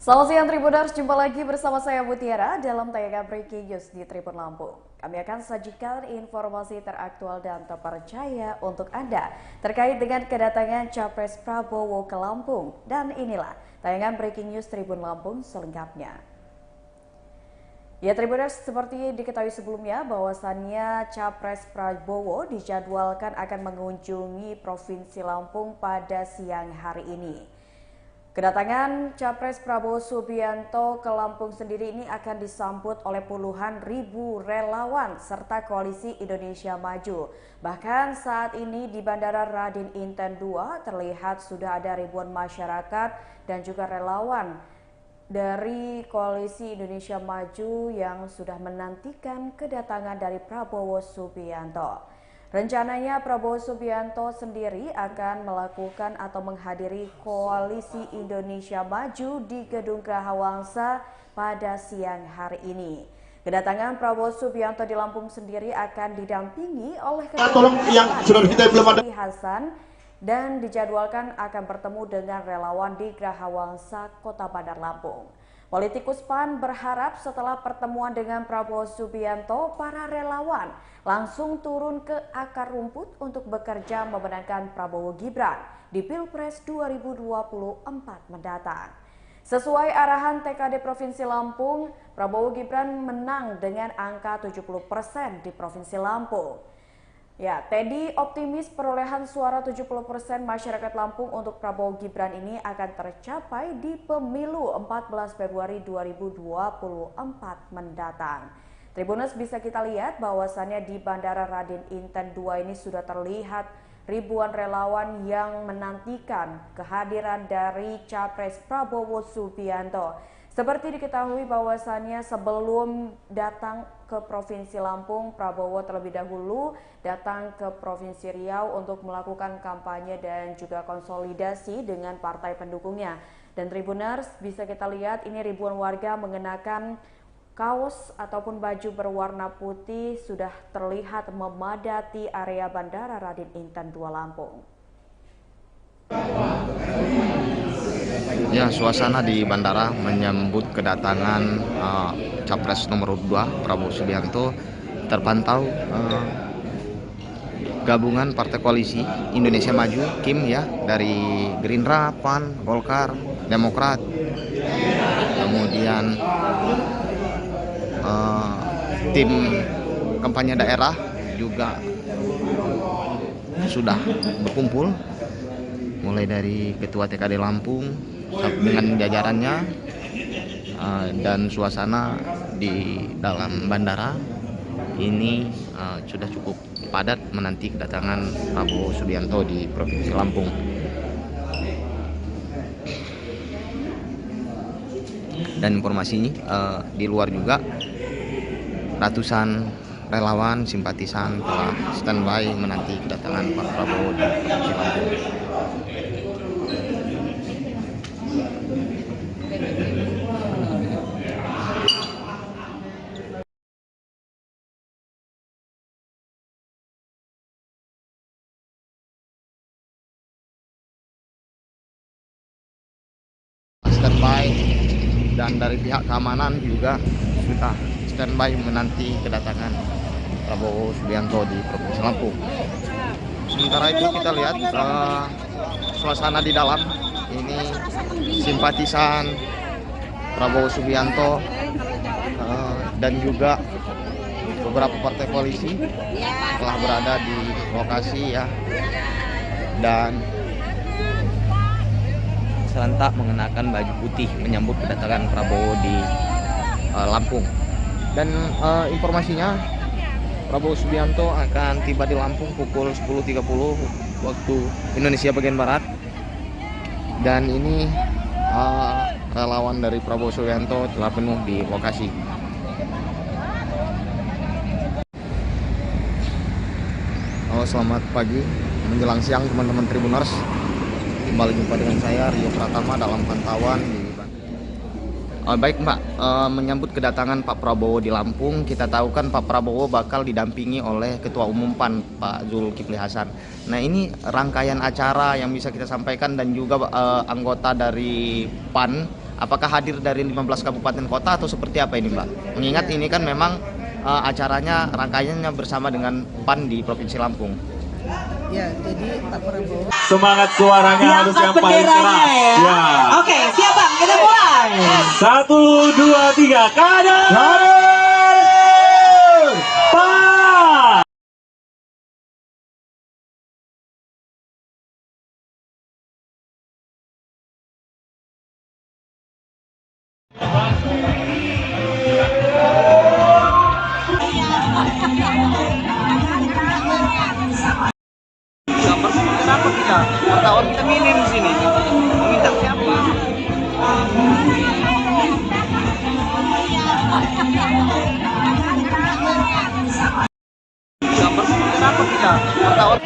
Selamat siang Tribuners, jumpa lagi bersama saya Mutiara dalam tayangan Breaking News di Tribun Lampung. Kami akan sajikan informasi teraktual dan terpercaya untuk Anda terkait dengan kedatangan Capres Prabowo ke Lampung. Dan inilah tayangan Breaking News Tribun Lampung selengkapnya. Ya Tribuners, seperti diketahui sebelumnya bahwasannya Capres Prabowo dijadwalkan akan mengunjungi Provinsi Lampung pada siang hari ini. Kedatangan Capres Prabowo Subianto ke Lampung sendiri ini akan disambut oleh puluhan ribu relawan serta Koalisi Indonesia Maju. Bahkan saat ini di Bandara Raden Inten II terlihat sudah ada ribuan masyarakat dan juga relawan dari Koalisi Indonesia Maju yang sudah menantikan kedatangan dari Prabowo Subianto. Rencananya Prabowo Subianto sendiri akan melakukan atau menghadiri Koalisi Indonesia Maju di Gedung Grawangsa pada siang hari ini. Kedatangan Prabowo Subianto di Lampung sendiri akan didampingi oleh Ketua Zulkifli Hasan dan dijadwalkan akan bertemu dengan relawan di Grawangsa, Kota Bandar Lampung. Politikus PAN berharap setelah pertemuan dengan Prabowo Subianto, para relawan langsung turun ke akar rumput untuk bekerja memenangkan Prabowo Gibran di Pilpres 2024 mendatang. Sesuai arahan TKD Provinsi Lampung, Prabowo Gibran menang dengan angka 70% di Provinsi Lampung. Ya, Teddy optimis perolehan suara 70% masyarakat Lampung untuk Prabowo Gibran ini akan tercapai di pemilu 14 Februari 2024 mendatang. Tribuners, bisa kita lihat bahwasannya di Bandara Raden Inten II ini sudah terlihat ribuan relawan yang menantikan kehadiran dari Capres Prabowo Subianto. Seperti diketahui bahwasannya sebelum datang ke Provinsi Lampung, Prabowo terlebih dahulu datang ke Provinsi Riau untuk melakukan kampanye dan juga konsolidasi dengan partai pendukungnya. Dan Tribuners, bisa kita lihat ini ribuan warga mengenakan kaos ataupun baju berwarna putih sudah terlihat memadati area Bandara Raden Inten II Lampung. Ya, suasana di bandara menyambut kedatangan Capres nomor 2 Prabowo Subianto terpantau gabungan Partai Koalisi Indonesia Maju KIM ya, dari Gerindra, PAN, Golkar, Demokrat, kemudian tim kampanye daerah juga sudah berkumpul, mulai dari Ketua TKD Lampung dengan jajarannya, dan suasana di dalam bandara ini sudah cukup padat menanti kedatangan Prabowo Subianto di Provinsi Lampung. Dan informasi di luar juga ratusan relawan simpatisan telah standby menanti kedatangan Pak Prabowo di Provinsi Lampung. Standby dan dari pihak keamanan juga sudah standby menanti kedatangan Prabowo Subianto di Provinsi Lampung. Sementara itu kita lihat suasana di dalam ini simpatisan Prabowo Subianto dan juga beberapa partai koalisi telah berada di lokasi ya, dan serentak mengenakan baju putih menyambut kedatangan Prabowo di Lampung. Dan informasinya Prabowo Subianto akan tiba di Lampung pukul 10.30 waktu Indonesia bagian Barat. Dan ini relawan dari Prabowo Subianto telah penuh di lokasi. Selamat pagi menjelang siang teman-teman Tribuners. Kembali jumpa dengan saya Rio Pratama dalam pantauan di baik Mbak, menyambut kedatangan Pak Prabowo di Lampung, kita tahu kan Pak Prabowo bakal didampingi oleh Ketua Umum PAN Pak Zulkifli Hasan. Nah, ini rangkaian acara yang bisa kita sampaikan dan juga anggota dari PAN apakah hadir dari 15 kabupaten kota atau seperti apa ini Mbak? Mengingat ini kan memang acaranya rangkaiannya bersama dengan PAN di Provinsi Lampung. Ya, jadi Pak Prabowo. Semangat suaranya harus yang paling keras. Ya. Oke, siap Bang, kita mulai. 1, 2, 3, kanan. PAN. Gambar kenapa kita? Wartawan kita minim di sini. Meminta siapa? Gambar kenapa kita? Wartawan.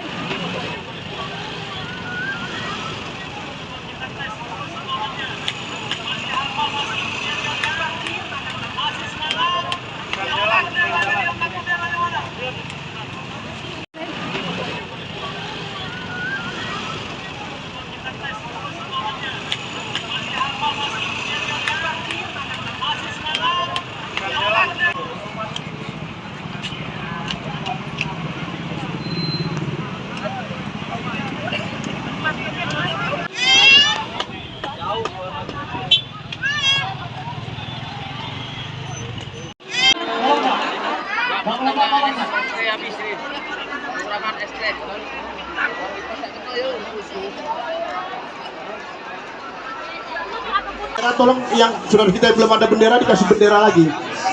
Tolong yang saudara kita belum ada bendera dikasih bendera lagi.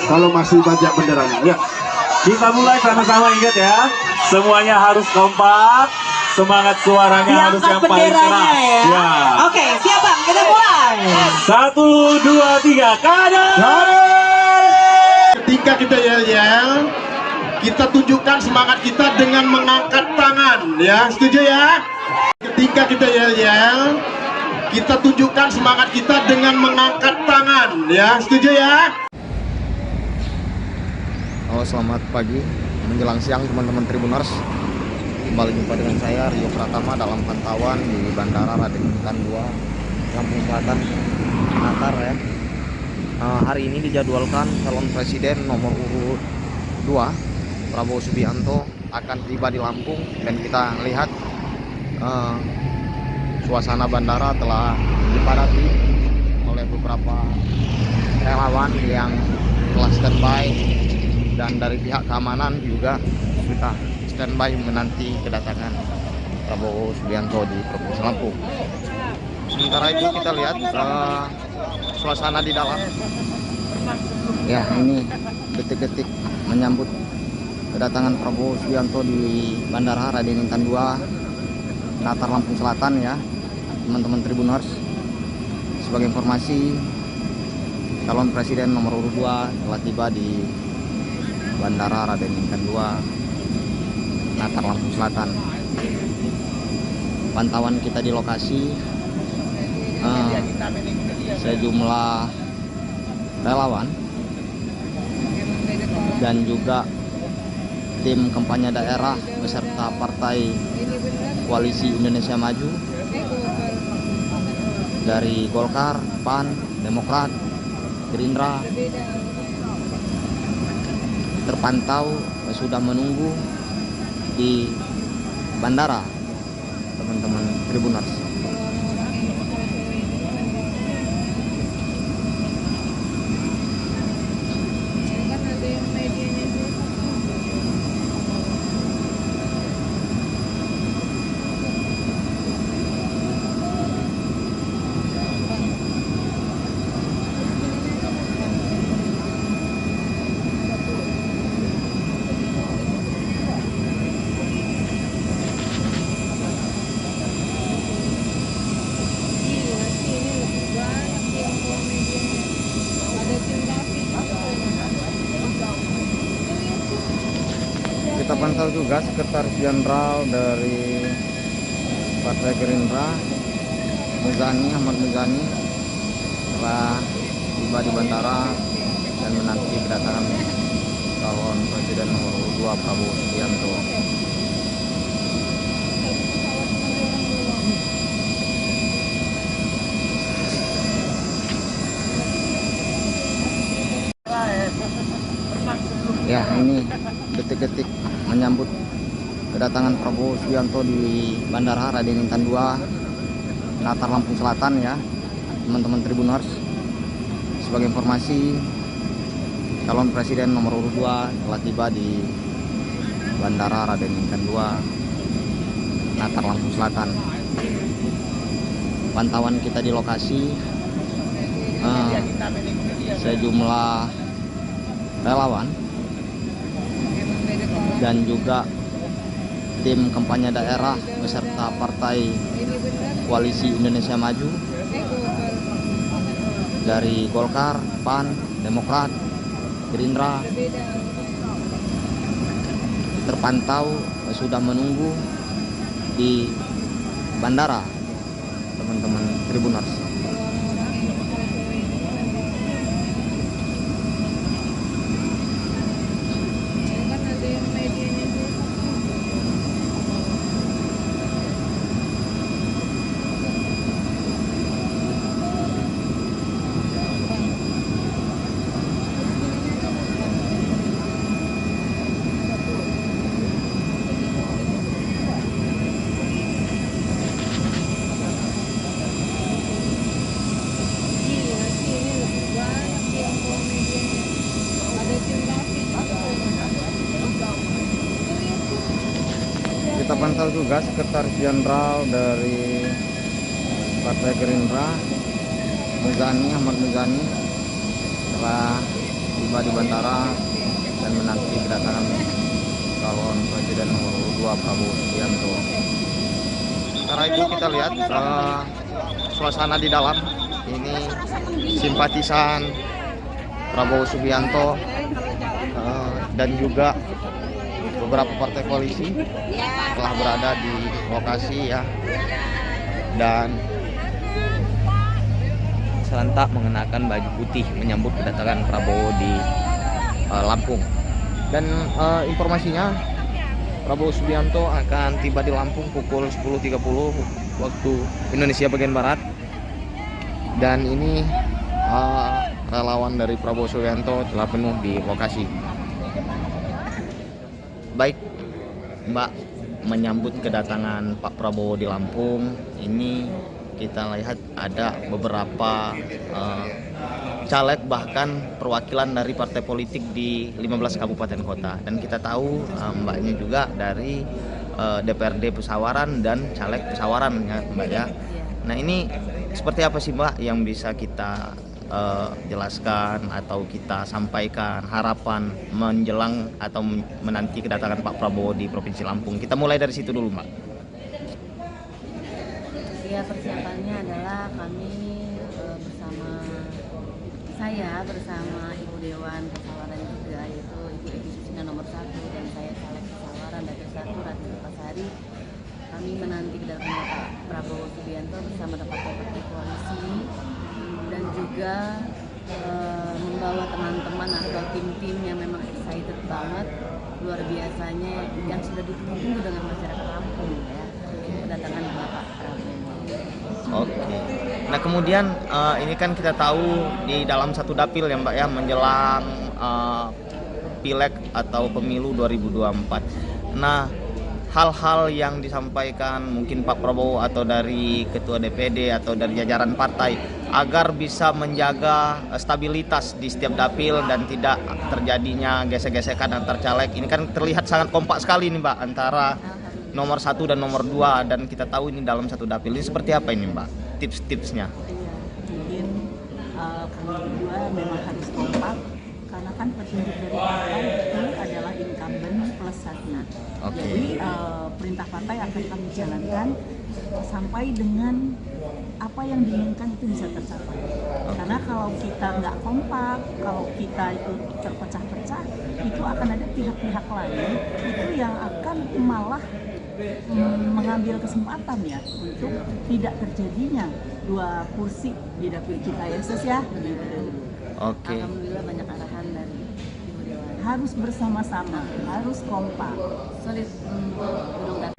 Kalau masih banyak benderanya, ya. Kita mulai sama-sama, ingat ya. Semuanya harus kompak. Semangat suaranya harus yang paling keras. Ya. Oke, siap Bang, kita mulai. 1, 2, 3, kanan. Ketika kita yel-yel, kita tunjukkan semangat kita dengan mengangkat tangan, ya. Setuju ya? Ketika kita yel-yel, kita tunjukkan semangat kita dengan mengangkat tangan, ya. Setuju ya? Oh, selamat pagi menjelang siang teman-teman Tribuners. Kembali jumpa dengan saya Rio Pratama dalam pantauan di Bandara Raden Intan II, Lampung Selatan, Natar ya. Hari ini dijadwalkan calon presiden nomor urut 2 Prabowo Subianto akan tiba di Lampung, dan kita lihat suasana bandara telah dipadati oleh beberapa relawan yang telah standby, dan dari pihak keamanan juga sudah standby menanti kedatangan Prabowo Subianto di Provinsi Lampung. Sementara itu kita lihat suasana di dalam. Ya, ini detik-detik menyambut kedatangan Prabowo Subianto di Bandara Raden Intan II, Natar Lampung Selatan ya, teman-teman Tribuners. Sebagai informasi, calon presiden nomor urut 2 telah tiba di Bandara Raden Intan II, Natar Lampung Selatan. Pantauan kita di lokasi, sejumlah relawan dan juga tim kampanye daerah beserta partai Koalisi Indonesia Maju dari Golkar, PAN, Demokrat, Gerindra terpantau sudah menunggu di bandara, teman-teman Tribuners. Kita pantau juga Sekretaris Jenderal dari Partai Gerindra, Ahmad Muzani, telah tiba di bandara dan menanti kedatangan calon presiden nomor 2 Prabowo Subianto. Ya, ini detik-detik menyambut kedatangan Prabowo Subianto di Bandara Raden Intan II, Natar Lampung Selatan ya, teman-teman Tribuners. Sebagai informasi, calon presiden nomor urut 2 telah tiba di Bandara Raden Intan II, Natar Lampung Selatan. Pantauan kita di lokasi, sejumlah relawan dan juga tim kampanye daerah beserta partai Koalisi Indonesia Maju dari Golkar, PAN, Demokrat, Gerindra terpantau sudah menunggu di bandara, teman-teman Tribuners. Kita pantau juga Sekretaris Jenderal dari Partai Gerindra, Ahmad Muzani, telah tiba di bandara dan menanti kedatangan calon presiden nomor 2 Prabowo Subianto. Sekarang itu kita lihat suasana di dalam. Ini simpatisan Prabowo Subianto dan juga beberapa partai koalisi telah berada di lokasi ya, dan serentak mengenakan baju putih menyambut kedatangan Prabowo di Lampung. Dan informasinya Prabowo Subianto akan tiba di Lampung pukul 10.30 waktu Indonesia bagian Barat. Dan ini relawan dari Prabowo Subianto telah penuh di lokasi. Baik, Mbak, menyambut kedatangan Pak Prabowo di Lampung, ini kita lihat ada beberapa caleg bahkan perwakilan dari partai politik di 15 kabupaten kota. Dan kita tahu Mbaknya juga dari DPRD Pesawaran dan caleg Pesawaran ya Mbak ya. Nah, ini seperti apa sih Mbak yang bisa kita jelaskan atau kita sampaikan harapan menjelang atau menanti kedatangan Pak Prabowo di Provinsi Lampung? Kita mulai dari situ dulu, Mbak. Ya, persiapannya adalah kami bersama Ibu Dewan Pesawaran juga, yaitu Ibu Edi Susina nomor 1 dan saya caleg Pesawaran Dapil 1 Ratu Pasari. Kami menanti kedatangan Pak Prabowo Subianto bersama partai koalisi dan juga membawa teman-teman atau tim-tim yang memang excited banget, luar biasanya, yang sudah ditunggu dengan masyarakat Lampung ya, kedatangan Bapak Prabowo. Oke. Nah, kemudian ini kan kita tahu di dalam satu dapil ya Mbak ya, menjelang Pileg atau Pemilu 2024. Nah, hal-hal yang disampaikan mungkin Pak Prabowo atau dari Ketua DPD atau dari jajaran partai agar bisa menjaga stabilitas di setiap dapil dan tidak terjadinya gesek-gesekan antar caleg. Ini kan terlihat sangat kompak sekali nih Mbak antara nomor 1 dan nomor 2, dan kita tahu ini dalam satu dapil. Ini seperti apa ini Mbak tips-tipsnya? Mungkin kami berdua memang harus kompak karena kan petunjuk dari partai itu adalah incumbent plus 1. Jadi perintah partai akan kami jalankan sampai dengan apa yang diinginkan itu bisa tercapai. Karena kalau kita nggak kompak, kalau kita itu terpecah-pecah, itu akan ada pihak-pihak lain itu yang akan malah mengambil kesempatan ya untuk tidak terjadinya 2 kursi di dapil kita ya Sus ya. Oke. Alhamdulillah banyak arahan dari Ibu Dewan. Harus bersama-sama, harus kompak. Solid untuk gunung dapil.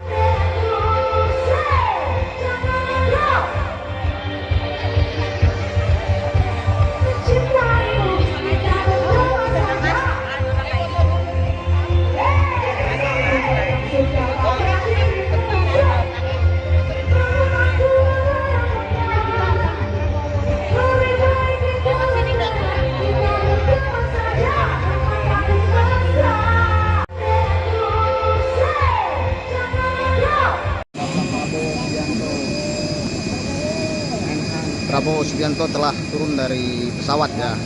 Prabowo Subianto telah turun dari pesawat ya,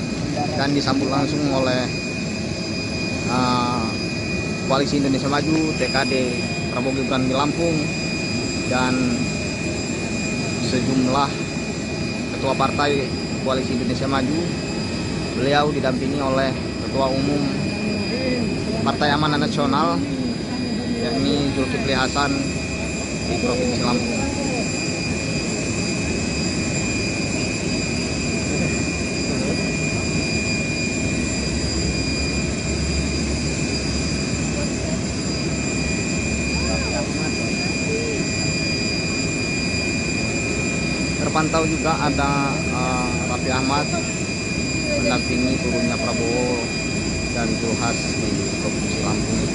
dan disambut langsung oleh Koalisi Indonesia Maju, TKD Prabowo Gibran di Lampung, dan sejumlah ketua partai Koalisi Indonesia Maju. Beliau didampingi oleh Ketua Umum Partai Amanat Nasional, yakni Zulkifli Hasan di Provinsi Lampung. Terpantau juga ada Raffi Ahmad mendampingi turunnya Prabowo dan Zulkifli Hasan di Provinsi Lampung.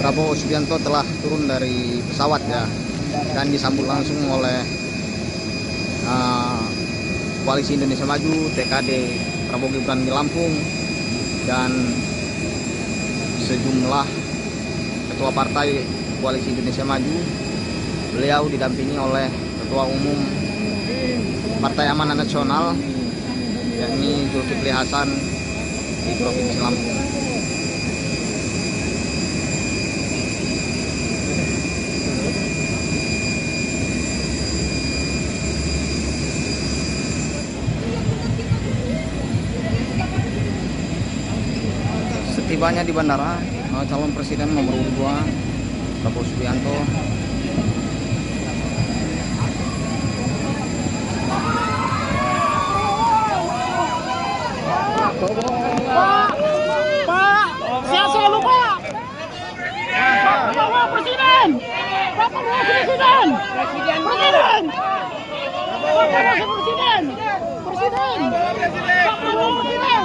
Prabowo Subianto telah turun dari pesawat ya, dan disambut langsung oleh Koalisi Indonesia Maju, TKD Prabowo Gibran di Lampung, dan sejumlah ketua partai Koalisi Indonesia Maju. Beliau didampingi oleh Ketua Umum Partai Amanat Nasional, yakni Zulkifli Hasan di Provinsi Lampung. Setibanya di bandara, calon presiden nomor 2 Prabowo Subianto Pak, sehat selalu Pak. Bapak Presiden, Bapak Presiden, Presiden, Presiden, Presiden, Presiden, Bapak Presiden.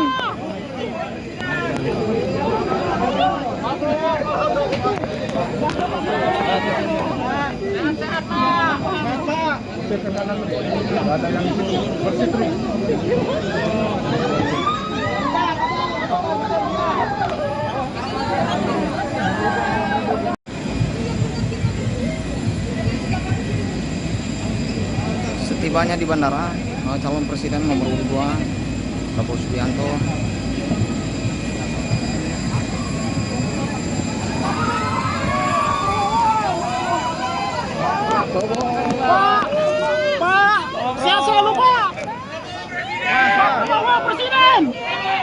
Setibanya di bandara, calon presiden nomor 2 Prabowo Subianto Pak, sehat selalu Pak. Bapak Presiden,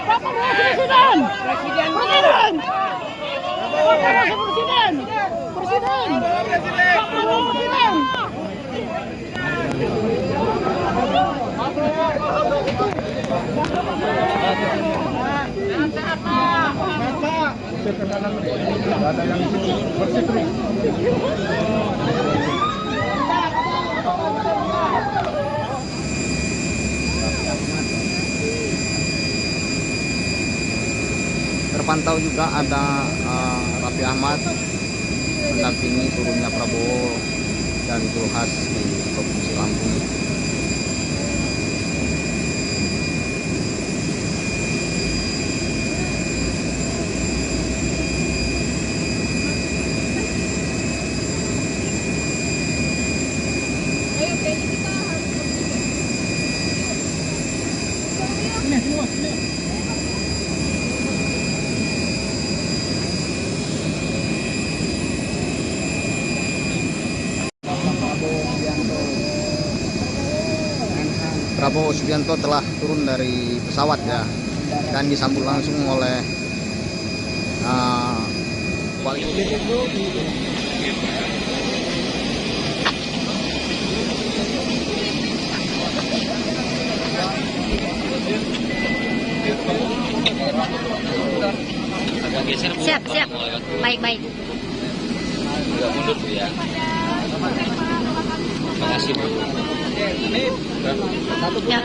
Bapak Presiden, Presiden, Presiden, Bapak Presiden, Presiden, Bapak Presiden. Terpantau juga ada Raffi Ahmad mendampingi turunnya Prabowo dan Zulkifli Hasan di Provinsi Lampung. Prabowo Subianto telah turun dari pesawat ya, dan disambut langsung oleh Koalisi. Siap, siap. Baik. Mundur ya. Terima kasih, Bu. Ya.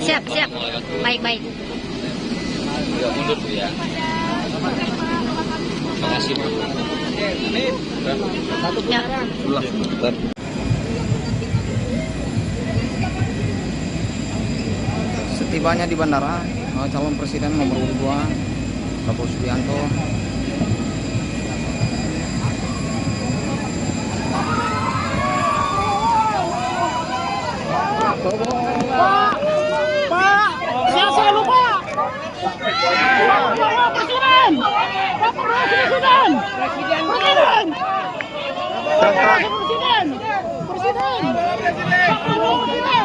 Siap, siap. Baik, baik. Agak mundur Bu ya. Terima kasih Bu. Ya. Setibanya di bandara, calon presiden nomor urut 2 Prabowo Subianto Saya lupa. Bapak Presiden. Bapak Presiden. Presiden. Presiden. Presiden. Presiden. Presiden.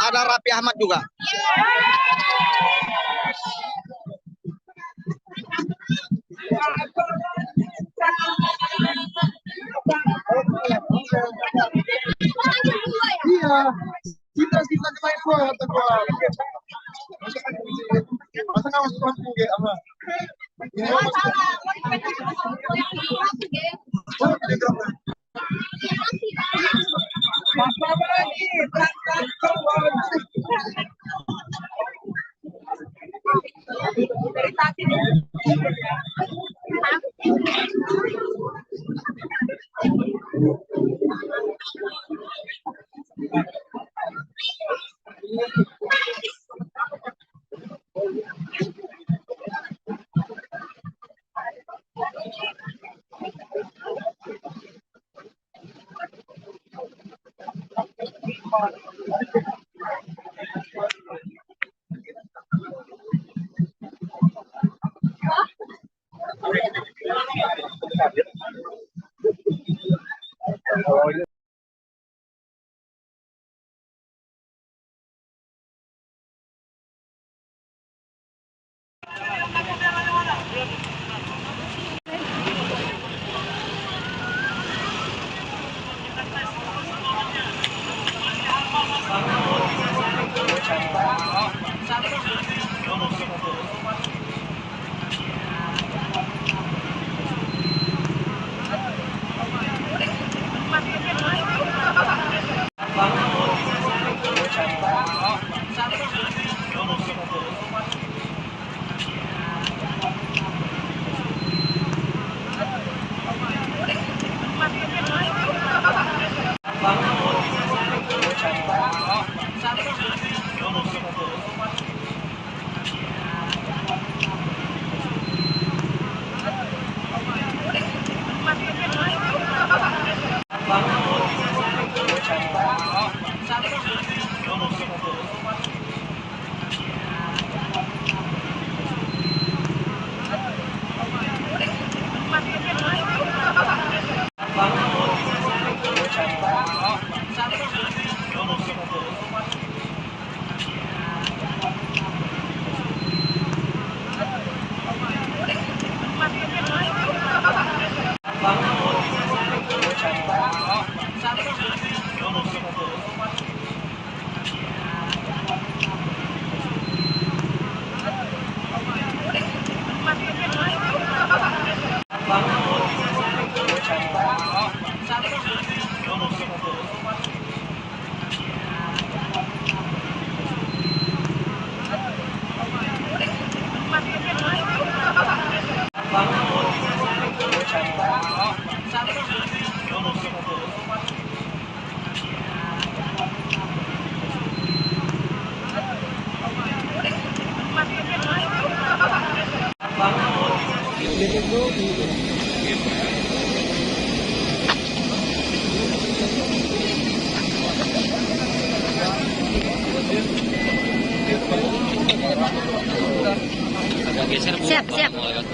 Ada Raffi Ahmad juga. Iya, kita main bola atau bola. Masa nggak masuk lampu ya, apa? Ini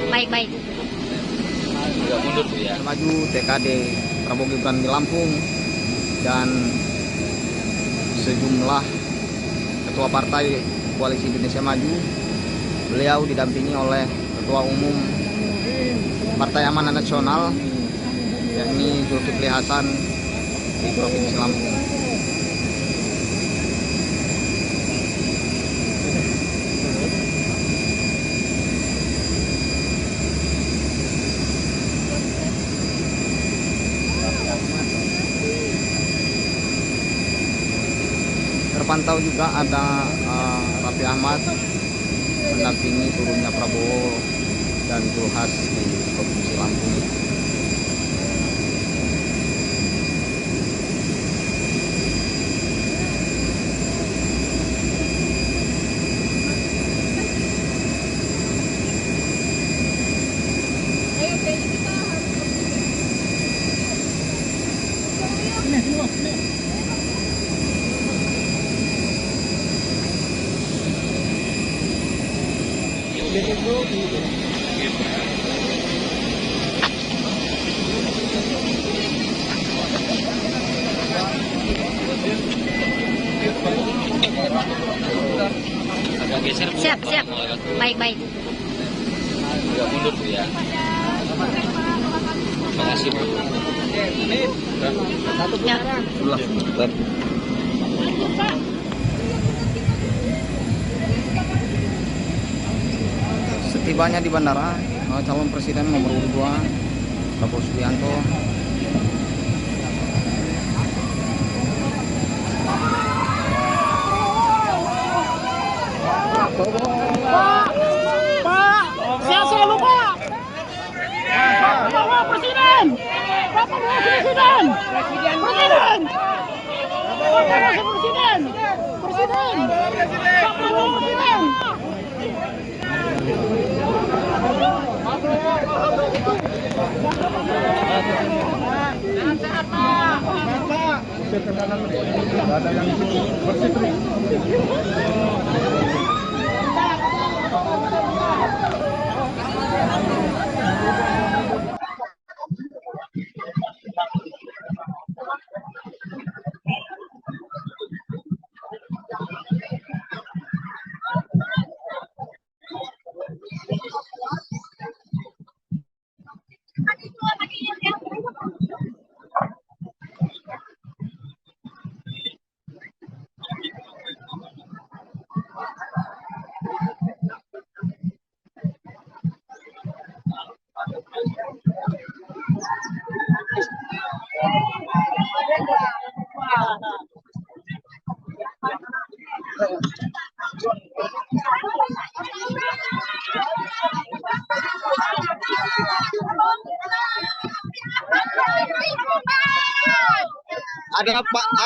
Baik. Maju TKD Prabowo Gibran di Lampung dan sejumlah ketua partai Koalisi Indonesia Maju. Beliau didampingi oleh Ketua Umum Partai Amanat Nasional yakni Zulkifli Hasan di Provinsi Lampung. Terpantau juga ada Raffi Ahmad mendampingi turunnya Prabowo dan Zulhas di Provinsi Lampung. Siap. Baik. Mundur ya. Terima kasih Bu. Setibanya di bandara, calon presiden nomor urut 2 Prabowo Subianto Pak, sehat selalu Pak. Bapak Presiden. Bapak Presiden. Presiden.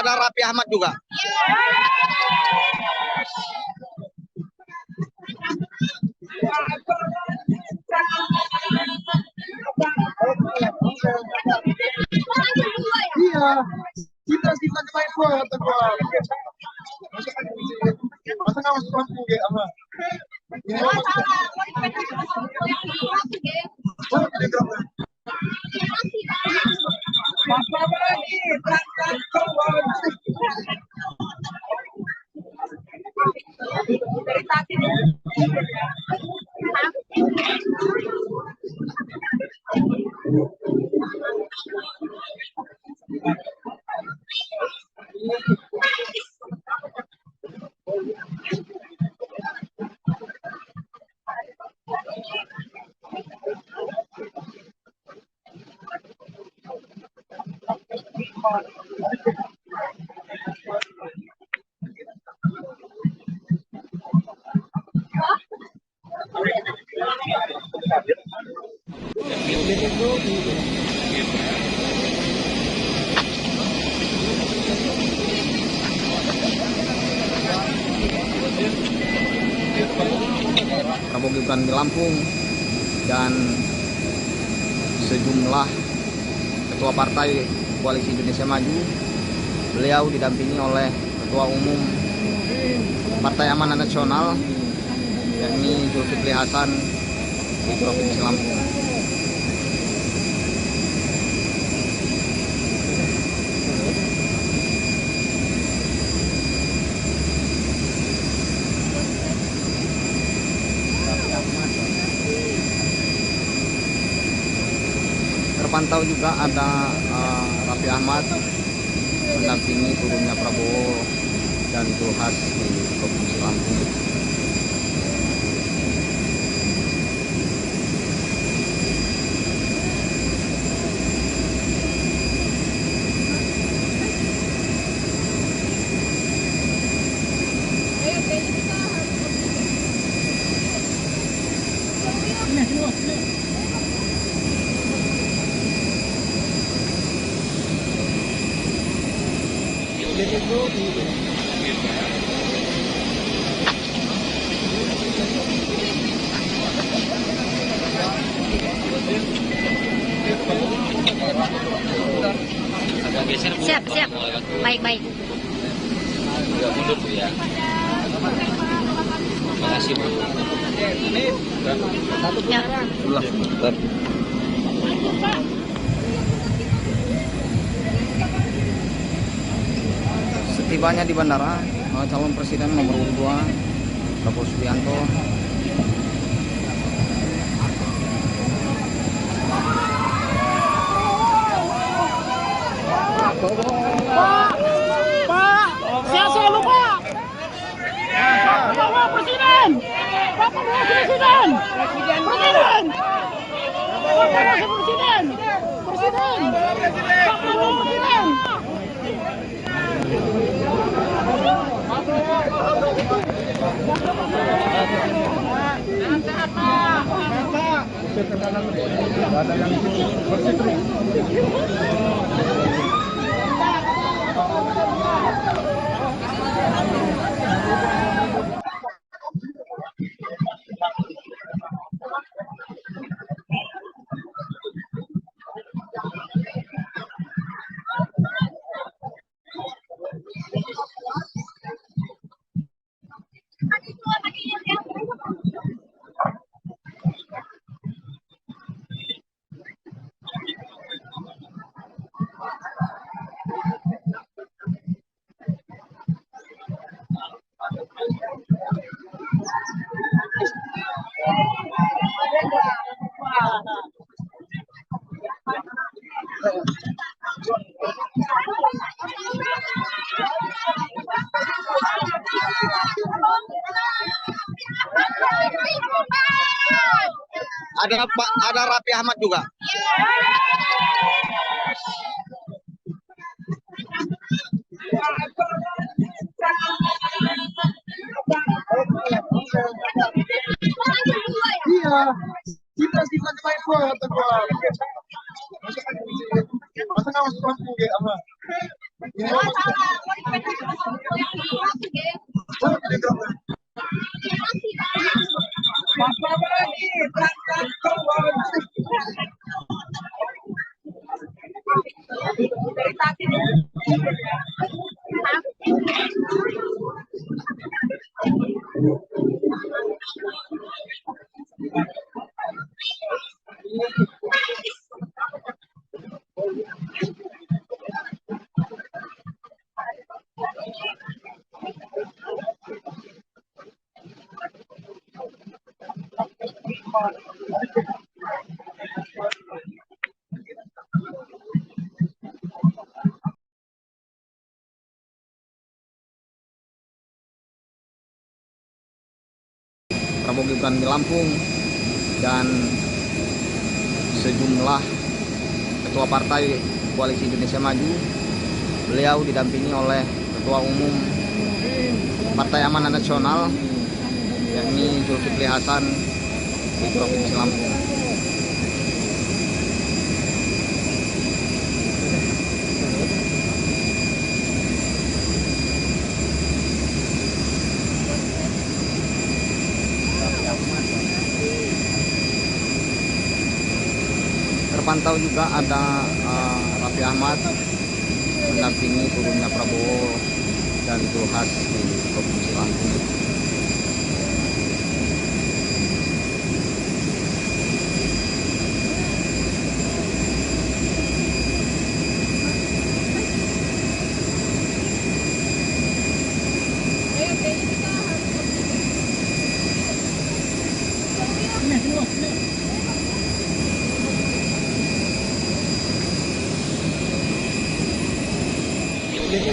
Ada Raffi Ahmad juga. Iya, kita kemain foto gua. Masa nggak masuk Lampung ya, ama? Prabowo Gibran di Lampung dan sejumlah ketua partai Koalisi Indonesia Maju. Beliau didampingi oleh Ketua Umum Partai Amanat Nasional yakni Zulkifli Hasan di Provinsi Lampung. Terpantau juga ada Raffi Ahmad mendampingi turunnya Prabowo dan Zulkifli Hasan di Provinsi Lampung. Siap, siap. Baik. Agak mundur Bu ya. Terima kasih Bu. Ya. Setibanya di bandara, calon presiden nomor urut 2 Prabowo Subianto Pak, saya lupa. Bapak Presiden. Bapak Presiden. Presiden. Bapak Presiden. Presiden. Bapak Presiden. Ada Raffi Ahmad juga. Iya, kita main foto gua. Masa nggak masuk kampung ya, apa? Prabowo Gibran di Lampung dan sejumlah ketua partai Koalisi Indonesia Maju. Beliau didampingi oleh Ketua Umum Partai Amanat Nasional yakni Zulkifli Hasan di Provinsi Lampung. Terpantau juga ada Raffi Ahmad mendampingi turunnya Prabowo dan Zulkifli Hasan di Provinsi Lampung. Siap,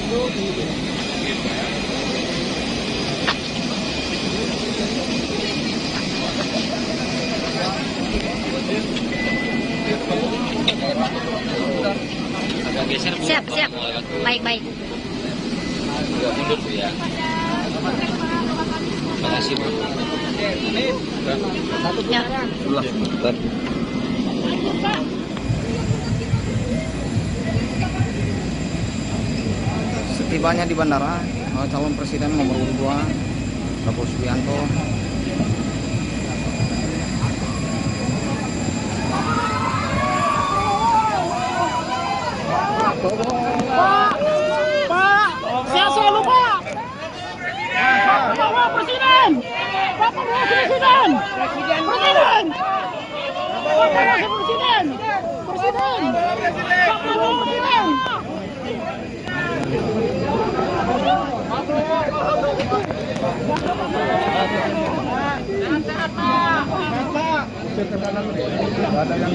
siap. Baik, baik. Mundur Bu ya. Terima kasih Bu. Ya. Setibanya di bandara, calon presiden nomor urut 2 Prabowo Subianto Pak, sehat selalu Pak. Bapak Presiden, Bapak Presiden, Presiden, Presiden, Bapak Presiden, Presiden, Bapak Presiden. Sehat Pak. Ada yang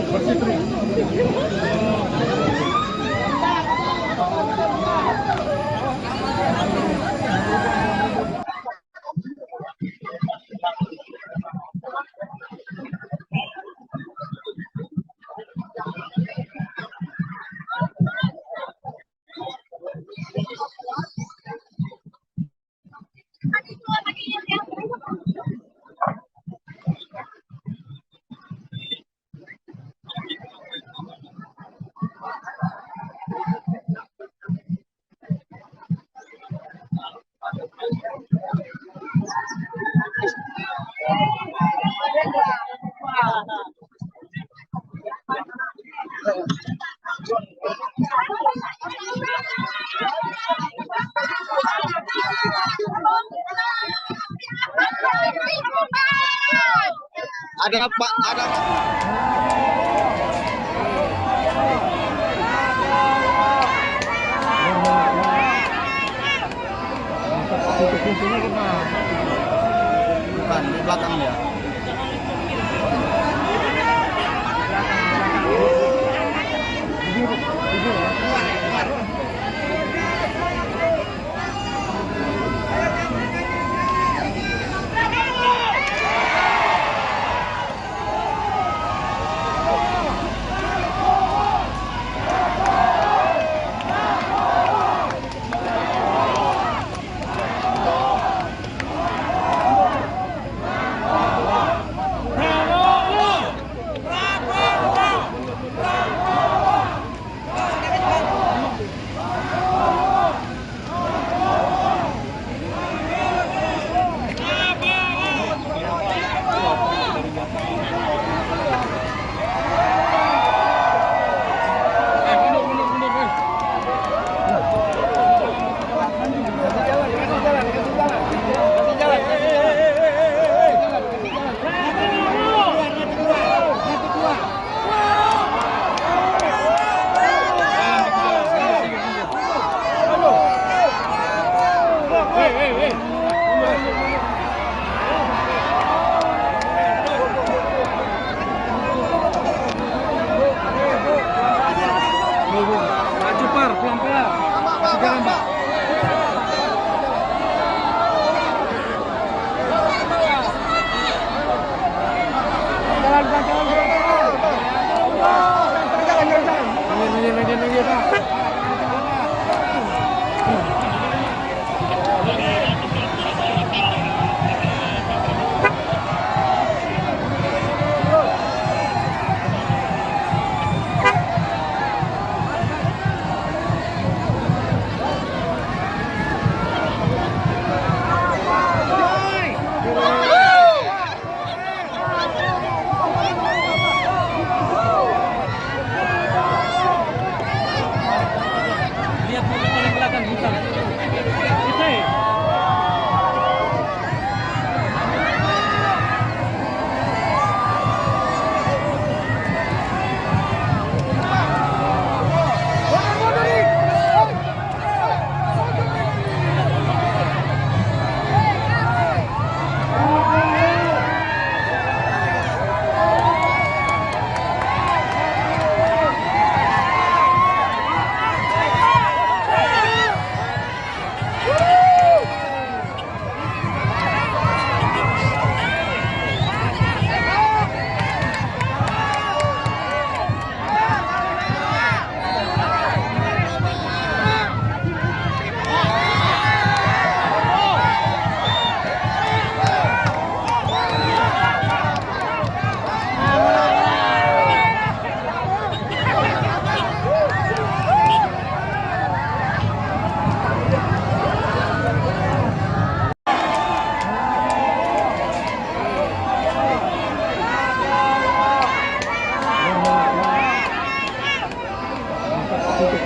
bersih terus. ada Pak, ada bukan di belakang ya. Maju Par, pelan-pelan. Kasih jalan Pak. Jalan Pak, jalan. Minggir Pak.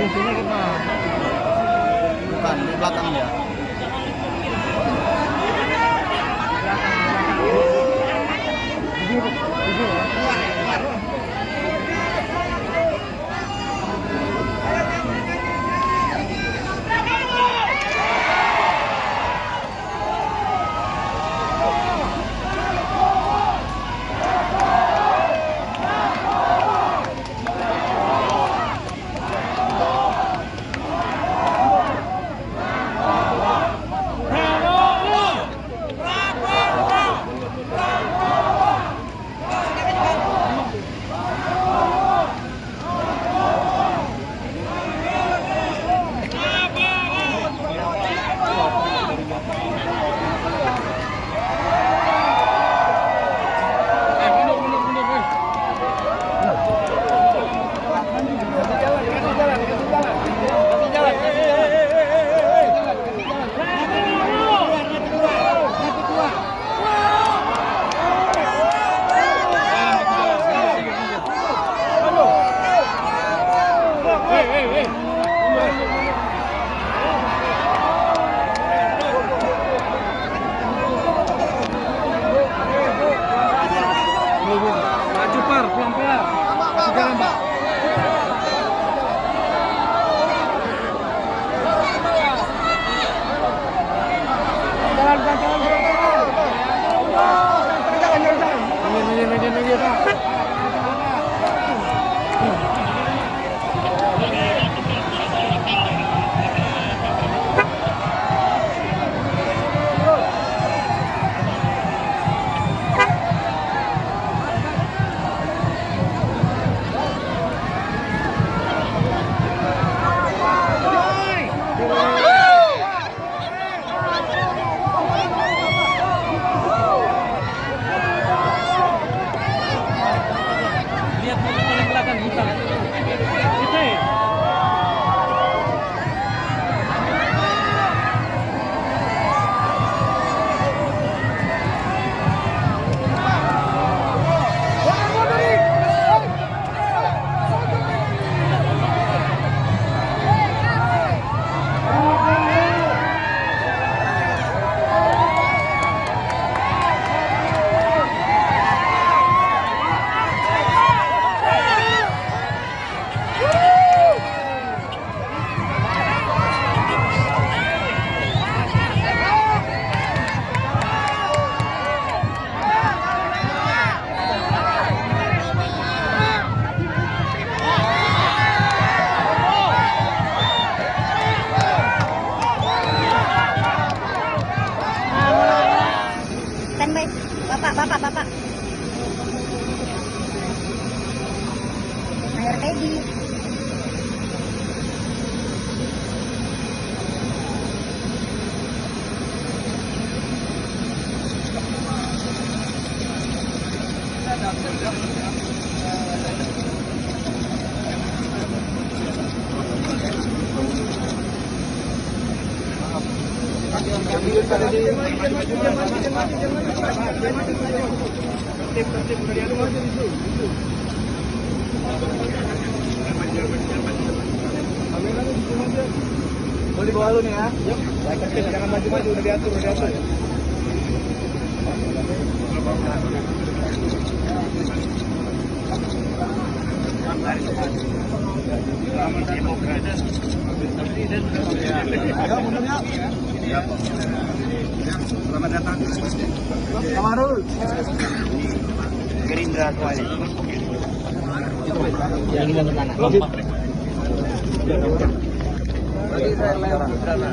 Posisinya gimana? Bukan, di belakang ya. Maju par, pelan-pelan. Kasih jalan, Pak. Jalan, jalan, minggir, Pak. Lihat paling belakang hitam. Itu. Standby. Bapak. Mayor Peggy. Boleh bawa lu nih ya. Baik, tertib, jangan maju-maju, udah diatur. Selamat datang. Kamarul. Gerindra Koalisi. Yang kita ke sana. Bagi saya lewat ke sana.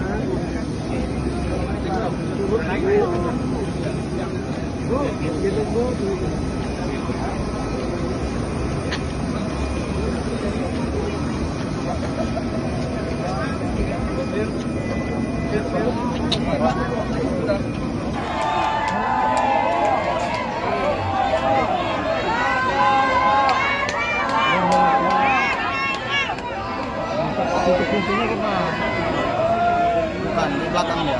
Fungsinya gimana? Bukan, di belakang ya.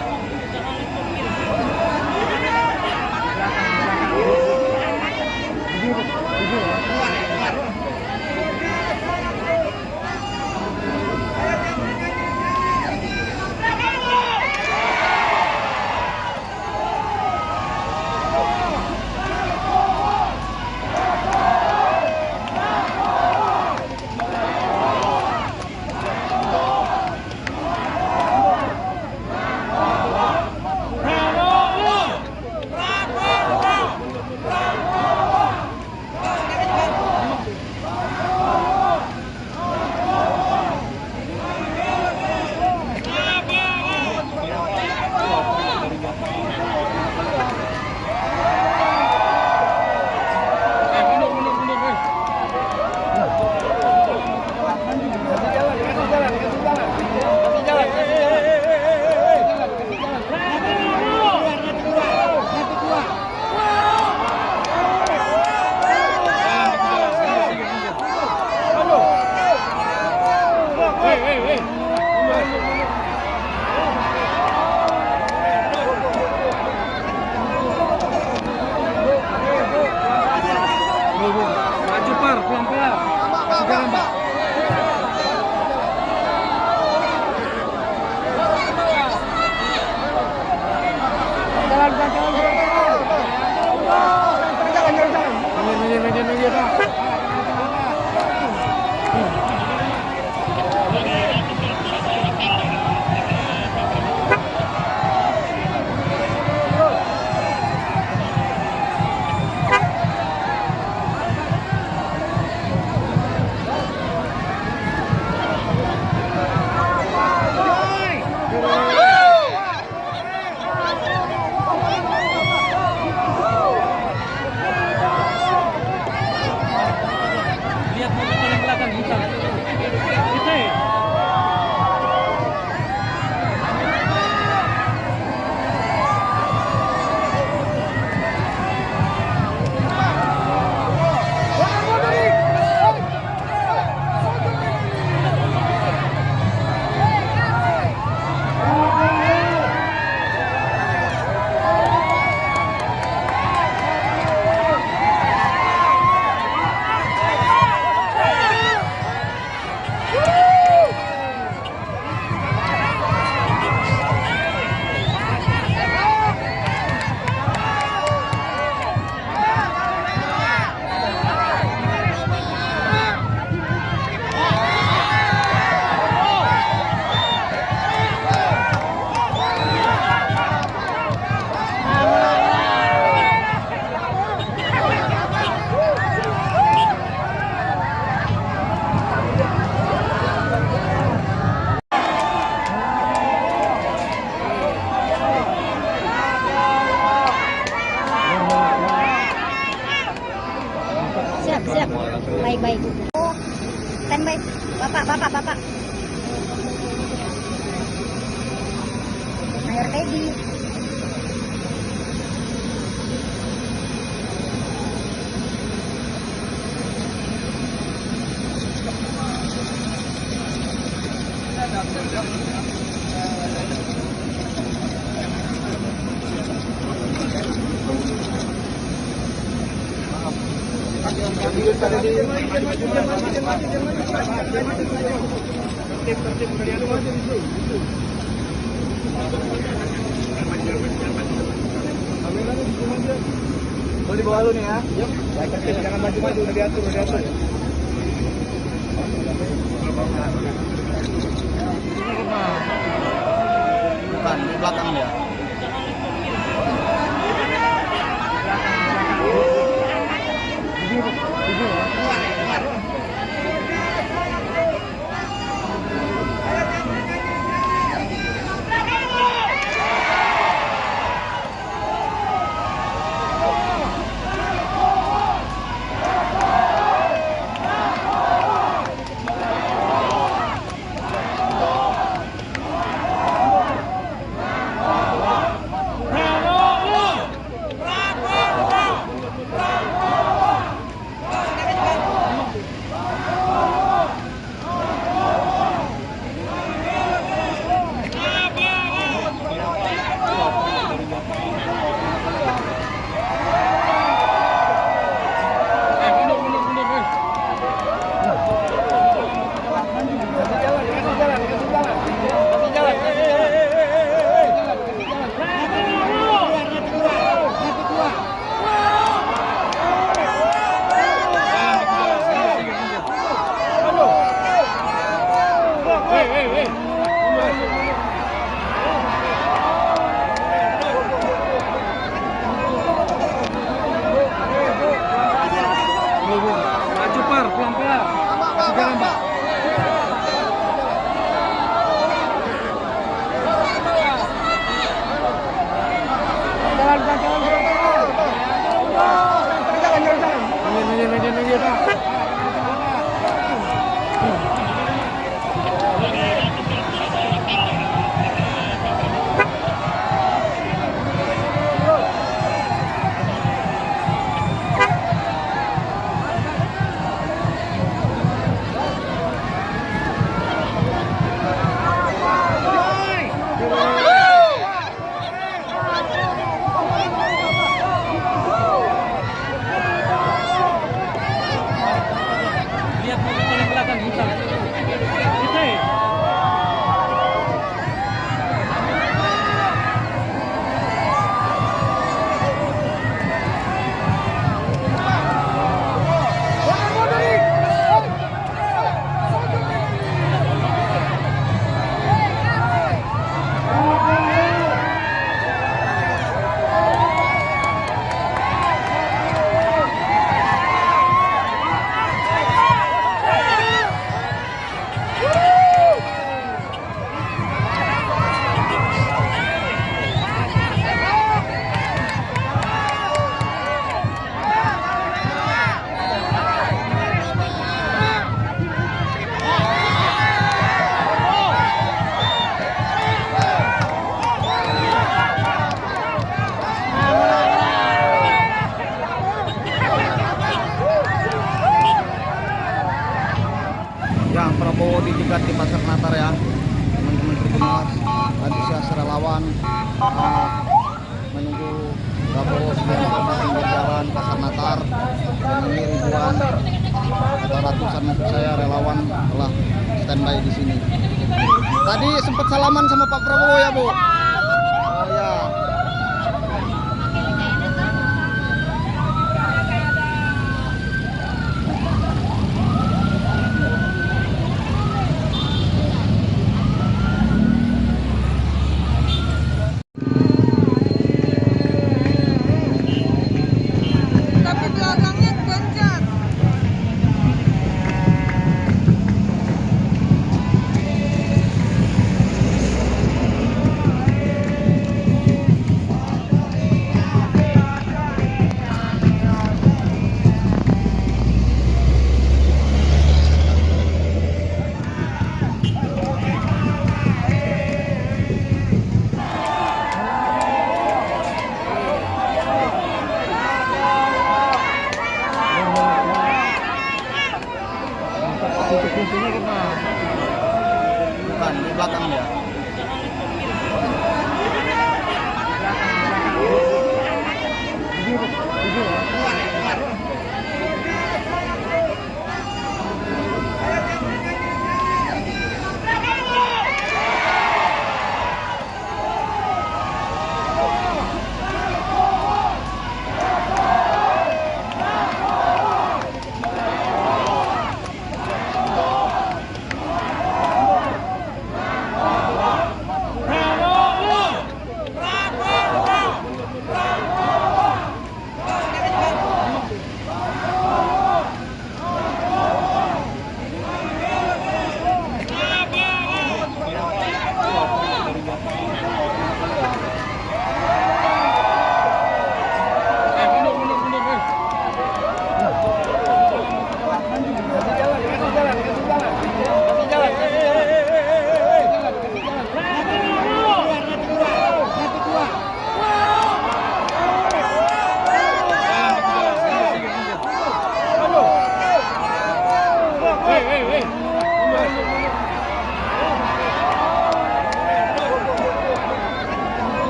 Siap. Baik. Standby. Bapak. Mayor Teddy. Mau di bawah lu nih ya. Jangan maju-maju, udah diatur. Bukan di belakang dia. Maju par, pelan-pelan. Kasih jalan, Pak. Minggir. Ya, Prabowo dijegat di Pasar Natar ya. Teman-teman Tribuners, antusias relawan menunggu Prabowo Subianto di pinggir jalan Pasar Natar. Dan ini ribuan atau ratusan maksud saya relawan telah standby di sini. Tadi sempat salaman sama Pak Prabowo ya, Bu? Oh ya. Bukan, di belakang ya.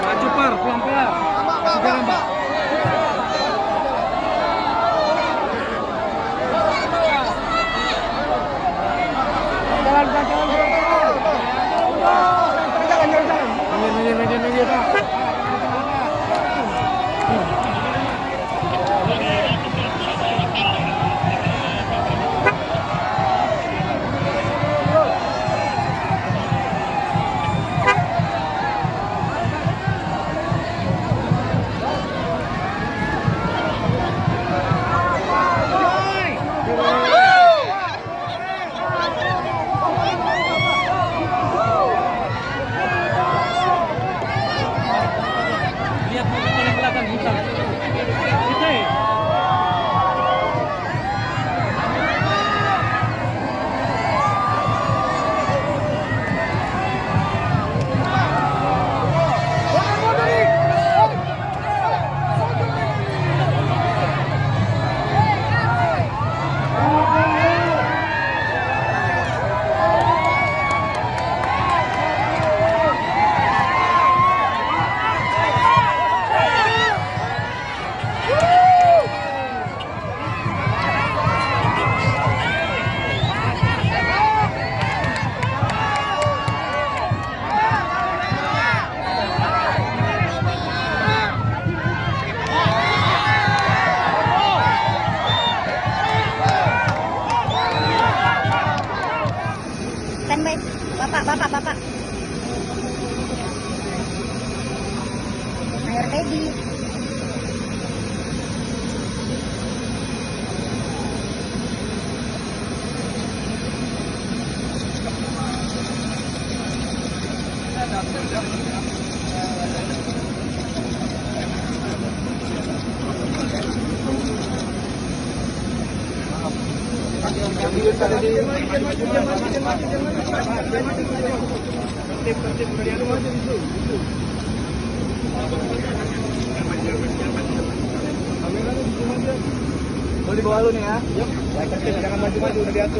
Maju par, pelan-pelan. Kasih jalan, Pak. Minggir, Pak. Standby, bapak. Air ready. Mau dibawa lu nih ya? Jangan maju-maju, udah diatur.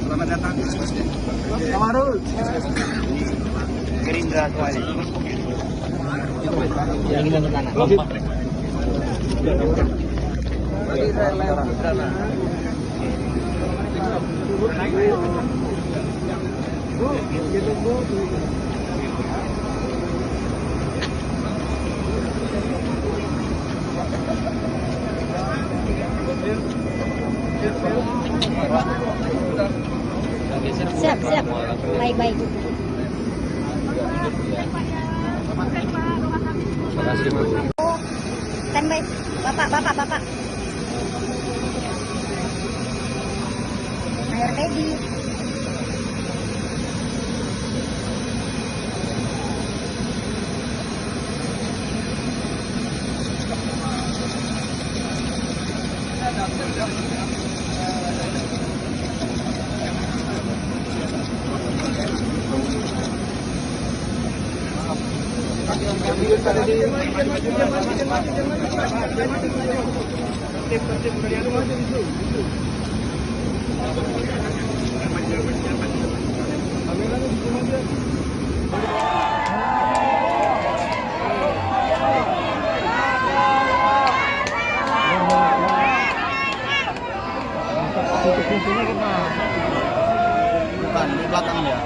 Selamat datang. Kamarul. Gerindra Koalisi. Yang kita ke sana. Bagi saya lewat ke sana. Siap. Baik. Standby, bapak. Air ready. Bukan, di belakang ya.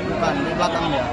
Bukan, di belakang ya.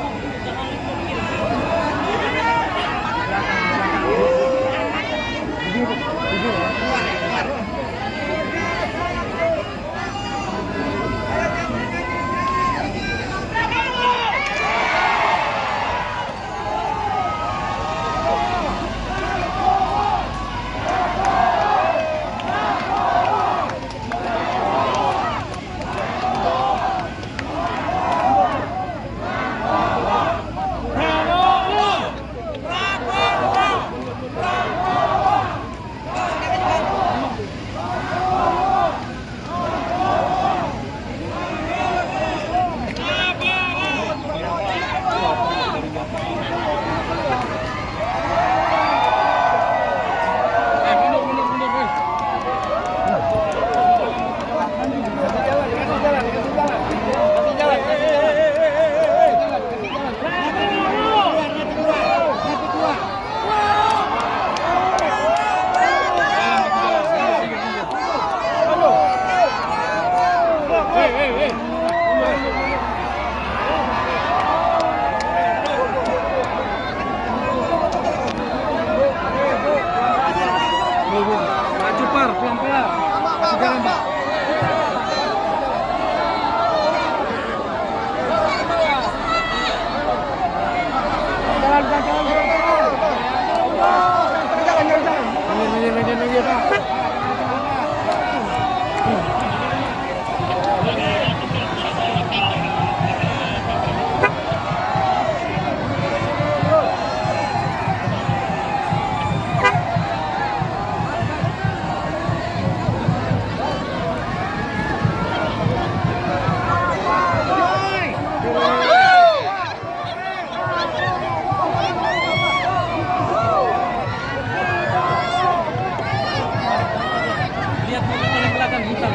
lihat paling belakang bukan.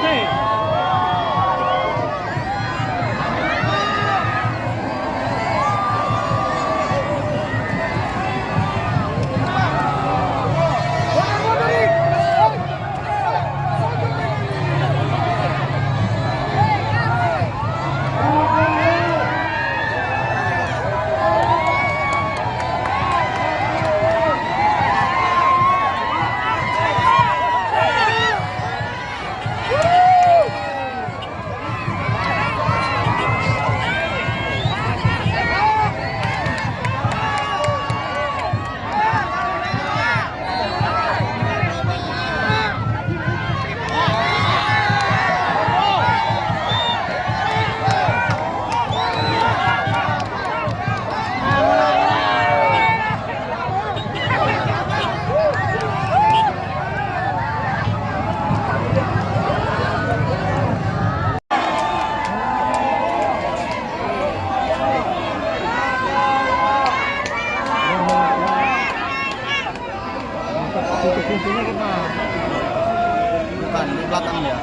Oke. Bukan di belakang ya.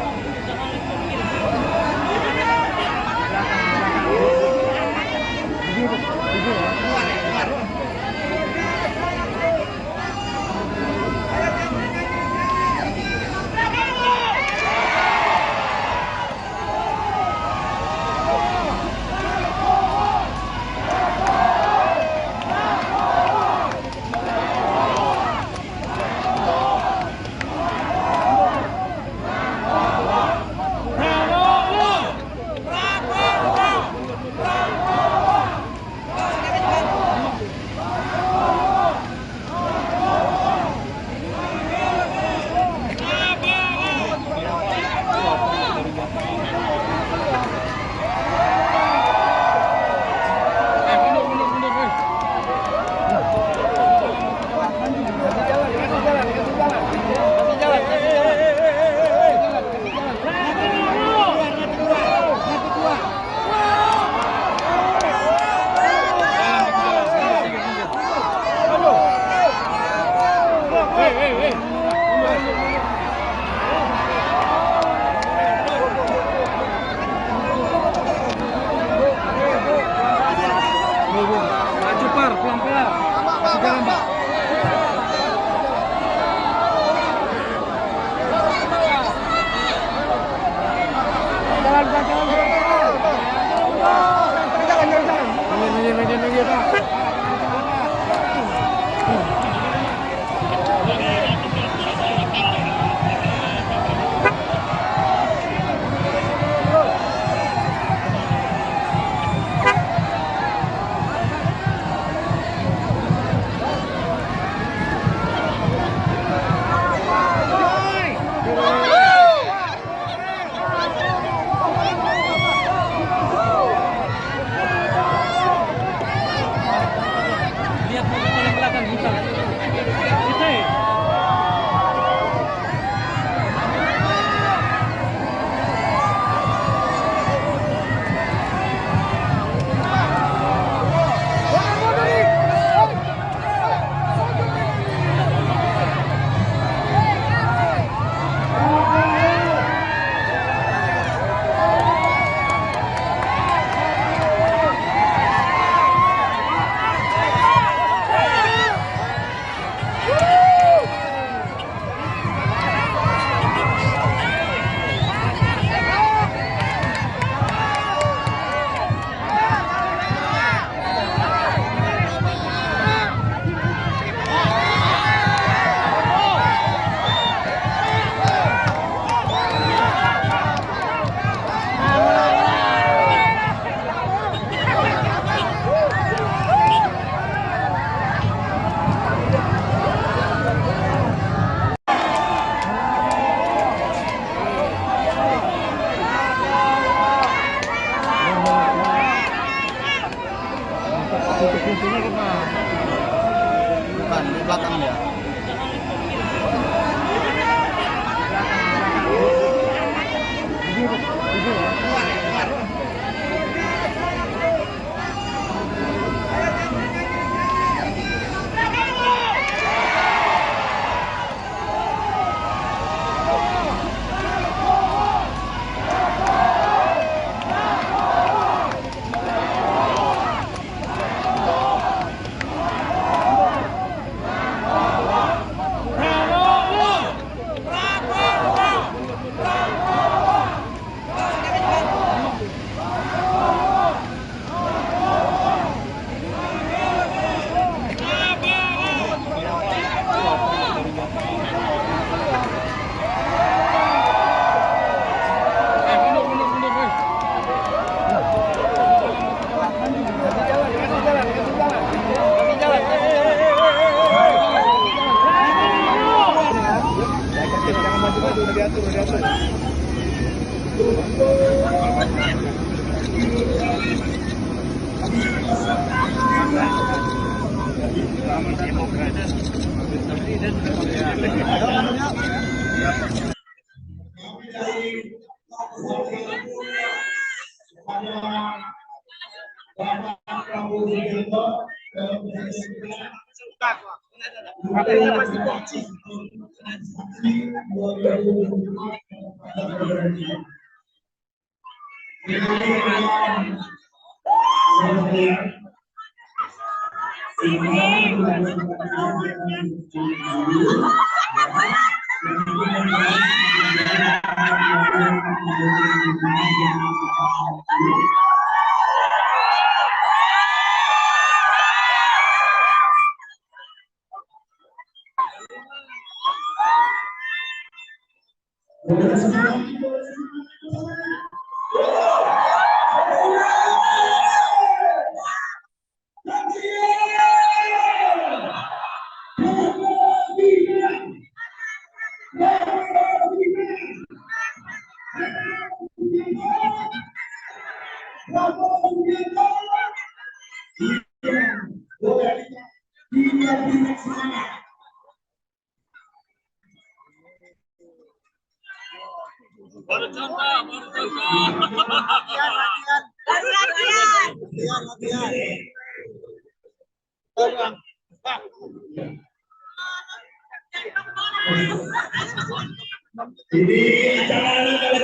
Jadi caranya kalau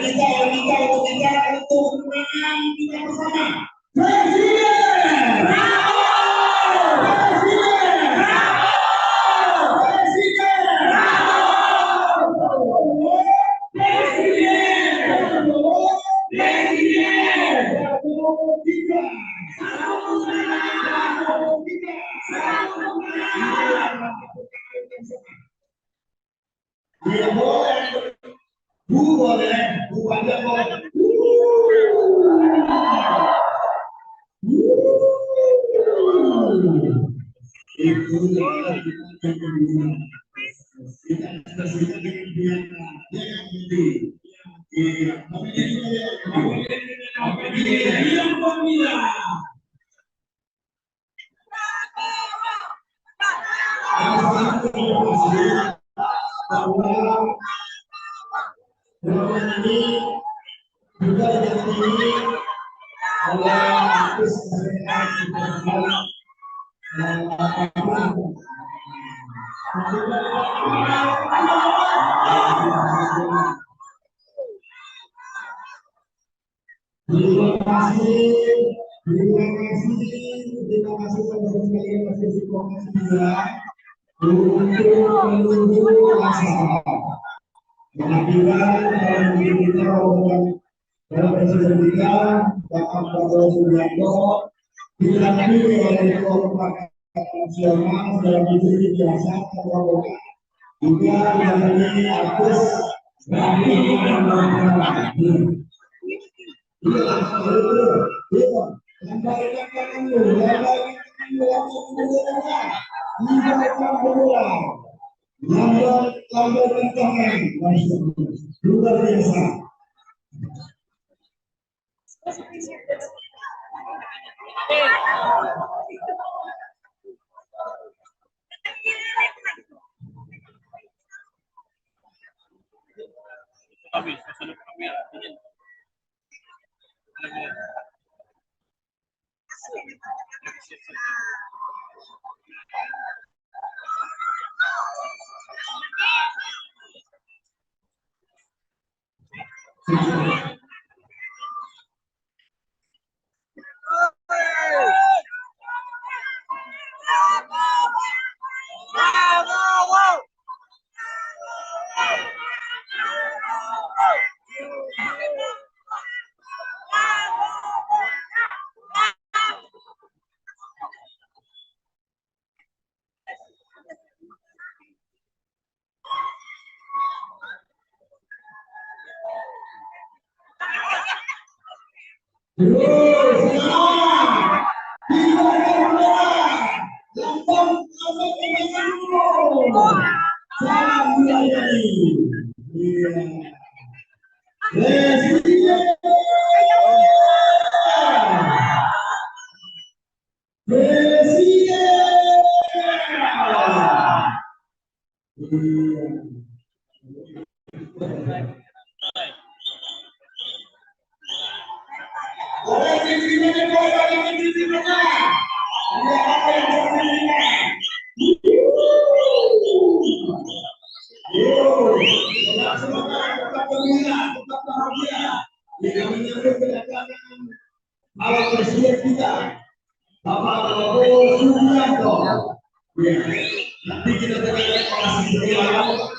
kita untuk kemenangan kita bersama. Presiden! Luar biasa. Bapak Presiden kita, Bapak Prabowo Subianto. Nanti kita dengar deklarasi beliau.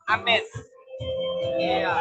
Amin. Iya.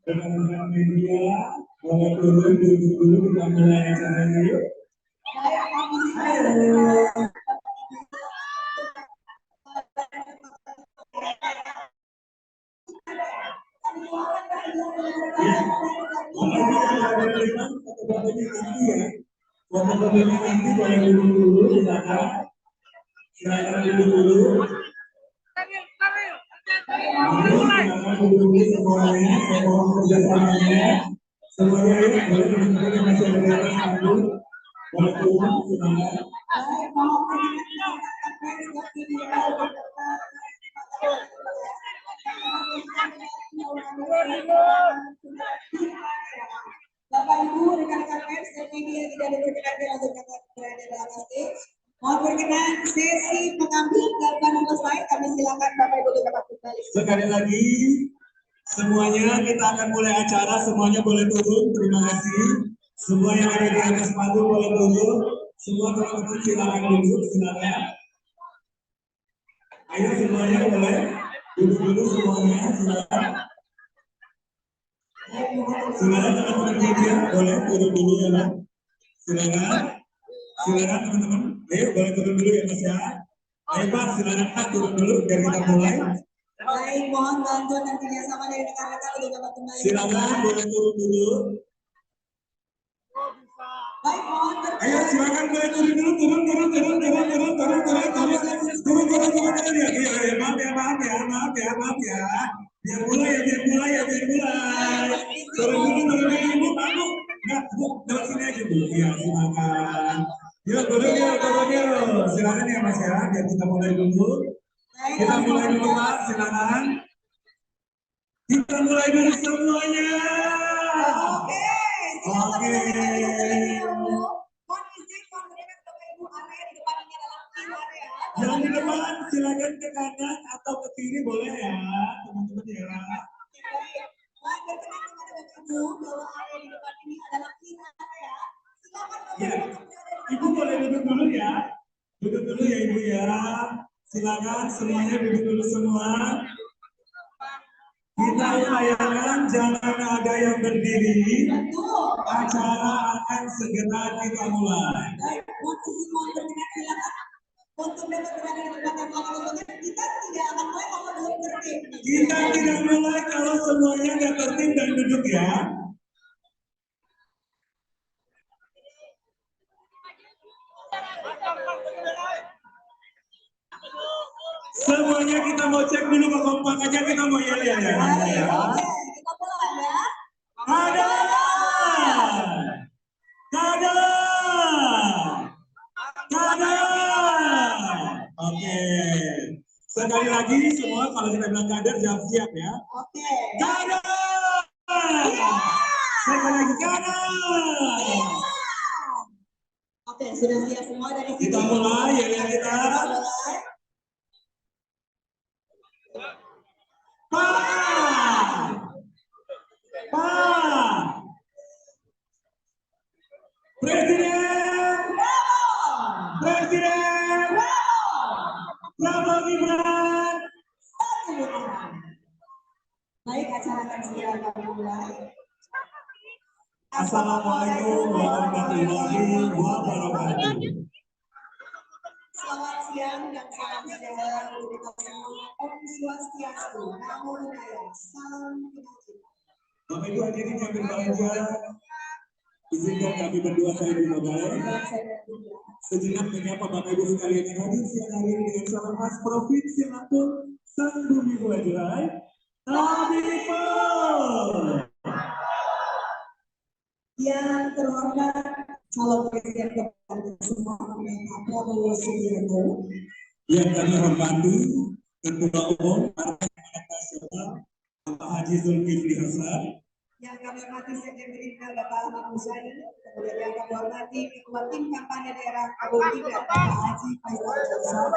Rekan-rekan media, boleh turun dulu kita mulai acara ini. Foto-fotonya nanti boleh duduk dulu, silakan duduk dulu. Silakan duduk dulu semuanya, saya mohon kerjasamanya. Semuanya boleh duduk masih ada di atas panggung, boleh turun, silakan. Bapak Ibu, rekan-rekan pers dan media yang tidak diperkenankan untuk dapat berada dalam stage. Mohon berkenan sesi mengambil gambar selesai. Kami silakan Bapak Ibu dapat kembali. Sekali lagi, semuanya kita akan mulai acara. Semuanya boleh turun. Terima kasih. Semua yang ada di atas panggung boleh turun. Semua teman-teman silakan duduk. Silakan. Ayo semuanya boleh duduk dulu semuanya. Silakan. Silakan teman-teman media boleh turun dulu ya Pak. Silakan. Silakan teman-teman. Ayo boleh turun dulu ya Mas ya. Ayo Pak, silakan Pak turun dulu biar kita mulai. Baik, mohon bantuan dan kerjasama dari rekan-rekan untuk dapat kembali. Silakan boleh turun dulu. Baik, mohon berkenan. Ayo silakan boleh turun dulu, turun ya. Maaf ya. Biar mulai ya. Turun dulu, Pak. Enggak, Bu, lewat sini aja, Bu. Iya, silakan. Yuk, turun. Silakan ya, Mas ya, biar kita mulai dulu. Kita mulai dulu, Pak, silakan. Kita mulai dulu semuanya. Oke. Oke. Mohon izin memberikan Bapak Ibu area di depan ini adalah key area. Yang di depan silakan ke kanan atau ke kiri boleh ya, teman-teman ya. Mohon berkenan kepada Bapak Ibu bahwa area di depan ini adalah key area. Silakan Bapak Ya, Ibu berada di Ibu boleh duduk dulu ya. Duduk dulu ya Ibu ya. Silakan semuanya duduk dulu semua. Kita upayakan jangan ada yang berdiri. Acara akan segera kita mulai. Baik, mohon izin mohon berkenan silakan untuk dapat berada di tempat yang aman untuk kita Kita tidak mulai kalau semuanya nggak tertib dan duduk ya. Semuanya kita mau cek dulu kekompakannya, kita mau yel ya. Kita mulai ya. Ada. Oke. Sekali lagi semua kalau kita bilang kader jawab siap ya. Oke. Kader. Sekali lagi kader. Oke, sudah siap semua dari sini. Kita mulai ya kita. Presiden Prabowo Gibran. Baik, acara akan segera kami mulai. Assalamualaikum warahmatullahi wabarakatuh. Selamat siang dan salam sejahtera untuk kita semua. Om Swastiastu, Namo Buddhaya, salam kebajikan. Bapak Ibu hadirin yang berbahagia, izinkan kami berdua saya dimulai. Sejenak menyapa Bapak Ibu sekalian yang hadir siang hari ini dengan salam khas Provinsi Lampung, Sang Bumi Buajurai, Tabipol. Yang terhormat calon presiden kepada semua Pak Prabowo Subianto. Yang kami hormati Ketua Umum Partai Amanat Nasional Bapak Haji Zulkifli Hasan. Yang kami hormati Sekjen Gerindra Bapak Ahmad Muzani. Kemudian yang kami hormati Ketua Tim Kampanye Daerah Prabowo Gibran Bapak Haji Faisal Jalsa.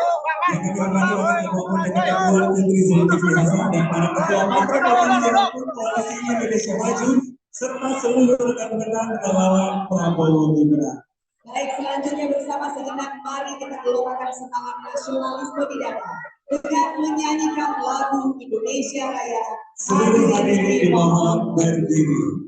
Yang kami hormati Wakil Ketua Umum DPD Luar Negeri Zulkifli Hasan dan para ketua partai koalisi maupun koalisi Indonesia Maju serta seluruh rekan-rekan relawan Prabowo Gibran. Baik, selanjutnya bersama sejenak mari kita gelorakan semangat nasionalisme di dada dengan menyanyikan lagu Indonesia Raya. Seluruh hadirin dimohon berdiri.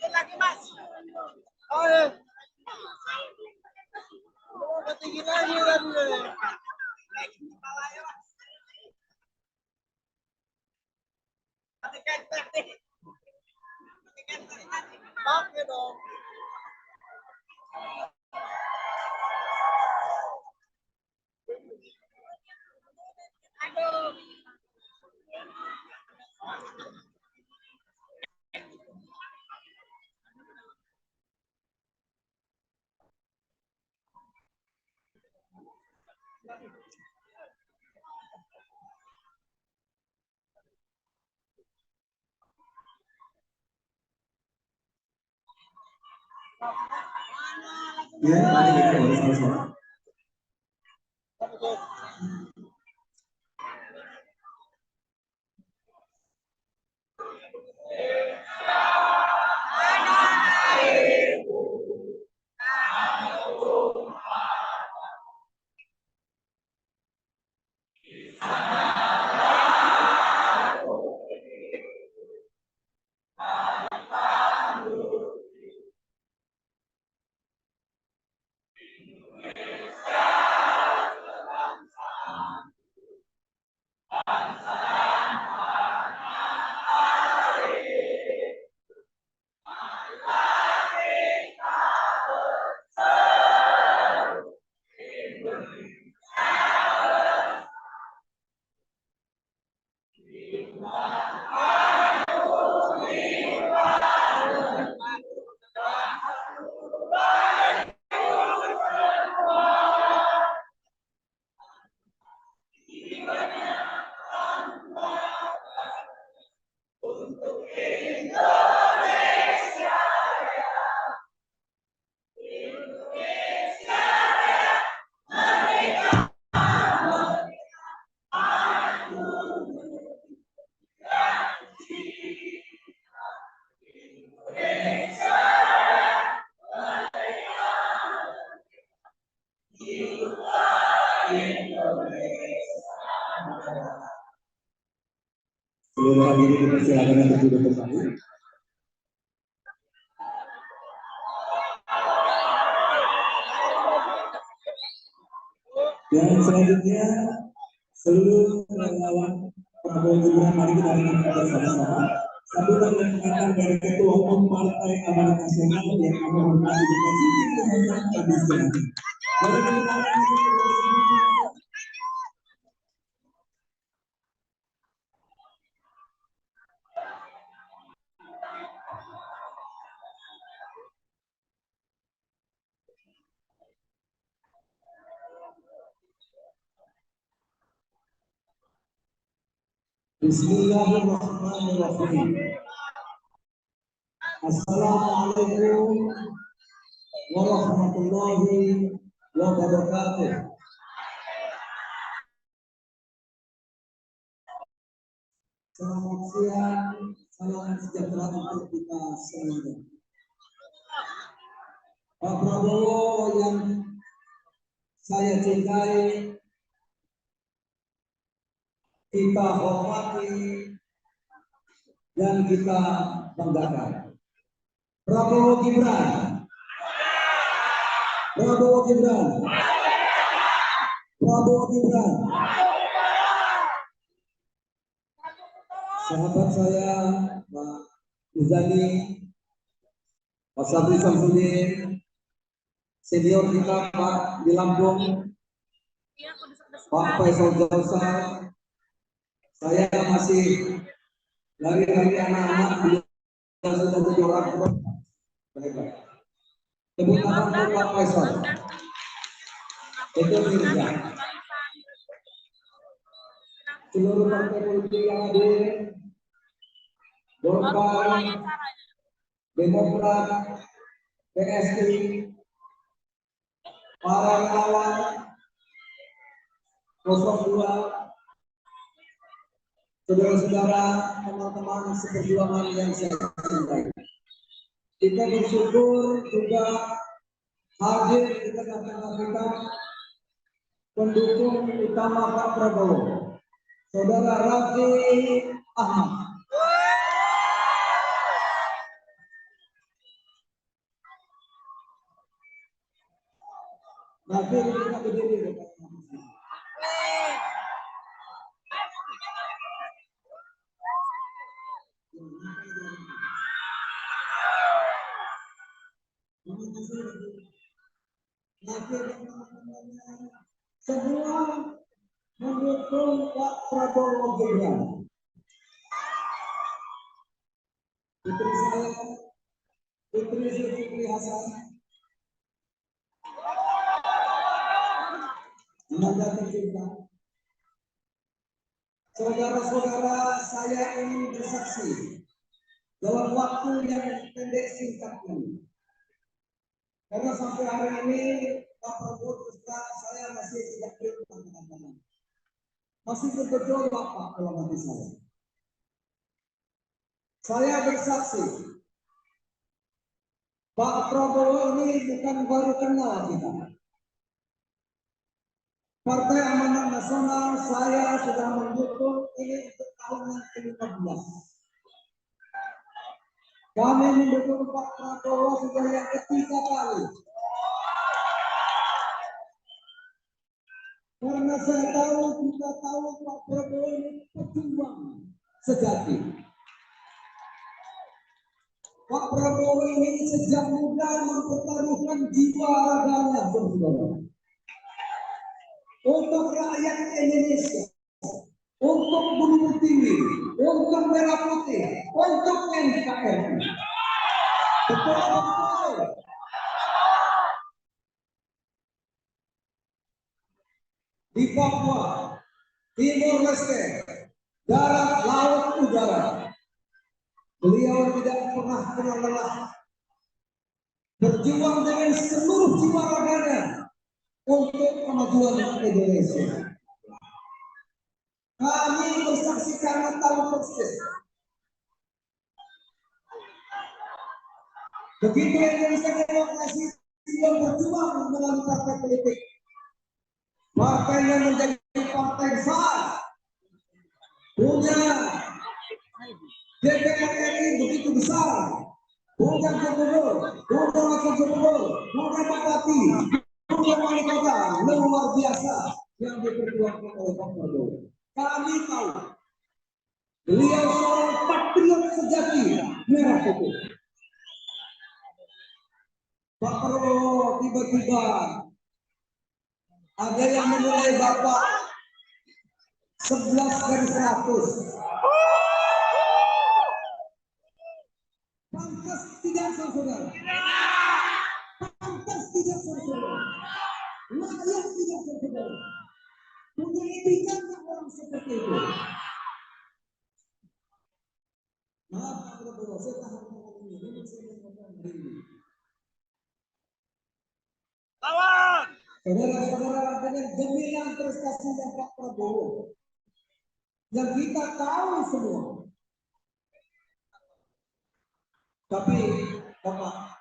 Lagi mas. Oh ya. Ketinggi lagi kan. Oke dong. Aduh. Ya, mari kita bersama-sama. Seluruh hadirin dipersilakan untuk duduk kembali. Dan selanjutnya seluruh relawan Prabowo Gibran, mari kita dengarkan bersama-sama sambutan dan pernyataan dari Ketua Umum Partai Amanat Nasional yang kami hormati Bapak Zulkifli Hasan kami silakan. Bismillahirrahmanirrahim. Assalamualaikum warahmatullahi wabarakatuh. Selamat siang, salam sejahtera untuk kita semuanya. Pak Prabowo yang saya cintai, kita hormati dan kita banggakan. Prabowo Gibran, Prabowo Gibran, Prabowo Gibran. Sahabat saya Pak Uzani, Pak Sabri Samsudin, senior kita Pak di Lampung, Pak Faisal Jausar. Saya masih dari anak-anak yang sudah jadi orang tua. Baik-baik. Tepuk tangan untuk Pak Faisal. Itu Mirza. Seluruh partai politik yang hadir, Golkar, Demokrat, PSI, para relawan 02, saudara-saudara, teman-teman seperjuangan yang saya cintai. Kita bersyukur juga hadir di tengah-tengah kita pendukung utama Pak Prabowo, Saudara Raffi Ahmad. Raffi kita berdiri. Semua mendukung Pak Prabowo Gibran. Putri saya, Putri Zulkifli Hasan, Anda tercinta. Saudara-saudara, saya ingin bersaksi dalam waktu yang pendek singkat ini. Karena sampai hari ini Pak Prabowo terus saya masih tidak berpengalaman. Masih bergejolak Pak dalam hati saya. Saya bersaksi Pak Prabowo ini bukan baru kenal kita. Partai Amanat Nasional saya sudah mendukung ini untuk tahun yang ke-15. Kami mendukung Pak Prabowo sudah yang ketiga kali. Karena saya tahu, kita tahu Pak Prabowo ini pejuang sejati. Pak Prabowo ini sejak muda mempertaruhkan jiwa raganya, saudara, untuk rakyat Indonesia, untuk Bumi Tinggi, untuk Merah Putih, untuk NKRI. Betul-betul. Di Papua, Timur Leste, darat, laut, udara, beliau tidak pernah lelah berjuang dengan seluruh jiwa raganya untuk kemajuan Indonesia. Kami bersaksi karena tahu persis begitu Indonesia demokrasi yang berjuang melalui partai politik, partai yang menjadi partai besar, punya DPR RI begitu besar, bukan gubernur, bukan wakil gubernur, bukan bupati, bukan wali kota, luar biasa yang diperjuangkan oleh Pak Prabowo. Kami tahu beliau seorang patriot sejati merah putih. Pak Prabowo tiba-tiba ada yang menilai Bapak 11/100. Pantas tidak, saudara? Pantas tidak, saudara? Layak tidak, saudara? Punya etika orang seperti itu? Maaf Pak Prabowo, saya tahan ini. Ini saya ngomong hari ini. Lawan! Saudara-saudara, dengan gemilang prestasinya Pak Prabowo, yang kita tahu semua. Tapi Bapak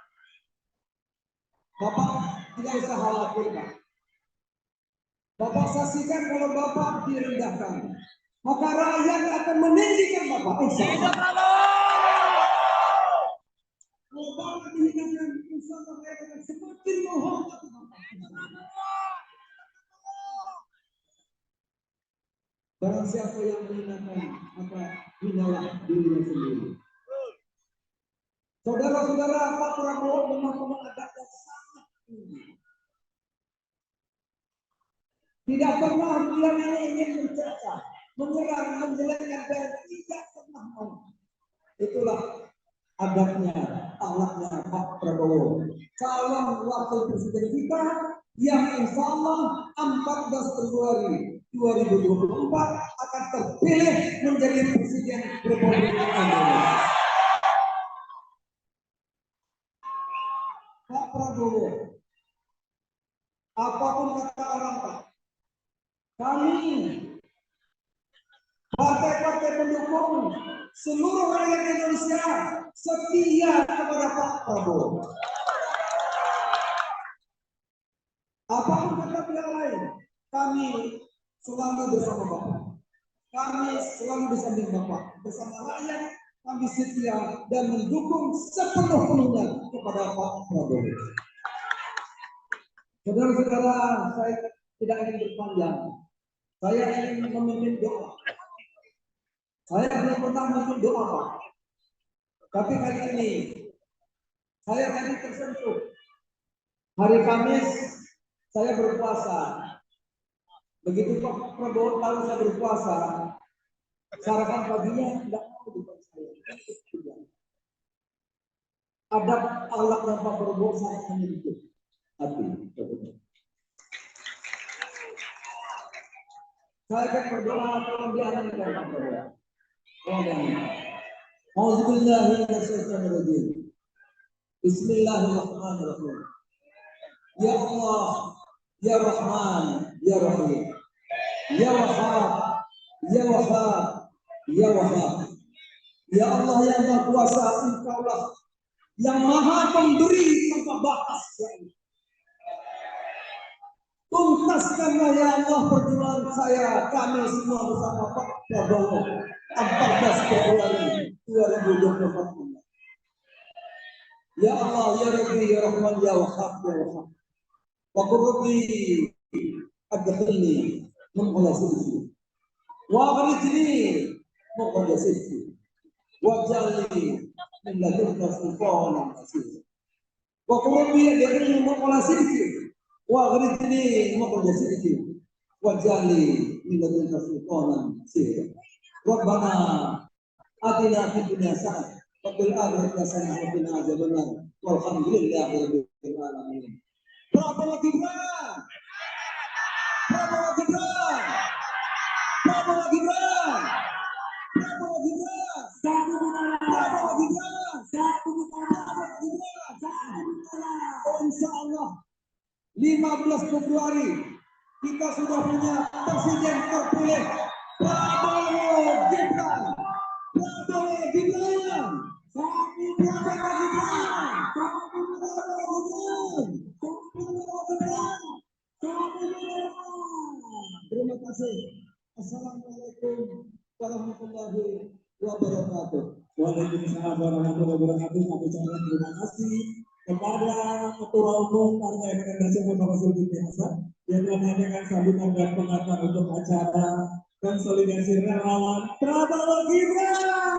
tidak usah khawatir, Pak. Bapak saksikan kalau Bapak direndahkan, maka rakyat akan meninggikan Bapak. Insya Allah. Kalau Bapak dihinakan, usaha rakyat akan semakin menghormati Bapak. Barang siapa yang menghinakan, maka hinalah dirinya sendiri. Saudara-saudara, Pak Prabowo memang adabnya sangat tinggi. Tidak pernah beliau ingin mencerca, menyerang, menjelekkan, dan tidak pernah mau. Itulah adabnya, akhlaknya Pak Prabowo, calon wakil presiden kita yang insya Allah 14 Februari 2024 akan terpilih menjadi presiden Republik Indonesia. Pak Prabowo, apapun kata orang Pak, kami partai-partai pendukung seluruh rakyat Indonesia setia kepada Pak Prabowo. Apapun kata pihak lain, kami selalu bersama Bapak. Kami selalu di samping Bapak. Bersama rakyat, kami setia dan mendukung sepenuh-penuhnya kepada Pak Prabowo. Saudara-saudara, saya tidak ingin berpanjang. Saya ingin memimpin doa. Saya belum pernah memimpin doa, Pak. Tapi kali ini, saya tadi tersentuh. Hari Kamis, saya berpuasa. Begitu Pak Prabowo tahu saya berpuasa, sarapan paginya tidak mau dibuat saya. Adab akhlak dan Pak Prabowo sangat menyentuh hati. Saya akan berdoa tolong dialah dari Pak Prabowo. Auzubillahiminasyaitonirrajim. Bismillahirrahmanirrahim. Ya Allah, Ya Rahman, Ya Rahim, Ya Wahhab, Ya Wahhab, Ya Wahhab. Ya Allah yang Maha Kuasa, Engkaulah yang Maha Pemberi tanpa batas. Tuntaskanlah ya Allah perjuangan saya, kami semua bersama Pak Prabowo 14 Februari 2024. Ya Allah, Ya Rabbi, Ya Rahman, Ya Wahhab, Ya Wahhab. Wa qurbi adkhilni menghala sidqi wa akhrijni menghala sidqi wa jalni min ladunka sultanan nasir. Wa qurbi adkhilni menghala sidqi wa akhrijni menghala sidqi wa jalni min ladunka sultanan nasir. Rabbana atina fid dunya hasanah wa fil akhirati hasanah wa qina adzabannar. Walhamdulillahi rabbil alamin. Prabowo Gibran, Prabowo Gibran, Prabowo Gibran, Prabowo Gibran, satu putaran, Prabowo Gibran, satu putaran, Prabowo Gibran, satu putaran. Insya Allah 15 Februari kita sudah punya presiden terpilih Prabowo Gibran, Prabowo Gibran, satu Prabowo Gibran, satu Prabowo Gibran. Terima kasih. Assalamualaikum warahmatullahi wabarakatuh. wabarakatuh. Waalaikumsalam warahmatullahi wabarakatuh. Kami ucapkan terima kasih kepada Ketua Umum Partai Amanat Nasional Bapak Zulkifli Hasan yang telah menyampaikan sambutan dan pengantar untuk acara konsolidasi relawan Prabowo Gibran.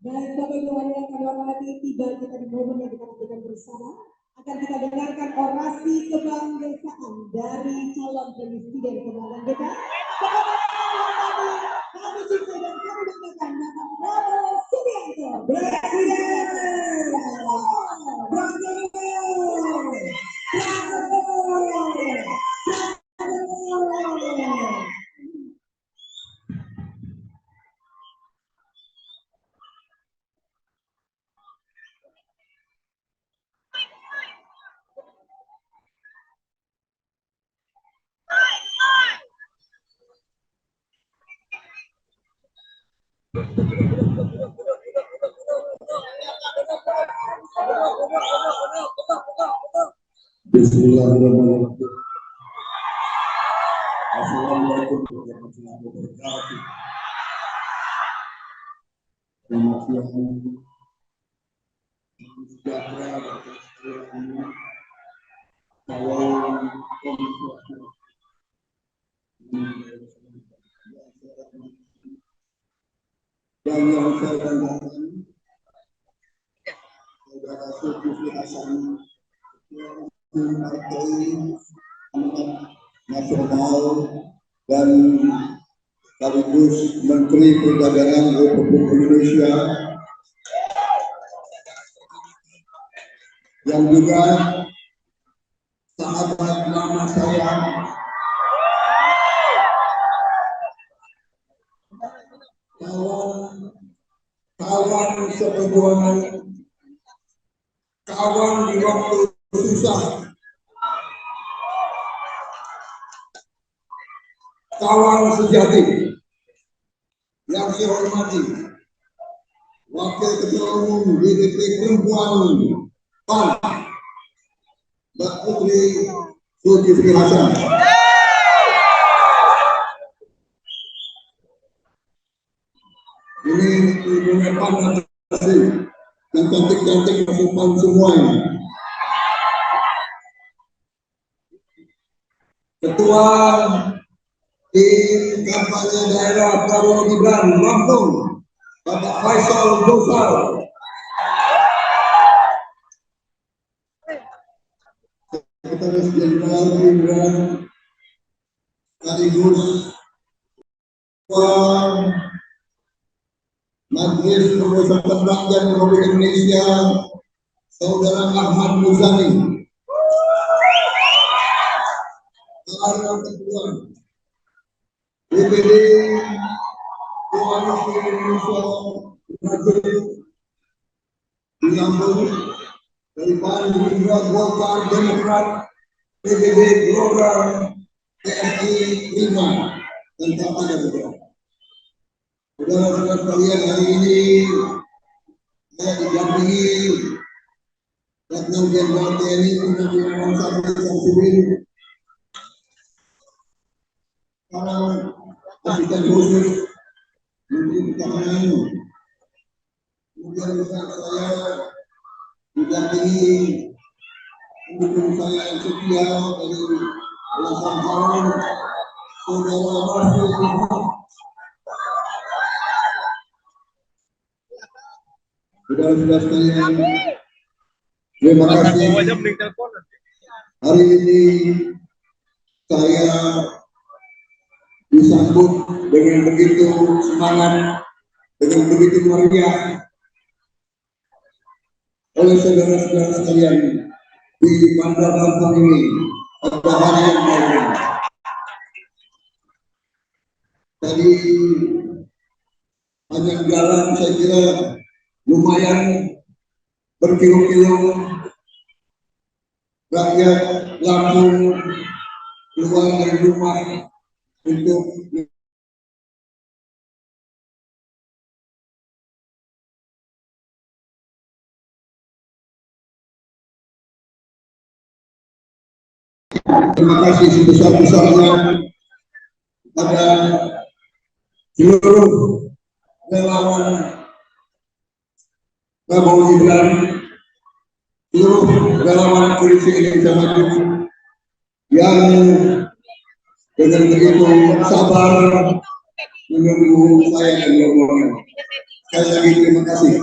Baik, Bapak Ibu yang kami hormati, tiba kita di momen yang kita lakukan bersama. Akan kita dengarkan orasi kebangsaan dari calon presiden kebanggaan kita. Kami cintai dan kami banggakan Bapak Prabowo Subianto. Presiden! Bismillahirrahmanirrahim. Assalamualaikum warahmatullahi wabarakatuh. Selamat siang. Sejahtera bagi seluruh kawan komisi dan yang saya banggakan saudara Zulkifli Hasan, Partai Amanat Nasional dan sekaligus Menteri Perdagangan Republik Indonesia, yang juga sahabat lama saya, kawan seperjuangan, kawan di waktu susah, kawan sejati. Yang saya hormati Wakil Ketua Umum DPP Perempuan PAN, Mbak Putri Zulkifli Hasan. Ini ibunya PAN yang cantik-cantik masuk PAN semuanya. Ketua tim kampanye daerah Prabowo Gibran Lampung, Bapak Faisal Gosal. Sekretaris Jenderal Gibran sekaligus Ketua Majelis Permusyawaratan Rakyat Republik Indonesia, Saudara Ahmad Muzani. Ketua DPD Koalisi Indonesia Maju di Lampung dari PAN, Gerindra, Golkar, Demokrat, PBB, Gelora, TNI, Prima, dan Partai Demokrat. Saudara-saudara sekalian, hari ini saya didampingi Letnan Jenderal TNI Purnawirawan Sapri Samsudin, para asisten khusus Menteri Pertahanan, kemudian juga saya didampingi pendukung saya yang setia dari belasan tahun, Saudara Marsul Ahmad. Saudara-saudara sekalian, terima kasih. Hari ini saya disambut dengan begitu semangat, dengan begitu meriah oleh saudara-saudara sekalian di Bandar Lampung ini pada hari yang baru. Tadi panjang jalan saya kira lumayan berkilo-kilo rakyat Lampung keluar dari rumah untuk terima kasih sebesar-besarnya pada seluruh relawan Prabowo Gibran, seluruh relawan Koalisi Indonesia Maju yang dengan begitu sabar menunggu saya dan rombongan. Sekali lagi terima kasih.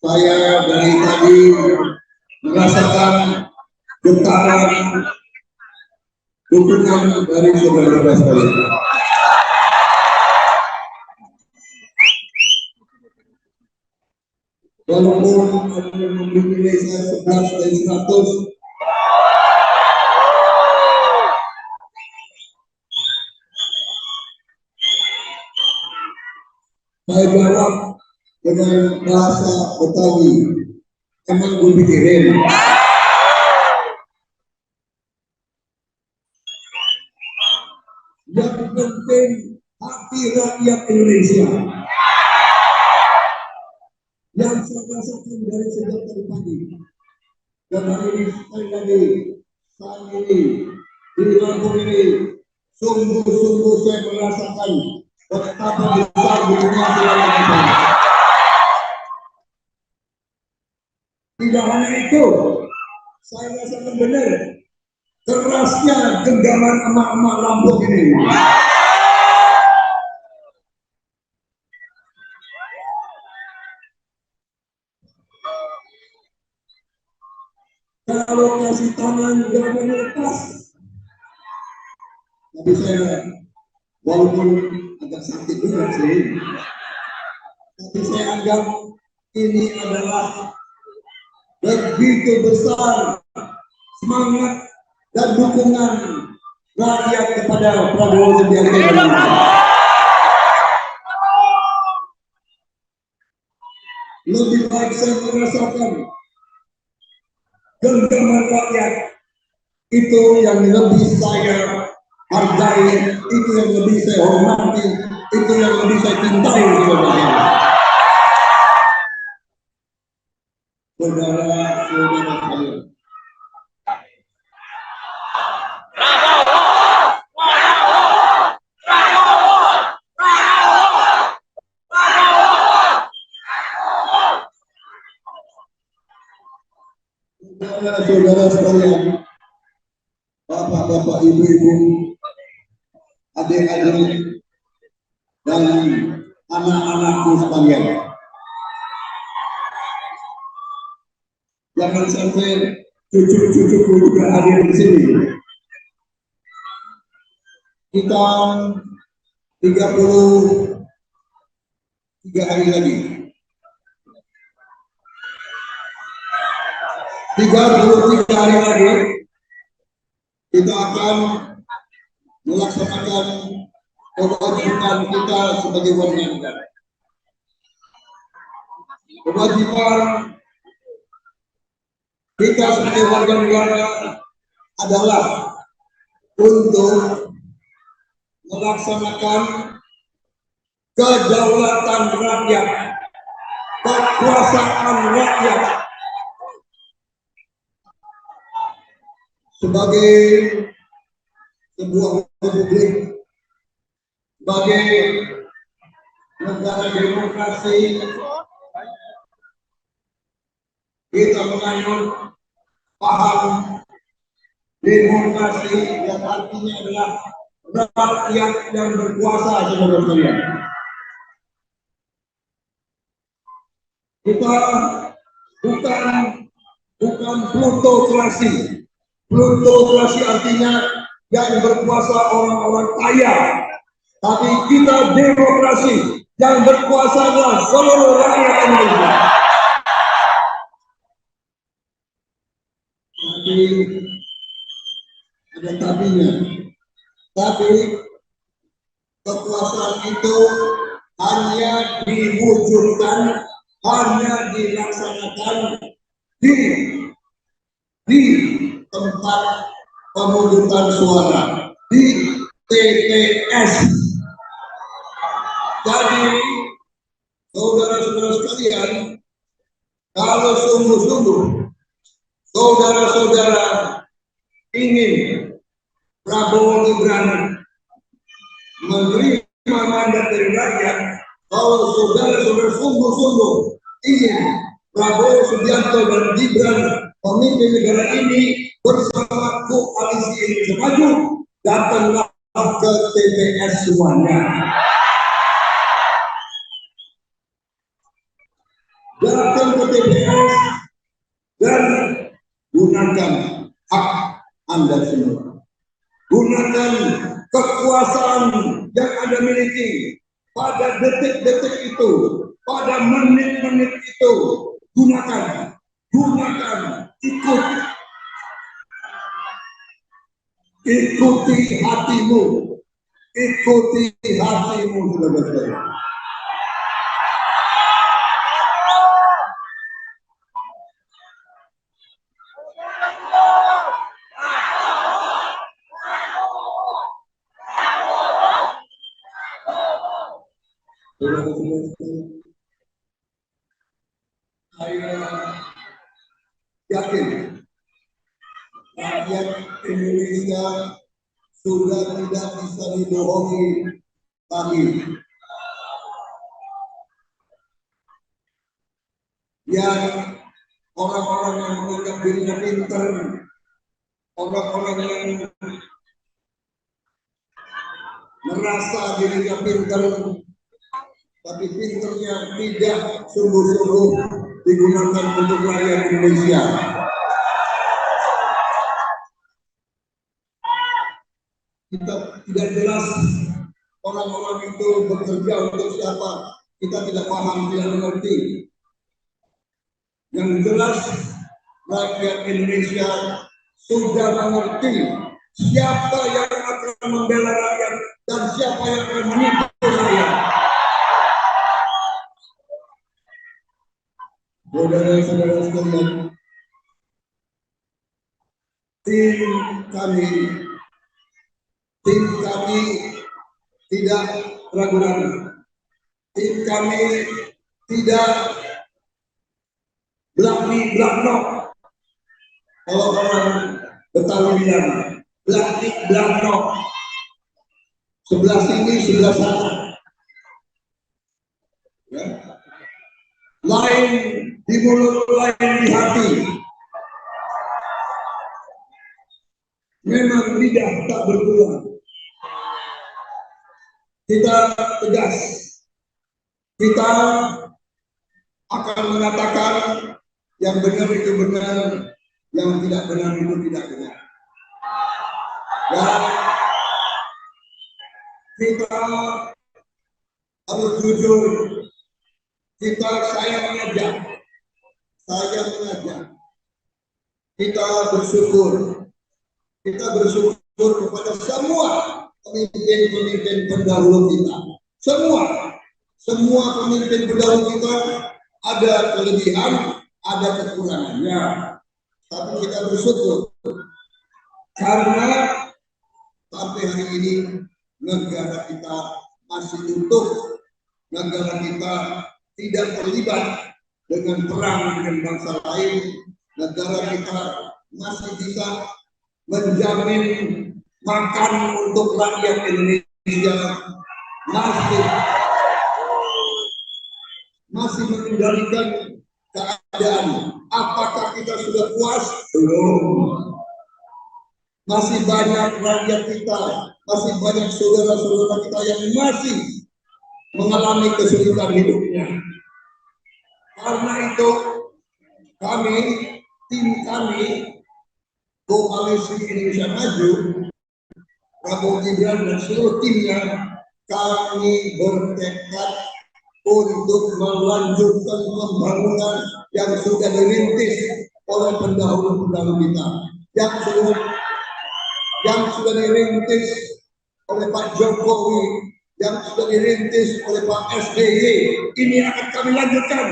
Saya dari tadi merasakan getaran dukungan dari saudara-saudara sekalian. Walaupun ada yang memberi nilai saya 11 dari 100, saya jawab dengan bahasa Betawi. Emang gue pikirin. Yang penting hati rakyat Indonesia. Yang saya rasakan dari sejak tadi pagi. Dan hari ini sekali lagi, saat ini, di Lampung ini, sungguh-sungguh saya merasakan betapa besar dunia selama kita. Tidak hanya itu, saya rasakan benar kerasnya genggaman emak-emak Lampung ini. Kalau kasih tangan gak mau lepas. Tapi saya walaupun agak sakit juga sih, tapi saya anggap ini adalah begitu besar semangat dan dukungan rakyat kepada Prabowo Subianto. Lebih baik saya merasakan genggaman rakyat itu yang lebih saya hargai, itu yang lebih saya hormati, itu yang lebih saya cintai, saudara-saudara sekalian. Saudara-saudara sekalian, bapak-bapak, ibu-ibu, adik-adik, dan anak-anakku sekalian, jangan sampai cucu-cucuku juga hadir di sini. Kita 33 hari lagi. 33 hari lagi kita akan melaksanakan kewajiban kita sebagai warga negara. Kewajiban kita sebagai warga negara adalah untuk melaksanakan kedaulatan rakyat, kekuasaan rakyat sebagai sebuah republik, sebagai negara demokrasi. Kita menganut paham demokrasi yang artinya adalah rakyat yang berkuasa, saudara sekalian. Kita bukan plutokrasi. Plutokrasi artinya yang berkuasa orang-orang kaya, tapi kita demokrasi yang berkuasa adalah seluruh rakyat Indonesia. Tapi ada tapinya. Tapi kekuasaan itu hanya diwujudkan, hanya dilaksanakan di tempat pemungutan suara, di TPS. Jadi saudara-saudara sekalian, kalau sungguh-sungguh saudara-saudara ingin Prabowo Gibran menerima mandat dari rakyat, kalau saudara-saudara sungguh-sungguh ingin Prabowo Subianto dan Gibran pemimpin negara ini bersama koalisi Indonesia Maju, datanglah ke TPS semuanya. Datang ke TPS dan gunakan hak Anda semua. Gunakan kekuasaan yang Anda miliki pada detik-detik itu, pada menit-menit itu. Gunakan, ikuti hatimu, saudara-saudara. Saya yakin rakyat Indonesia sudah tidak bisa dibohongi lagi. Yang orang-orang yang menganggap dirinya pintar, orang-orang yang merasa dirinya pintar, tapi pinternya tidak sungguh-sungguh digunakan untuk rakyat Indonesia. Kita tidak jelas orang-orang itu bekerja untuk siapa, kita tidak paham, tidak mengerti. Yang jelas rakyat Indonesia sudah mengerti siapa yang akan membela rakyat dan siapa yang akan menipu rakyat. Saudara-saudara sekalian, tim kami tidak ragu-ragu. Tim kami tidak blak-blak. Kalau orang Betawi bilang blak-blak. Sebelah sini, sebelah sana. Ya. Lain di mulut, lain di hati. Memang lidah tak berpulang. Kita tegas. Kita akan mengatakan yang benar itu benar, yang tidak benar itu tidak benar. Dan kita harus jujur. Saya mengajak. Kita bersyukur. Kita bersyukur kepada semua pemimpin-pemimpin pendahulu kita. Semua pemimpin pendahulu kita ada kelebihan, ada kekurangannya. Tapi kita bersyukur karena sampai hari ini negara kita masih utuh, negara kita tidak terlibat dengan perang dengan bangsa lain, negara kita masih bisa menjamin makan untuk rakyat Indonesia, masih mengendalikan keadaan. Apakah kita sudah puas? Belum. Masih banyak rakyat kita, masih banyak saudara-saudara kita yang masih mengalami kesulitan hidupnya. Karena itu tim kami, Koalisi Indonesia Maju, Prabowo Gibran dan seluruh timnya, kami bertekad untuk melanjutkan pembangunan yang sudah dirintis oleh pendahulu-pendahulu kita, yang sudah dirintis oleh Pak Jokowi, yang sudah dirintis oleh Pak SBY. Ini akan kami lanjutkan.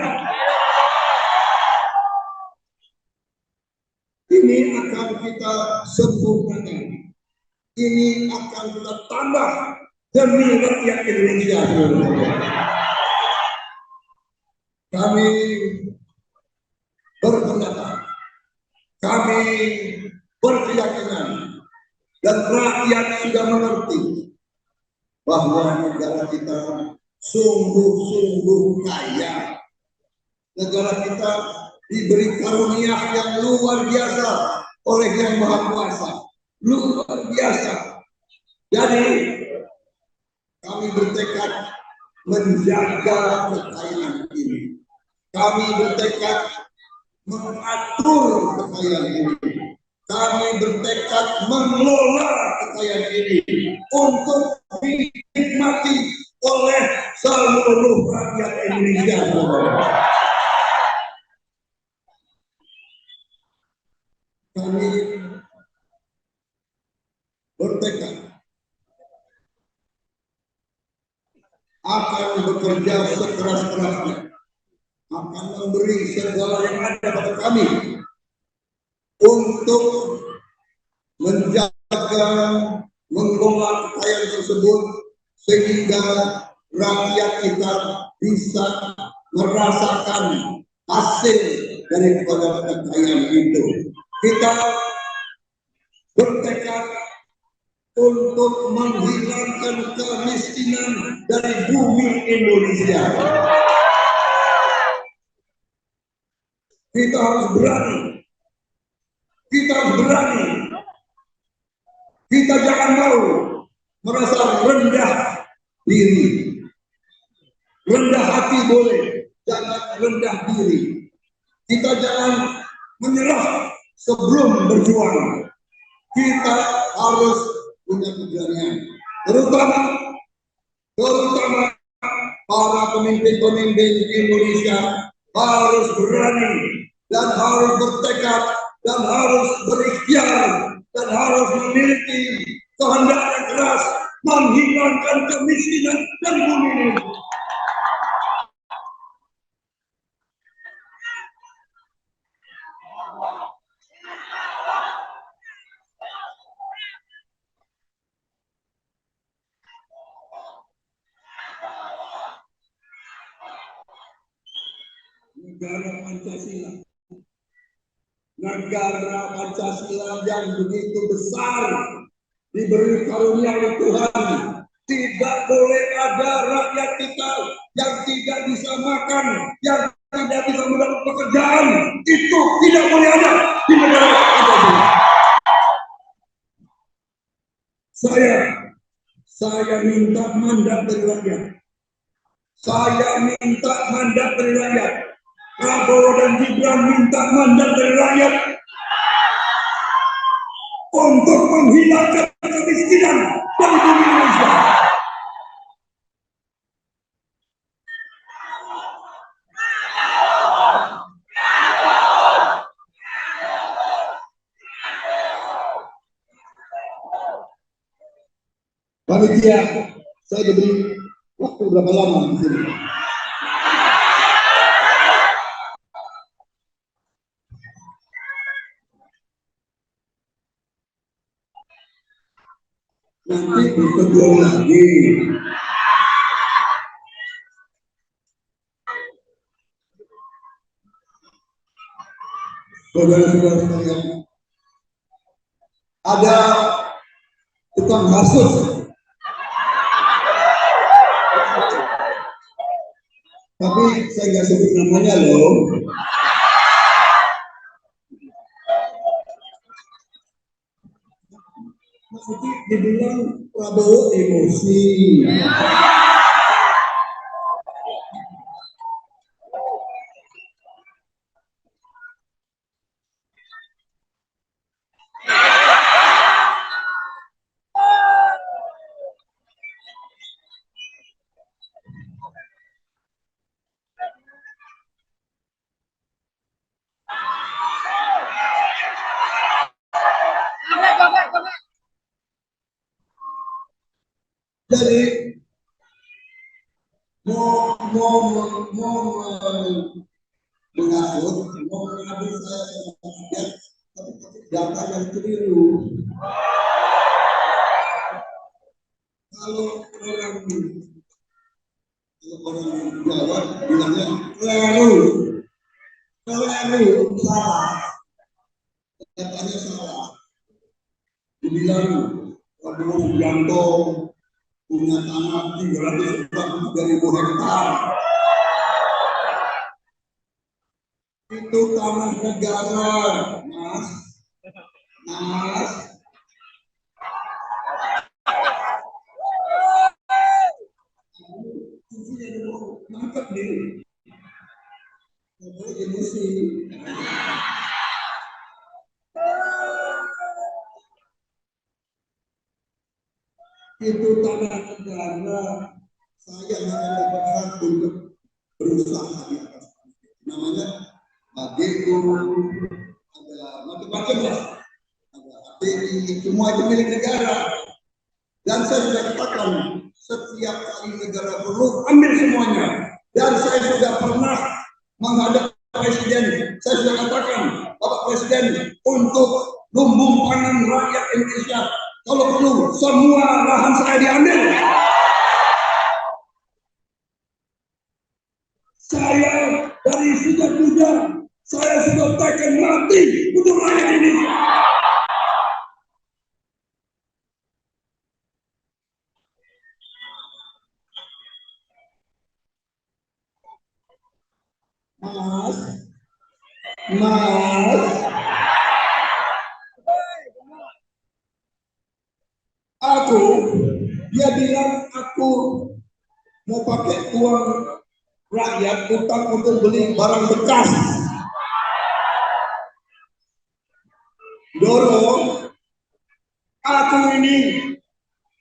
Ini akan kita sempurnakan. Ini akan kita tambah demi rakyat Indonesia. Kami berpendapat, kami berkeyakinan, dan rakyat sudah mengerti bahwa negara kita sungguh-sungguh kaya. Negara kita diberi karunia yang luar biasa oleh Yang Maha Kuasa, luar biasa. Jadi kami bertekad menjaga kekayaan ini. Kami bertekad mengatur kekayaan ini. Kami bertekad mengelola kekayaan ini untuk dinikmati oleh seluruh rakyat Indonesia. Kami bertekad akan bekerja sekeras-kerasnya, akan memberi segala yang ada pada kami untuk menjaga, mengelola kekayaan tersebut sehingga rakyat kita bisa merasakan hasil daripada kekayaan itu. Kita bertekad untuk menghilangkan kemiskinan dari bumi Indonesia. Kita harus berani. Kita harus berani. Kita jangan mau merasa rendah diri. Rendah hati boleh, jangan rendah diri. Kita jangan menyerah sebelum berjuang. Kita harus punya keberanian. Terutama para pemimpin-pemimpin Indonesia harus berani dan harus bertekad dan harus berikhtiar dan harus memiliki kehendak yang keras menghilangkan kemiskinan dan bumi ini. Negara Pancasila, negara Pancasila yang begitu besar diberi karunia oleh Tuhan. Tidak boleh ada rakyat kita yang tidak bisa makan, yang tidak bisa mendapat pekerjaan. Itu tidak boleh ada di negara Pancasila. Saya minta mandat dari rakyat. Saya minta mandat dari rakyat. Prabowo dan Gibran minta mandat dari rakyat untuk menghilangkan kemiskinan dari bumi Indonesia. Panitia, saya diberi waktu berapa lama di sini? Nanti berkedua lagi. Saudara-saudara sekalian, ada tukang hasut. Tapi saya nggak sebut namanya loh. Maksudnya dibilang Prabowo emosi. Jadi mau mengatur, mau mengambil saya tapi data yang keliru. Kalau orang Jawa bilangnya keliru, salah, datanya salah. Dibilang Prabowo Subianto punya tanah 343.000 hektar. Itu tanah negara, Mas. Mas. Mantap nih. Emosi. Itu tanah negara. Saya hanya dapat hak untuk berusaha di atas. Namanya Bagego, ada macam-macam lah. Ada API, semua itu milik negara. Dan saya sudah katakan, setiap kali negara perlu ambil semuanya. Dan saya sudah pernah menghadap Presiden. Saya sudah katakan, Bapak Presiden, untuk lumbung pangan rakyat Indonesia, kalau perlu semua lahan saya diambil. Saya dari sejak muda, saya sudah takkan mati untuk rakyat Indonesia. Mas, dia bilang aku mau pakai uang rakyat utang untuk beli barang bekas. Dorong, aku ini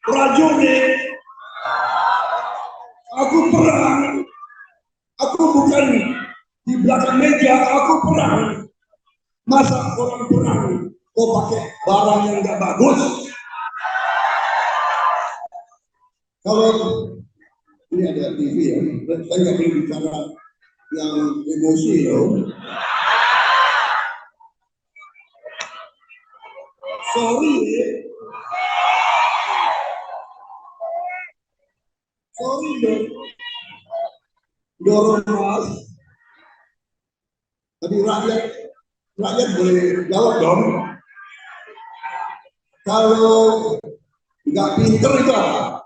prajurit, aku perang, aku bukan di belakang meja, aku perang. Masa orang perang kok pakai barang yang nggak bagus? Kalau ini ada TV ya, saya nggak boleh bicara yang emosi loh. Sorry dong. Dorong Mas. Tapi rakyat boleh jawab dong. Kalau nggak pinter itu apa?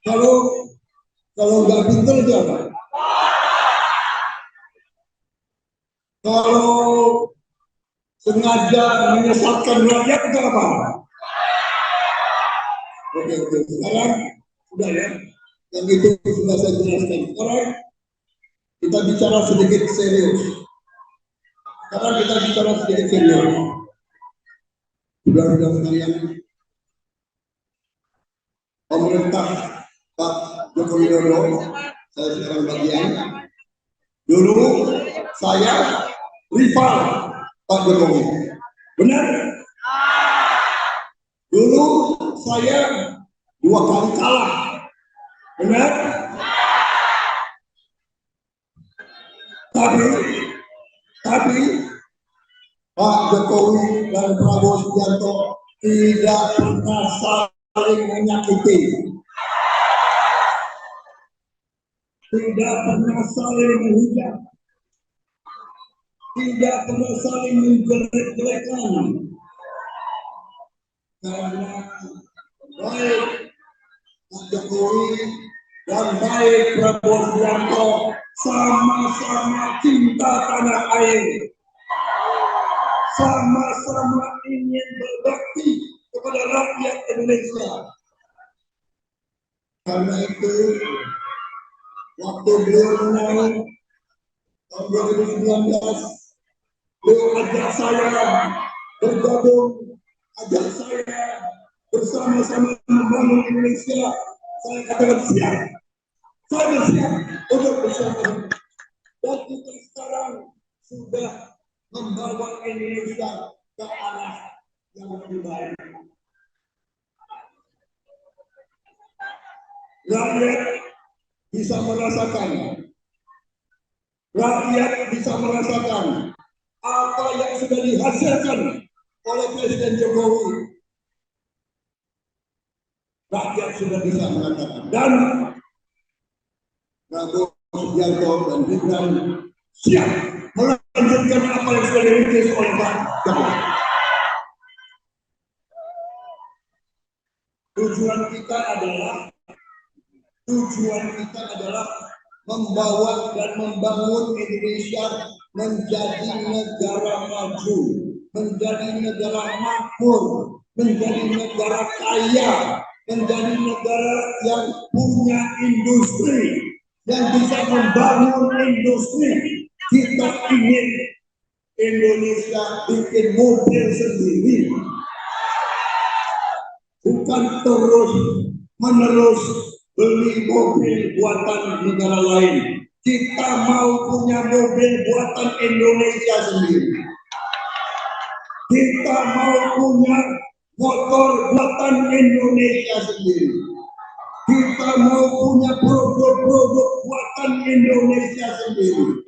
Kalau nggak pinter itu apa? Kalau sengaja menyesatkan rakyat itu apa? Oke, sekarang sudah ya, yang itu sudah saya jelaskan. Sekarang kita bicara sedikit serius. Saudara-saudara sekalian, pemerintah Pak Joko Widodo, saya sekarang bagian. Dulu saya rival Pak Jokowi, benar? Dulu saya 2 kali kalah, benar? Tapi Pak Jokowi dan Prabowo Subianto tidak pernah saling menyakiti, tidak pernah saling menghujat, tidak pernah saling menjelek-jelekan. Karena baik Pak Jokowi dan baik Prabowo Subianto sama-sama cinta tanah air, sama-sama ingin berbakti kepada rakyat Indonesia. Karena itu, waktu beliau menang tahun 2019, beliau ajak saya bergabung, ajak saya bersama-sama membangun Indonesia. Saya katakan siap. Saya bersiap untuk bersama. Dan kita sekarang sudah membawa Indonesia ke arah yang lebih baik. Rakyat bisa merasakan apa yang sudah dihasilkan oleh Presiden Jokowi. Rakyat sudah bisa mengatakan, dan Prabowo Subianto dan Gibran siap melanjutkan apa yang sudah dirintis oleh Pak Jokowi. Tujuan kita adalah membawa dan membangun Indonesia menjadi negara maju, menjadi negara makmur, menjadi negara kaya, menjadi negara yang punya industri, yang bisa membangun industri. Kita ingin Indonesia bikin mobil sendiri, bukan terus menerus beli mobil buatan negara lain. Kita mau punya mobil buatan Indonesia sendiri. Kita mau punya motor buatan Indonesia sendiri. Kita mau punya produk-produk buatan Indonesia sendiri.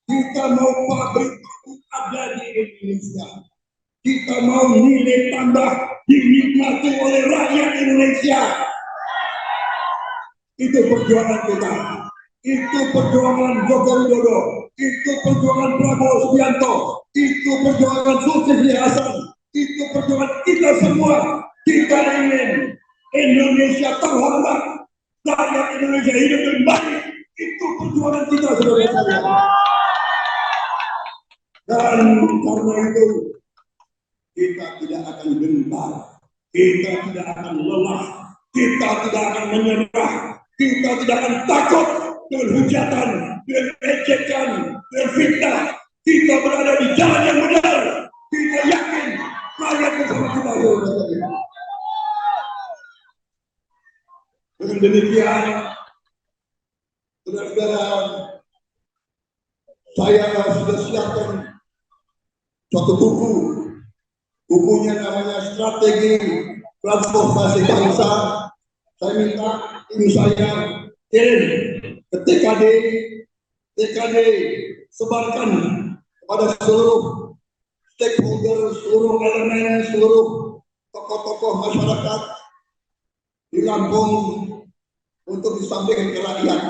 Kita mau pabrik ada di Indonesia. Kita mau nilai tambah dinikmati oleh rakyat Indonesia. Itu perjuangan kita. Itu perjuangan Joko Widodo. Itu perjuangan Prabowo Subianto. Itu perjuangan Zulkifli Hasan. Itu perjuangan kita semua. Kita ingin Indonesia terhormat, rakyat Indonesia hidup lebih baik. Itu perjuangan kita, saudara-saudara. Dan karena itu kita tidak akan gentar, kita tidak akan lelah, kita tidak akan menyerah, kita tidak akan takut dengan hujatan, dengan ejekan, dengan fitnah. Kita berada di jalan yang benar. Kita yakin rakyat bersama kita. Dengan demikian, saudara-saudara, saya sudah siapkan suatu buku. Bukunya namanya Strategi Transformasi Bangsa. Saya minta tim saya kirim ke TKD, sebarkan kepada seluruh stakeholder, seluruh elemen, seluruh tokoh-tokoh masyarakat di Lampung untuk disampaikan ke rakyat.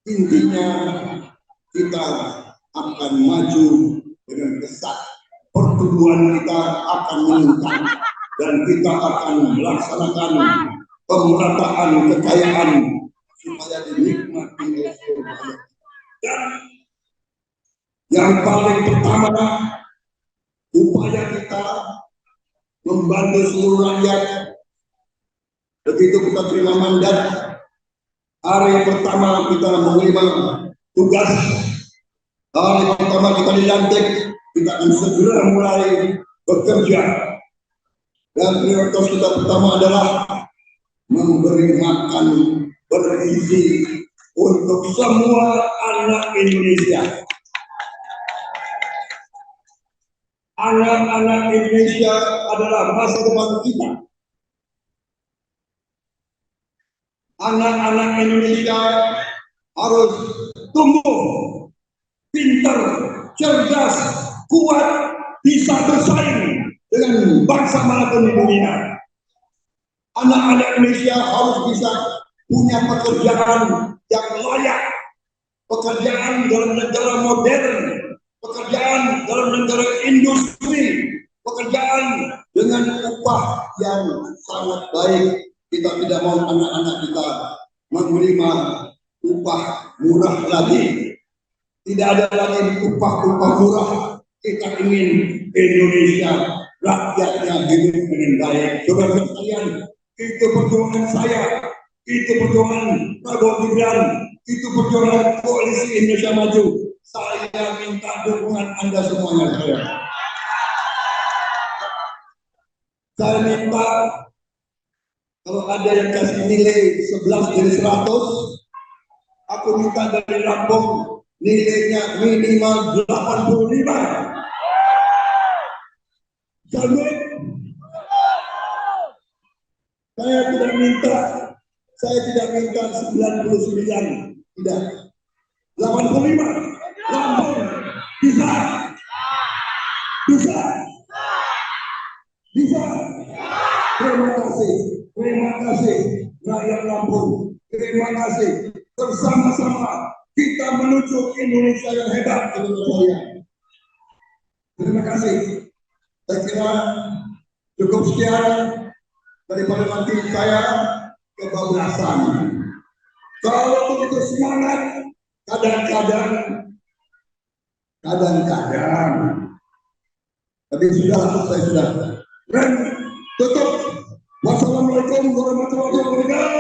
Intinya kita akan maju dengan pesat, pertumbuhan kita akan meningkat dan kita akan melaksanakan pemerataan kekayaan supaya dinikmati oleh seluruh rakyat. Dan yang paling pertama, upaya kita membantu seluruh rakyat. Begitu kita terima mandat, hari pertama kita menerima tugas, hari pertama kita dilantik, kita akan segera mulai bekerja. Dan prioritas kita pertama adalah memberi makan bergizi untuk semua anak Indonesia. Anak-anak Indonesia adalah masa depan kita. Anak-anak Indonesia harus tumbuh pintar, cerdas, kuat, bisa bersaing dengan bangsa manapun di dunia. Anak-anak Indonesia harus bisa punya pekerjaan yang layak, pekerjaan dalam negara modern, pekerjaan dalam negara industri, pekerjaan dengan upah yang sangat baik. Kita tidak mau anak-anak kita menerima upah murah lagi. Tidak ada lagi upah-upah murah. Kita ingin Indonesia rakyatnya hidup dengan baik. Saudara sekalian, itu perjuangan saya, itu perjuangan Prabowo Gibran, itu perjuangan Koalisi Indonesia Maju. Saya minta dukungan Anda semuanya. Saya minta kalau ada yang kasih nilai 11 dari 100, aku minta dari Lampung nilainya minimal 85. Jamin. Saya tidak minta 99, tidak. 85. Lampung bisa. Bisa. Bisa. Terima kasih rakyat Lampung. Terima kasih bersama-sama kita menuju Indonesia yang hebat, teman-teman. Terima kasih. Saya kira cukup sekian daripada nanti saya kebablasan. Kalau untuk semangat, kadang-kadang, tapi sudah selesai sudah. Dan tutup. Wassalamualaikum warahmatullahi wabarakatuh.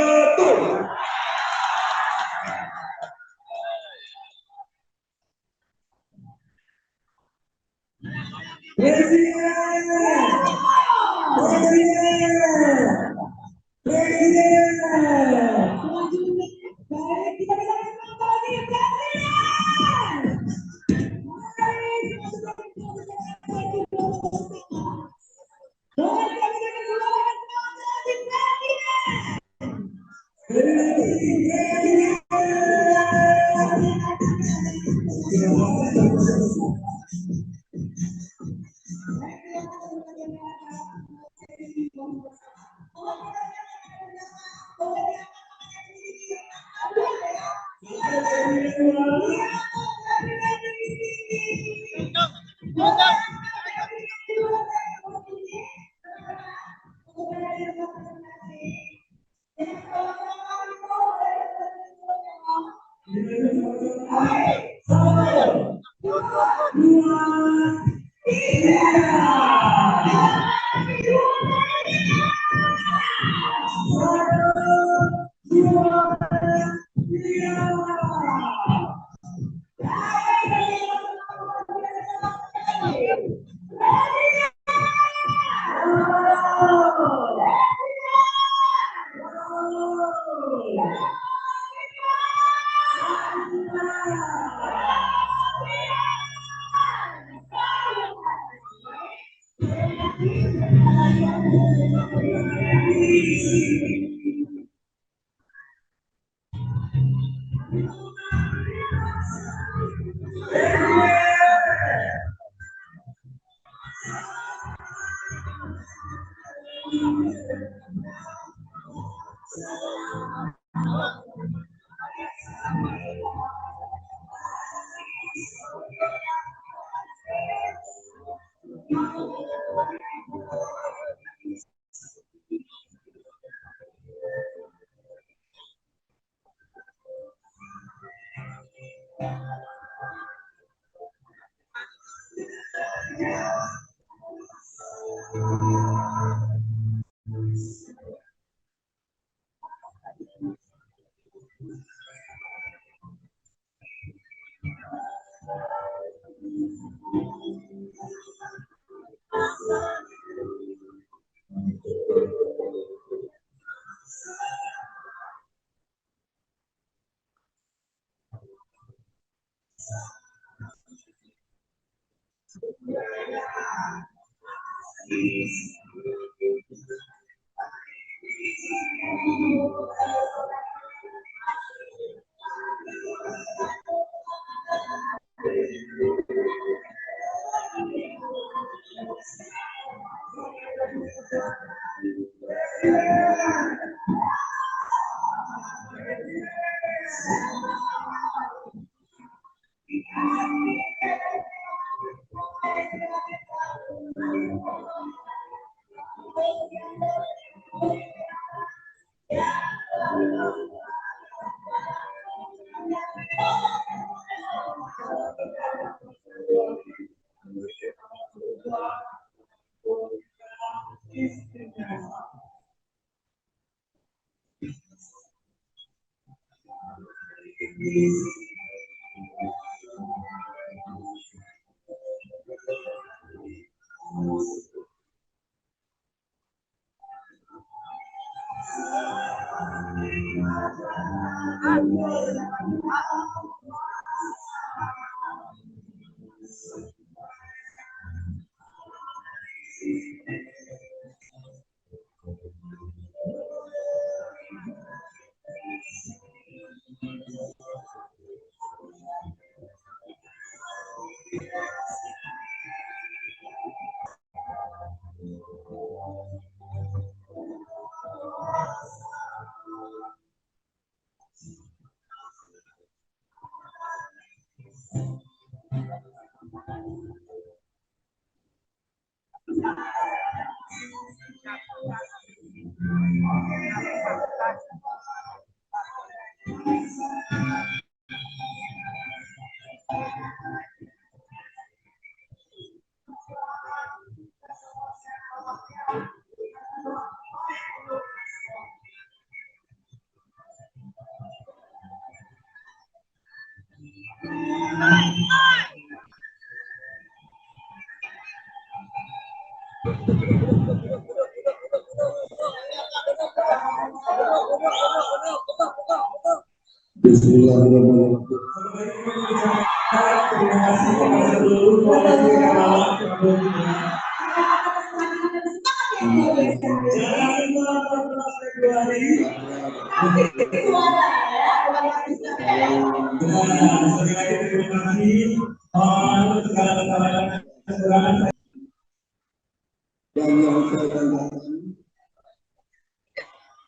Dan yang saya banggakan,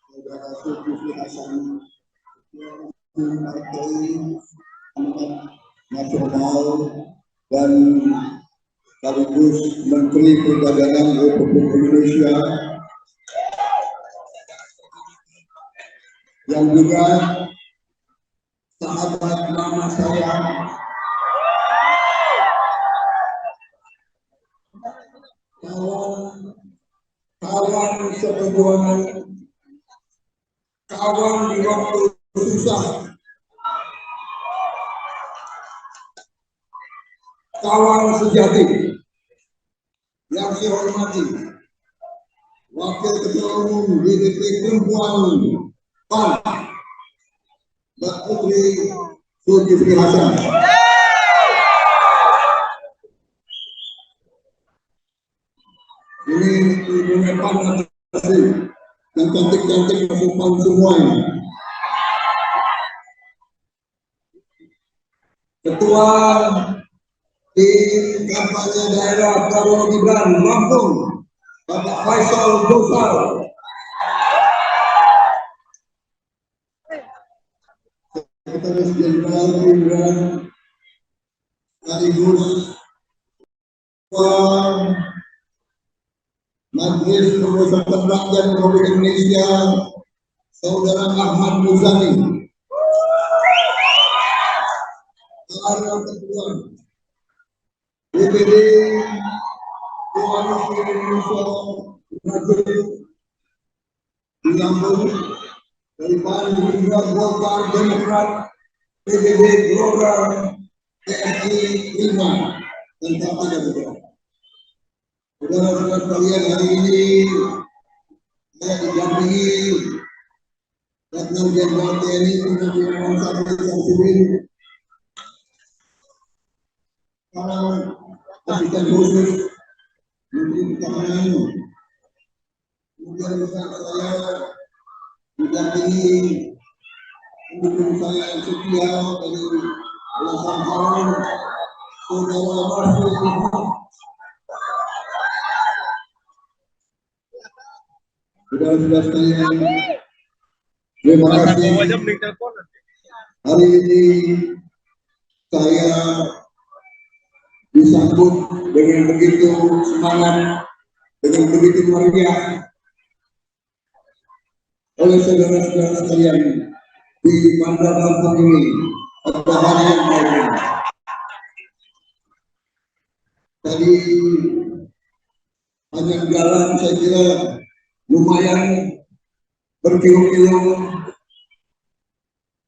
Saudara Zulkifli Hasan, Partai Amanat Nasional dan sekaligus Menteri Perdagangan Republik Indonesia, yang juga sahabat lama saya, kawan seperjuangan, kawan di waktu susah, kawan sejati yang saya hormati, Wakil Ketua Umum DPP Perempuan PAN, Mbak Putri Zulkifli Hasan. Ini ibunya PAN yang cantik-cantik masuk PAN semua ini. Ketua tim kampanye daerah Prabowo Gibran Lampung, Bapak Faisal Gosal. Sekretaris Jenderal Gibran sekaligus Majelis Permusyawaratan Rakyat Republik Indonesia, Saudara Ahmad Muzani. Para Ketua DPD Koalisi Indonesia Maju di Lampung, dari PAN, Gerindra, Golkar, Demokrat, PBB, Gelora, TNI, Prima, dan Partai Demokrat. Saudara-saudara sekalian, hari ini saya didampingi Letnan Jenderal TNI Purnawirawan Sabri Samsudin, para asisten khusus Menteri Pertahanan, kemudian saya didampingi pendukung saya yang setia dari belasan tahun, Saudara Marsul. Saudara-saudara sekalian, terima kasih. Hari ini saya disambut dengan begitu semangat, dengan begitu meriah oleh saudara-saudara sekalian di Bandar Lampung ini pada hari yang baru. Tadi hanya jalan saya kira lumayan berkilo-kilo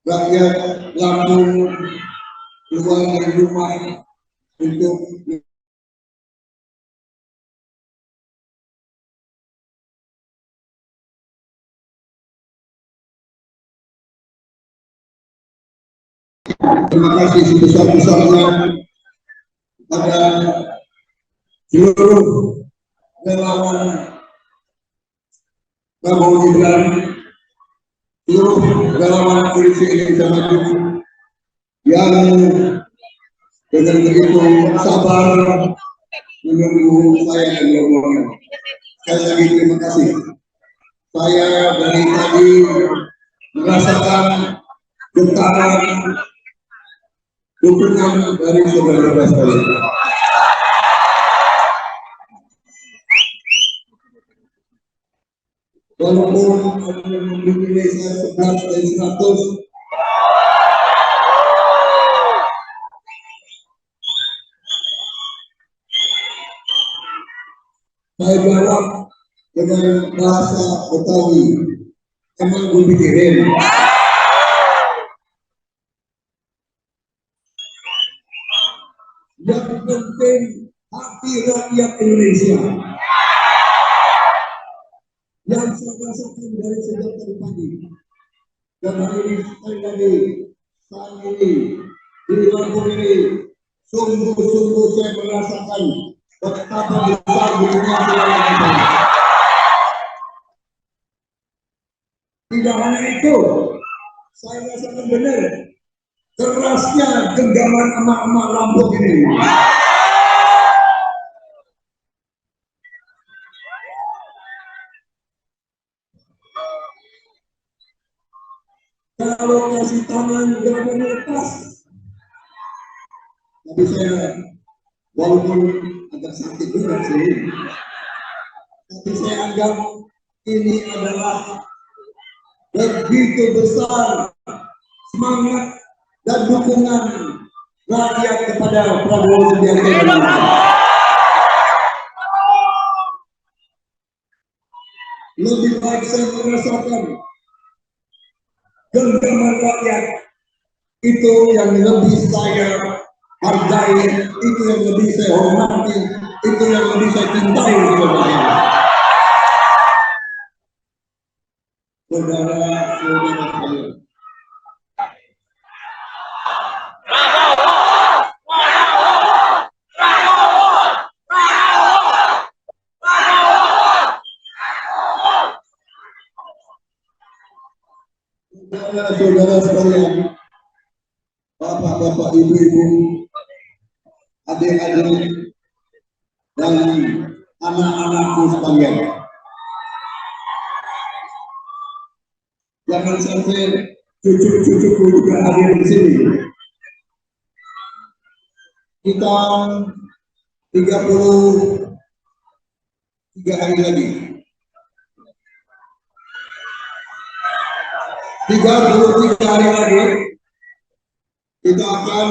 rakyat Lampung keluar dari rumah untuk terima kasih sebesar-besarnya kepada seluruh relawan Prabowo Gibran, seluruh relawan Koalisi Indonesia Maju yang dengan begitu sabar menunggu saya dan rombongan. Sekali lagi terima kasih. Saya dari tadi merasakan getaran dukungan dari saudara-saudara sekalian. Walaupun ada yang memberi nilai saya 11 dari 100, saya jawab dengan bahasa Betawi. Emang gue pikirin. Yang penting hati rakyat Indonesia. Yang saya rasakan dari sejak tadi pagi. Dan hari ini sekali lagi, saat ini, di Lampung ini, sungguh-sungguh saya merasakan betapa besar dunia kita. Tidak hanya itu, saya rasakan benar kerasnya genggaman emak-emak Lampung ini. Kalau kasih tangan gak mau lepas. Tapi saya walaupun agak sakit juga sih, tapi saya anggap ini adalah begitu besar semangat dan dukungan rakyat kepada Prabowo Subianto. Lebih baik saya merasakan genggaman rakyat itu yang lebih saya hargai, itu yang lebih saya hormati, itu yang lebih saya cintai sebenarnya. Saudara-saudara sekalian. Saudara-saudara sekalian, bapak-bapak, ibu-ibu, adik-adik, dan anak-anakku sekalian. Jangan sampai cucu-cucuku juga hadir di sini. Kita 33 hari lagi. 33 hari lagi kita akan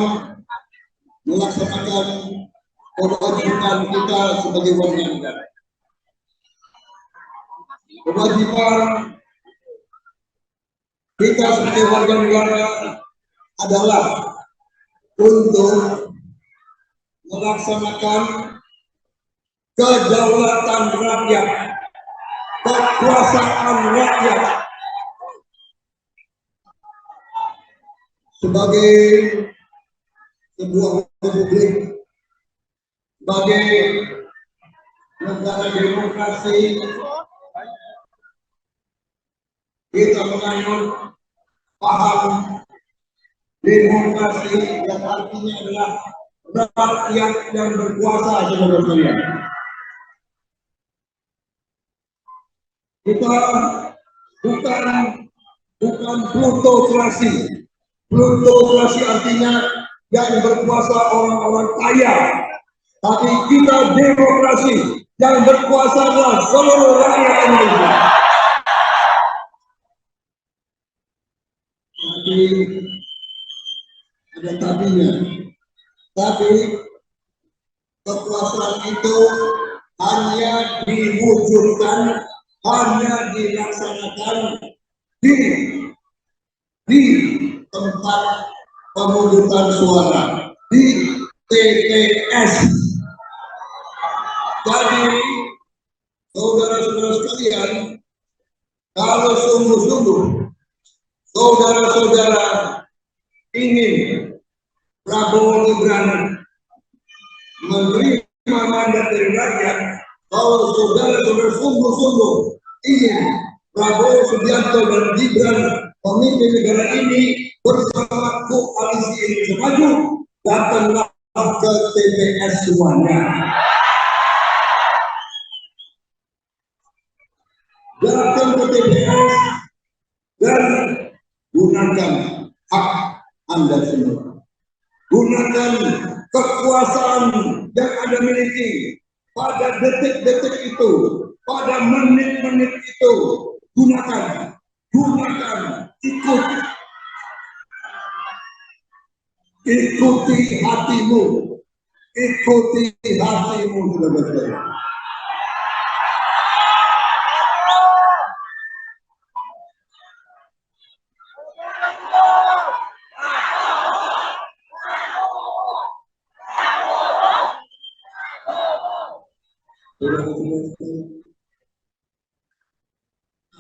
melaksanakan kewajiban kita sebagai warga negara. Kewajiban kita sebagai warga negara adalah untuk melaksanakan kedaulatan rakyat, kekuasaan rakyat sebagai sebuah republik, sebagai negara demokrasi. Kita menganut paham demokrasi yang artinya adalah rakyat yang berkuasa, saudara-saudara. Kita bukan plutokrasi. Plutokrasi artinya yang berkuasa orang-orang kaya, tapi kita demokrasi yang berkuasa adalah seluruh rakyat Indonesia. Tapi ada tapinya. Tapi kekuasaan itu hanya diwujudkan, hanya dilaksanakan di tempat pemungutan suara, di TPS. Jadi saudara-saudara sekalian, kalau sungguh-sungguh saudara-saudara ingin Prabowo Gibran menerima mandat dari rakyat, kalau saudara-saudara sungguh-sungguh ingin Prabowo Subianto dan Gibran pemimpin negara ini bersama koalisi Indonesia Maju, datanglah ke TPS semuanya. Datang ke TPS dan gunakan hak Anda semua. Gunakan kekuasaan yang Anda miliki pada detik-detik itu, pada menit-menit itu. Gunakan, ikuti hatimu, saudara-saudara.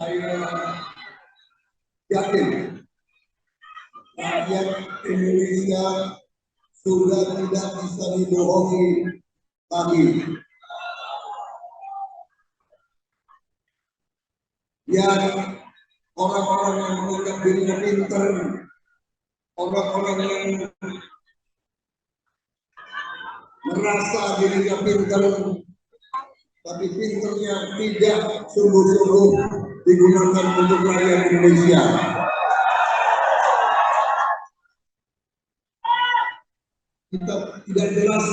Saya yakin rakyat Indonesia sudah tidak bisa dibohongi lagi. Yang orang-orang yang menganggap dirinya pintar, orang-orang yang merasa dirinya pintar, tapi pintarnya tidak sungguh-sungguh digunakan untuk rakyat Indonesia. Kita tidak jelas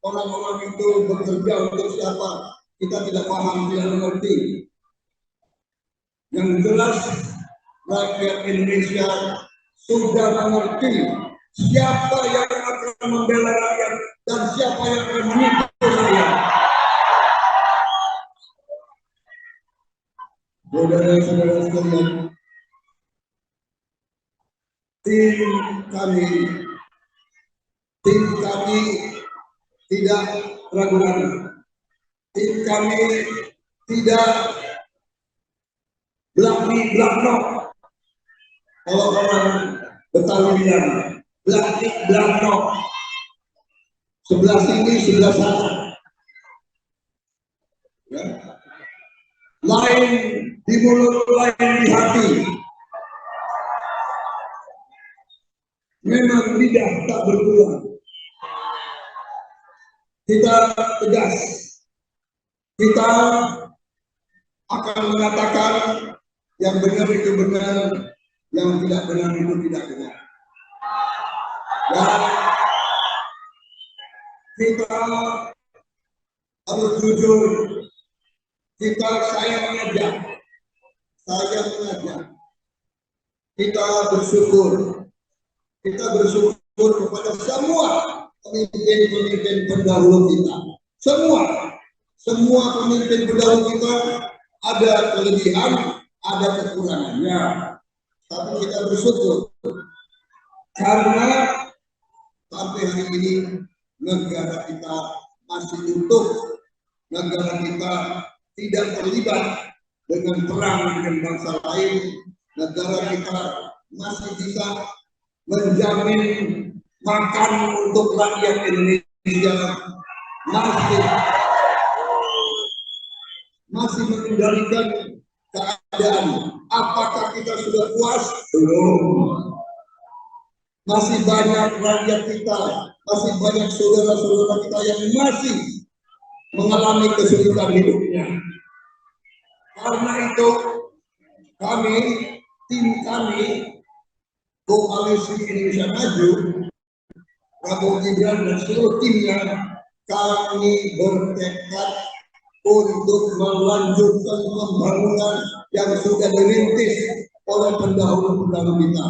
orang-orang itu bekerja untuk siapa, kita tidak paham, tidak mengerti. Yang jelas rakyat Indonesia sudah mengerti siapa yang akan membela rakyat dan siapa yang akan menipu rakyat. Saudara-saudara sekalian, tim kami tidak ragu-ragu. Tim kami tidak belak-belak. Kalau orang Betawi bilang belak-belak. Sebelah sini, sebelah sana. Ya. Lain di mulut, lain di hati. Memang lidah tak bertulang. Kita tegas. Kita akan mengatakan yang benar itu benar, yang tidak benar itu tidak benar. Dan kita harus jujur. Saya mengajak. Kita bersyukur. Kita bersyukur kepada semua pemimpin-pemimpin pendahulu kita. Semua pemimpin pendahulu kita ada kelebihan, ada kekurangannya. Tapi kita bersyukur karena sampai hari ini negara kita masih utuh, negara kita tidak terlibat dengan perang dengan bangsa lain, negara kita masih bisa menjamin makan untuk rakyat Indonesia, masih mengendalikan keadaan. Apakah kita sudah puas? Belum. Masih banyak rakyat kita, masih banyak saudara-saudara kita yang masih mengalami kesulitan hidupnya. Karena itu tim kami, Koalisi Indonesia Maju, Prabowo Gibran dan seluruh timnya, kami bertekad untuk melanjutkan pembangunan yang sudah dirintis oleh pendahulu-pendahulu kita,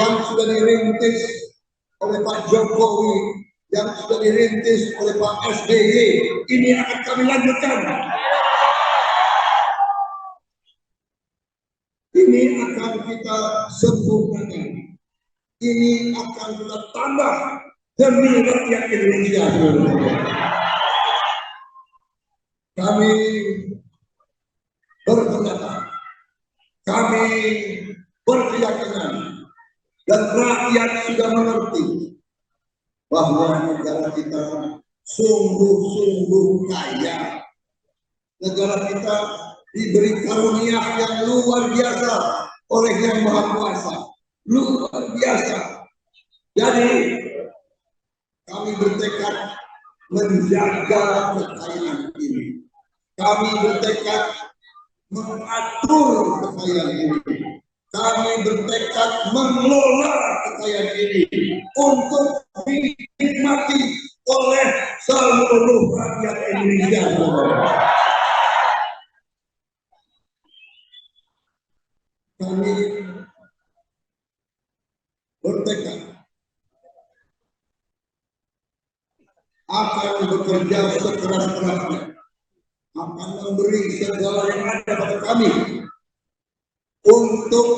yang sudah dirintis oleh Pak Jokowi, yang sudah dirintis oleh Pak SBY. Ini akan kami lanjutkan. Ini akan kita sempurnakan. Ini akan kita tambah demi rakyat Indonesia. Kami berpendapat, kami berkeyakinan, dan rakyat sudah mengerti bahwa negara kita sungguh-sungguh kaya. Negara kita diberi karunia yang luar biasa oleh Yang Maha Kuasa, luar biasa. Jadi kami bertekad menjaga kekayaan ini. Kami bertekad mengatur kekayaan ini. Kami bertekad mengelola kekayaan ini untuk dinikmati oleh seluruh rakyat Indonesia. Kami bertekad akan bekerja sekeras-kerasnya, akan memberi segala yang ada pada kami untuk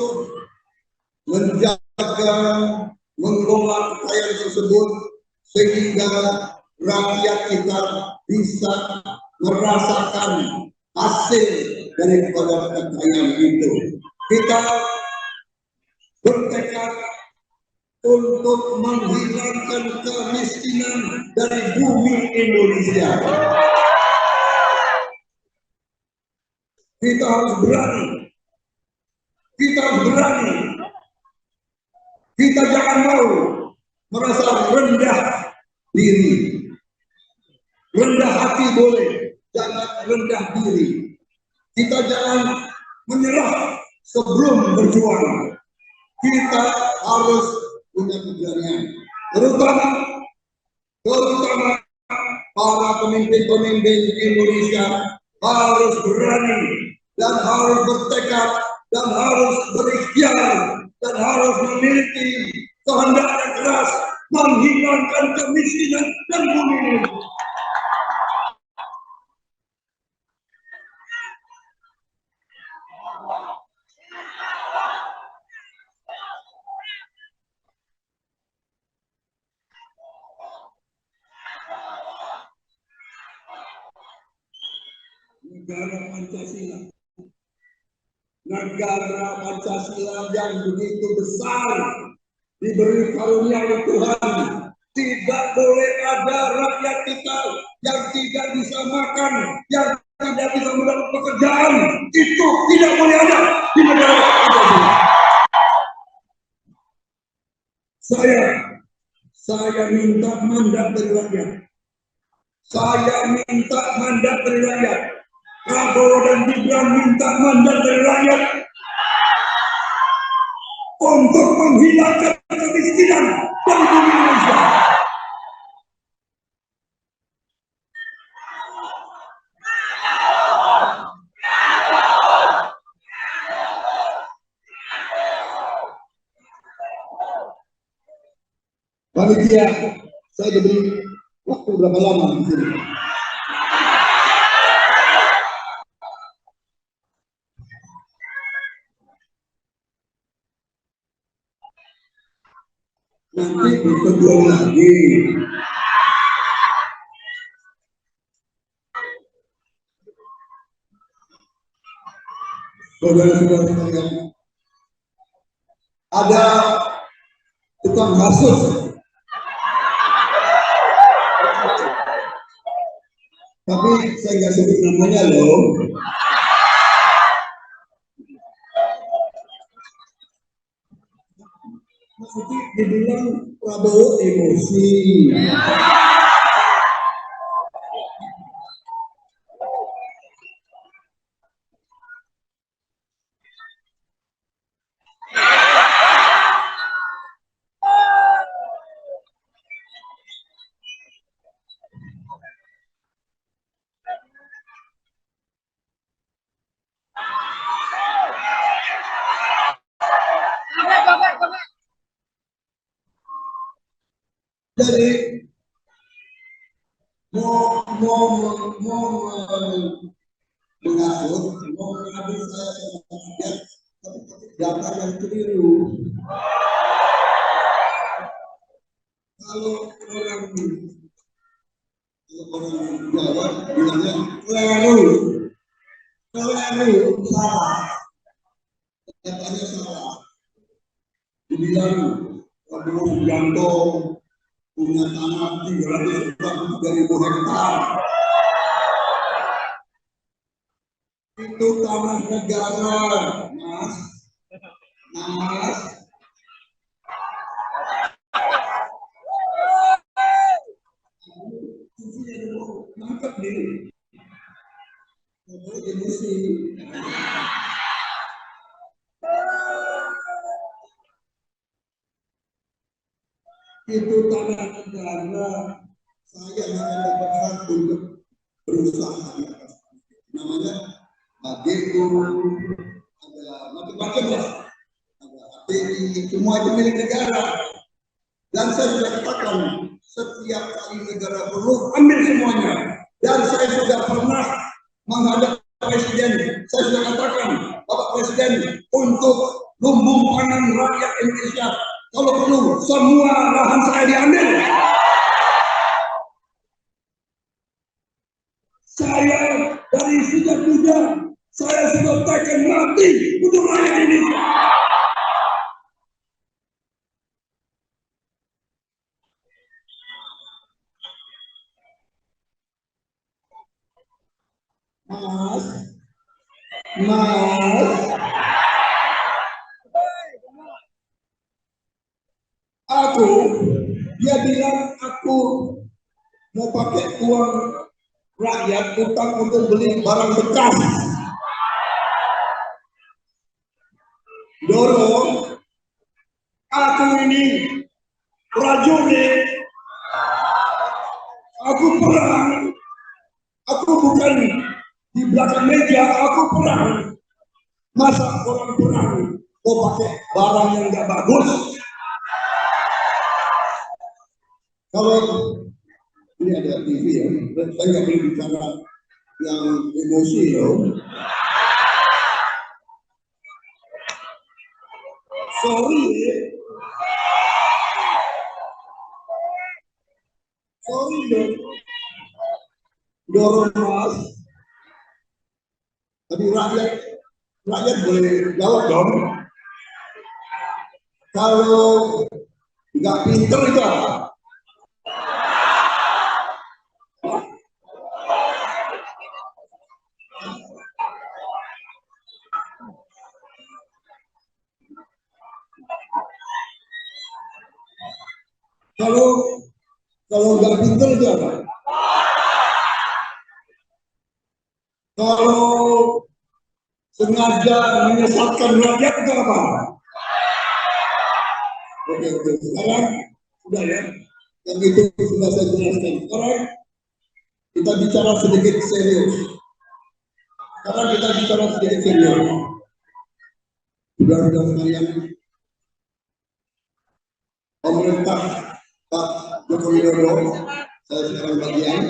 menjaga, mengelola kekayaan tersebut sehingga rakyat kita bisa merasakan hasil daripada kekayaan itu. Kita bertekad untuk menghilangkan kemiskinan dari bumi Indonesia. Kita harus berani. Kita harus berani. Kita jangan mau merasa rendah diri. Rendah hati boleh, jangan rendah diri. Kita jangan menyerah sebelum berjuang. Kita harus punya keberanian. Terutama para pemimpin-pemimpin Indonesia harus berani dan harus bertekad dan harus berikhtiar dan harus memiliki kehendak yang keras menghilangkan kemiskinan dan bumi ini. Negara Pancasila, negara Pancasila yang begitu besar diberi karunia oleh Tuhan. Tidak boleh ada rakyat kita yang tidak bisa makan, yang tidak bisa mendapat pekerjaan. Itu tidak boleh ada di negara Pancasila. Saya minta mandat dari rakyat. Saya minta mandat dari rakyat. Prabowo dan Gibran minta mandat dari rakyat untuk menghilangkan kemiskinan dari bumi Indonesia. Panitia, saya diberi waktu berapa lama di sini? Nanti berteduh lagi. Saudara-saudara sekalian, ada tukang kasus. Tapi saya nggak sebut namanya loh. Nanti dibilang Prabowo emosi. Jadi mau mengatur saya tapi data yang keliru. Kalau orang Jawa bilangnya keliru salah, datanya salah. Dibilang Prabowo Subianto punya tanah 343.000 hektar. Itu tanah negara, Mas. Nangkep nih. Boleh emosi. itu tanah negara, saya akan berhak untuk berusaha di atas. Namanya Magedo, ada macam-macam lah, ada API, semua itu milik negara. Dan saya sudah katakan, setiap kali negara perlu ambil semuanya. Dan saya sudah pernah menghadap Presiden, saya sudah katakan, Bapak Presiden, untuk lumbung pangan rakyat Indonesia, kalau perlu semua lahan saya diambil. Saya dari sejak muda, saya sudah tekan mati untuk rakyat ini. Mas, dia bilang aku mau pakai uang rakyat utang untuk beli barang bekas. Dorong, aku ini prajurit, aku perang, aku bukan di belakang meja, aku perang. Masa orang perang mau pakai barang yang nggak bagus? Kalau ini ada TV ya, saya nggak boleh bicara yang emosi loh. Sorry loh. Dorong mas. Tapi rakyat boleh jawab dong. Kalau nggak pinter itu apa? Kalau nggak pinter itu apa? Kalau sengaja menyesatkan rakyat itu apa? Oke, sekarang sudah ya, yang itu sudah saya jelaskan. Sekarang kita bicara sedikit serius. Saudara-saudara sekalian, pemerintah Pak Joko Widodo, saya sekarang bagian.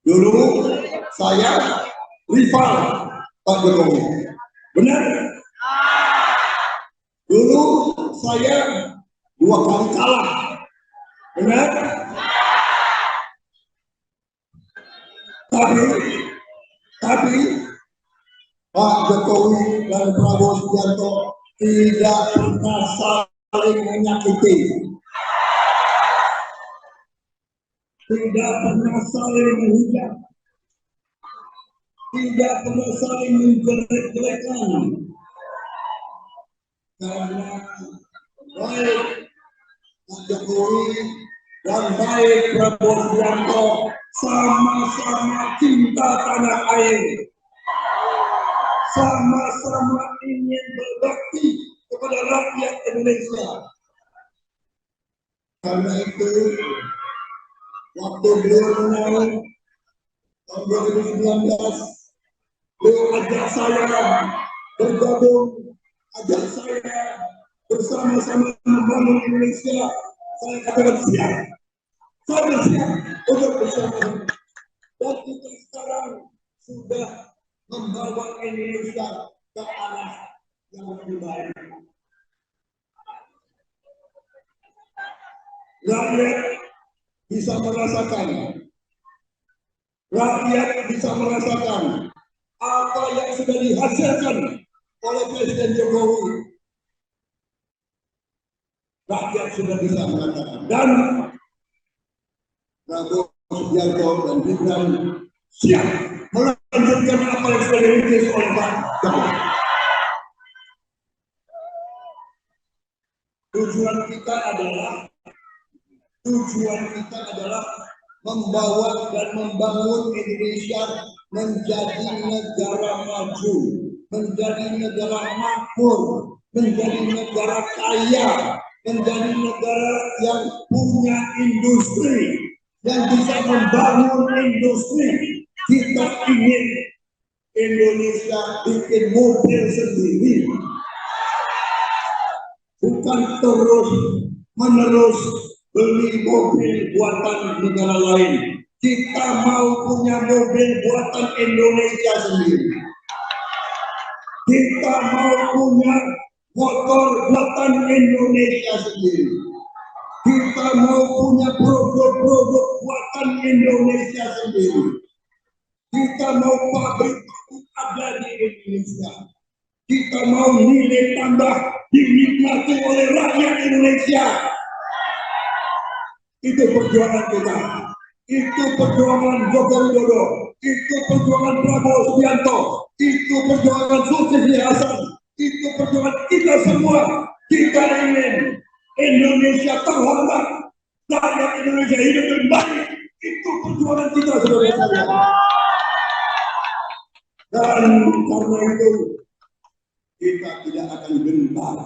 Dulu saya rival Pak Jokowi, benar? Dulu saya 2 kali kalah, benar? Tapi Pak Jokowi dan Prabowo Subianto tidak pernah saling menyakiti, tidak pernah saling menghujat, tidak pernah saling menjelek-jelekan. Karena baik Pak Jokowi dan baik Prabowo Subianto sama-sama cinta tanah air, sama-sama ingin berbakti kepada rakyat Indonesia. Karena itu, waktu beliau menang tahun 2019, beliau ajak saya bergabung, ajak saya bersama-sama membangun Indonesia. Saya katakan siap. Saya bersiap untuk bersama. Dan kita sekarang sudah membawa Indonesia ke arah yang lebih baik. Rakyat bisa merasakan apa yang sudah dihasilkan oleh Presiden Jokowi. Rakyat sudah bisa merasakan. Dan Prabowo Subianto dan Gibran siap melanjutkan apa yang sudah dirintis oleh Pak Jokowi. Tujuan kita adalah membawa dan membangun Indonesia menjadi negara maju, menjadi negara makmur, menjadi negara kaya, menjadi negara yang punya industri, yang bisa membangun industri. Kita ingin Indonesia bikin mobil sendiri, bukan terus menerus beli mobil buatan negara lain. Kita mau punya mobil buatan Indonesia sendiri. Kita mau punya motor buatan Indonesia sendiri. Kita mau punya produk-produk buatan Indonesia sendiri. Kita mau pabrik ada di Indonesia. Kita mau nilai tambah dinikmati oleh rakyat Indonesia. Itu perjuangan kita. Itu perjuangan Joko Widodo. Itu perjuangan Prabowo Subianto. Itu perjuangan Zulkifli Hasan. Itu perjuangan kita semua. Kita ingin Indonesia terhormat, rakyat Indonesia hidup lebih baik. Itu perjuangan kita, saudara-saudara. Dan karena itu kita tidak akan gentar,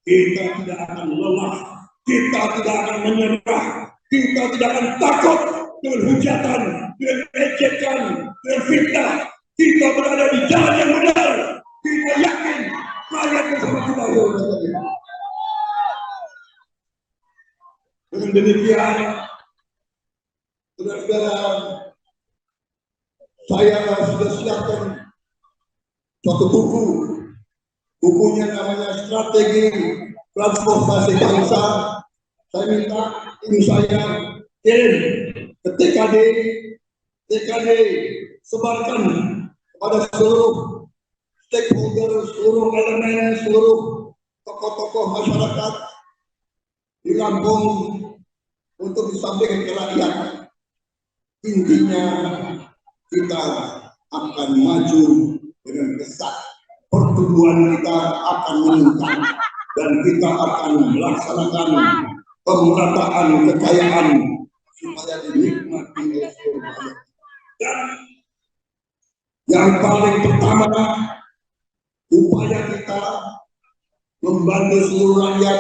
kita tidak akan lelah, kita tidak akan menyerah, kita tidak akan takut dengan hujatan, dengan ejekan, dengan fitnah. Kita berada di jalan yang benar. Kita yakin rakyat bersama kita. Dengan demikian, saudara-saudara, saya sudah siapkan suatu buku. Bukunya namanya Strategi Transformasi Bangsa. Saya minta ibu saya kirim ke TKD sebarkan kepada seluruh stakeholder, seluruh elemen, seluruh tokoh-tokoh masyarakat di Lampung untuk disampaikan ke rakyat. Intinya kita akan maju dengan pesat, pertumbuhan kita akan meningkat dan kita akan melaksanakan pemerataan kekayaan supaya dinikmati oleh seluruh rakyat. Dan yang paling pertama, upaya kita membantu seluruh rakyat.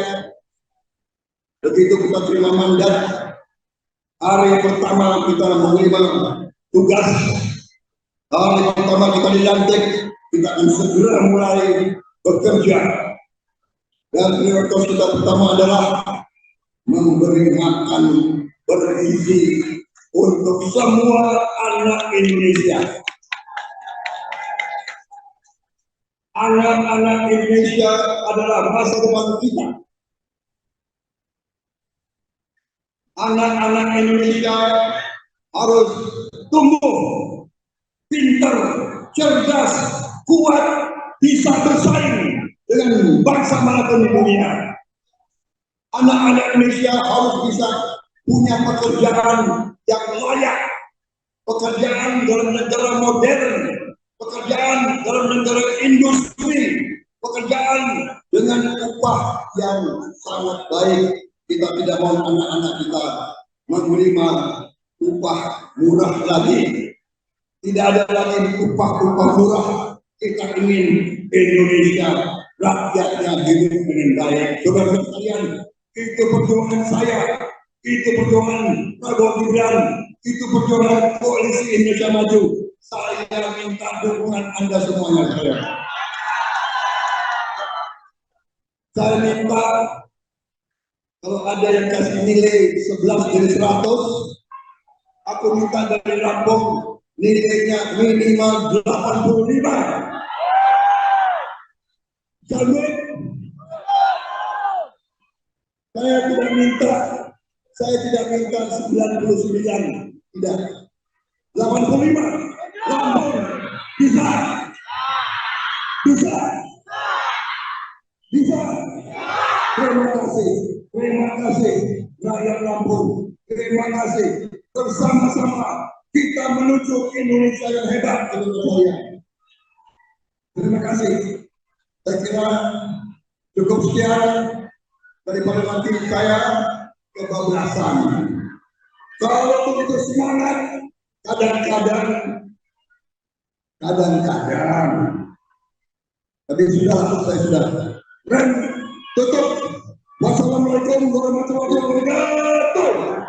Begitu kita terima mandat, hari pertama kita menerima tugas, hari pertama kita dilantik, kita akan segera mulai bekerja. Dan prioritas kita pertama adalah memberi makan bergizi untuk semua anak Indonesia. Anak-anak Indonesia adalah masa depan kita. Anak-anak Indonesia harus tumbuh pintar, cerdas, kuat, bisa bersaing dengan bangsa manapun di dunia. Anak-anak Indonesia harus bisa punya pekerjaan yang layak, pekerjaan dalam negara modern, pekerjaan dalam negara industri, pekerjaan dengan upah yang sangat baik. Kita tidak mau anak-anak kita menerima upah murah lagi. Tidak ada lagi upah-upah murah. Kita ingin Indonesia rakyatnya hidup dengan baik. Saudara sekalian, itu perjuangan saya, itu perjuangan Prabowo Gibran, itu perjuangan Koalisi Indonesia Maju. Saya minta dukungan Anda semuanya. Saya minta kalau ada yang kasih nilai 11 dari 100, aku minta dari Lampung nilainya minimal 85. Sampai saya tidak minta 99, tidak. 85. Lampung bisa. Terima kasih rakyat Lampung. Terima kasih. Bersama-sama kita menuju Indonesia yang hebat. Terima kasih. Saya kira cukup sekian daripada nanti saya kebablasan. Kalau begitu semangat, kadang-kadang tapi sudah, saya sudah. Dan tutup. Wassalamualaikum. Assalamualaikum warahmatullahi wabarakatuh.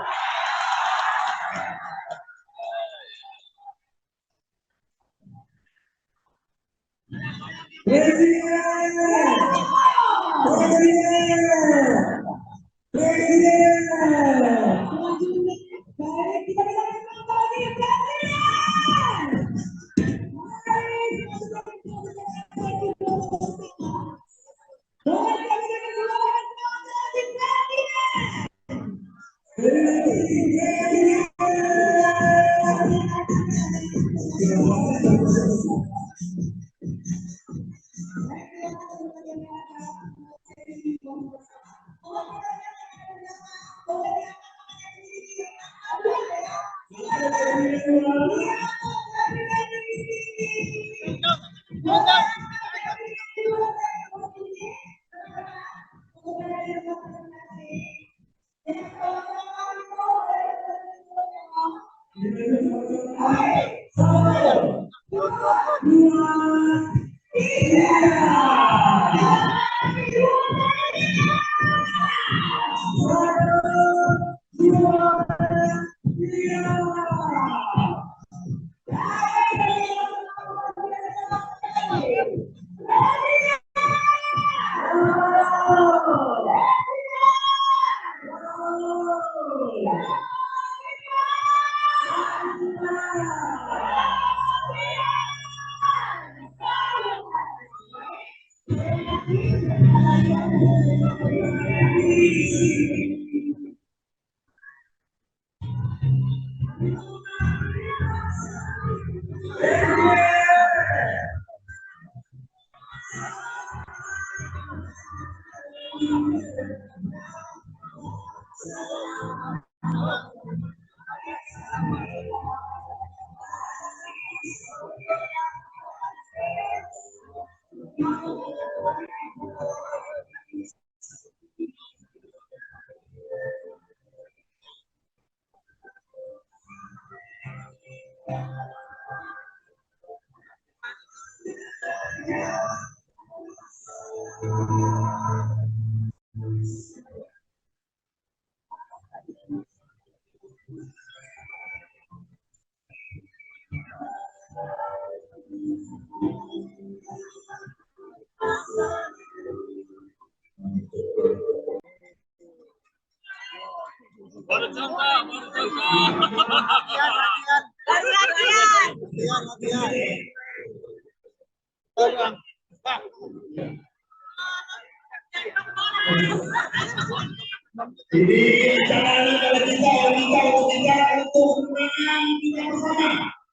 Jadi caranya kalau kita untuk menang kita bersama.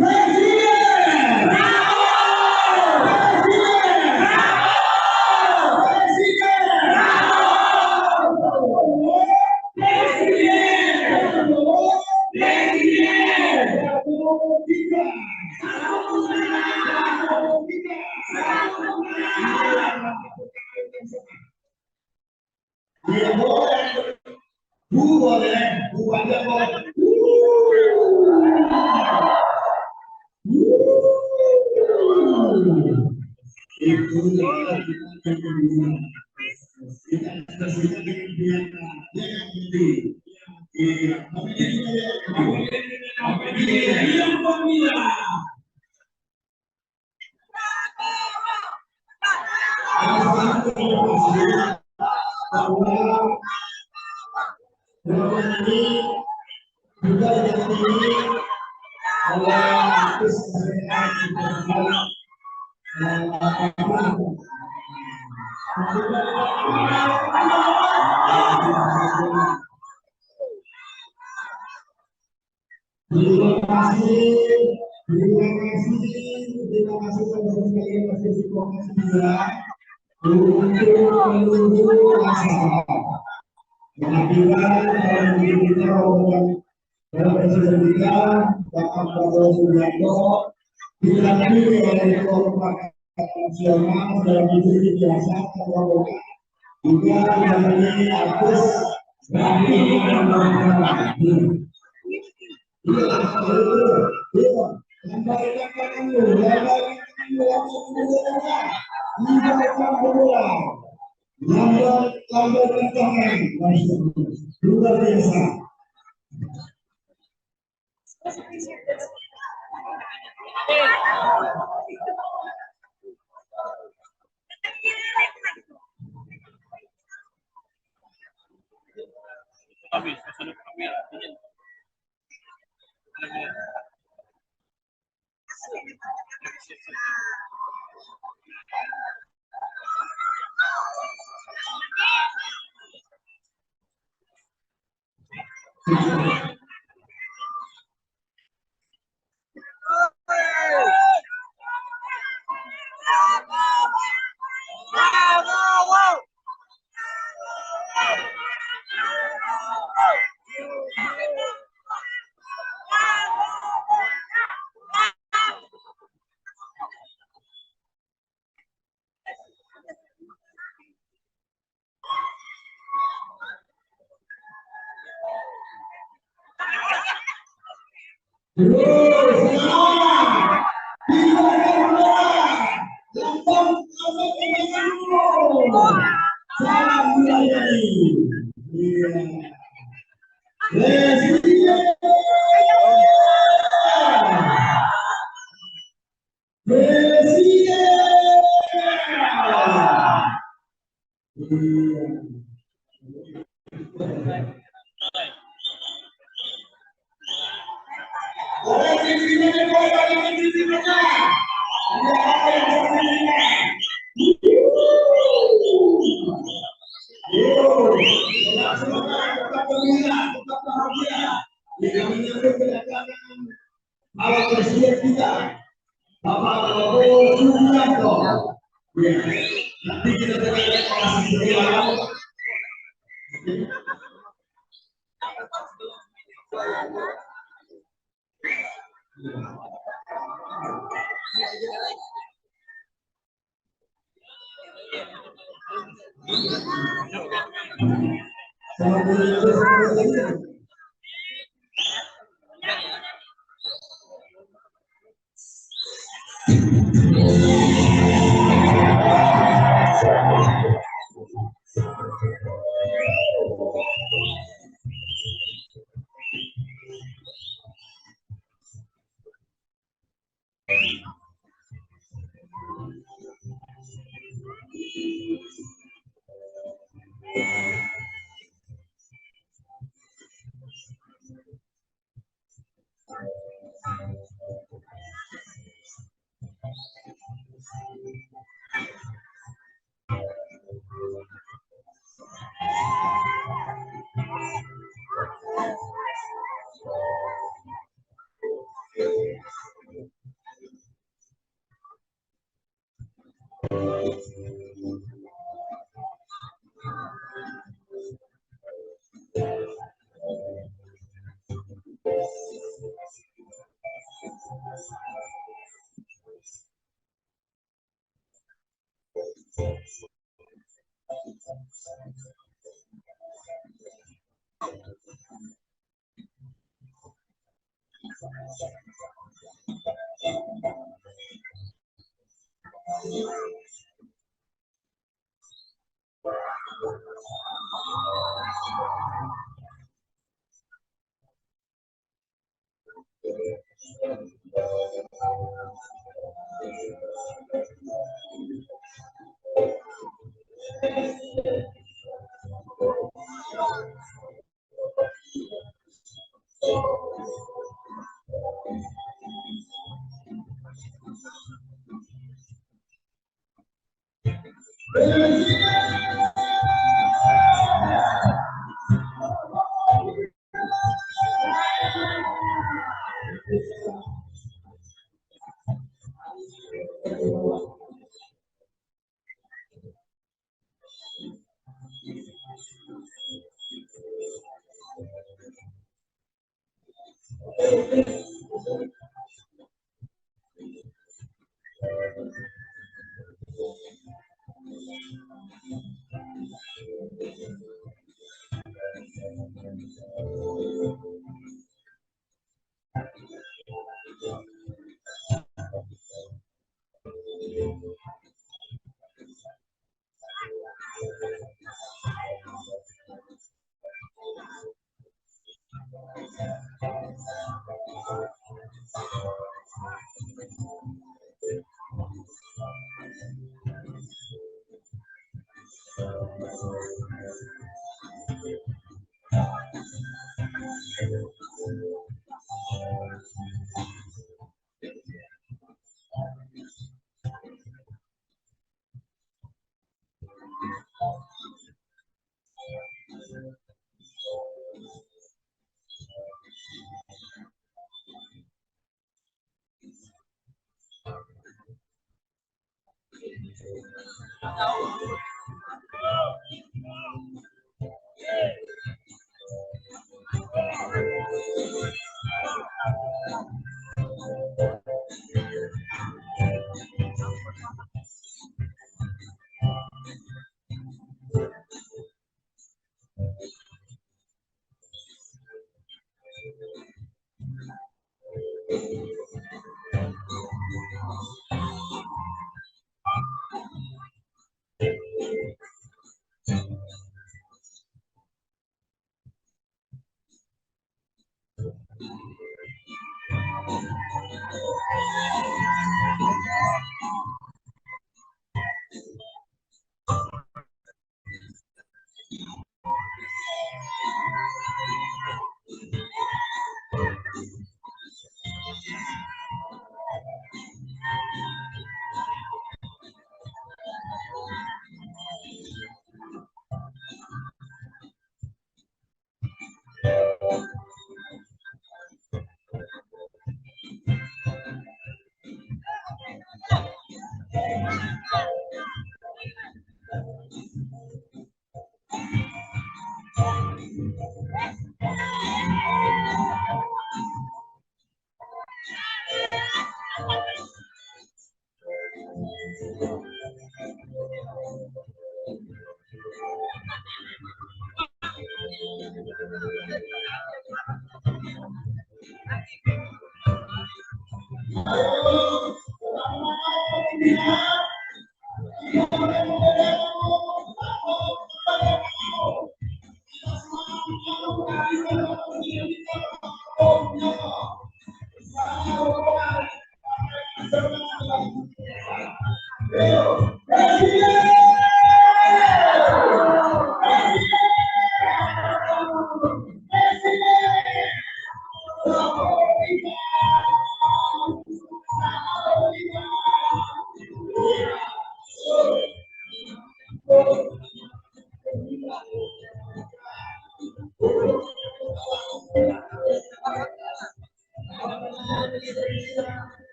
Presiden! Terima kasih juga untuk menunggu masalah. Kehadiran dalam diri kita dalam presiden kita, Bapak Prabowo Subianto, didampingi oleh Ketua Nasional dalam divisi biasa Prabowo, juga didampingi Agus Rafi dan kawan-kawan. Lambat tangan, luar biasa. Bapak Presiden kita, Bapak Prabowo Subianto. Nanti kita dengarkan orasi beliau.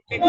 Spesifik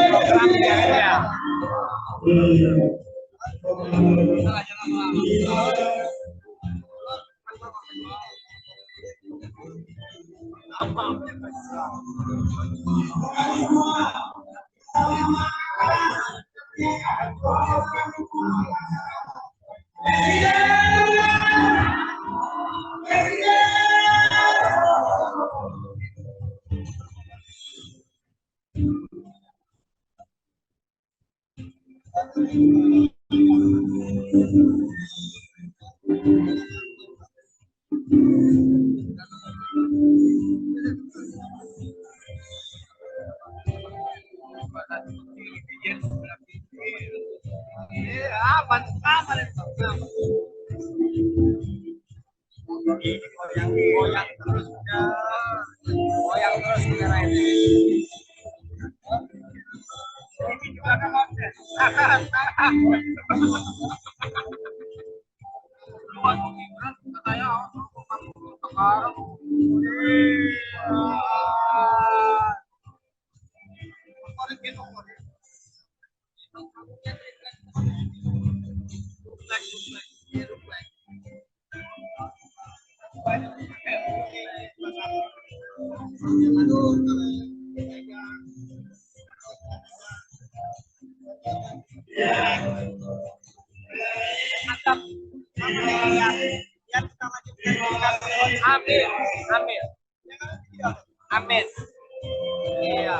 Goyang terus ya. Goyang terus kamera ini. Ini juga ada konten. Amin, amin, amin. Iya.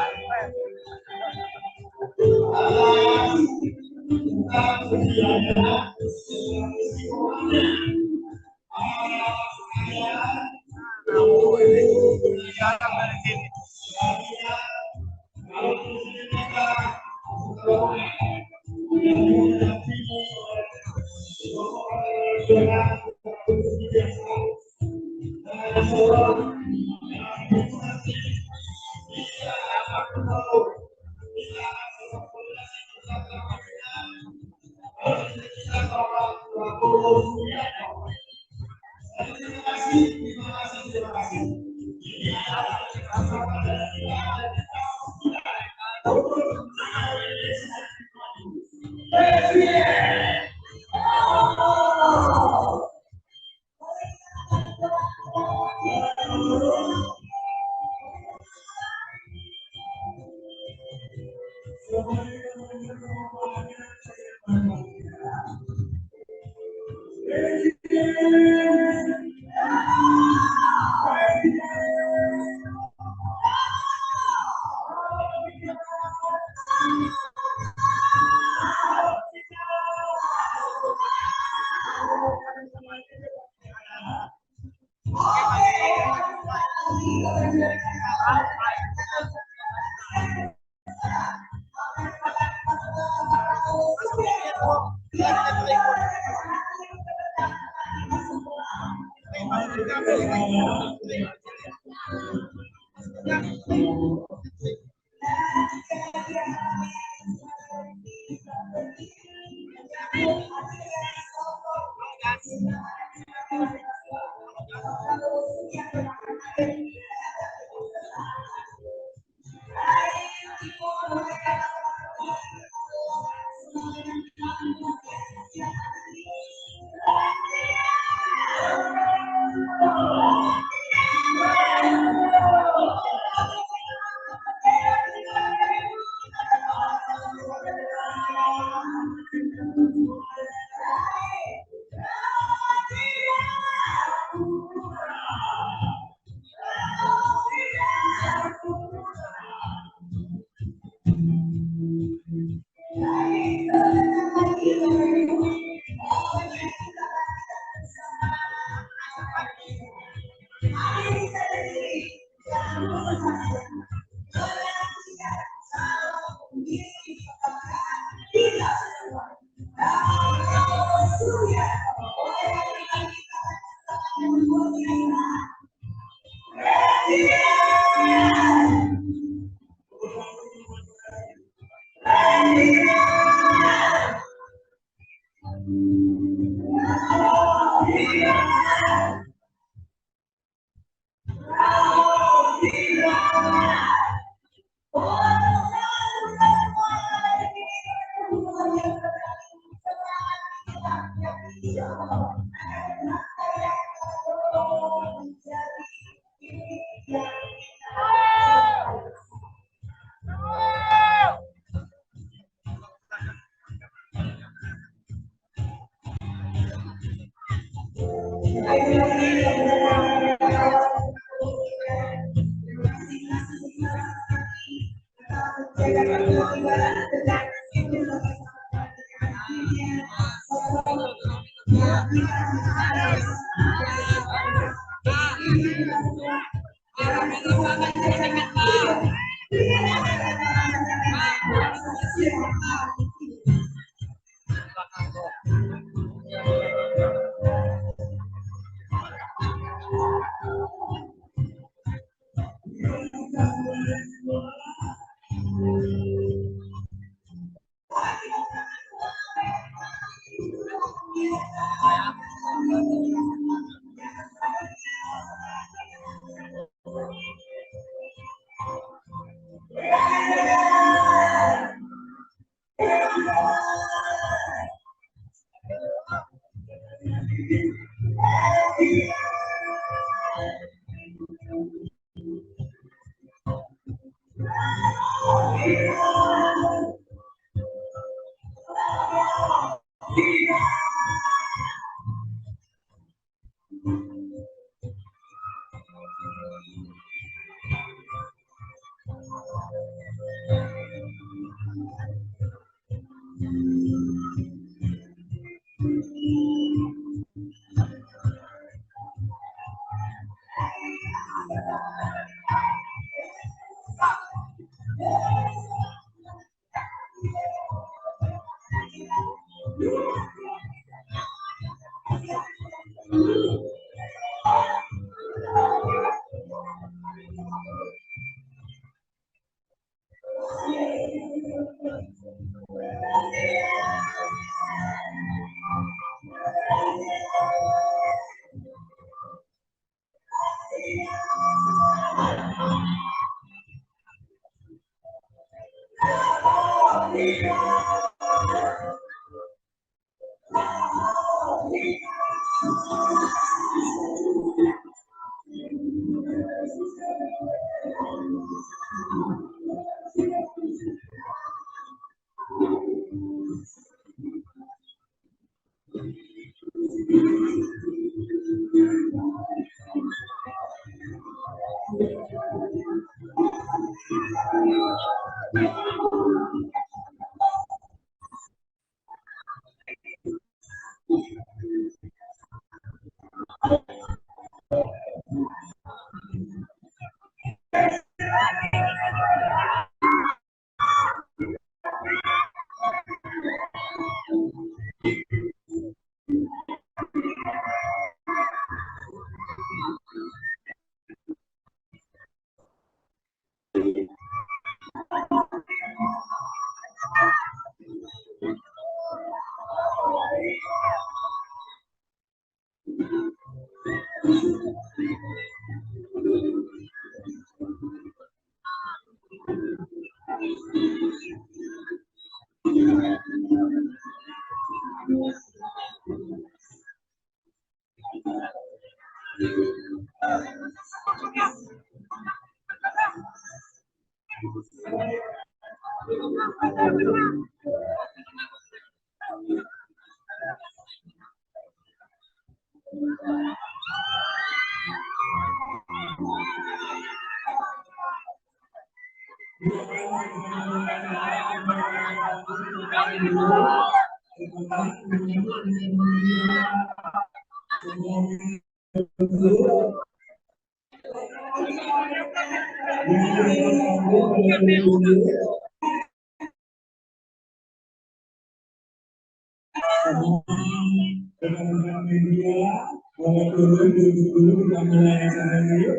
Rekan-rekan media, boleh turun dulu kita mulai acaranya yuk.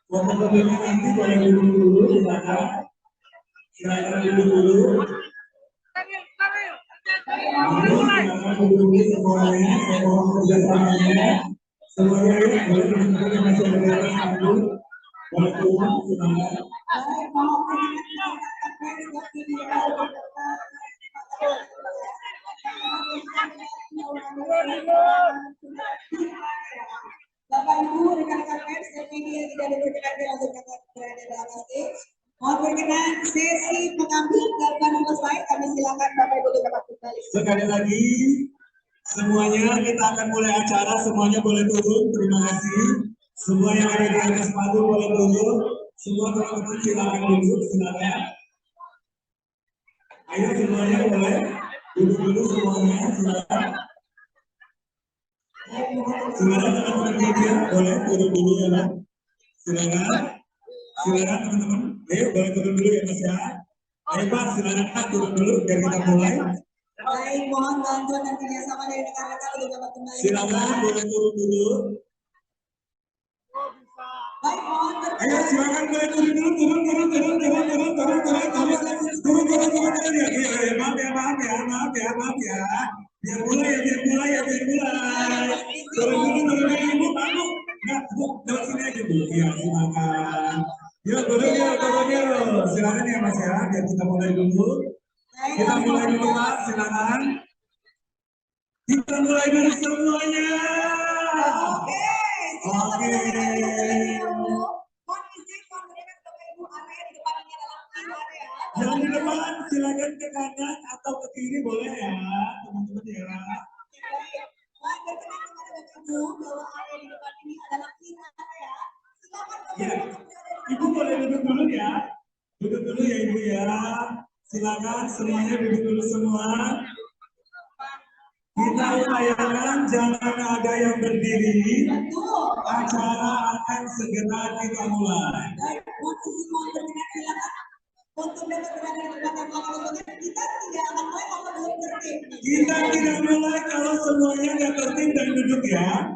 Foto-fotonya nanti boleh duduk dulu, silakan duduk dulu. Silakan duduk dulu semuanya, saya mohon kerjasamanya. Semuanya boleh teman-teman yang masih ada di atas panggung, boleh turun, silakan. Bapak Ibu, rekan-rekan pers dan media yang tidak diperkenankan untuk berada dalam stage. Mohon berkenan sesi mengambil gambar selesai, kami silakan Bapak Ibu dapat kembali. Sekali lagi, semuanya kita akan mulai acara, semuanya boleh turun, terima kasih. Semua yang ada di atas panggung boleh turun, semua teman-teman silakan duduk, silakan. Ayo semuanya boleh duduk dulu semuanya, silakan. Silakan teman-teman media boleh turun dulu ya Pak. Silakan, silakan teman-teman. Ayo boleh turun dulu ya Mas ya. Ayo Pak, silakan Pak turun dulu biar kita mulai. Baik, mohon bantuan dan kerjasama dari rekan-rekan untuk dapat kembali. Silakan boleh turun dulu. Baik, mohon berkenan. Ayo silakan boleh turun dulu, turun ya. Maaf ya. Biar mulai. Turun dulu, Ibu, Pak. Enggak, Bu, lewat sini aja, Bu. Iya, silakan. Yuk, turun yuk. Silakan ya, Mas ya, biar kita mulai dulu. Kita mulai dulu, Pak, silakan. Kita mulai dulu semuanya. Oke. Mohon izin memberikan Bapak Ibu area di depannya adalah area. Yang di depan silakan ke kanan atau ke kiri boleh ya, teman-teman ya. Mohon berkenan kepada Bapak Ibu bahwa area di depan ini adalah area. Silakan Ya, Ibu boleh duduk dulu ya. Duduk dulu ya Ibu ya. Silakan semuanya duduk dulu semua. Kita Kita upayakan jangan ada yang berdiri. Acara akan segera kita mulai. Posisi mohon bergerak silakan. Untuk dapat berada di tempat yang aman, kita tidak akan mulai kalau belum tertib. Kita tidak mulai kalau semuanya nggak tertib dan duduk ya.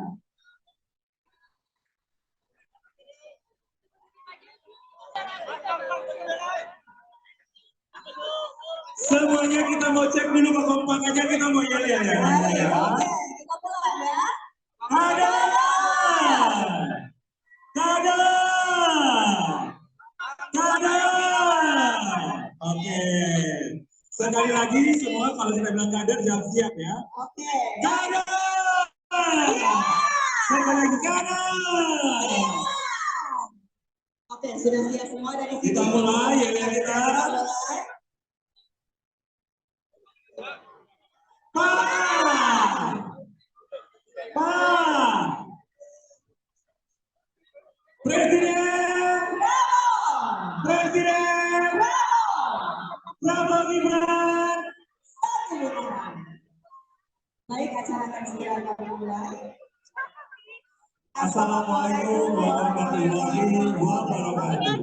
Semuanya kita mau cek dulu kekompakannya, kita mau yel ya. Kita mulai ya. Kada, kada, kada. Oke. Sekali lagi semua kalau kita bilang kada jawab siap ya. Oke. Kada. Sekali lagi kada. Oke, sudah siap semua dari sini. Kita mulai ya kita. Presiden Prabowo Gibran. Baik, acara akan segera kami mulai. Assalamualaikum warahmatullahi wabarakatuh.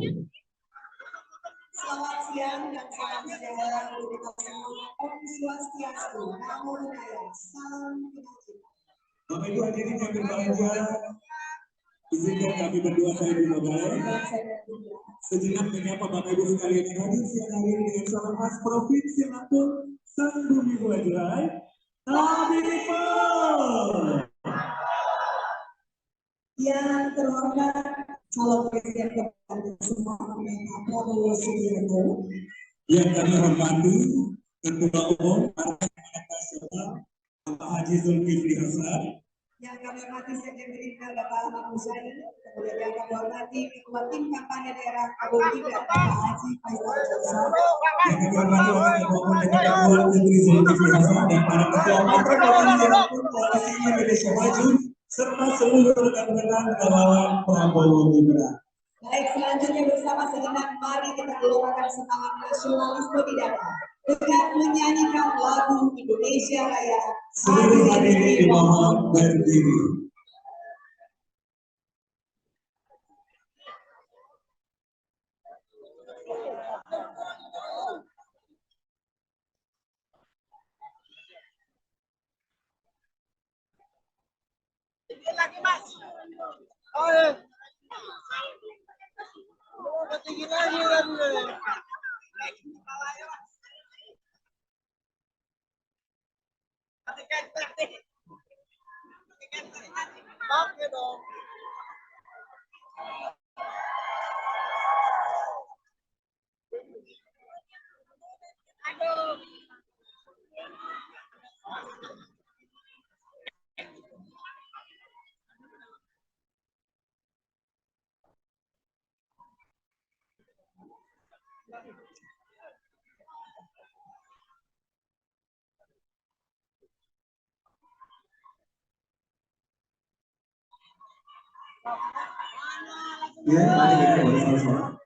Selamat siang dan salam sejahtera untuk kita semua. Om Swastiastu, Namo Buddhaya, salam kebajikan. Bapak Ibu hadirin yang berbahagia, izinkan kami berdua saya dimulai. Sejenak menyapa Bapak Ibu sekalian yang hadir siang hari ini dengan salam khas Provinsi Lampung, Sang Bumi Buajai, Tabipol. Yang terhormat calon presiden kepada semua Pak Prabowo Subianto. Yang kami hormati Ketua Umum Partai Amanat Nasional Bapak Haji Zulkifli Hasan. Yang kami hormati Sekjen Gerindra Bapak Ahmad Muzani. Kemudian yang kami hormati Ketua Tim Kampanye Daerah Prabowo Gibran Bapak Haji Faisal Jasa. Yang kami hormati Wakil Ketua Umum dan Ketua Negeri Zulkifli Hasan dan para Ketua Matra Koalisi maupun Koalisi Indonesia Maju serta seluruh rekan-rekan relawan Prabowo Gibran. Baik, selanjutnya bersama sejenak mari kita keluarkan semangat nasionalisme di dada dengan menyanyikan lagu Indonesia Raya. Seluruh hadirin dimohon berdiri. Lagi mas. Oh ya. Tinggi lagi kan. Oke dong. Aduh. Ya, mari kita bersama-sama.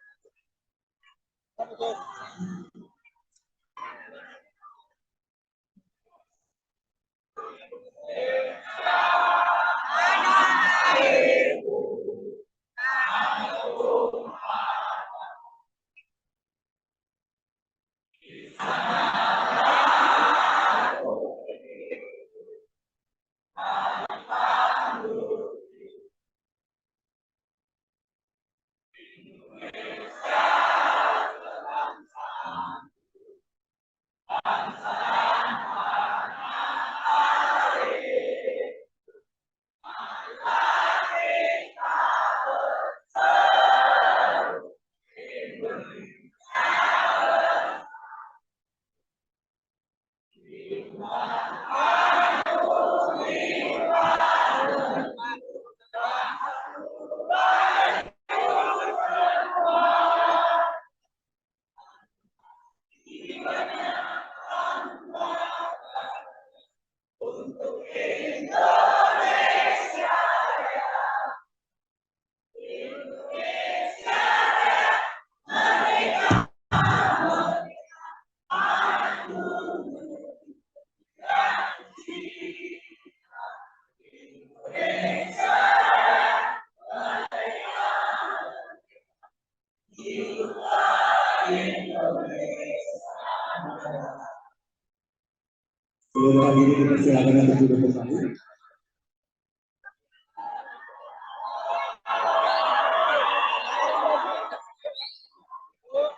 Seluruh hadirin dipersilakan untuk duduk kembali.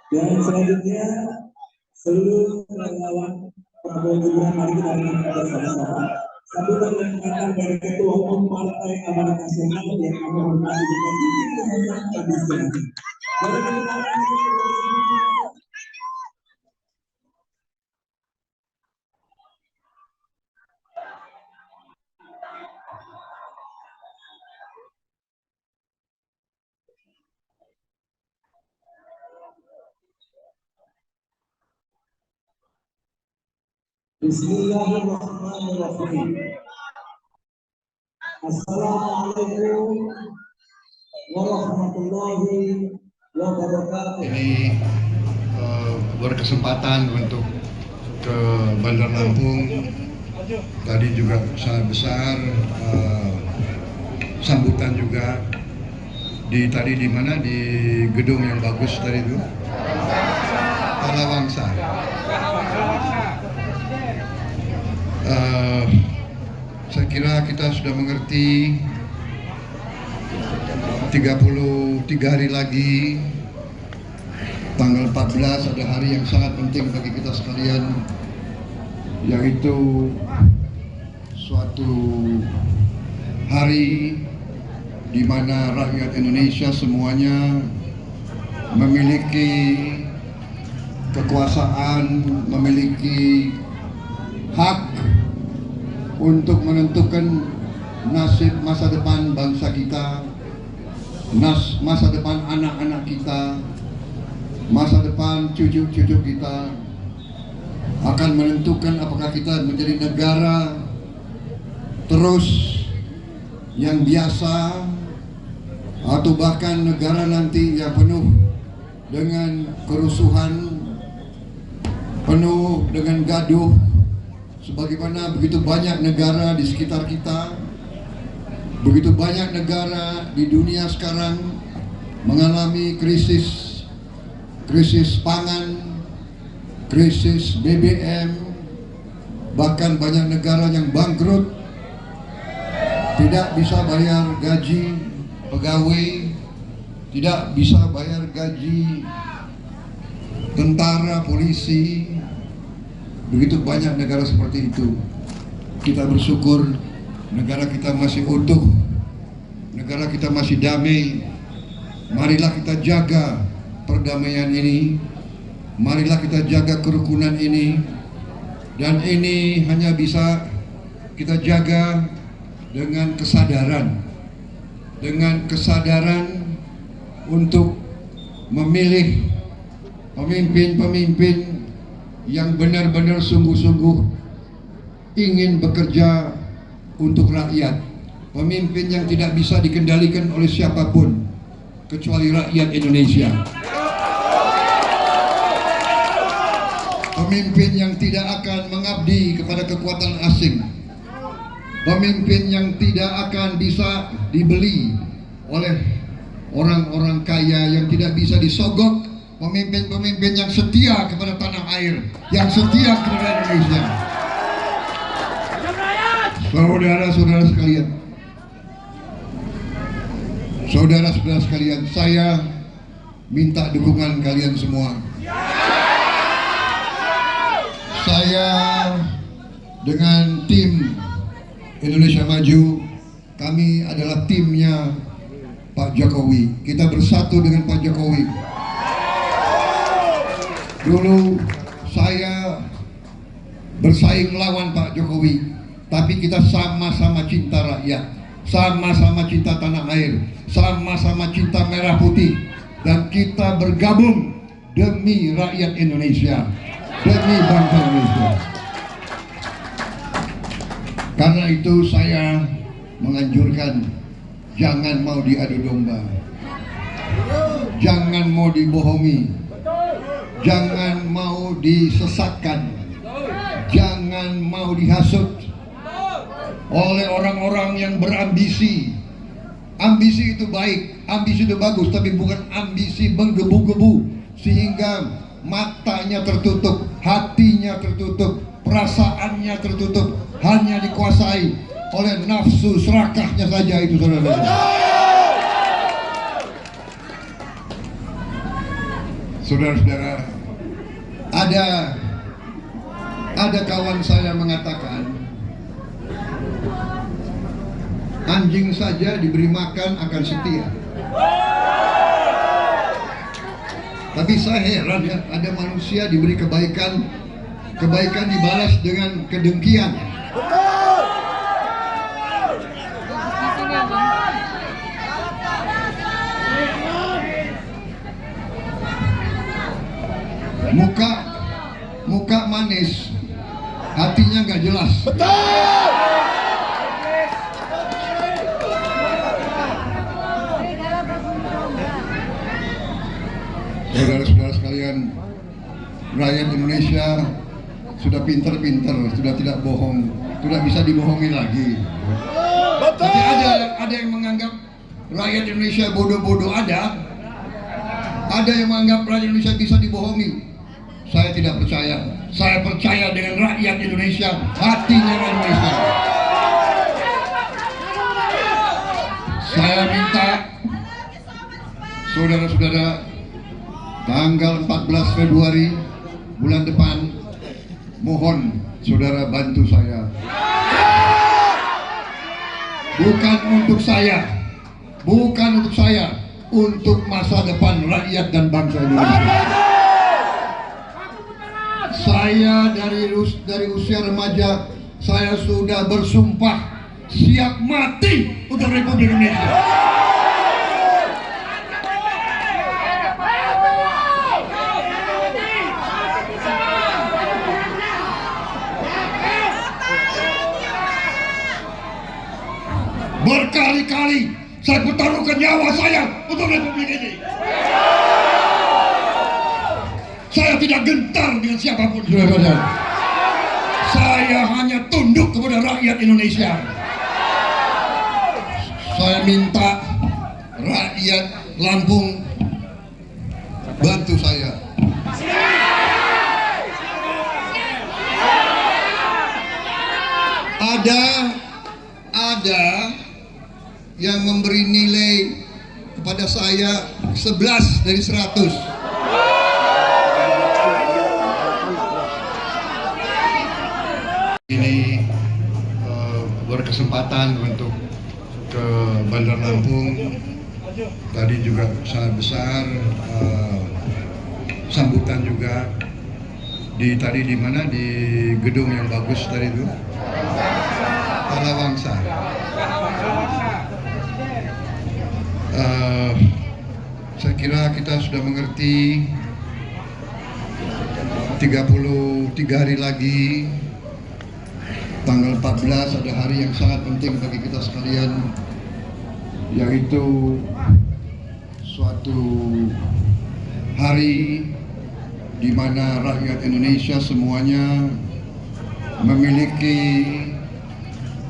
Dan selanjutnya seluruh relawan Prabowo Gibran, mari kita dengarkan bersama-sama sambutan yang datang dari Ketua Umum Partai Amanat Nasional yang kami hormati dengan dihormati kami sekalian. Bismillahirrahmanirrahim. Assalamualaikum warahmatullahi wabarakatuh. Ini berkesempatan untuk ke Bandar Lampung. Tadi juga sangat besar sambutan juga di mana di gedung yang bagus tadi itu, Palawangsa. Saya kira kita sudah mengerti 33 hari lagi tanggal 14 ada hari yang sangat penting bagi kita sekalian, yaitu suatu hari di mana rakyat Indonesia semuanya memiliki kekuasaan, memiliki hak untuk menentukan nasib masa depan bangsa kita, masa depan anak-anak kita, masa depan cucu-cucu kita, akan menentukan apakah kita menjadi negara terus yang biasa atau bahkan negara nanti yang penuh dengan kerusuhan, penuh dengan gaduh. Sebagaimana begitu banyak negara di sekitar kita, begitu banyak negara di dunia sekarang mengalami krisis pangan, krisis BBM, bahkan banyak negara yang bangkrut, tidak bisa bayar gaji pegawai, tidak bisa bayar gaji tentara, polisi. Begitu banyak negara seperti itu. Kita bersyukur negara kita masih utuh, negara kita masih damai. Marilah kita jaga perdamaian ini, marilah kita jaga kerukunan ini. Dan ini hanya bisa kita jaga dengan kesadaran untuk memilih pemimpin-pemimpin yang benar-benar sungguh-sungguh ingin bekerja untuk rakyat, pemimpin yang tidak bisa dikendalikan oleh siapapun kecuali rakyat Indonesia, pemimpin yang tidak akan mengabdi kepada kekuatan asing, pemimpin yang tidak akan bisa dibeli oleh orang-orang kaya, yang tidak bisa disogok, pemimpin-pemimpin yang setia kepada tanah air, yang setia kepada Indonesia. Saudara-saudara sekalian, saya minta dukungan kalian semua. Saya dengan tim Indonesia Maju, kami adalah timnya Pak Jokowi. Kita bersatu dengan Pak Jokowi. Dulu saya bersaing melawan Pak Jokowi, tapi kita sama-sama cinta rakyat, sama-sama cinta tanah air, sama-sama cinta merah putih, dan kita bergabung demi rakyat Indonesia, demi bangsa Indonesia. Karena itu saya menganjurkan, jangan mau diadu domba, jangan mau dibohongi, jangan mau disesatkan, jangan mau dihasut oleh orang-orang yang berambisi. Ambisi itu baik, ambisi itu bagus, tapi bukan ambisi menggebu-gebu sehingga matanya tertutup, hatinya tertutup, perasaannya tertutup, hanya dikuasai oleh nafsu serakahnya saja itu, saudara-saudara. Saudara-saudara, ada kawan saya mengatakan, anjing saja diberi makan akan setia. Tapi saya heran ya, ada manusia diberi kebaikan dibalas dengan kedengkian. Muka manis, hatinya nggak jelas. Saudara-saudara sekalian, rakyat Indonesia sudah pinter-pinter, sudah tidak bohong, sudah bisa dibohongi lagi. Tapi ada yang menganggap rakyat Indonesia bodoh-bodoh, ada yang menganggap rakyat Indonesia bisa dibohongi. Saya tidak percaya. Saya percaya dengan rakyat Indonesia, hatinya Indonesia. Saya minta saudara-saudara, tanggal 14 Februari bulan depan, mohon saudara bantu saya. Bukan untuk saya, untuk masa depan rakyat dan bangsa Indonesia. Saya dari usia remaja, saya sudah bersumpah siap mati untuk Republik Indonesia. Berkali-kali saya pertaruhkan nyawa saya untuk Republik ini. Saya tidak gentar dengan siapapun, saudara-saudara. Saya hanya tunduk kepada rakyat Indonesia. Saya minta rakyat Lampung bantu saya. Ada yang memberi nilai kepada saya 11 dari 100. Ini berkesempatan untuk ke Bandar Lampung. Tadi juga sangat besar sambutan juga di mana di gedung yang bagus tadi itu, Palawangsa. Saya kira kita sudah mengerti 33 hari lagi, tanggal 14 ada hari yang sangat penting bagi kita sekalian, yaitu suatu hari di mana rakyat Indonesia semuanya memiliki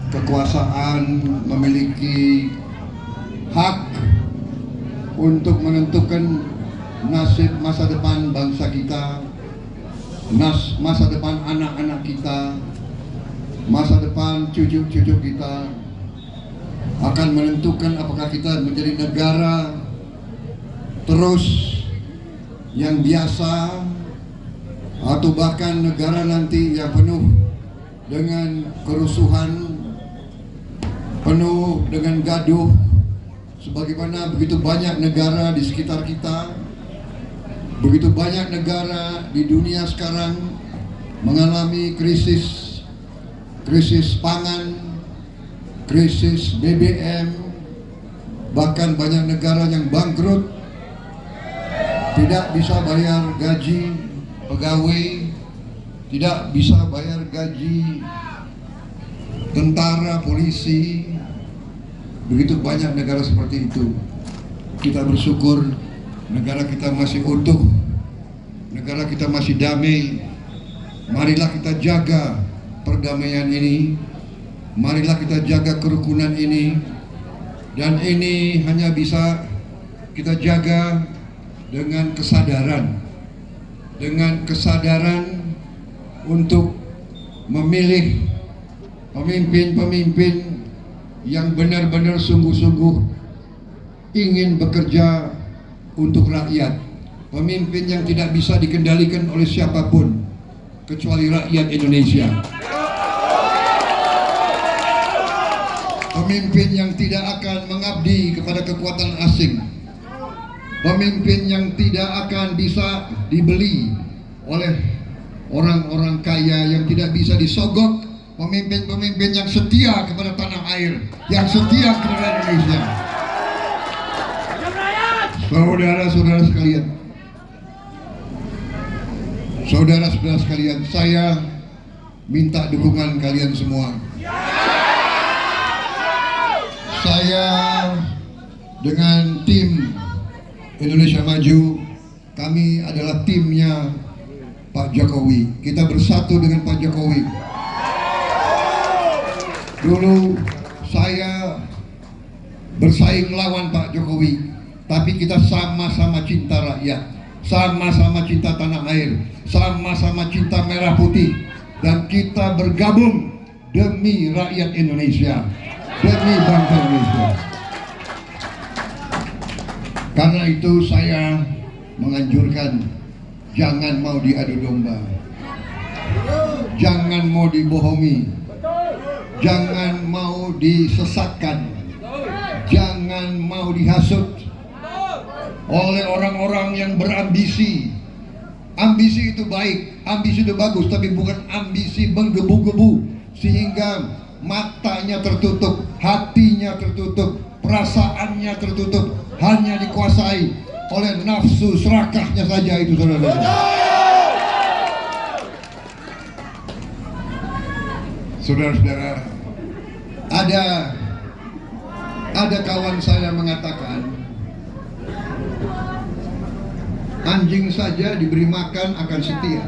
kekuasaan, memiliki hak untuk menentukan nasib masa depan bangsa kita, masa depan anak-anak kita, masa depan cucu-cucu kita, akan menentukan apakah kita menjadi negara terus yang biasa atau bahkan negara nanti yang penuh dengan kerusuhan, penuh dengan gaduh, sebagaimana begitu banyak negara di sekitar kita, begitu banyak negara di dunia sekarang mengalami krisis pangan, krisis BBM, bahkan banyak negara yang bangkrut, tidak bisa bayar gaji pegawai, tidak bisa bayar gaji tentara, polisi. Begitu banyak negara seperti itu. Kita bersyukur negara kita masih utuh, negara kita masih damai. Marilah kita jaga perdamaian ini, marilah kita jaga kerukunan ini, dan ini hanya bisa kita jaga dengan kesadaran untuk memilih pemimpin-pemimpin yang benar-benar sungguh-sungguh ingin bekerja untuk rakyat. Pemimpin yang tidak bisa dikendalikan oleh siapapun kecuali rakyat Indonesia. Pemimpin yang tidak akan mengabdi kepada kekuatan asing. Pemimpin yang tidak akan bisa dibeli oleh orang-orang kaya, yang tidak bisa disogok. Pemimpin-pemimpin yang setia kepada tanah air, yang setia kepada Indonesia. Saudara-saudara sekalian, saudara-saudara sekalian, saya minta dukungan kalian semua. Saya dengan tim Indonesia Maju, kami adalah timnya Pak Jokowi. Kita bersatu dengan Pak Jokowi. Dulu saya bersaing lawan Pak Jokowi, tapi kita sama-sama cinta rakyat, sama-sama cinta tanah air, sama-sama cinta merah putih, dan kita bergabung demi rakyat Indonesia, demi bangsa Indonesia. Karena itu saya menganjurkan jangan mau diadu domba, jangan mau dibohongi, jangan mau disesatkan, jangan mau dihasut oleh orang-orang yang berambisi. Ambisi itu baik, ambisi itu bagus, tapi bukan ambisi menggebu-gebu sehingga matanya tertutup, hatinya tertutup, perasaannya tertutup, hanya dikuasai oleh nafsu serakahnya saja itu, saudara-saudara. Saudara-saudara, ada kawan saya mengatakan, anjing saja diberi makan akan setia.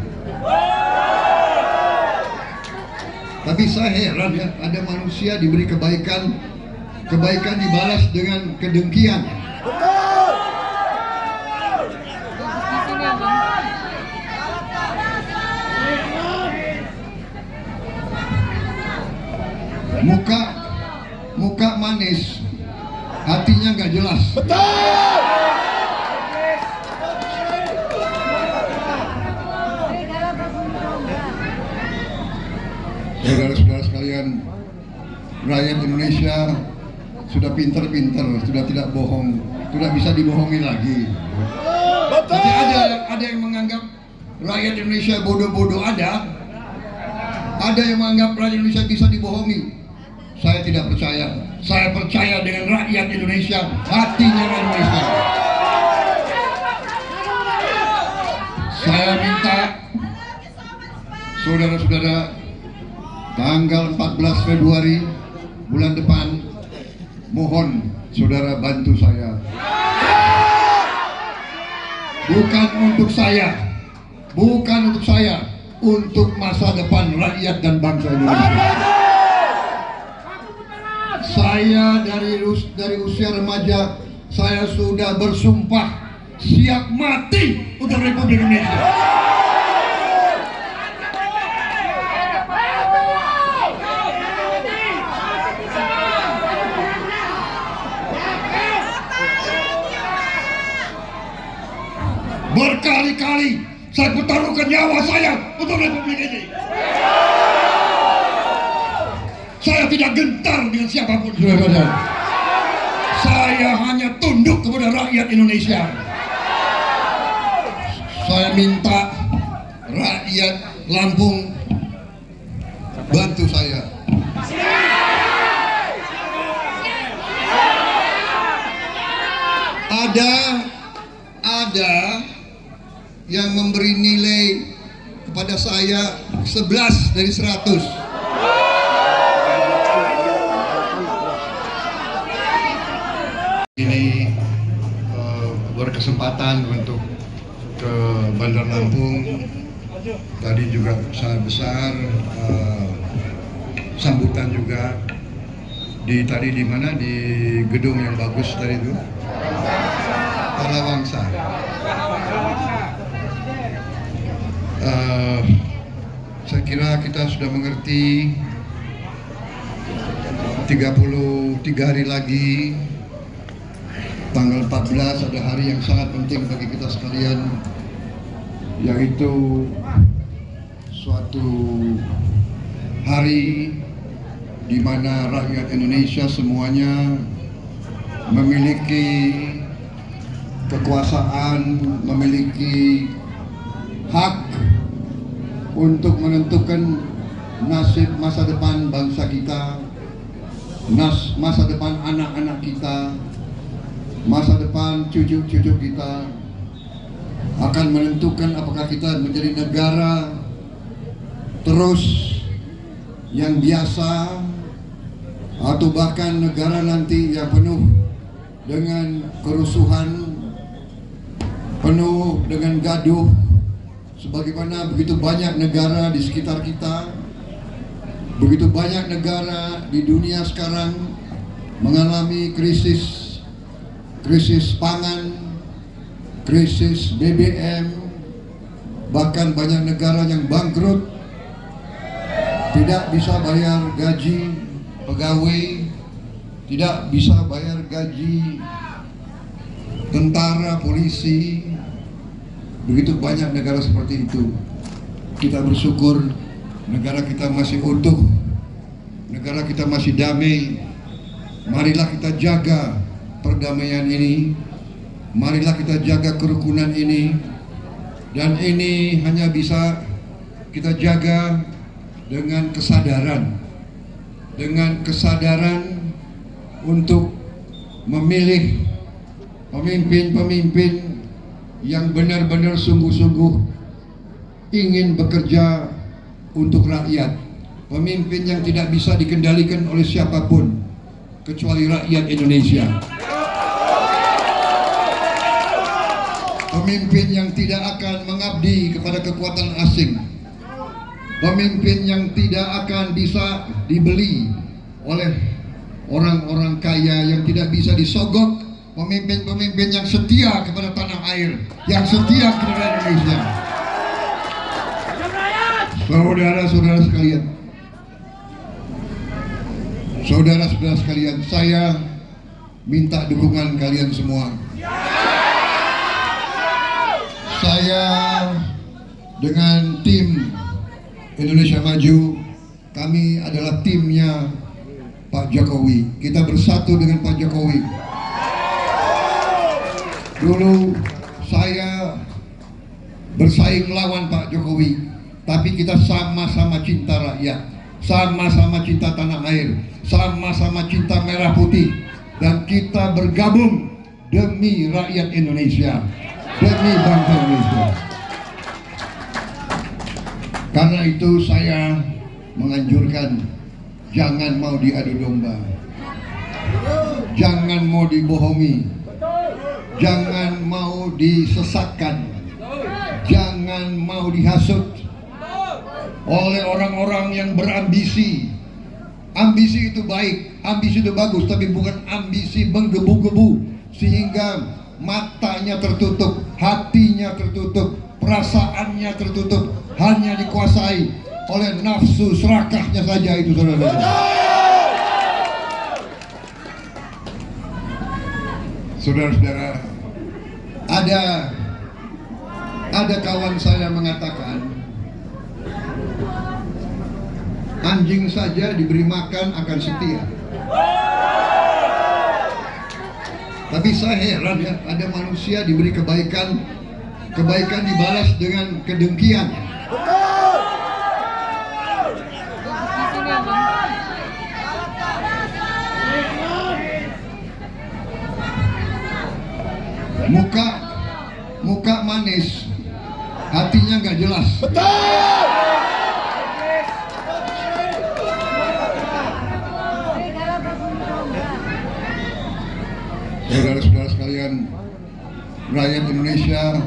Tapi saya heran ya, ada manusia diberi kebaikan, kebaikan dibalas dengan kedengkian. Muka manis, hatinya nggak jelas. Saudara-saudara sekalian, rakyat Indonesia sudah pintar-pintar, sudah tidak bohong, sudah bisa dibohongi lagi. Tapi ada yang menganggap rakyat Indonesia bodoh-bodoh, ada yang menganggap rakyat Indonesia bisa dibohongi. Saya tidak percaya. Saya percaya dengan rakyat Indonesia, hatinya rakyat Indonesia. Saya minta saudara-saudara, tanggal 14 Februari bulan depan, mohon saudara bantu saya. Bukan untuk saya, untuk masa depan rakyat dan bangsa Indonesia. Saya dari usia remaja, saya sudah bersumpah siap mati untuk Republik Indonesia. Berkali-kali saya pertaruhkan nyawa saya untuk Republik ini. Saya tidak gentar dengan siapapun, saudara-saudara. Saya hanya tunduk kepada rakyat Indonesia. Saya minta rakyat Lampung bantu saya. Ada yang memberi nilai kepada saya 11 dari 100. Ini berkesempatan untuk ke Bandar Lampung. Tadi juga sangat besar sambutan juga tadi di mana, di gedung yang bagus tadi itu, Palawangsa. Saya kira kita sudah mengerti 33 hari lagi tanggal 14 ada hari yang sangat penting bagi kita sekalian, yaitu suatu hari di mana rakyat Indonesia semuanya memiliki kekuasaan, memiliki hak untuk menentukan nasib masa depan bangsa kita, masa depan anak-anak kita, masa depan cucu-cucu kita, akan menentukan apakah kita menjadi negara terus yang biasa atau bahkan negara nanti yang penuh dengan kerusuhan, penuh dengan gaduh, sebagaimana begitu banyak negara di sekitar kita, begitu banyak negara di dunia sekarang mengalami krisis pangan, krisis BBM, bahkan banyak negara yang bangkrut, tidak bisa bayar gaji pegawai, tidak bisa bayar gaji tentara, polisi. Begitu banyak negara seperti itu. Kita bersyukur negara kita masih utuh, negara kita masih damai. Marilah kita jaga perdamaian ini, marilah kita jaga kerukunan ini, dan ini hanya bisa kita jaga dengan kesadaran untuk memilih pemimpin-pemimpin yang benar-benar sungguh-sungguh ingin bekerja untuk rakyat, pemimpin yang tidak bisa dikendalikan oleh siapapun kecuali rakyat Indonesia, pemimpin yang tidak akan mengabdi kepada kekuatan asing, pemimpin yang tidak akan bisa dibeli oleh orang-orang kaya, yang tidak bisa disogok, pemimpin-pemimpin yang setia kepada tanah air, yang setia kepada Indonesia. Saudara-saudara sekalian, saudara-saudara sekalian, saya minta dukungan kalian semua. Saya dengan tim Indonesia Maju, kami adalah timnya Pak Jokowi. Kita bersatu dengan Pak Jokowi. Dulu saya bersaing melawan Pak Jokowi, tapi kita sama-sama cinta rakyat, sama-sama cinta tanah air, sama-sama cinta merah putih, dan kita bergabung demi rakyat Indonesia, demi bangsa Indonesia. Karena itu saya menganjurkan jangan mau diadu domba, jangan mau dibohongi, jangan mau disesatkan, jangan mau dihasut oleh orang-orang yang berambisi. Ambisi itu baik, ambisi itu bagus, tapi bukan ambisi menggebu-gebu sehingga matanya tertutup, hatinya tertutup, perasaannya tertutup, hanya dikuasai oleh nafsu serakahnya saja. Itu saudara-saudara. Saudara-saudara, ada kawan saya mengatakan, anjing saja diberi makan akan setia. Tapi saya heran ya, ada manusia diberi kebaikan dibalas dengan kedengkian. Muka manis, hatinya nggak jelas. Saudara-saudara sekalian, rakyat Indonesia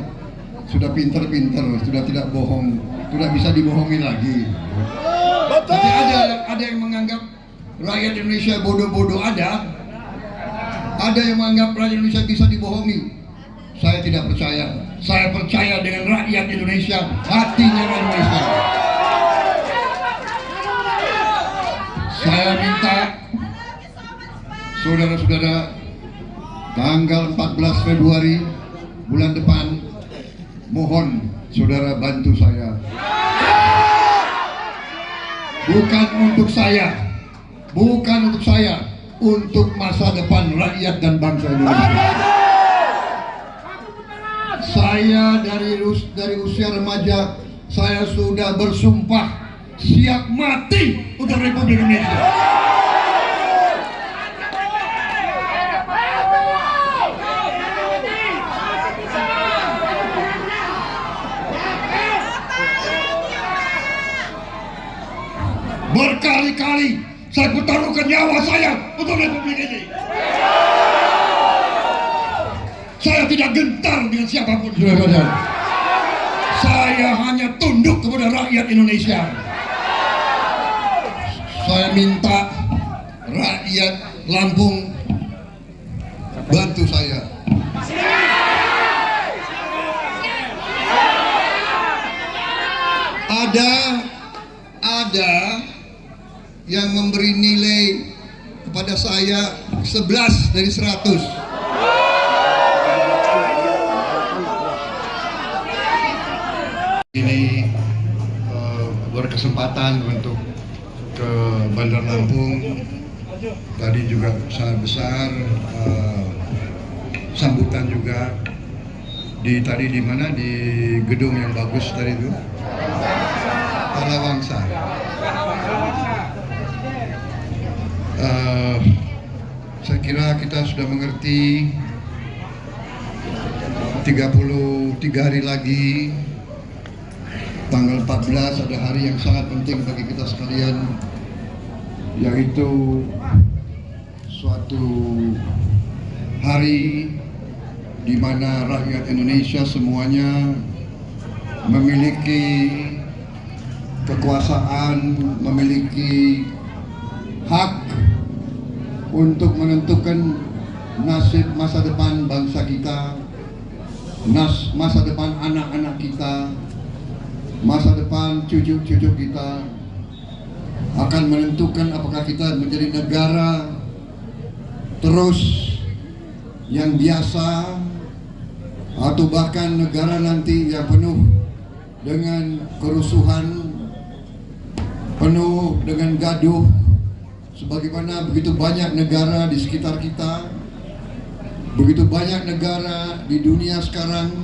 sudah pinter-pinter, sudah tidak bohong, sudah bisa dibohongi lagi. Tapi ada yang menganggap rakyat Indonesia bodoh-bodoh, ada yang menganggap rakyat Indonesia bisa dibohongi. Saya tidak percaya. Saya percaya dengan rakyat Indonesia, hatinya Indonesia. Saya minta saudara-saudara, tanggal 14 Februari bulan depan, mohon saudara bantu saya. Bukan untuk saya, untuk masa depan rakyat dan bangsa Indonesia. Saya dari usia remaja, saya sudah bersumpah siap mati untuk Republik Indonesia. Berkali-kali saya pertaruhkan nyawa saya untuk Republik ini. Saya tidak gentar dengan siapapun, saudara-saudara. Saya hanya tunduk kepada rakyat Indonesia. Saya minta rakyat Lampung bantu saya. Ada yang memberi nilai kepada saya 11 dari 100. Ini berkesempatan untuk ke Bandar Lampung. Tadi juga sangat besar sambutan juga tadi di mana, di gedung yang bagus tadi itu, Talawangsa. Saya kira kita sudah mengerti 33 hari lagi, tanggal 14 ada hari yang sangat penting bagi kita sekalian, yaitu suatu hari di mana rakyat Indonesia semuanya memiliki kekuasaan, memiliki hak untuk menentukan nasib masa depan bangsa kita, masa depan anak-anak kita, masa depan cucu-cucu kita, akan menentukan apakah kita menjadi negara terus yang biasa atau bahkan negara nanti yang penuh dengan kerusuhan, penuh dengan gaduh, sebagaimana begitu banyak negara di sekitar kita, begitu banyak negara di dunia sekarang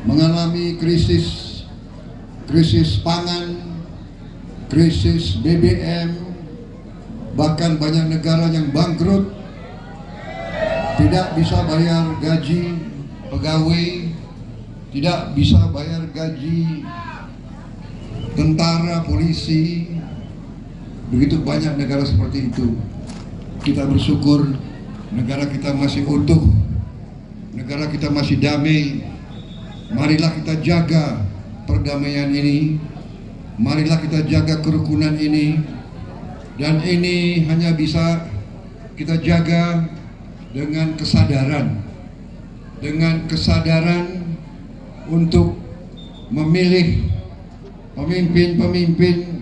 mengalami krisis pangan, krisis BBM, bahkan banyak negara yang bangkrut, tidak bisa bayar gaji pegawai, tidak bisa bayar gaji tentara, polisi. Begitu banyak negara seperti itu. Kita bersyukur negara kita masih utuh, negara kita masih damai. Marilah kita jaga perdamaian ini, marilah kita jaga kerukunan ini, dan ini hanya bisa kita jaga dengan kesadaran untuk memilih pemimpin-pemimpin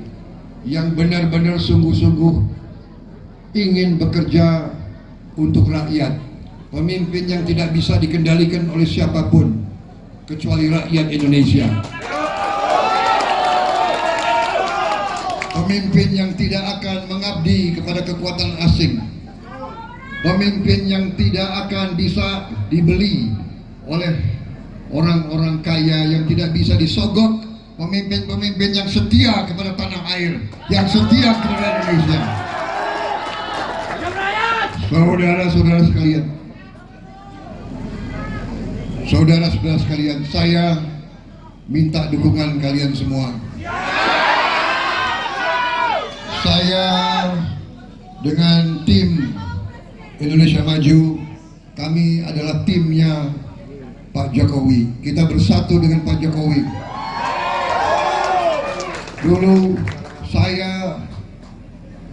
yang benar-benar sungguh-sungguh ingin bekerja untuk rakyat, pemimpin yang tidak bisa dikendalikan oleh siapapun kecuali rakyat Indonesia, pemimpin yang tidak akan mengabdi kepada kekuatan asing, pemimpin yang tidak akan bisa dibeli oleh orang-orang kaya, yang tidak bisa disogok, pemimpin-pemimpin yang setia kepada tanah air, yang setia kepada Indonesia. Saudara-saudara sekalian, saya minta dukungan kalian semua. Saya dengan tim Indonesia Maju, kami adalah timnya Pak Jokowi. Kita bersatu dengan Pak Jokowi. Dulu saya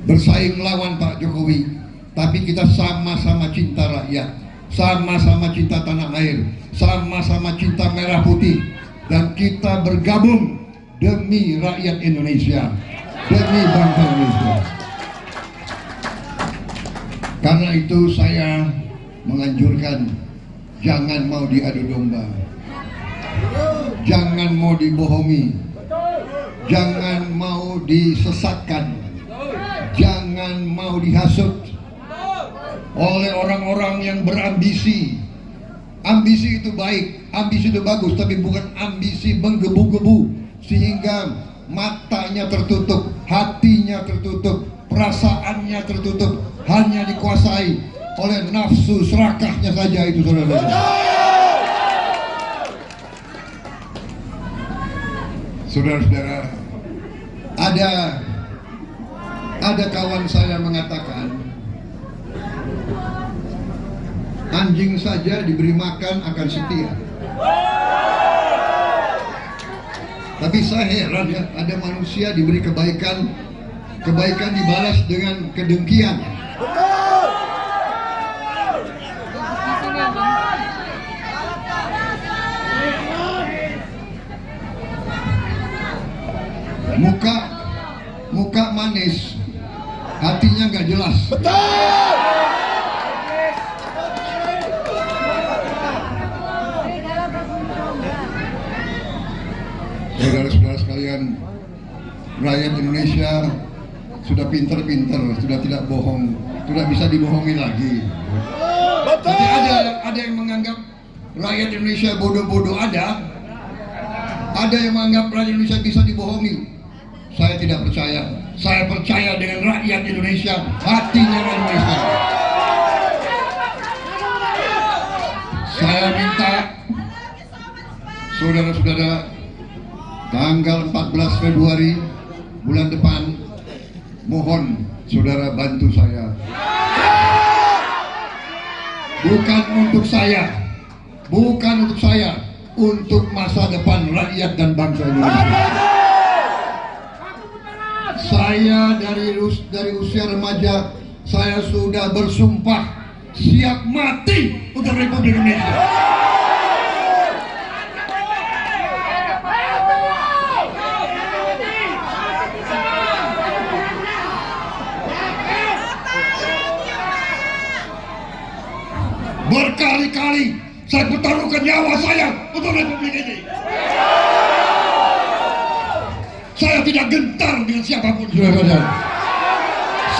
bersaing melawan Pak Jokowi, tapi kita sama-sama cinta rakyat, sama-sama cinta tanah air, sama-sama cinta merah putih, dan kita bergabung demi rakyat Indonesia, demi bangsa Indonesia. Karena itu saya menganjurkan jangan mau diadu domba, jangan mau dibohongi, jangan mau disesatkan, jangan mau dihasut oleh orang-orang yang berambisi. Ambisi itu baik, ambisi itu bagus, tapi bukan ambisi menggebu-gebu sehingga matanya tertutup, hatinya tertutup, perasaannya tertutup, hanya dikuasai oleh nafsu serakahnya saja itu, saudara-saudara. Saudara-saudara, ada kawan saya mengatakan, anjing saja diberi makan akan setia. Tapi saya heran ya, ada manusia diberi kebaikan, kebaikan dibalas dengan kedengkian. Muka manis, hatinya nggak jelas. Saudara-saudara sekalian, rakyat Indonesia sudah pinter-pinter, sudah tidak bohong, sudah bisa dibohongi lagi. Tapi ada yang menganggap rakyat Indonesia bodoh-bodoh, ada yang menganggap rakyat Indonesia bisa dibohongi. Saya tidak percaya. Saya percaya dengan rakyat Indonesia, hatinya rakyat Indonesia. Saya minta saudara-saudara, tanggal 14 Februari bulan depan, mohon saudara bantu saya. Bukan untuk saya, untuk masa depan rakyat dan bangsa Indonesia. Saya dari usia remaja, saya sudah bersumpah siap mati untuk Republik Indonesia. Berkali-kali saya pertaruhkan nyawa saya untuk Republik ini. Saya tidak gentar dengan siapapun, saudara-saudara.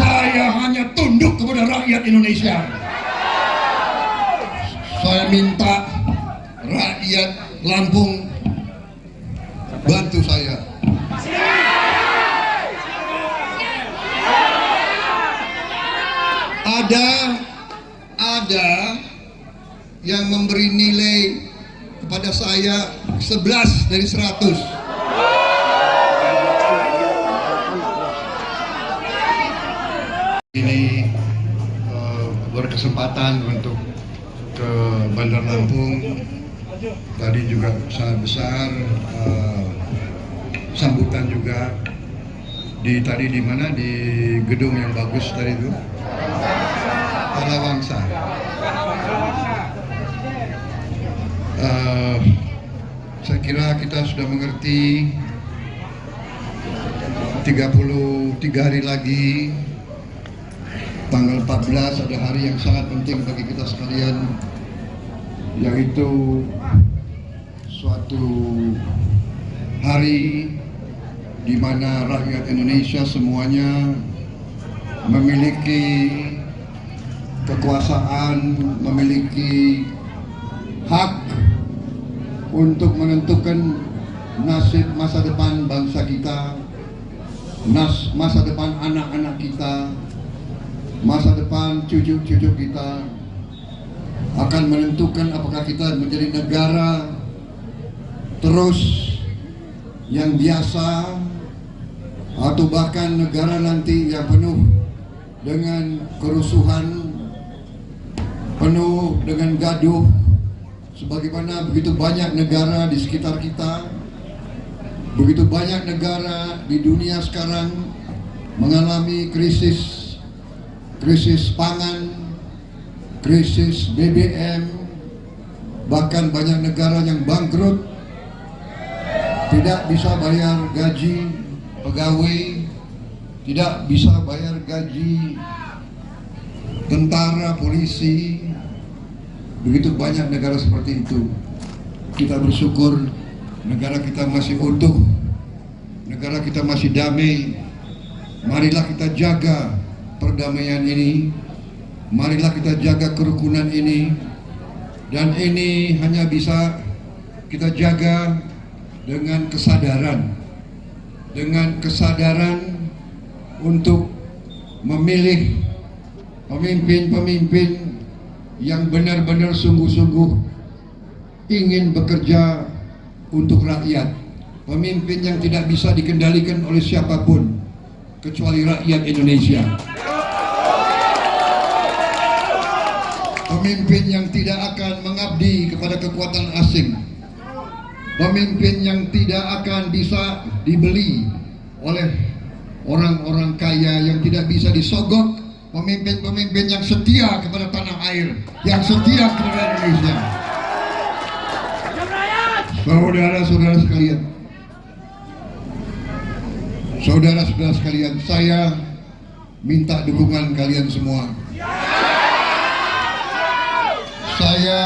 Saya hanya tunduk kepada rakyat Indonesia. Saya minta rakyat Lampung bantu saya. Ada yang memberi nilai kepada saya 11 dari 100. Ini berkesempatan untuk ke Bandar Lampung. Tadi juga sangat besar sambutan juga di mana di gedung yang bagus tadi itu, Parawangsa. Saya kira kita sudah mengerti 33 hari lagi, tanggal 14 ada hari yang sangat penting bagi kita sekalian, yaitu suatu hari di mana rakyat Indonesia semuanya memiliki kekuasaan, memiliki hak untuk menentukan nasib masa depan bangsa kita, masa depan anak-anak kita, masa depan cucu-cucu kita, akan menentukan apakah kita menjadi negara terus yang biasa atau bahkan negara nanti yang penuh dengan kerusuhan, penuh dengan gaduh, sebagaimana begitu banyak negara di sekitar kita, begitu banyak negara di dunia sekarang mengalami krisis pangan, krisis BBM, bahkan banyak negara yang bangkrut, tidak bisa bayar gaji pegawai, tidak bisa bayar gaji tentara, polisi, begitu banyak negara seperti itu. Kita bersyukur negara kita masih utuh, negara kita masih damai. Marilah kita jaga perdamaian ini, marilah kita jaga kerukunan ini, dan ini hanya bisa kita jaga dengan kesadaran untuk memilih pemimpin-pemimpin yang benar-benar sungguh-sungguh ingin bekerja untuk rakyat, pemimpin yang tidak bisa dikendalikan oleh siapapun kecuali rakyat Indonesia, pemimpin yang tidak akan mengabdi kepada kekuatan asing, pemimpin yang tidak akan bisa dibeli oleh orang-orang kaya, yang tidak bisa disogok, pemimpin-pemimpin yang setia kepada tanah air, yang setia kepada Indonesia. Saudara-saudara sekalian, saudara-saudara sekalian, saya minta dukungan kalian semua. Saya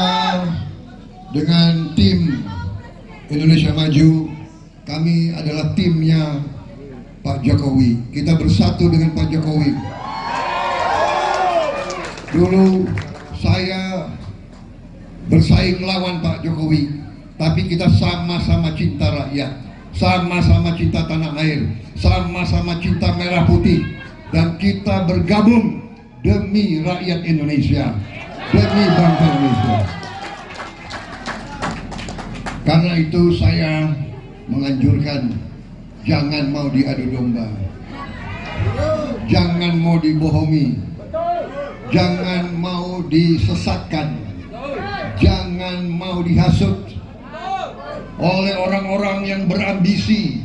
dengan tim Indonesia Maju, kami adalah timnya Pak Jokowi. Kita bersatu dengan Pak Jokowi. Dulu saya bersaing melawan Pak Jokowi, tapi kita sama-sama cinta rakyat, sama-sama cinta tanah air, sama-sama cinta merah putih, dan kita bergabung demi rakyat Indonesia, demi bangsa Indonesia. Karena itu saya menganjurkan, jangan mau diadu domba, jangan mau dibohongi, jangan mau disesatkan, jangan mau dihasut oleh orang-orang yang berambisi.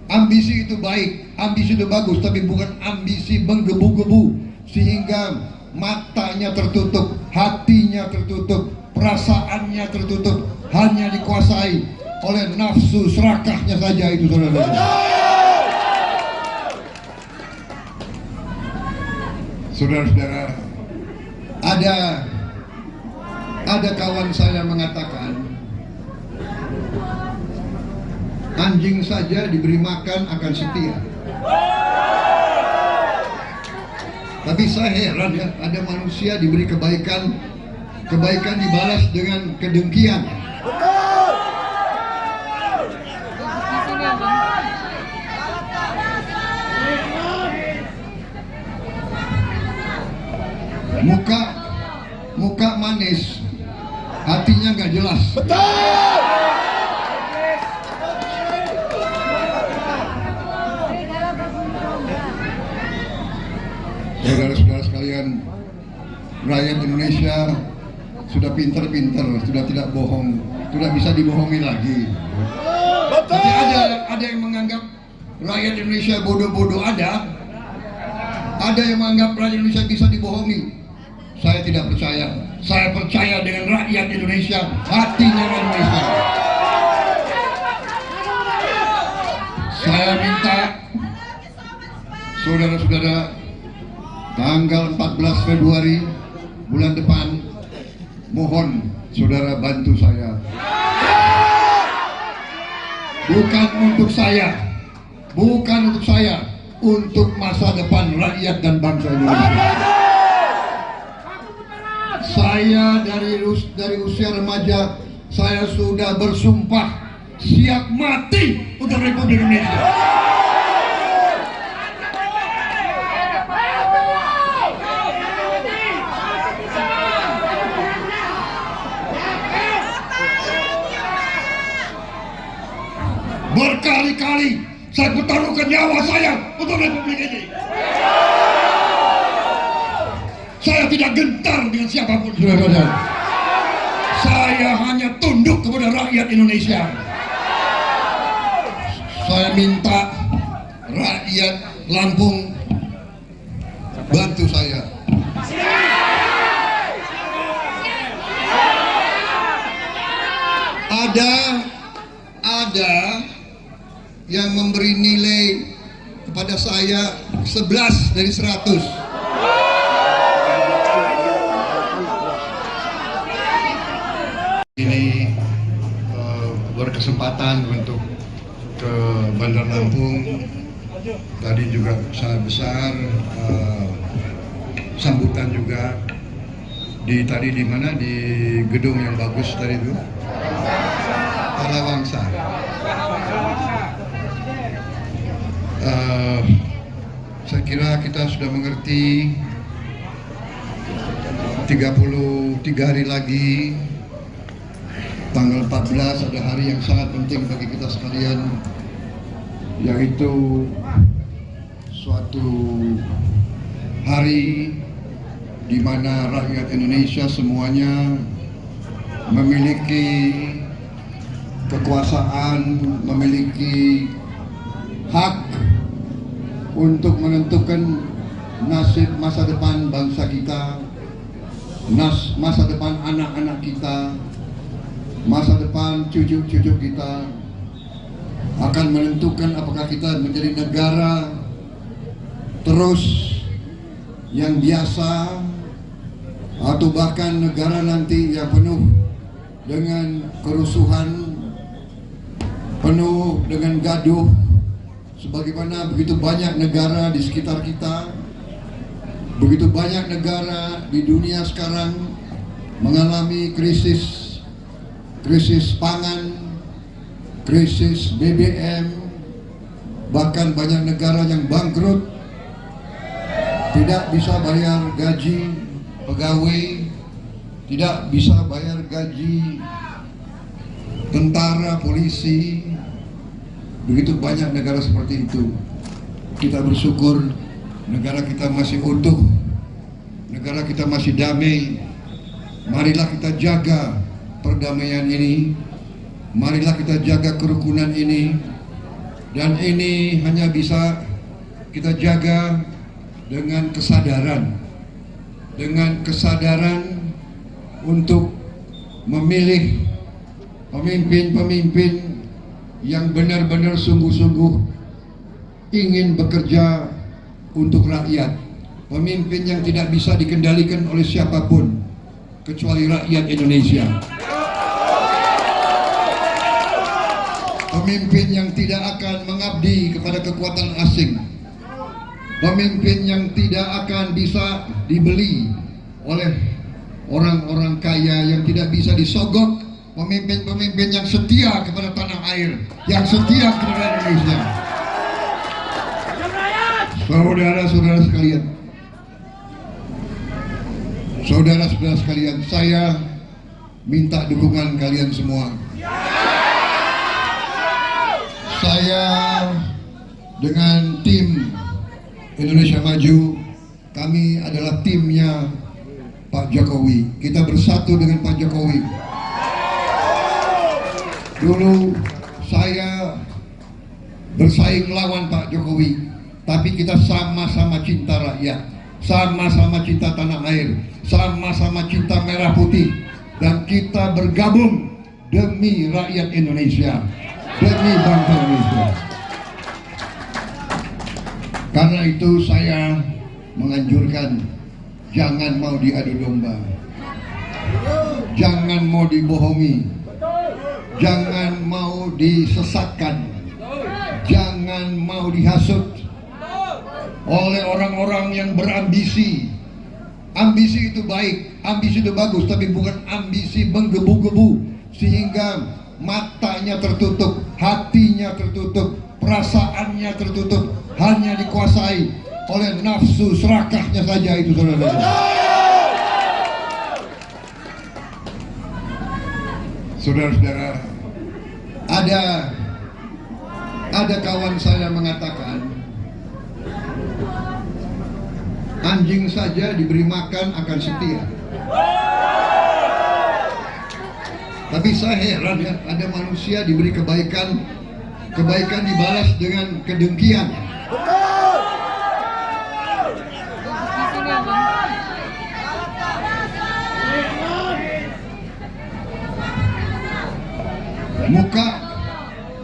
Ambisi itu baik, ambisi itu bagus, tapi bukan ambisi menggebu-gebu sehingga matanya tertutup, hatinya tertutup, perasaannya tertutup, hanya dikuasai oleh nafsu serakahnya saja itu, saudara-saudara. Saudara-saudara, ada kawan saya mengatakan, anjing saja diberi makan akan setia. Tapi saya heran ya, ada manusia diberi kebaikan, kebaikan dibalas dengan kedengkian. Muka manis, hatinya nggak jelas. Betul. Saudara-saudara sekalian, rakyat Indonesia sudah pinter-pinter, sudah tidak bohong, sudah bisa dibohongi lagi. Tapi ada yang menganggap rakyat Indonesia bodoh-bodoh, ada yang menganggap rakyat Indonesia bisa dibohongi. Saya tidak percaya. Saya percaya dengan rakyat Indonesia, hatinya Indonesia. Saya minta saudara-saudara, tanggal 14 Februari bulan depan, mohon saudara bantu saya. Bukan untuk saya, untuk masa depan rakyat dan bangsa Indonesia. Saya dari usia remaja, saya sudah bersumpah siap mati untuk Republik Indonesia. Berkali-kali saya pertaruhkan nyawa saya untuk Republik ini. Saya tidak gentar dengan siapapun, saudara-saudara. Saya hanya tunduk kepada rakyat Indonesia. Saya minta rakyat Lampung bantu saya. Ada yang memberi nilai kepada saya 11 dari 100. kesempatan untuk ke Bandar Lampung. Tadi juga sangat besar sambutan juga tadi di mana, di gedung yang bagus tadi itu, Palawangsa. Saya kira kita sudah mengerti 33 hari lagi, tanggal 14 ada hari yang sangat penting bagi kita sekalian, yaitu suatu hari di mana rakyat Indonesia semuanya memiliki kekuasaan, memiliki hak untuk menentukan nasib masa depan bangsa kita, masa depan anak-anak kita, masa depan cucu-cucu kita, akan menentukan apakah kita menjadi negara terus yang biasa atau bahkan negara nanti yang penuh dengan kerusuhan, penuh dengan gaduh, sebagaimana begitu banyak negara di sekitar kita, begitu banyak negara di dunia sekarang mengalami krisis pangan, krisis BBM, bahkan banyak negara yang bangkrut, tidak bisa bayar gaji pegawai, tidak bisa bayar gaji tentara, polisi. Begitu banyak negara seperti itu. Kita bersyukur negara kita masih utuh, negara kita masih damai. Marilah kita jaga perdamaian ini, marilah kita jaga kerukunan ini, dan ini hanya bisa kita jaga dengan kesadaran untuk memilih pemimpin-pemimpin yang benar-benar sungguh-sungguh ingin bekerja untuk rakyat, pemimpin yang tidak bisa dikendalikan oleh siapapun kecuali rakyat Indonesia, pemimpin yang tidak akan mengabdi kepada kekuatan asing, pemimpin yang tidak akan bisa dibeli oleh orang-orang kaya, yang tidak bisa disogok, pemimpin-pemimpin yang setia kepada tanah air, yang setia kepada Indonesia. Saudara-saudara sekalian, saudara-saudara sekalian, saya minta dukungan kalian semua. Saya dengan tim Indonesia Maju, kami adalah timnya Pak Jokowi. Kita bersatu dengan Pak Jokowi. Dulu saya bersaing melawan Pak Jokowi, tapi kita sama-sama cinta rakyat, sama-sama cinta tanah air, sama-sama cinta merah putih, dan kita bergabung demi rakyat Indonesia, demi bangsa Indonesia. Karena itu saya menganjurkan, jangan mau diadu domba, jangan mau dibohongi, jangan mau disesatkan, jangan mau dihasut oleh orang-orang yang berambisi. Ambisi itu baik, ambisi itu bagus, tapi bukan ambisi menggebu-gebu sehingga matanya tertutup, hatinya tertutup, perasaannya tertutup, hanya dikuasai oleh nafsu serakahnya saja itu, saudara-saudara. Saudara-saudara, ada kawan saya mengatakan, anjing saja diberi makan akan setia. Tapi saya heran ya, ada manusia diberi kebaikan dibalas dengan kedengkian.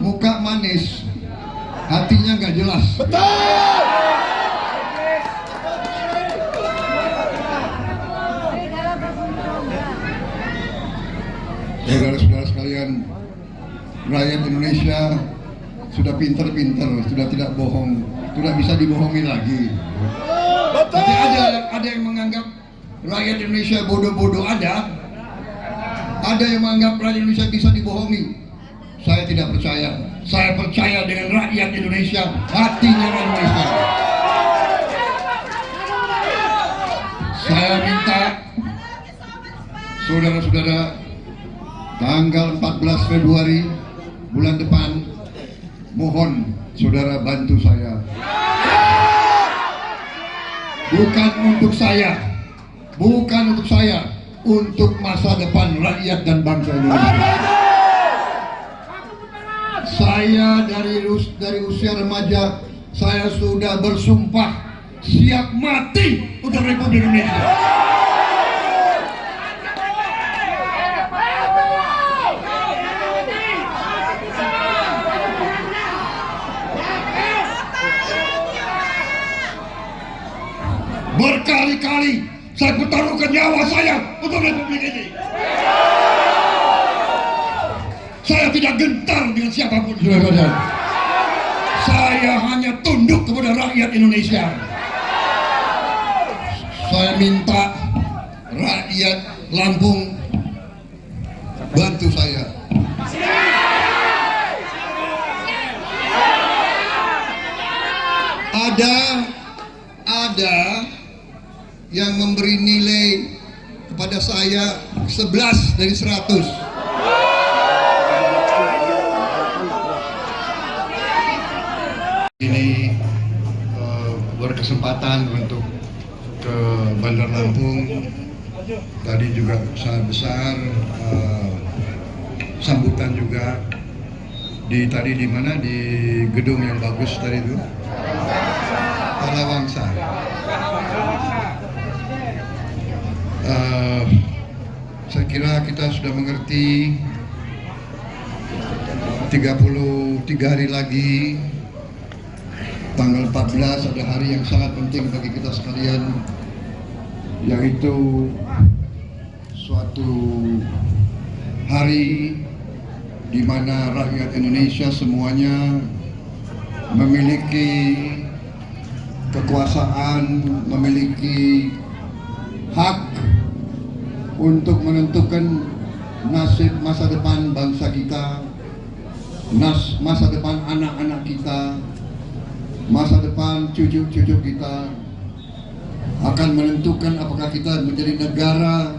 Muka manis, hatinya nggak jelas. Saudara-saudara sekalian, rakyat rakyat Indonesia sudah pinter-pinter, sudah tidak bohong, sudah bisa dibohongi lagi. Tapi ada yang menganggap rakyat Indonesia bodoh-bodoh, ada yang menganggap rakyat Indonesia bisa dibohongi. Saya tidak percaya. Saya percaya dengan rakyat Indonesia, hatinya rakyat Indonesia. Saya minta saudara-saudara, tanggal 14 Februari bulan depan, mohon saudara bantu saya. Bukan untuk saya, untuk masa depan rakyat dan bangsa Indonesia. Saya dari usia remaja, saya sudah bersumpah siap mati untuk Republik Indonesia. Berkali-kali saya pertaruhkan nyawa saya untuk Republik ini. Saya tidak gentar dengan siapapun, saudara-saudara. Saya hanya tunduk kepada rakyat Indonesia. Saya minta rakyat Lampung bantu saya. Ada yang memberi nilai kepada saya 11 dari 100. Ini berkesempatan untuk ke Bandar Lampung. Tadi juga sangat besar sambutan juga di mana di gedung yang bagus tadi itu, Palawangsa. Saya kira kita sudah mengerti 33 hari lagi, tanggal 14 ada hari yang sangat penting bagi kita sekalian, yaitu suatu hari di mana rakyat Indonesia semuanya memiliki kekuasaan, memiliki hak untuk menentukan nasib masa depan bangsa kita, masa depan anak-anak kita, masa depan cucu-cucu kita, akan menentukan apakah kita menjadi negara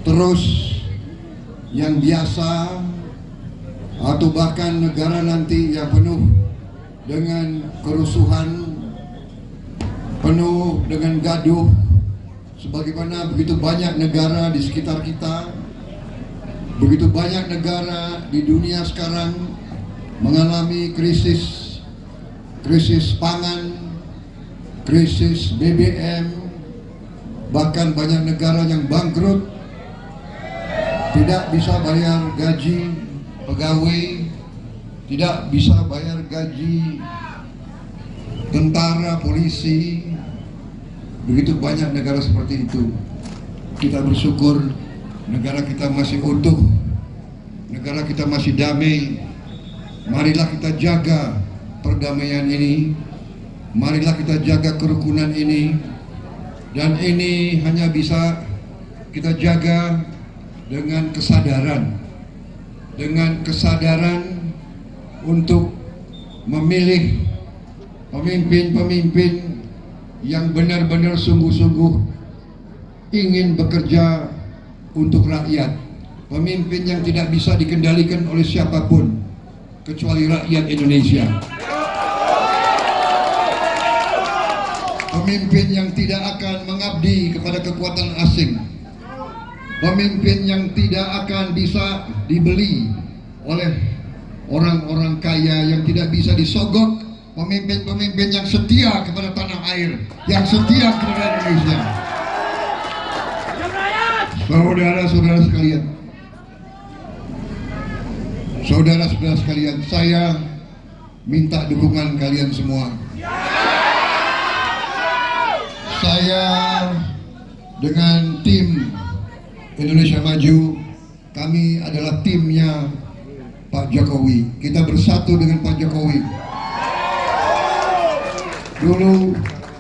terus yang biasa atau bahkan negara nanti yang penuh dengan kerusuhan, penuh dengan gaduh, sebagaimana begitu banyak negara di sekitar kita, begitu banyak negara di dunia sekarang mengalami krisis pangan, krisis BBM, bahkan banyak negara yang bangkrut, tidak bisa bayar gaji pegawai, tidak bisa bayar gaji tentara, polisi. Begitu banyak negara seperti itu. Kita bersyukur negara kita masih utuh, negara kita masih damai. Marilah kita jaga perdamaian ini, marilah kita jaga kerukunan ini, dan ini hanya bisa kita jaga dengan kesadaran untuk memilih pemimpin-pemimpin yang benar-benar sungguh-sungguh ingin bekerja untuk rakyat, pemimpin yang tidak bisa dikendalikan oleh siapapun kecuali rakyat Indonesia, pemimpin yang tidak akan mengabdi kepada kekuatan asing, pemimpin yang tidak akan bisa dibeli oleh orang-orang kaya, yang tidak bisa disogok, pemimpin-pemimpin yang setia kepada tanah air, yang setia kepada Indonesia. Saudara-saudara sekalian, saya minta dukungan kalian semua. Saya dengan tim Indonesia Maju, kami adalah timnya Pak Jokowi. Kita bersatu dengan Pak Jokowi. Dulu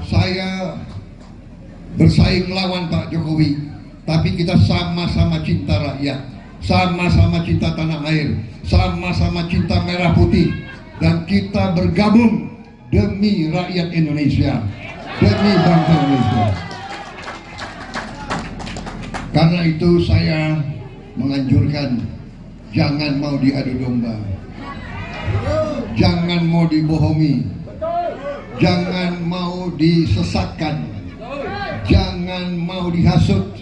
saya bersaing melawan Pak Jokowi, tapi kita sama-sama cinta rakyat, sama-sama cinta tanah air, sama-sama cinta merah putih, dan kita bergabung demi rakyat Indonesia, demi bangsa Indonesia. Karena itu saya menganjurkan jangan mau diadu domba, jangan mau dibohongi, jangan mau disesatkan, jangan mau dihasut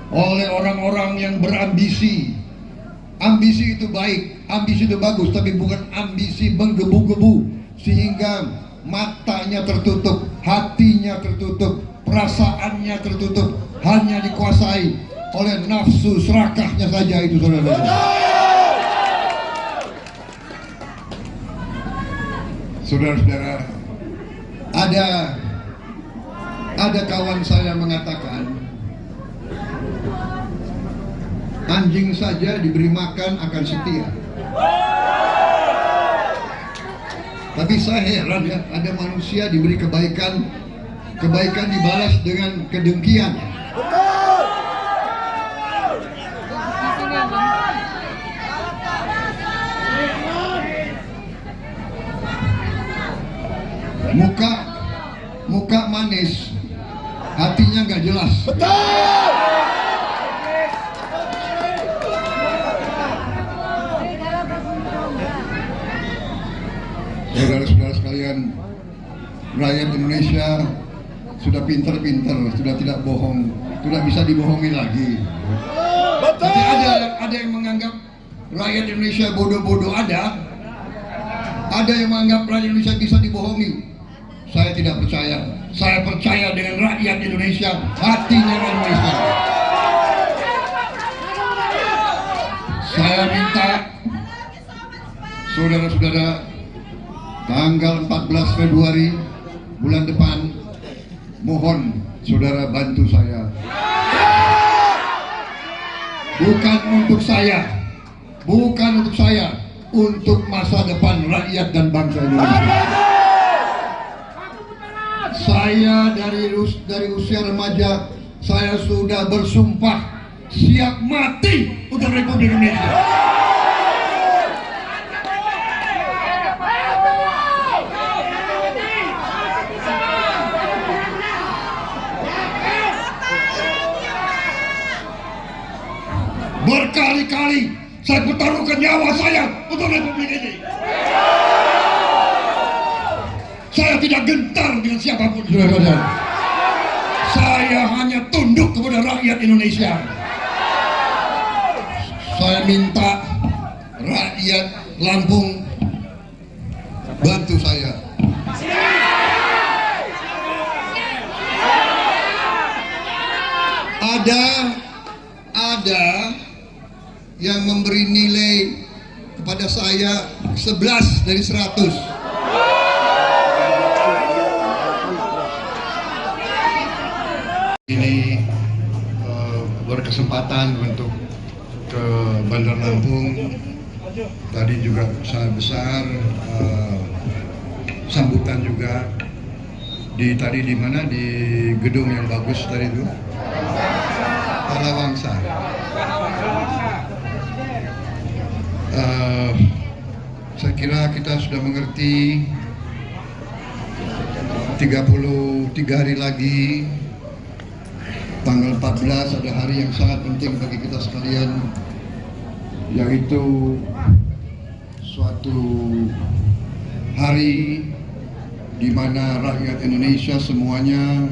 oleh orang-orang yang berambisi. Ambisi itu baik, ambisi itu bagus, tapi bukan ambisi menggebu-gebu sehingga matanya tertutup, hatinya tertutup, perasaannya tertutup, hanya dikuasai oleh nafsu serakahnya saja itu, saudara-saudara. Saudara-saudara, ada kawan saya mengatakan, anjing saja diberi makan akan setia. Tapi saya heran ya, ada manusia diberi kebaikan, kebaikan dibalas dengan kedengkian. Muka manis, hatinya nggak jelas. Saudara-saudara sekalian, rakyat Indonesia sudah pintar-pintar, sudah tidak bohong, sudah bisa dibohongi lagi. Tapi ada yang menganggap rakyat Indonesia bodoh-bodoh, ada yang menganggap rakyat Indonesia bisa dibohongi. Saya tidak percaya. Saya percaya dengan rakyat Indonesia, hatinya rakyat Indonesia. Saya minta saudara-saudara, tanggal 14 Februari bulan depan, mohon saudara bantu saya. Bukan untuk saya, untuk masa depan rakyat dan bangsa Indonesia. Saya dari usia remaja, saya sudah bersumpah siap mati untuk Republik Indonesia. Berkali-kali saya pertaruhkan nyawa saya untuk Republik ini. Saya tidak gentar dengan siapapun, saudara-saudara. Saya hanya tunduk kepada rakyat Indonesia. Saya minta rakyat Lampung bantu saya. Ada yang memberi nilai kepada saya 11 dari 100. Ini berkesempatan untuk ke Bandar Lampung. Tadi juga sangat besar sambutan juga tadi di mana, di gedung yang bagus tadi itu, Palawangsa. Saya kira kita sudah mengerti 33 hari lagi, tanggal 14 ada hari yang sangat penting bagi kita sekalian, yaitu suatu hari di mana rakyat Indonesia semuanya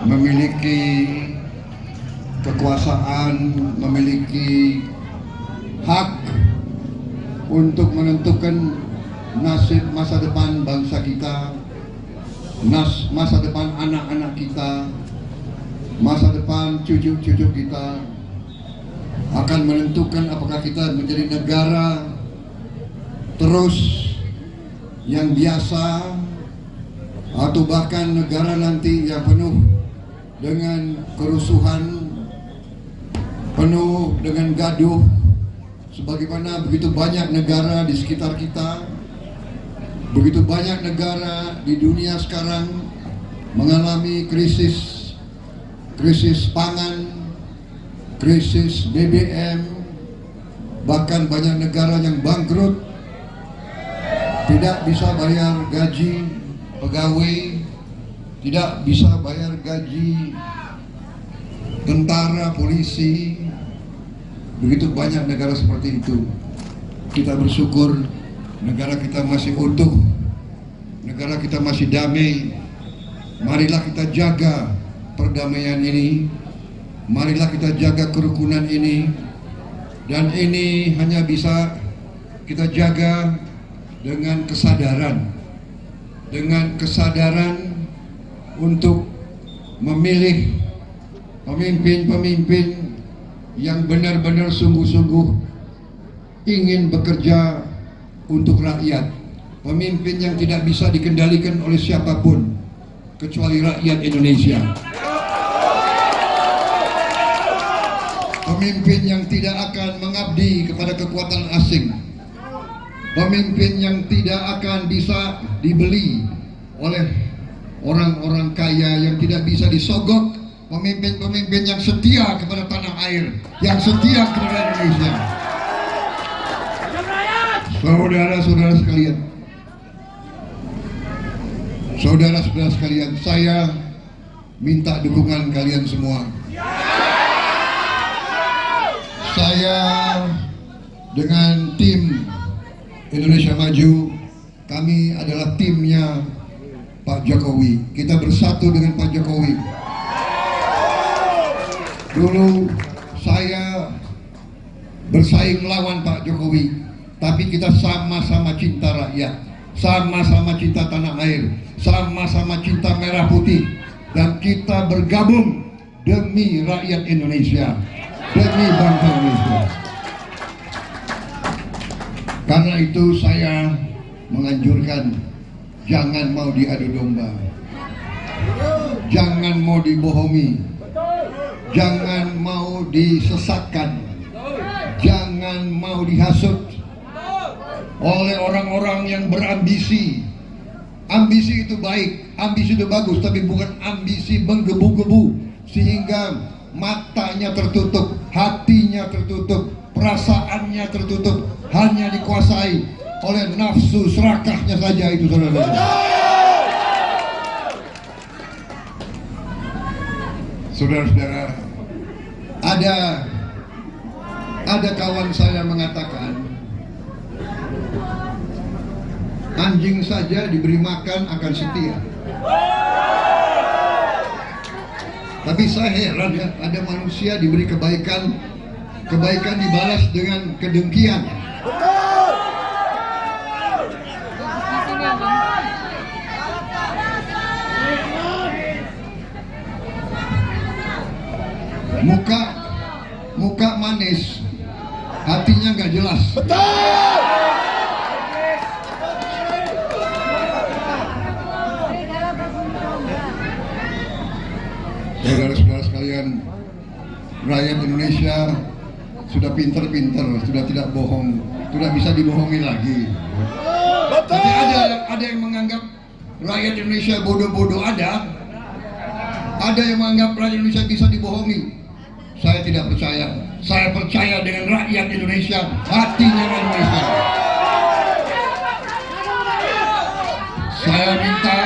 memiliki kekuasaan, memiliki hak untuk menentukan nasib masa depan bangsa kita, masa depan anak-anak kita, masa depan cucu-cucu kita, akan menentukan apakah kita menjadi negara terus yang biasa atau bahkan negara nanti yang penuh dengan kerusuhan, penuh dengan gaduh, sebagaimana begitu banyak negara di sekitar kita, begitu banyak negara di dunia sekarang mengalami krisis pangan, krisis BBM, bahkan banyak negara yang bangkrut, tidak bisa bayar gaji pegawai, tidak bisa bayar gaji tentara, polisi. Begitu banyak negara seperti itu. Kita bersyukur negara kita masih utuh, negara kita masih damai. Marilah kita jaga perdamaian ini, marilah kita jaga kerukunan ini, dan ini hanya bisa kita jaga dengan kesadaran untuk memilih pemimpin-pemimpin yang benar-benar sungguh-sungguh ingin bekerja untuk rakyat, pemimpin yang tidak bisa dikendalikan oleh siapapun kecuali rakyat Indonesia, pemimpin yang tidak akan mengabdi kepada kekuatan asing, pemimpin yang tidak akan bisa dibeli oleh orang-orang kaya, yang tidak bisa disogok, pemimpin-pemimpin yang setia kepada tanah air, yang setia kepada Indonesia. Saudara-saudara sekalian, saudara-saudara sekalian, saya minta dukungan kalian semua. Saya dengan tim Indonesia Maju, kami adalah timnya Pak Jokowi. Kita bersatu dengan Pak Jokowi. Dulu saya bersaing melawan Pak Jokowi, tapi kita sama-sama cinta rakyat, sama-sama cinta tanah air, sama-sama cinta merah putih, dan kita bergabung demi rakyat Indonesia, demi bangsa Indonesia. Karena itu saya menganjurkan jangan mau diadu domba, jangan mau dibohongi, jangan mau disesatkan, jangan mau dihasut oleh orang-orang yang berambisi. Ambisi itu baik, ambisi itu bagus, tapi bukan ambisi menggebu-gebu sehingga matanya tertutup, hatinya tertutup, perasaannya tertutup, hanya dikuasai oleh nafsu serakahnya saja. Itu saudara-saudara. Saudara-saudara, ada kawan saya mengatakan, anjing saja diberi makan akan setia. Tapi saya heran ya, ada manusia diberi kebaikan dibalas dengan kedengkian. Muka manis, hatinya nggak jelas. Saudara-saudara sekalian, rakyat Indonesia sudah pinter-pinter, sudah tidak bohong, sudah bisa dibohongi lagi. Tapi ada yang menganggap rakyat Indonesia bodoh-bodoh, ada yang menganggap rakyat Indonesia bisa dibohongi. Saya tidak percaya. Saya percaya dengan rakyat Indonesia, hatinya rakyat Indonesia. Saya minta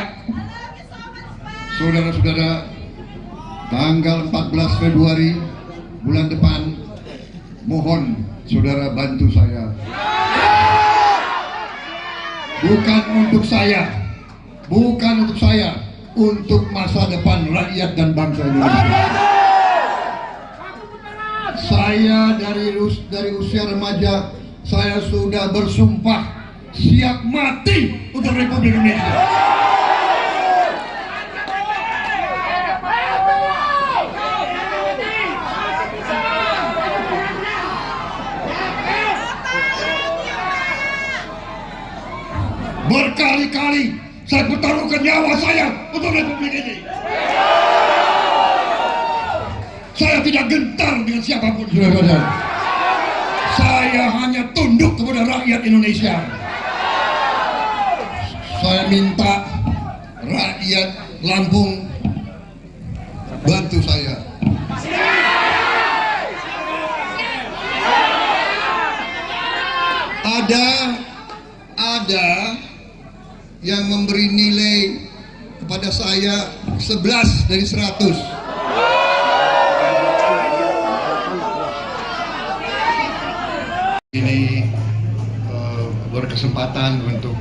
saudara-saudara, tanggal 14 Februari bulan depan, mohon saudara bantu saya. Bukan untuk saya, untuk masa depan rakyat dan bangsa Indonesia. Saya dari usia remaja, saya sudah bersumpah siap mati untuk Republik Indonesia. Berkali-kali saya pertaruhkan nyawa saya untuk Republik ini. Saya tidak gentar dengan siapapun, saudara-saudara. Saya Saya hanya tunduk kepada rakyat Indonesia. Saya minta rakyat Lampung bantu saya. Ada yang memberi nilai kepada saya 11 dari 100. Ini berkesempatan untuk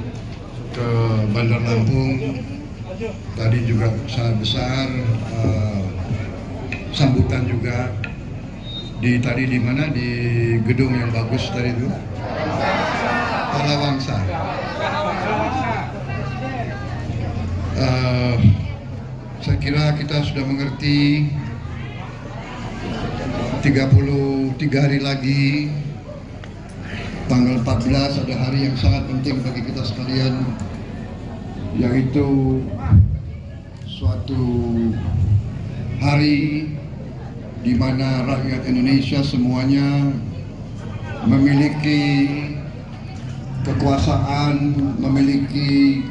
ke Bandar Lampung. Tadi juga sangat besar sambutan juga tadi di mana, di gedung yang bagus tadi itu, Parawangsa. Saya kira kita sudah mengerti 33 hari lagi, tanggal 14 ada hari yang sangat penting bagi kita sekalian, yaitu suatu hari di mana rakyat Indonesia semuanya memiliki kekuasaan, memiliki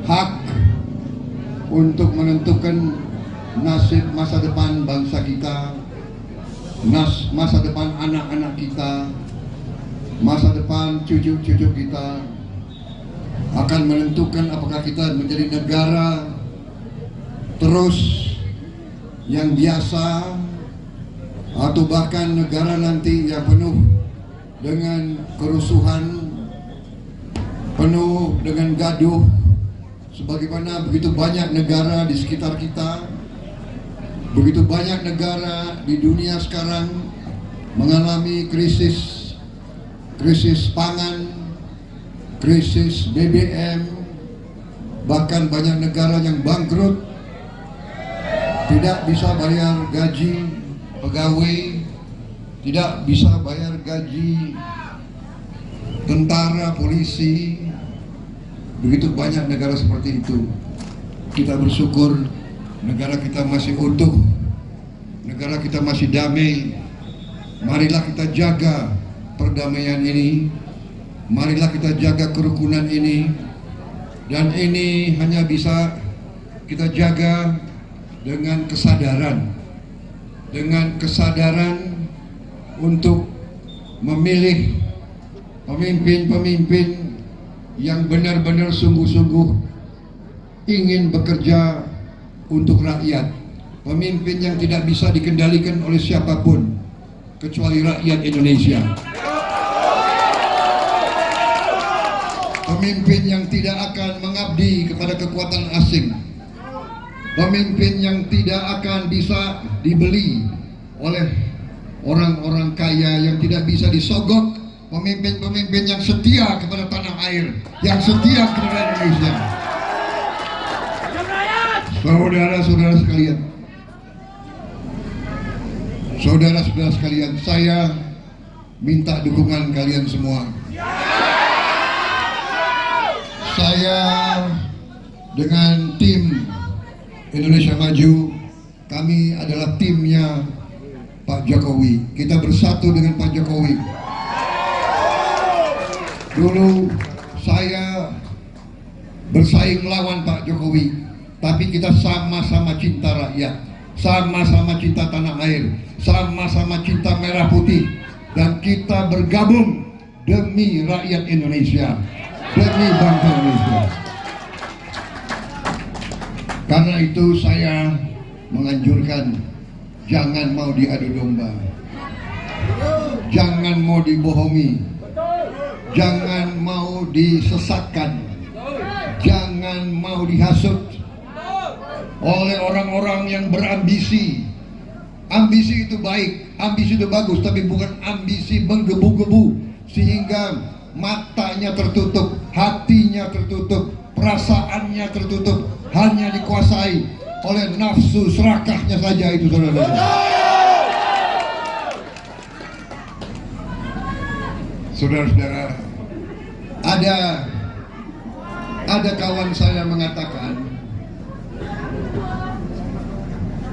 hak untuk menentukan nasib masa depan bangsa kita, masa depan anak-anak kita, masa depan cucu-cucu kita, akan menentukan apakah kita menjadi negara terus yang biasa atau bahkan negara nanti yang penuh dengan kerusuhan, penuh dengan gaduh, sebagaimana begitu banyak negara di sekitar kita, begitu banyak negara di dunia sekarang mengalami krisis pangan, krisis BBM, bahkan banyak negara yang bangkrut, tidak bisa bayar gaji pegawai, tidak bisa bayar gaji tentara, polisi. Begitu banyak negara seperti itu. Kita bersyukur negara kita masih utuh, negara kita masih damai. Marilah kita jaga perdamaian ini, marilah kita jaga kerukunan ini, dan ini hanya bisa kita jaga dengan kesadaran untuk memilih pemimpin-pemimpin yang benar-benar sungguh-sungguh ingin bekerja untuk rakyat, pemimpin yang tidak bisa dikendalikan oleh siapapun kecuali rakyat Indonesia, pemimpin yang tidak akan mengabdi kepada kekuatan asing, pemimpin yang tidak akan bisa dibeli oleh orang-orang kaya, yang tidak bisa disogok, pemimpin-pemimpin yang setia kepada tanah air, yang setia kepada Indonesia. Saudara-saudara sekalian, saudara-saudara sekalian, saya minta dukungan kalian semua. Saya dengan tim Indonesia Maju, kami adalah timnya Pak Jokowi. Kita bersatu dengan Pak Jokowi. Dulu saya bersaing melawan Pak Jokowi, tapi kita sama-sama cinta rakyat, sama-sama cinta tanah air, sama-sama cinta merah putih, dan kita bergabung demi rakyat Indonesia, demi bangsa Indonesia. Karena itu saya menganjurkan, jangan mau diadu domba, jangan mau dibohongi, jangan mau disesatkan, jangan mau dihasut oleh orang-orang yang berambisi. Ambisi itu baik, ambisi itu bagus, tapi bukan ambisi menggebu-gebu sehingga matanya tertutup, hatinya tertutup, perasaannya tertutup, hanya dikuasai oleh nafsu serakahnya saja itu, saudara-saudara. Saudara-saudara, ada kawan saya mengatakan,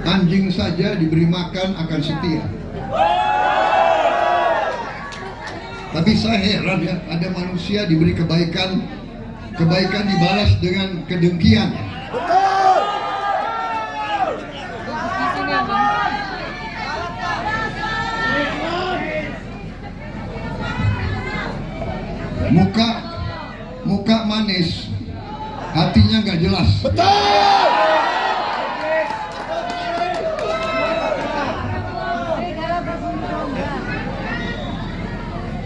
anjing saja diberi makan akan setia. Tapi saya heran ya, ada manusia diberi kebaikan, kebaikan dibalas dengan kedengkian. Muka manis, hatinya nggak jelas.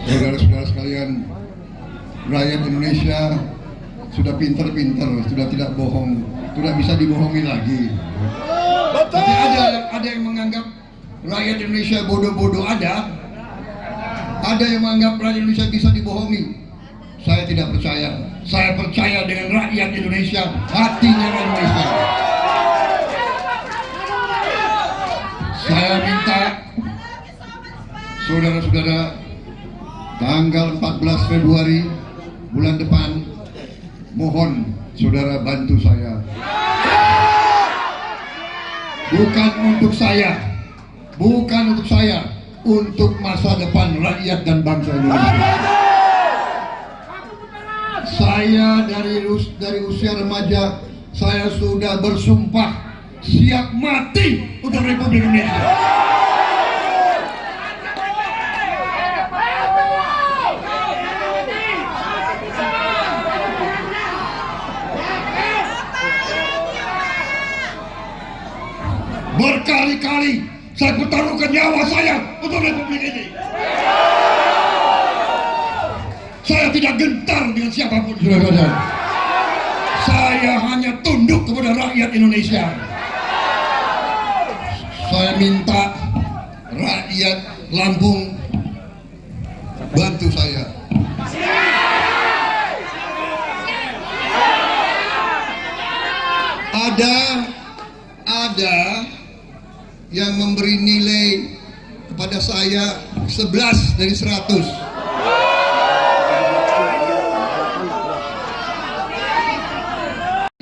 Saudara-saudara sekalian, rakyat Indonesia sudah pinter-pinter, sudah tidak bohong, sudah bisa dibohongi lagi. Tapi ada yang menganggap rakyat Indonesia bodoh-bodoh, ada yang menganggap rakyat Indonesia bisa dibohongi. Saya tidak percaya. Saya percaya dengan rakyat Indonesia, hatinya rakyat Indonesia. Saya minta saudara-saudara, tanggal 14 Februari bulan depan, mohon saudara bantu saya. Bukan untuk saya, untuk masa depan rakyat dan bangsa Indonesia. Saya dari usia remaja, saya sudah bersumpah siap mati untuk Republik Indonesia. Berkali-kali saya pertaruhkan nyawa saya untuk Republik ini. Saya tidak gentar dengan siapapun, saudara-saudara. Saya hanya tunduk kepada rakyat Indonesia. Saya minta rakyat Lampung bantu saya. Ada yang memberi nilai kepada saya 11 dari 100.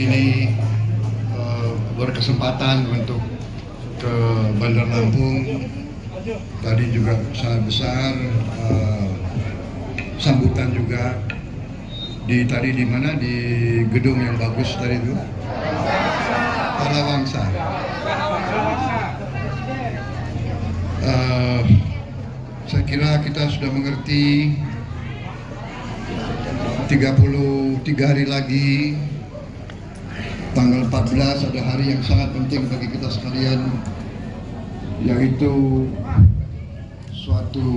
Ini berkesempatan untuk ke Bandar Lampung. Tadi juga sangat besar sambutan juga di mana di gedung yang bagus tadi itu, Parawangsa. Saya kira kita sudah mengerti 33 hari lagi, tanggal 14 ada hari yang sangat penting bagi kita sekalian, yaitu suatu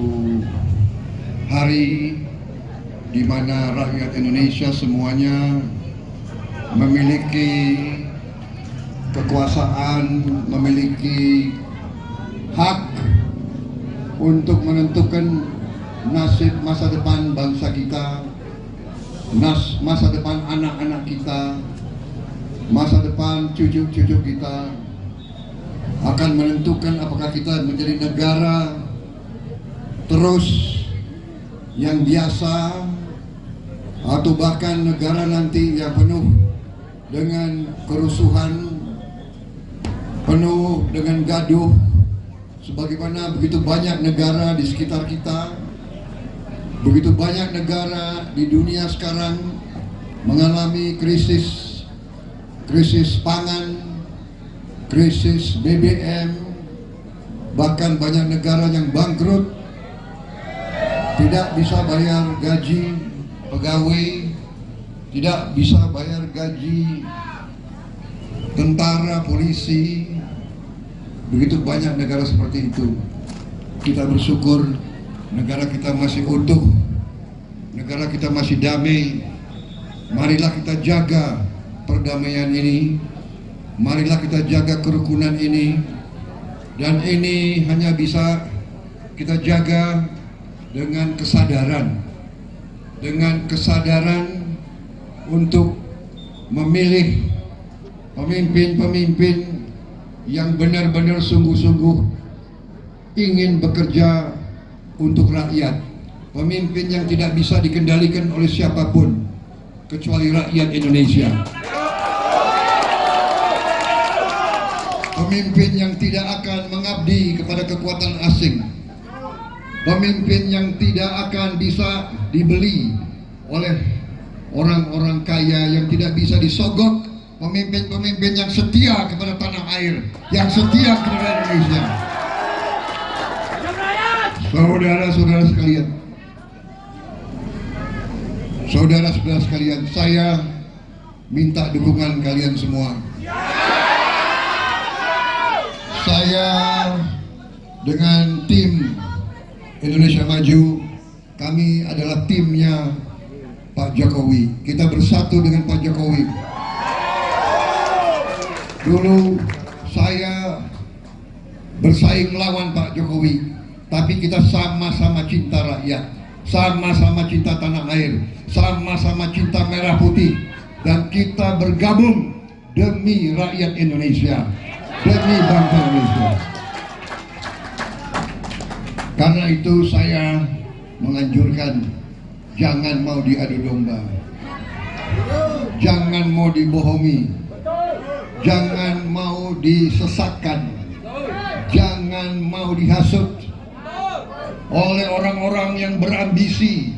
hari di mana rakyat Indonesia semuanya memiliki kekuasaan, memiliki hak untuk menentukan nasib masa depan bangsa kita, masa depan anak-anak kita, masa depan cucu-cucu kita, akan menentukan apakah kita menjadi negara terus yang biasa atau bahkan negara nanti yang penuh dengan kerusuhan, penuh dengan gaduh, sebagaimana begitu banyak negara di sekitar kita, begitu banyak negara di dunia sekarang mengalami krisis pangan, krisis BBM, bahkan banyak negara yang bangkrut, tidak bisa bayar gaji pegawai, tidak bisa bayar gaji tentara, polisi. Begitu banyak negara seperti itu. Kita bersyukur negara kita masih utuh, negara kita masih damai. Marilah kita jaga perdamaian ini, marilah kita jaga kerukunan ini, dan ini hanya bisa kita jaga dengan kesadaran untuk memilih pemimpin-pemimpin yang benar-benar sungguh-sungguh ingin bekerja untuk rakyat, pemimpin yang tidak bisa dikendalikan oleh siapapun kecuali rakyat Indonesia, pemimpin yang tidak akan mengabdi kepada kekuatan asing, pemimpin yang tidak akan bisa dibeli oleh orang-orang kaya, yang tidak bisa disogok, pemimpin-pemimpin yang setia kepada tanah air, yang setia kepada Indonesia. Saudara-saudara sekalian, saudara-saudara sekalian, saya minta dukungan kalian semua. Saya dengan tim Indonesia Maju, kami adalah timnya Pak Jokowi. Kita bersatu dengan Pak Jokowi. Dulu saya bersaing melawan Pak Jokowi, tapi kita sama-sama cinta rakyat, sama-sama cinta tanah air, sama-sama cinta merah putih, dan kita bergabung demi rakyat Indonesia, demi bangsa Indonesia. Karena itu saya menganjurkan, jangan mau diadu domba, jangan mau dibohongi, jangan mau disesatkan, jangan mau dihasut oleh orang-orang yang berambisi.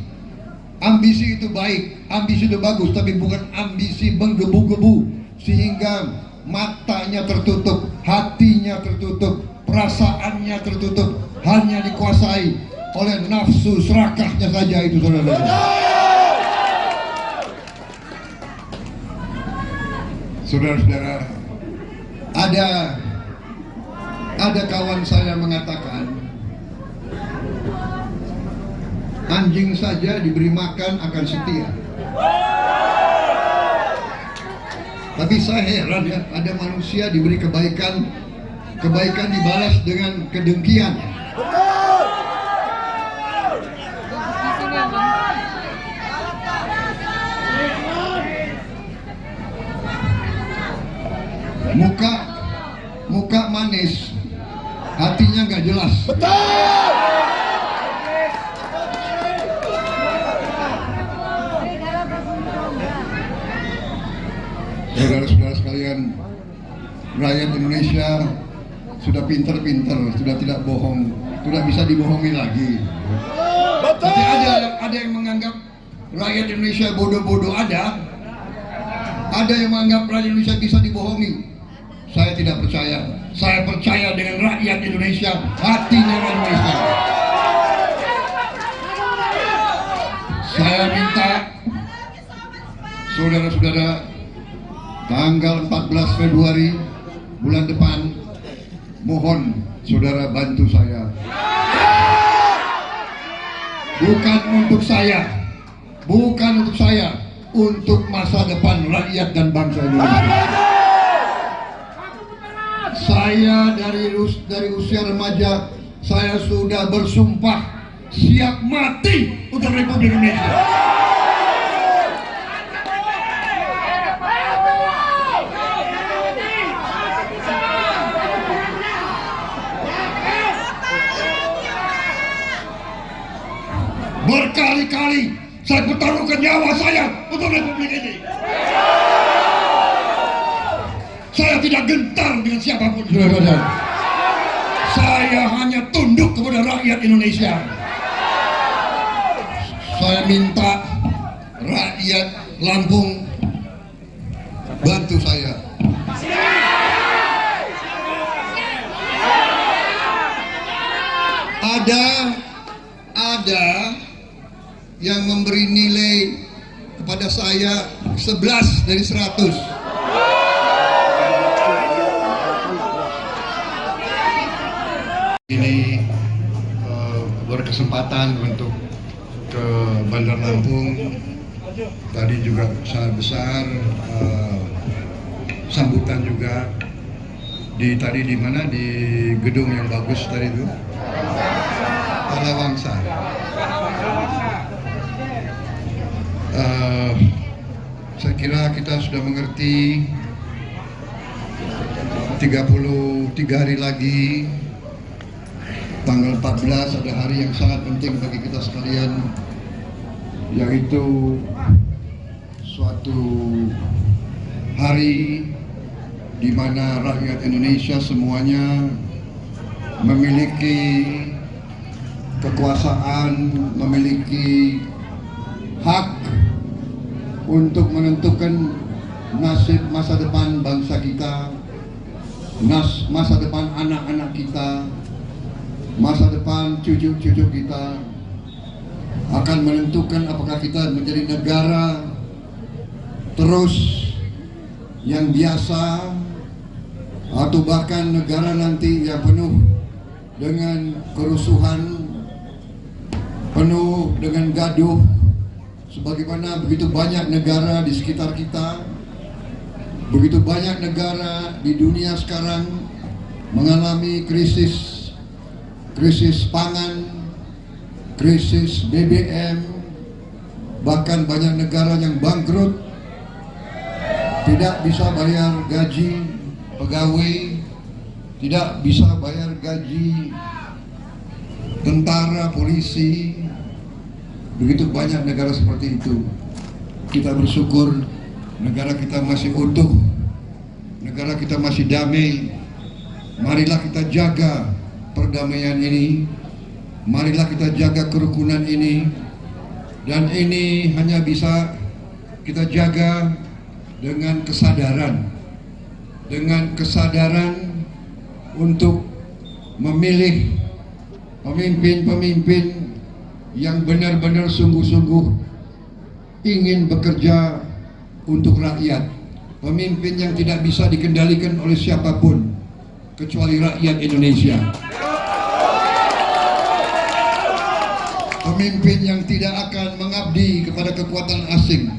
Ambisi itu baik, ambisi itu bagus, tapi bukan ambisi menggebu-gebu sehingga matanya tertutup, hatinya tertutup, perasaannya tertutup, hanya dikuasai oleh nafsu serakahnya saja itu, saudara. Saudara-saudara, ada kawan saya mengatakan, anjing saja diberi makan akan setia. Tapi saya heran ya, ada manusia diberi kebaikan, kebaikan dibalas dengan kedengkian. Muka manis, hatinya nggak jelas. Saudara-saudara sekalian, rakyat Indonesia sudah pinter-pinter, sudah tidak bohong, sudah bisa dibohongi lagi. Tapi ada yang menganggap rakyat Indonesia bodoh-bodoh, ada yang menganggap rakyat Indonesia bisa dibohongi. Saya tidak percaya. Saya percaya dengan rakyat Indonesia, hatinya Indonesia. Saya minta saudara-saudara, tanggal 14 Februari bulan depan, mohon saudara bantu saya. Bukan untuk saya, untuk masa depan rakyat dan bangsa Indonesia. Saya dari usia remaja, saya sudah bersumpah siap mati untuk Republik Indonesia. Berkali-kali saya pertaruhkan nyawa saya untuk Republik ini. Saya tidak gentar dengan siapapun, saudara-saudara. Saya hanya tunduk kepada rakyat Indonesia. Saya minta rakyat Lampung bantu saya. Ada yang memberi nilai kepada saya 11 dari 100. Ini berkesempatan untuk ke Bandar Lampung. Tadi juga sangat besar sambutan juga tadi di mana, di gedung yang bagus tadi itu, Palawangsa. Saya kira kita sudah mengerti 33 hari lagi, tanggal 14 ada hari yang sangat penting bagi kita sekalian, yaitu suatu hari di mana rakyat Indonesia semuanya memiliki kekuasaan, memiliki hak untuk menentukan nasib masa depan bangsa kita, masa depan anak-anak kita, masa depan cucu-cucu kita, akan menentukan apakah kita menjadi negara terus yang biasa atau bahkan negara nanti yang penuh dengan kerusuhan, penuh dengan gaduh, sebagaimana begitu banyak negara di sekitar kita, begitu banyak negara di dunia sekarang mengalami krisis pangan, krisis BBM, bahkan banyak negara yang bangkrut, tidak bisa bayar gaji pegawai, tidak bisa bayar gaji tentara, polisi. Begitu banyak negara seperti itu. Kita bersyukur negara kita masih utuh, negara kita masih damai. Marilah kita jaga perdamaian ini, marilah kita jaga kerukunan ini, dan ini hanya bisa kita jaga dengan kesadaran untuk memilih pemimpin-pemimpin yang benar-benar sungguh-sungguh ingin bekerja untuk rakyat, pemimpin yang tidak bisa dikendalikan oleh siapapun kecuali rakyat Indonesia, pemimpin yang tidak akan mengabdi kepada kekuatan asing,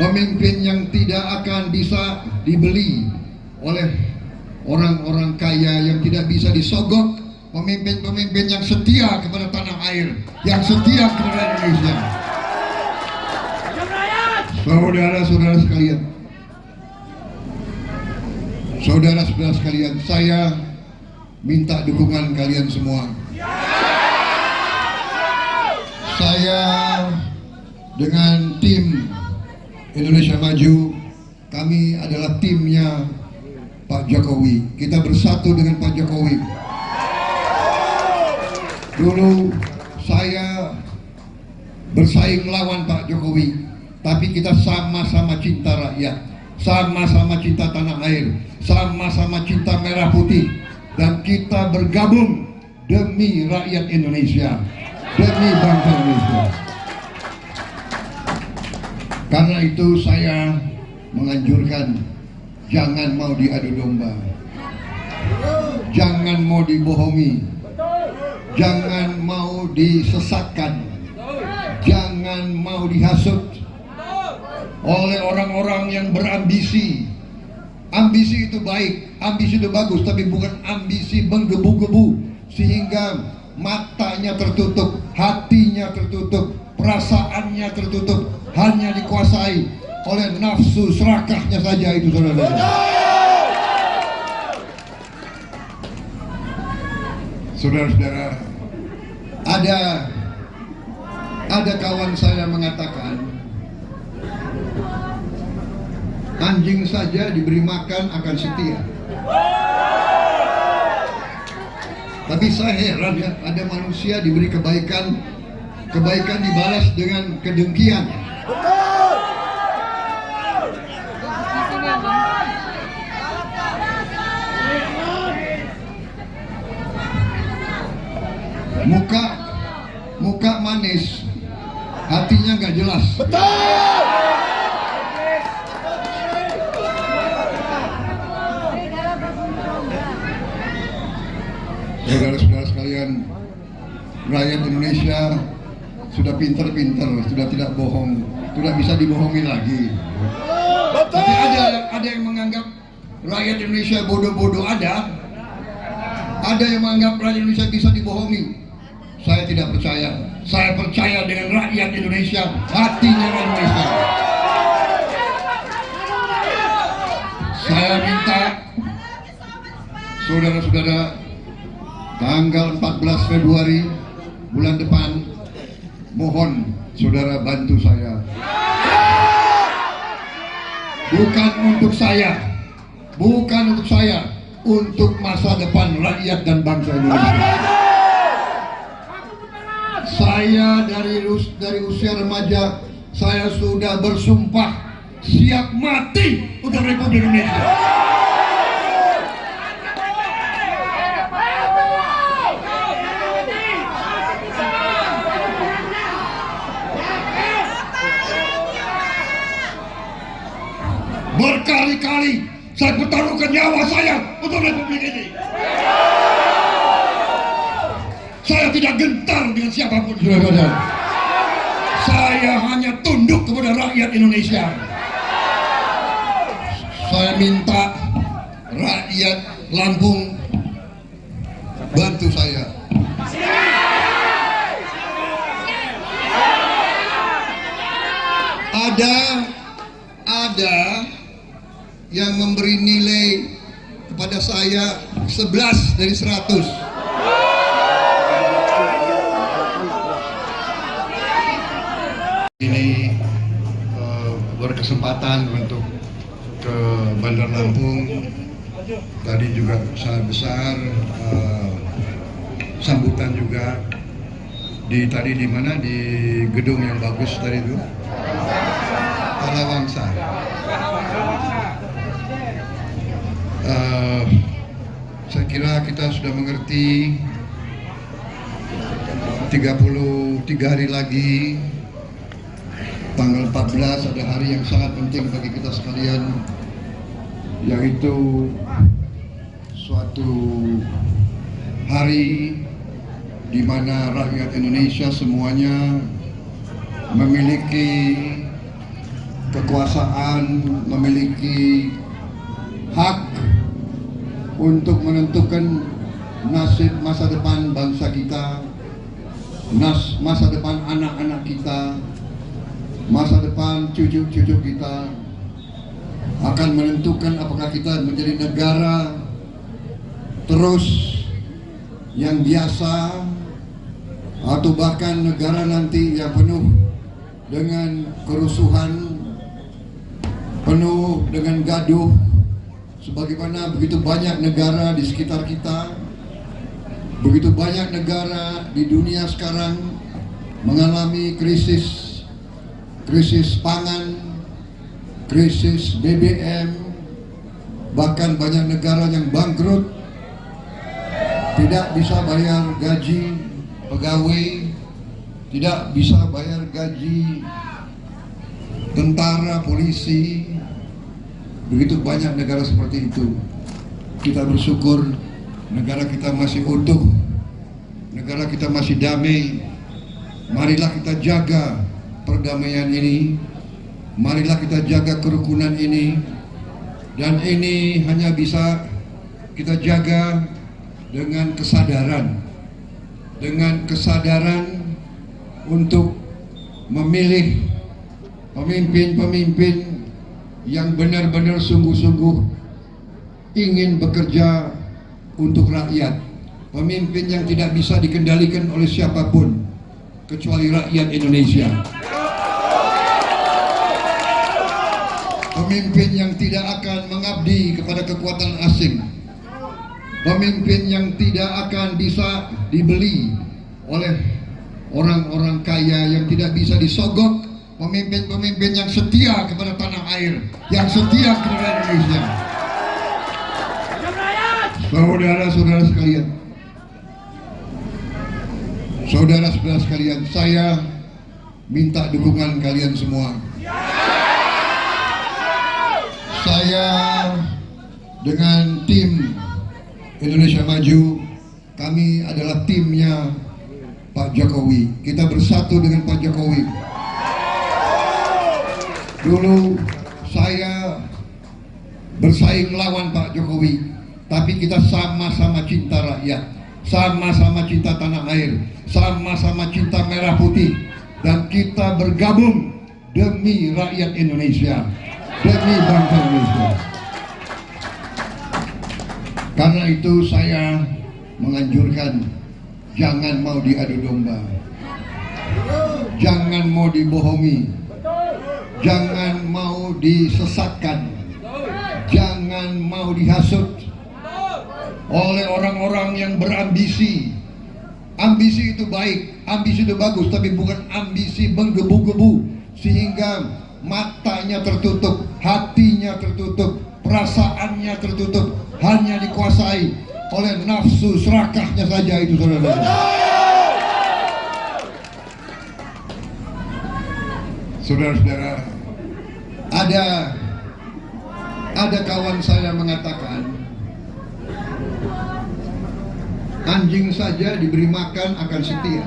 pemimpin yang tidak akan bisa dibeli oleh orang-orang kaya, yang tidak bisa disogok, pemimpin-pemimpin yang setia kepada tanah air, yang setia kepada Indonesia. Saudara-saudara sekalian, saudara-saudara sekalian, saya minta dukungan kalian semua. Saya dengan tim Indonesia Maju, kami adalah timnya Pak Jokowi. Kita bersatu dengan Pak Jokowi. Dulu saya bersaing melawan Pak Jokowi, tapi kita sama-sama cinta rakyat, sama-sama cinta tanah air, sama-sama cinta merah putih, dan kita bergabung demi rakyat Indonesia, demi bangsa Indonesia. Karena itu saya menganjurkan jangan mau diadu domba, jangan mau dibohongi, jangan mau disesatkan, jangan mau dihasut oleh orang-orang yang berambisi. Ambisi itu baik, ambisi itu bagus, tapi bukan ambisi menggebu-gebu sehingga matanya tertutup, hatinya tertutup, perasaannya tertutup, hanya dikuasai oleh nafsu serakahnya saja. Itu saudara-saudara. Saudara-saudara, ada kawan saya mengatakan, anjing saja diberi makan akan setia. Tapi saya heran ya, ada manusia diberi kebaikan dibalas dengan kedengkian. Muka manis, hatinya nggak jelas. Saudara-saudara sekalian, rakyat Indonesia sudah pinter-pinter, sudah tidak bohong, sudah bisa dibohongi lagi. Tapi ada yang menganggap rakyat Indonesia bodoh-bodoh, ada yang menganggap rakyat Indonesia bisa dibohongi. Saya tidak percaya. Saya percaya dengan rakyat Indonesia, hatinya rakyat Indonesia. Saya minta saudara-saudara, tanggal 14 Februari bulan depan, mohon saudara bantu saya. Bukan untuk saya, untuk masa depan rakyat dan bangsa Indonesia. Saya dari usia remaja, saya sudah bersumpah siap mati untuk Republik Indonesia. Berkali-kali saya pertaruhkan nyawa saya untuk Republik ini. Saya tidak gentar dengan siapapun, saudara-saudara. Saya hanya tunduk kepada rakyat Indonesia. Saya minta rakyat Lampung bantu saya. Ada yang memberi nilai kepada saya 11 dari 100. Ini berkesempatan untuk ke Bandar Lampung. Tadi juga sangat besar sambutan juga di mana di gedung yang bagus tadi itu, Parawangsa. Saya kira kita sudah mengerti 33 hari lagi tanggal 14 ada hari yang sangat penting bagi kita sekalian, yaitu suatu hari di mana rakyat Indonesia semuanya memiliki kekuasaan, memiliki hak untuk menentukan nasib masa depan bangsa kita, masa depan anak-anak kita, masa depan cucu-cucu kita, akan menentukan apakah kita menjadi negara terus yang biasa atau bahkan negara nanti yang penuh dengan kerusuhan, penuh dengan gaduh, sebagaimana begitu banyak negara di sekitar kita, begitu banyak negara di dunia sekarang mengalami krisis pangan, krisis BBM, bahkan banyak negara yang bangkrut, tidak bisa bayar gaji pegawai, tidak bisa bayar gaji tentara, polisi. Begitu banyak negara seperti itu. Kita bersyukur negara kita masih utuh, negara kita masih damai. Marilah kita jaga perdamaian ini, marilah kita jaga kerukunan ini, dan ini hanya bisa kita jaga dengan kesadaran untuk memilih pemimpin-pemimpin yang benar-benar sungguh-sungguh ingin bekerja untuk rakyat, pemimpin yang tidak bisa dikendalikan oleh siapapun kecuali rakyat Indonesia, pemimpin yang tidak akan mengabdi kepada kekuatan asing, pemimpin yang tidak akan bisa dibeli oleh orang-orang kaya, yang tidak bisa disogok, pemimpin-pemimpin yang setia kepada tanah air, yang setia kepada Indonesia. Saudara-saudara sekalian, saya minta dukungan kalian semua. Saya dengan tim Indonesia Maju, kami adalah timnya Pak Jokowi. Kita bersatu dengan Pak Jokowi. Dulu saya bersaing melawan Pak Jokowi, tapi kita sama-sama cinta rakyat, sama-sama cinta tanah air, sama-sama cinta merah putih, dan kita bergabung demi rakyat Indonesia, demi bangsa Indonesia. Karena itu saya menganjurkan, jangan mau diadu domba, jangan mau dibohongi, jangan mau disesatkan, jangan mau dihasut oleh orang-orang yang berambisi Ambisi itu baik, ambisi itu bagus, tapi bukan ambisi menggebu-gebu sehingga matanya tertutup, hatinya tertutup, perasaannya tertutup, hanya dikuasai oleh nafsu serakahnya saja itu, saudara-saudara. Saudara-saudara, ada kawan saya mengatakan, anjing saja diberi makan akan setia.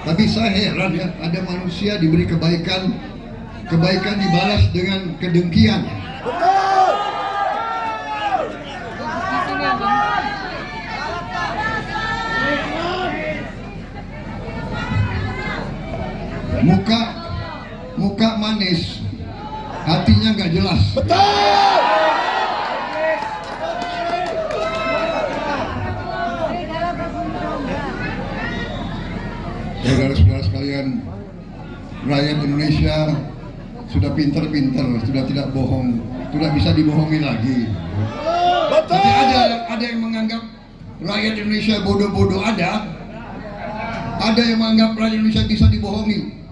Tapi saya heran ya, ada manusia diberi kebaikan dibalas dengan kedengkian. Muka manis, hatinya nggak jelas. Saudara-saudara sekalian, rakyat Indonesia sudah pinter-pinter, sudah tidak bohong, sudah bisa dibohongi lagi. Tapi ada yang menganggap rakyat Indonesia bodoh-bodoh, ada yang menganggap rakyat Indonesia bisa dibohongi.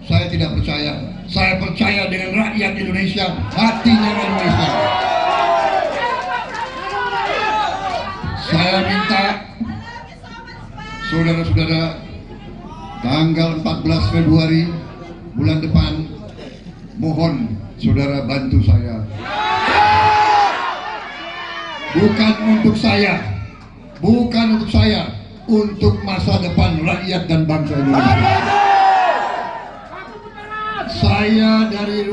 Saya tidak percaya. Saya percaya dengan rakyat Indonesia, hatinya Indonesia. Saya minta saudara-saudara, tanggal 14 Februari bulan depan, mohon saudara bantu saya. Bukan untuk saya, untuk masa depan rakyat dan bangsa Indonesia. Saya dari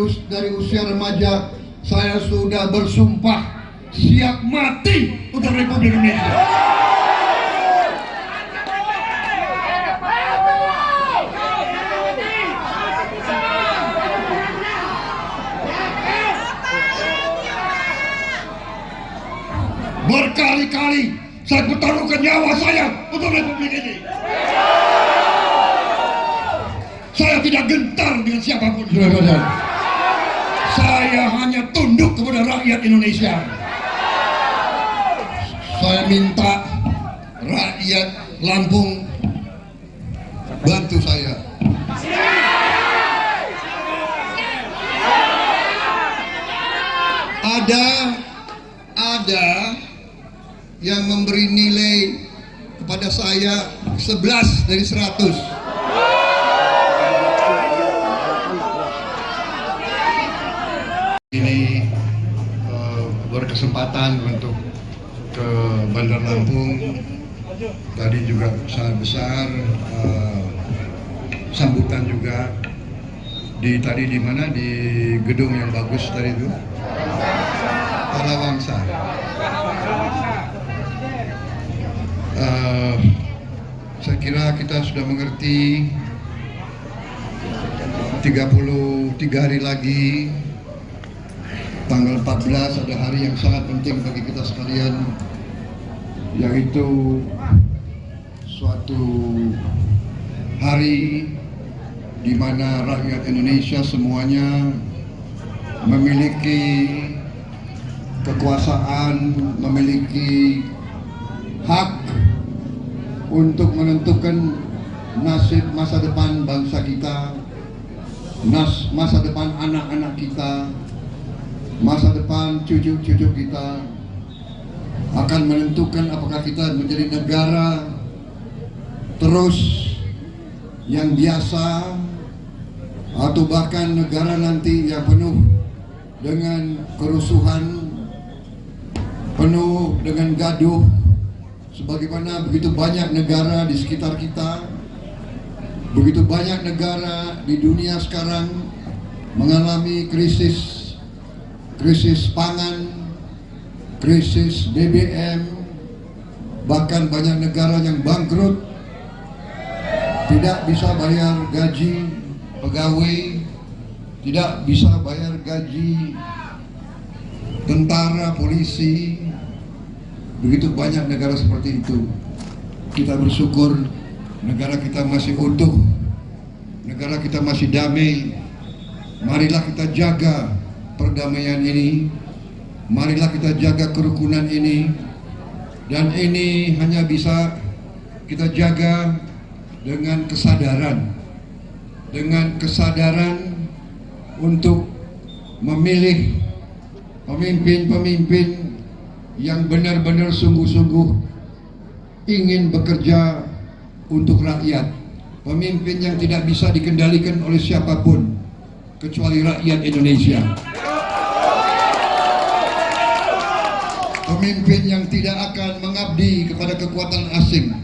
usia remaja, saya sudah bersumpah siap mati untuk Republik Indonesia. Berkali-kali saya pertaruhkan nyawa saya untuk Republik ini. Saya tidak gentar dengan siapapun, saudara-saudara. Saya hanya tunduk kepada rakyat Indonesia. Saya minta rakyat Lampung bantu saya. Ada yang memberi nilai kepada saya 11 dari 100. Ini berkesempatan untuk ke Bandar Lampung. Tadi juga sangat besar sambutan juga di mana di gedung yang bagus tadi itu, Parawangsa. Saya kira kita sudah mengerti 33 hari lagi, tanggal 14 ada hari yang sangat penting bagi kita sekalian, yaitu suatu hari di mana rakyat Indonesia semuanya memiliki kekuasaan, memiliki hak untuk menentukan nasib masa depan bangsa kita, masa depan anak-anak kita, masa depan cucu-cucu kita, akan menentukan apakah kita menjadi negara terus yang biasa atau bahkan negara nanti yang penuh dengan kerusuhan, penuh dengan gaduh, sebagaimana begitu banyak negara di sekitar kita, begitu banyak negara di dunia sekarang mengalami krisis pangan, krisis BBM, bahkan banyak negara yang bangkrut, tidak bisa bayar gaji pegawai, tidak bisa bayar gaji tentara, polisi. Begitu banyak negara seperti itu. Kita bersyukur negara kita masih utuh, negara kita masih damai. Marilah kita jaga perdamaian ini, marilah kita jaga kerukunan ini, Dan ini hanya bisa kita jaga dengan kesadaran untuk memilih pemimpin-pemimpin yang benar-benar sungguh-sungguh ingin bekerja untuk rakyat, pemimpin yang tidak bisa dikendalikan oleh siapapun kecuali rakyat Indonesia, pemimpin yang tidak akan mengabdi kepada kekuatan asing,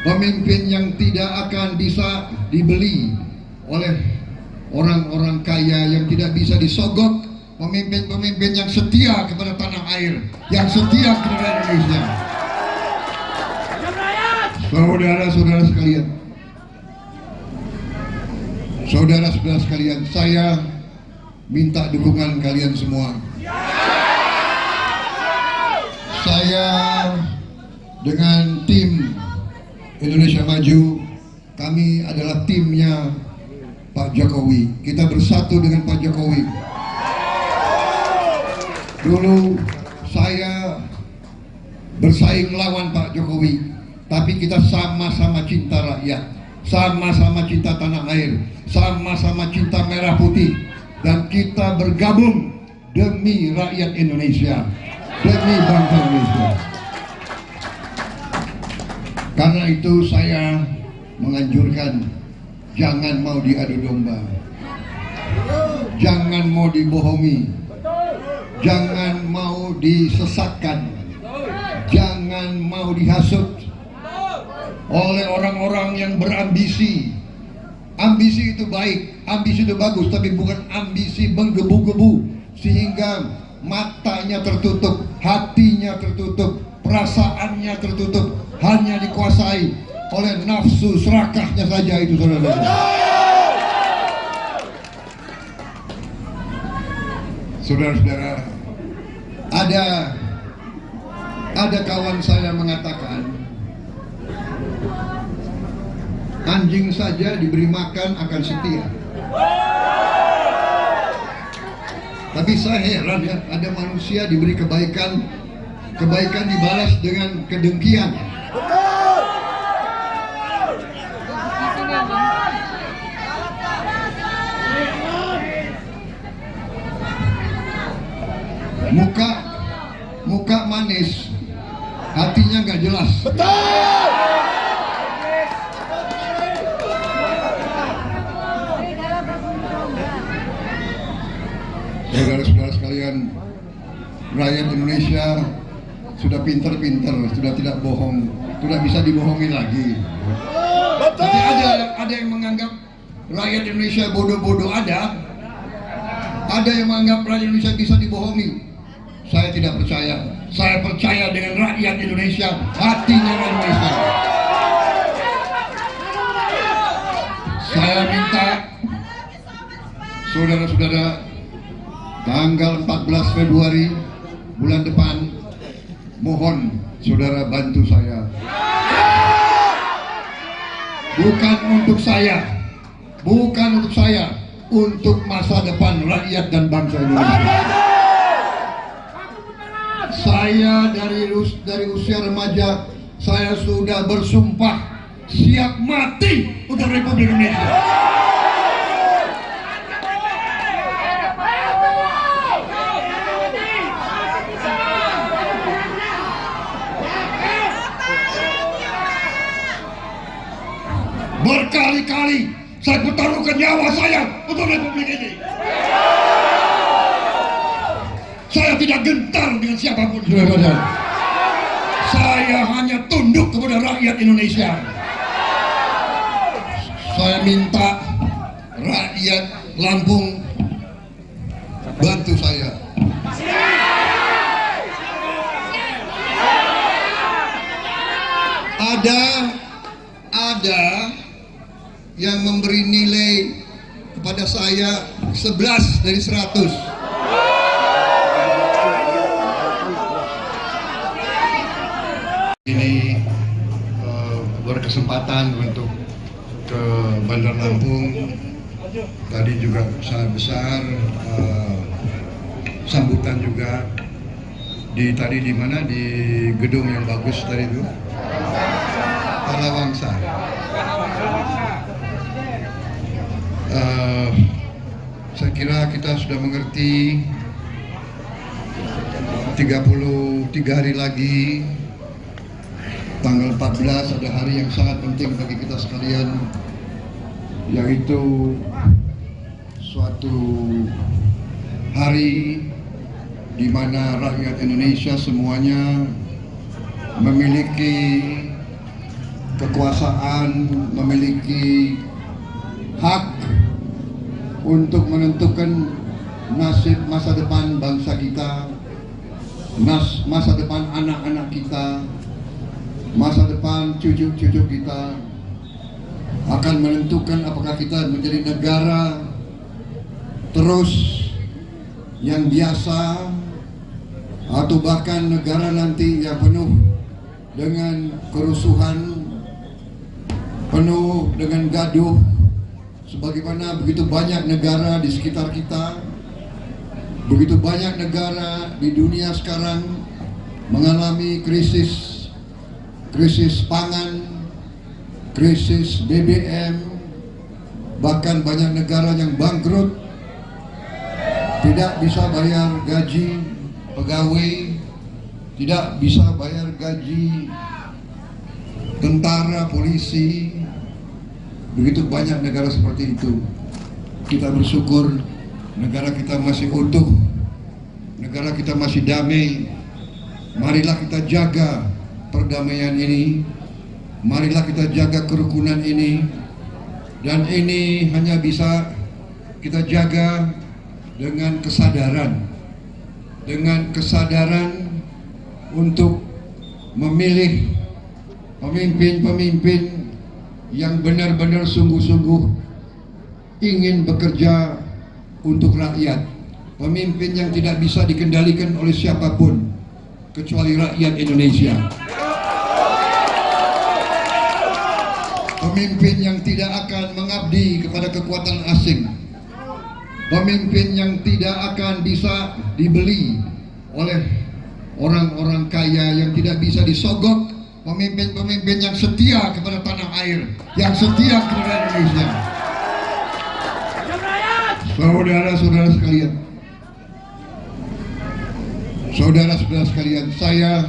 pemimpin yang tidak akan bisa dibeli oleh orang-orang kaya, yang tidak bisa disogok, pemimpin-pemimpin yang setia kepada tanah air, yang setia kepada Indonesia. Saudara-saudara sekalian, saudara-saudara sekalian, saya minta dukungan kalian semua. Saya dengan tim Indonesia Maju, kami adalah timnya Pak Jokowi. Kita bersatu dengan Pak Jokowi. Dulu saya bersaing melawan Pak Jokowi, tapi kita sama-sama cinta rakyat, sama-sama cinta tanah air, sama-sama cinta merah putih, dan kita bergabung demi rakyat Indonesia, demi bangsa Indonesia. Karena itu saya menganjurkan, jangan mau diadu domba, jangan mau dibohongi, jangan mau disesatkan, jangan mau dihasut oleh orang-orang yang berambisi. Ambisi itu baik, ambisi itu bagus, tapi bukan ambisi menggebu-gebu sehingga matanya tertutup, hatinya tertutup, perasaannya tertutup, hanya dikuasai oleh nafsu serakahnya saja itu, saudara-saudara. Saudara-saudara, ada kawan saya mengatakan, anjing saja diberi makan akan setia. Tapi saya heran ya, ada manusia diberi kebaikan dibalas dengan kedengkian. Muka manis, hatinya nggak jelas. Saudara-saudara sekalian, rakyat Indonesia sudah pinter-pinter, sudah tidak bohong, sudah bisa dibohongi lagi. Tapi ada yang menganggap rakyat Indonesia bodoh-bodoh, ada yang menganggap rakyat Indonesia bisa dibohongi. Saya tidak percaya. Saya percaya dengan rakyat Indonesia, hatinya Indonesia. Saya minta saudara-saudara, tanggal 14 Februari bulan depan, mohon saudara bantu saya. Bukan untuk saya, untuk masa depan rakyat dan bangsa Indonesia. Saya dari usia remaja, saya sudah bersumpah siap mati untuk Republik Indonesia. Berkali-kali saya pertaruhkan nyawa saya untuk Republik ini. Saya tidak gentar dengan siapapun, saudara-saudara. Saya hanya tunduk kepada rakyat Indonesia. Saya minta rakyat Lampung bantu saya. Ada yang memberi nilai kepada saya 11 dari 100. Ini berkesempatan untuk ke Bandar Lampung. Tadi juga sangat besar sambutan juga. tadi di mana, di gedung yang bagus tadi itu, Kalawangsa. Saya kira kita sudah mengerti 33 hari lagi, tanggal 14 ada hari yang sangat penting bagi kita sekalian, yaitu suatu hari di mana rakyat Indonesia semuanya memiliki kekuasaan, memiliki hak untuk menentukan nasib masa depan bangsa kita, masa depan anak-anak kita, masa depan cucu-cucu kita, akan menentukan apakah kita menjadi negara terus yang biasa atau bahkan negara nanti yang penuh dengan kerusuhan, penuh dengan gaduh, sebagaimana begitu banyak negara di sekitar kita, begitu banyak negara di dunia sekarang mengalami krisis pangan, krisis BBM, bahkan banyak negara yang bangkrut, tidak bisa bayar gaji pegawai, tidak bisa bayar gaji tentara, polisi. Begitu banyak negara seperti itu. Kita bersyukur negara kita masih utuh, negara kita masih damai. Marilah kita jaga perdamaian ini, marilah kita jaga kerukunan ini, dan ini hanya bisa kita jaga dengan kesadaran untuk memilih pemimpin-pemimpin yang benar-benar sungguh-sungguh ingin bekerja untuk rakyat, pemimpin yang tidak bisa dikendalikan oleh siapapun kecuali rakyat Indonesia, pemimpin yang tidak akan mengabdi kepada kekuatan asing, pemimpin yang tidak akan bisa dibeli oleh orang-orang kaya, yang tidak bisa disogok, pemimpin-pemimpin yang setia kepada tanah air, yang setia kepada Indonesia. Saudara-saudara sekalian, saudara-saudara sekalian, saya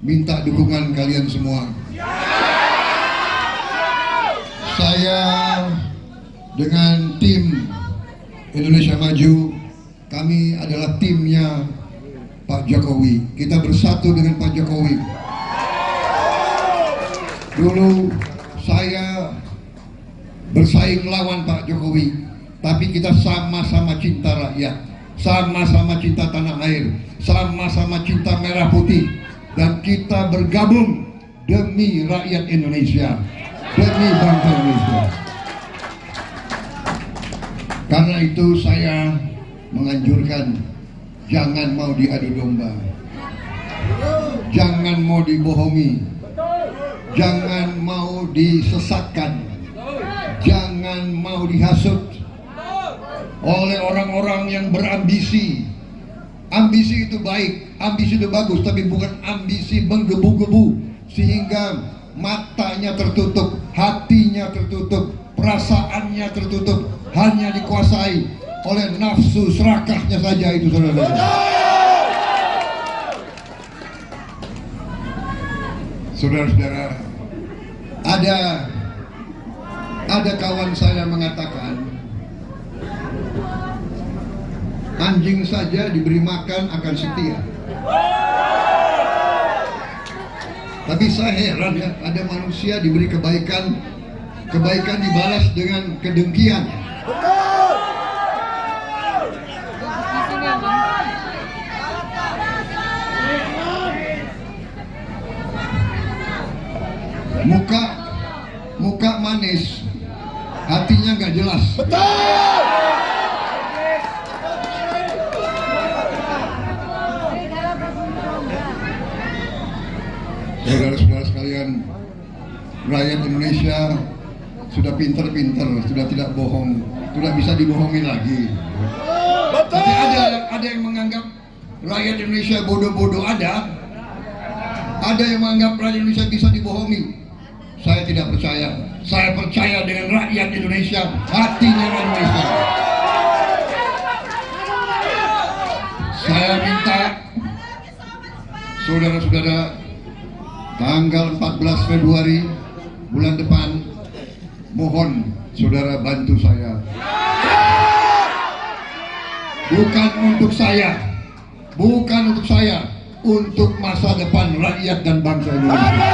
minta dukungan kalian semua. Saya dengan tim Indonesia Maju, kami adalah timnya Pak Jokowi. Kita bersatu dengan Pak Jokowi. Dulu saya bersaing melawan Pak Jokowi, tapi kita sama-sama cinta rakyat, sama-sama cinta tanah air, sama-sama cinta merah putih, dan kita bergabung demi rakyat Indonesia, demi bangsa Indonesia. Karena itu saya menganjurkan jangan mau diadu domba, jangan mau dibohongi, jangan mau disesatkan, jangan mau dihasut oleh orang-orang yang berambisi. Ambisi itu baik, ambisi itu bagus, tapi bukan ambisi menggebu-gebu sehingga matanya tertutup, hatinya tertutup, perasaannya tertutup, hanya dikuasai oleh nafsu serakahnya saja itu, saudara-saudara. Saudara-saudara, ada kawan saya mengatakan, anjing saja diberi makan akan setia. Tapi saya heran ya, ada manusia diberi kebaikan dibalas dengan kedengkian. Muka manis, hatinya nggak jelas. Saudara-saudara sekalian, rakyat Indonesia sudah pinter-pinter, sudah tidak bohong, sudah bisa dibohongi lagi. Tapi ada yang menganggap rakyat Indonesia bodoh-bodoh ada yang menganggap rakyat Indonesia bisa dibohongi. Saya tidak percaya. Saya percaya dengan rakyat Indonesia, hatinya rakyat Indonesia. Saya minta saudara-saudara, tanggal 14 Februari bulan depan, mohon saudara bantu saya. Bukan untuk saya, untuk masa depan rakyat dan bangsa Indonesia.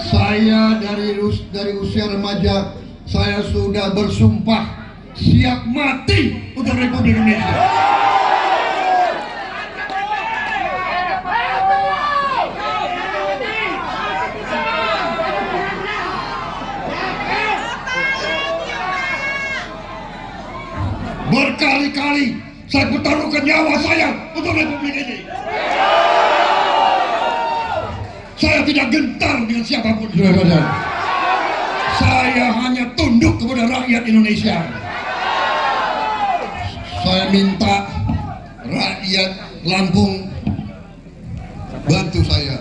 Saya dari usia remaja, saya sudah bersumpah siap mati untuk Republik Indonesia. Berkali-kali saya pertaruhkan nyawa saya untuk Republik ini. Saya tidak gentar dengan siapapun, saudara-saudara. Saya hanya tunduk kepada rakyat Indonesia. Saya minta rakyat Lampung bantu saya.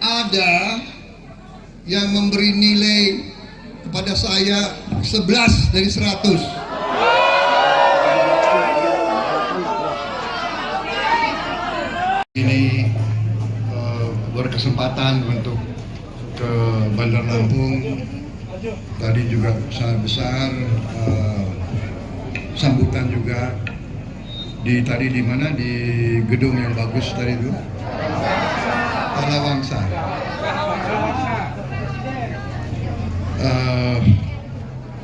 Ada yang memberi nilai kepada saya 11 dari 100. Ini berkesempatan untuk ke Bandar Lampung. Tadi juga sangat besar sambutan juga di mana di gedung yang bagus tadi itu, Pahlawangsa.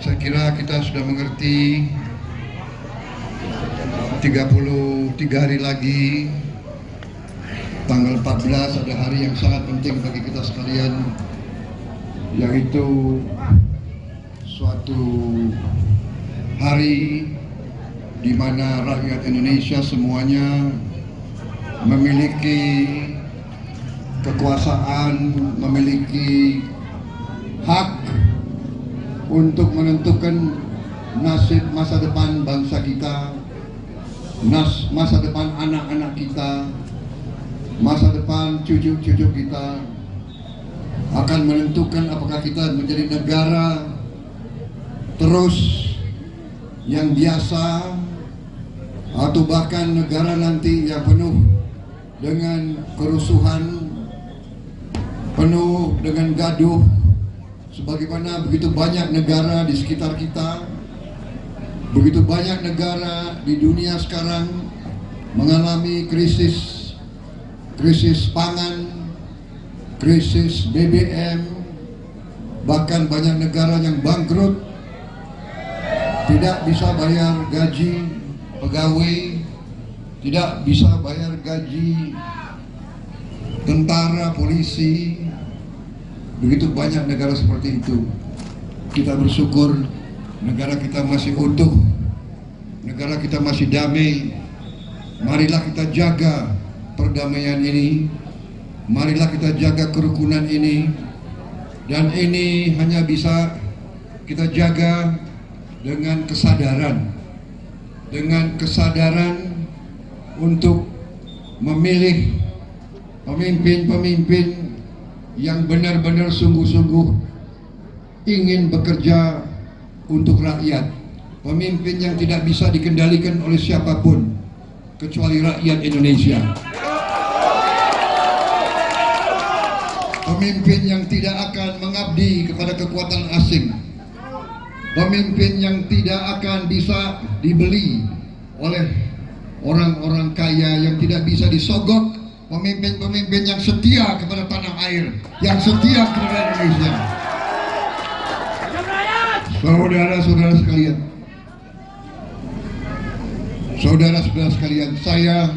Saya kira kita sudah mengerti 33 hari lagi tanggal 14 ada hari yang sangat penting bagi kita sekalian, yaitu suatu hari di mana rakyat Indonesia semuanya memiliki kekuasaan, memiliki hak untuk menentukan nasib masa depan bangsa kita, masa depan anak-anak kita, masa depan cucu-cucu kita, akan menentukan apakah kita menjadi negara terus yang biasa atau bahkan negara nanti yang penuh dengan kerusuhan, penuh dengan gaduh, sebagaimana begitu banyak negara di sekitar kita, begitu banyak negara di dunia sekarang mengalami krisis pangan, krisis BBM, bahkan banyak negara yang bangkrut, tidak bisa bayar gaji pegawai, tidak bisa bayar gaji tentara, polisi. Begitu banyak negara seperti itu. Kita bersyukur negara kita masih utuh, negara kita masih damai. Marilah kita jaga perdamaian ini, marilah kita jaga kerukunan ini, dan ini hanya bisa kita jaga dengan kesadaran untuk memilih pemimpin-pemimpin yang benar-benar sungguh-sungguh ingin bekerja untuk rakyat, pemimpin yang tidak bisa dikendalikan oleh siapapun kecuali rakyat Indonesia, pemimpin yang tidak akan mengabdi kepada kekuatan asing, pemimpin yang tidak akan bisa dibeli oleh orang-orang kaya, yang tidak bisa disogok, pemimpin-pemimpin yang setia kepada tanah air, yang setia kepada Indonesia. Saudara-saudara sekalian, saya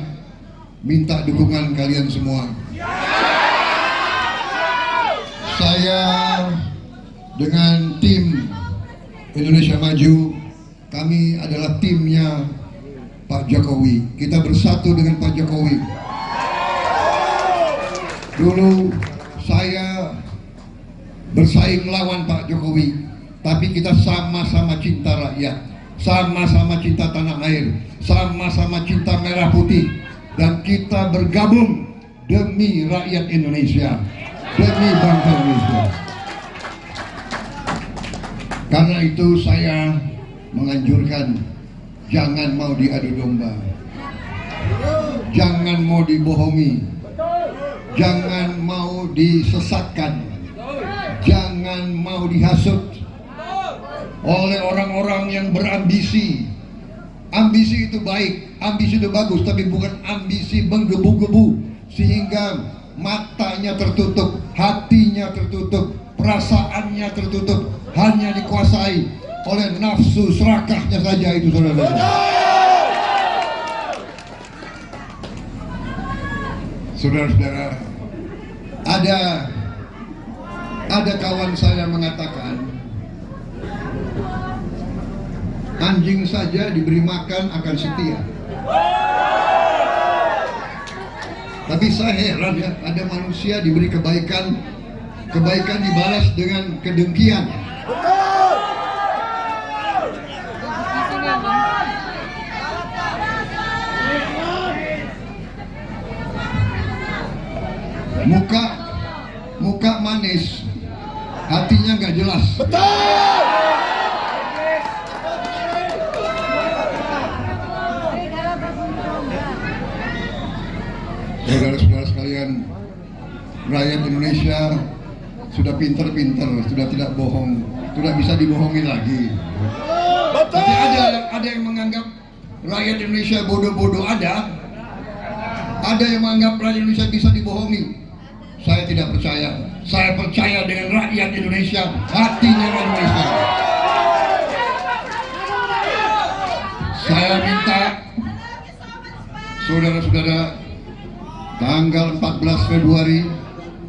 minta dukungan kalian semua. Saya dengan tim Indonesia Maju, kami adalah timnya Pak Jokowi. Kita bersatu dengan Pak Jokowi. Dulu saya bersaing melawan Pak Jokowi, tapi kita sama-sama cinta rakyat, sama-sama cinta tanah air, sama-sama cinta merah putih, dan kita bergabung demi rakyat Indonesia, demi bangsa Indonesia. Karena itu saya menganjurkan jangan mau diadu domba, jangan mau dibohongi, jangan mau disesatkan, jangan mau dihasut oleh orang-orang yang berambisi. Ambisi itu baik, ambisi itu bagus, tapi bukan ambisi menggebu-gebu sehingga matanya tertutup, hatinya tertutup, perasaannya tertutup, hanya dikuasai oleh nafsu serakahnya saja itu, saudara-saudara. Saudara-saudara, ada kawan saya mengatakan, anjing saja diberi makan akan setia. Tapi saya heran ya, ada manusia diberi kebaikan dibalas dengan kedengkian. Muka manis, hatinya nggak jelas. Saudara-saudara sekalian, rakyat Indonesia sudah pinter-pinter, sudah tidak bohong, sudah bisa dibohongi lagi. Tapi ada yang menganggap rakyat Indonesia bodoh-bodoh, ada yang menganggap rakyat Indonesia bisa dibohongi. Saya tidak percaya. Saya percaya dengan rakyat Indonesia, hatinya Indonesia. Saya minta saudara-saudara, tanggal 14 Februari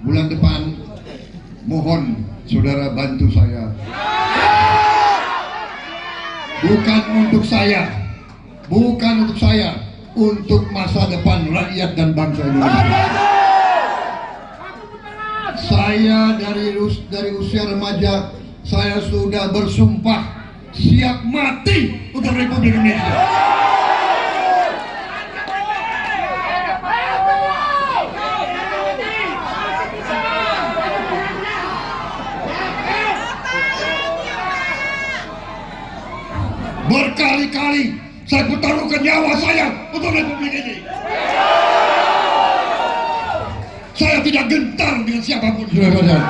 bulan depan, mohon saudara bantu saya. Bukan untuk saya, untuk masa depan rakyat dan bangsa Indonesia. Saya dari usia remaja, saya sudah bersumpah siap mati untuk Republik Indonesia. Berkali-kali saya pertaruhkan nyawa saya untuk Republik ini. Saya tidak gentar dengan siapapun, saudara-saudara.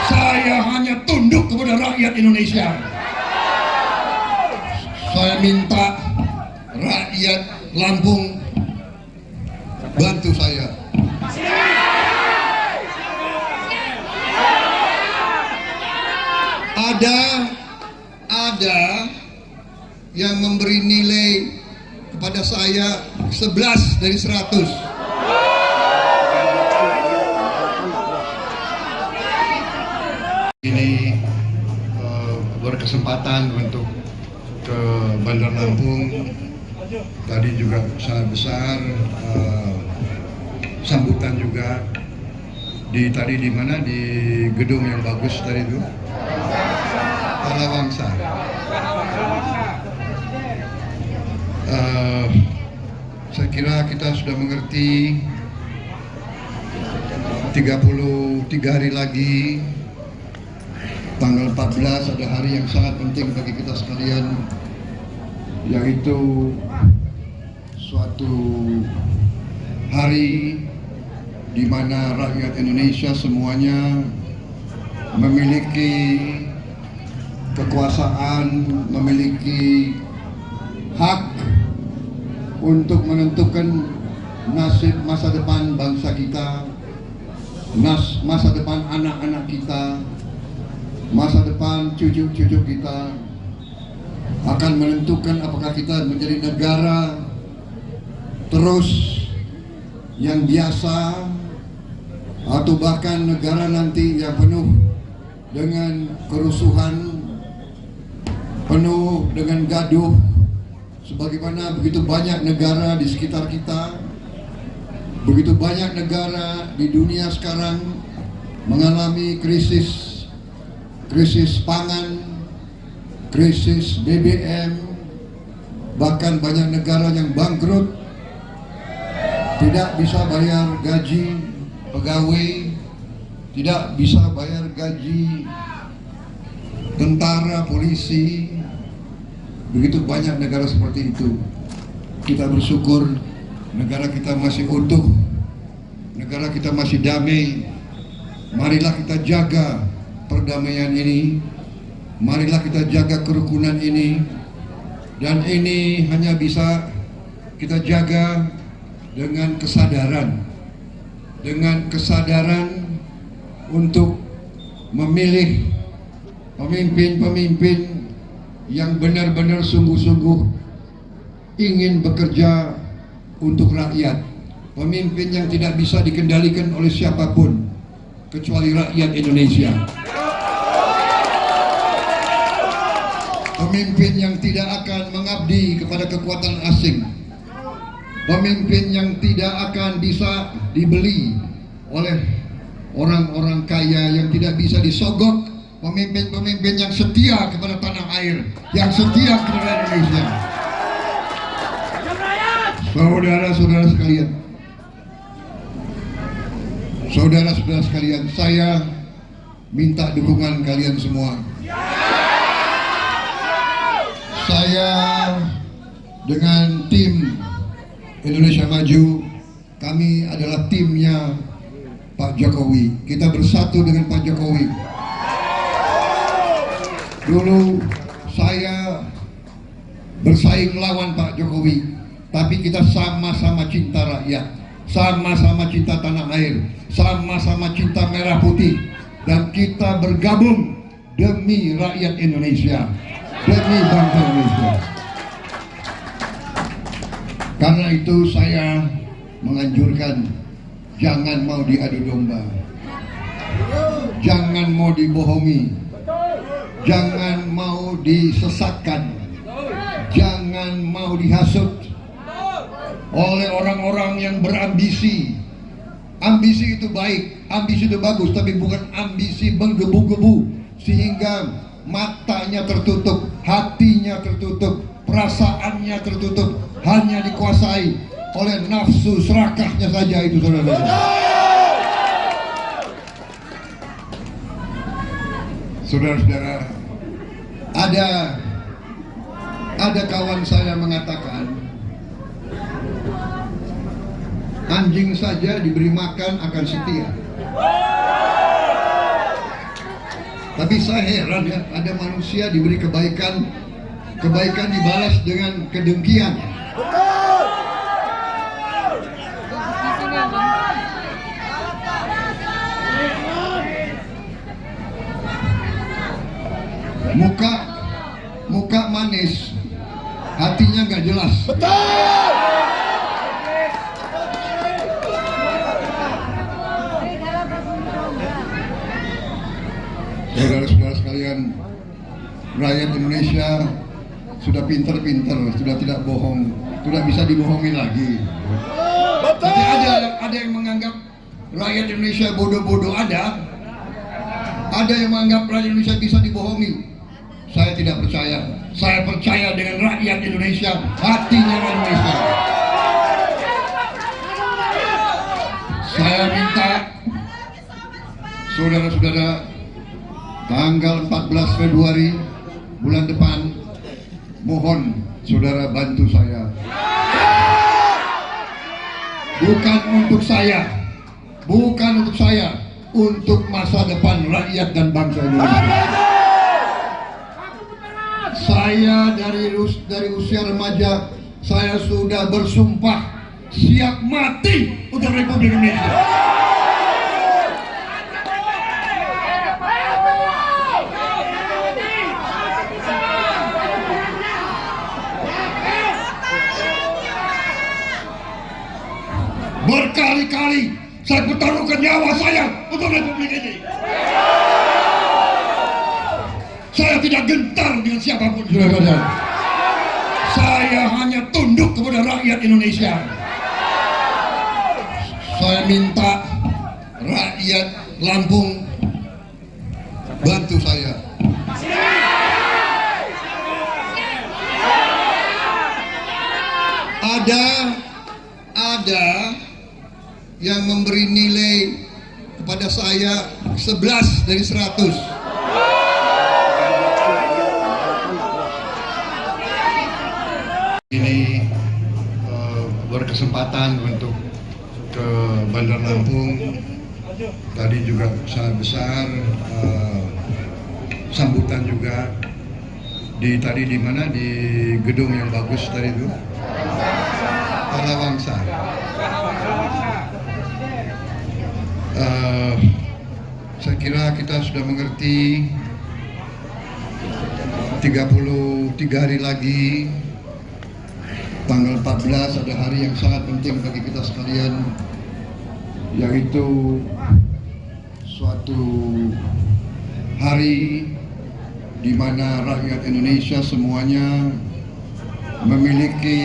Saya hanya tunduk kepada rakyat Indonesia. Saya minta rakyat Lampung bantu saya. Ada yang memberi nilai kepada saya 11 dari 100. Ini berkesempatan untuk ke Bandar Lampung. Tadi juga sangat besar sambutan juga di mana di gedung yang bagus tadi itu, Parawangsa. Saya kira kita sudah mengerti 33 hari lagi, tanggal 14 ada hari yang sangat penting bagi kita sekalian, yaitu suatu hari di mana rakyat Indonesia semuanya memiliki kekuasaan, memiliki hak untuk menentukan nasib masa depan bangsa kita, masa depan anak-anak kita, masa depan cucu-cucu kita, akan menentukan apakah kita menjadi negara terus yang biasa atau bahkan negara nanti yang penuh dengan kerusuhan, penuh dengan gaduh, sebagaimana begitu banyak negara di sekitar kita, begitu banyak negara di dunia sekarang mengalami krisis pangan, krisis BBM, bahkan banyak negara yang bangkrut, tidak bisa bayar gaji pegawai, tidak bisa bayar gaji tentara, polisi. Begitu banyak negara seperti itu. Kita bersyukur negara kita masih utuh, negara kita masih damai. Marilah kita jaga perdamaian ini, marilah kita jaga kerukunan ini, dan ini hanya bisa kita jaga dengan kesadaran untuk memilih pemimpin-pemimpin yang benar-benar sungguh-sungguh ingin bekerja untuk rakyat, pemimpin yang tidak bisa dikendalikan oleh siapapun kecuali rakyat Indonesia. Pemimpin yang tidak akan mengabdi kepada kekuatan asing. Pemimpin yang tidak akan bisa dibeli oleh orang-orang kaya, yang tidak bisa disogok. Pemimpin-pemimpin yang setia kepada tanah air, yang setia kepada Indonesia. Saudara-saudara sekalian, saudara-saudara sekalian, saya minta dukungan kalian semua. Saya dengan tim Indonesia Maju, kami adalah timnya Pak Jokowi. Kita bersatu dengan Pak Jokowi. Dulu saya bersaing melawan Pak Jokowi, tapi kita sama-sama cinta rakyat, sama-sama cinta tanah air, sama-sama cinta merah putih, dan kita bergabung demi rakyat Indonesia, demi bangsa Indonesia. Karena itu saya menganjurkan jangan mau diadu domba, jangan mau dibohongi, jangan mau disesatkan, jangan mau dihasut oleh orang-orang yang berambisi. Ambisi itu baik, ambisi itu bagus, tapi bukan ambisi menggebu-gebu sehingga matanya tertutup, hatinya tertutup, perasaannya tertutup, hanya dikuasai oleh nafsu serakahnya saja itu, saudara. Saudara-saudara, ada kawan saya mengatakan, anjing saja diberi makan akan setia. Tapi saya heran ya, ada manusia diberi kebaikan dibalas dengan kedengkian. Muka manis, hatinya nggak jelas. Betul. Saudara-saudara sekalian, rakyat Indonesia sudah pinter-pinter, sudah tidak bohong, sudah bisa dibohongi lagi. Tapi ada yang menganggap rakyat Indonesia bodoh-bodoh, ada yang menganggap rakyat Indonesia bisa dibohongi. Saya tidak percaya. Saya percaya dengan rakyat Indonesia, hatinya Indonesia. Saya minta saudara-saudara, tanggal 14 Februari bulan depan, mohon saudara bantu saya. Bukan untuk saya, untuk masa depan rakyat dan bangsa Indonesia. Saya dari usia remaja, saya sudah bersumpah siap mati untuk Republik Indonesia. Berkali-kali saya pertaruhkan nyawa saya untuk Republik ini. Saya tidak gentar dengan siapapun, saudara-saudara. Saya hanya tunduk kepada rakyat Indonesia. Saya minta rakyat Lampung membantu saya. Ada yang memberi nilai kepada saya 11 dari 100. Ini berkesempatan untuk ke Bandar Lampung. Tadi juga sangat besar sambutan juga tadi di mana, di gedung yang bagus tadi itu, Parawangsa. Saya kira kita sudah mengerti 33 hari lagi, tanggal 14 ada hari yang sangat penting bagi kita sekalian, yaitu suatu hari di mana rakyat Indonesia semuanya memiliki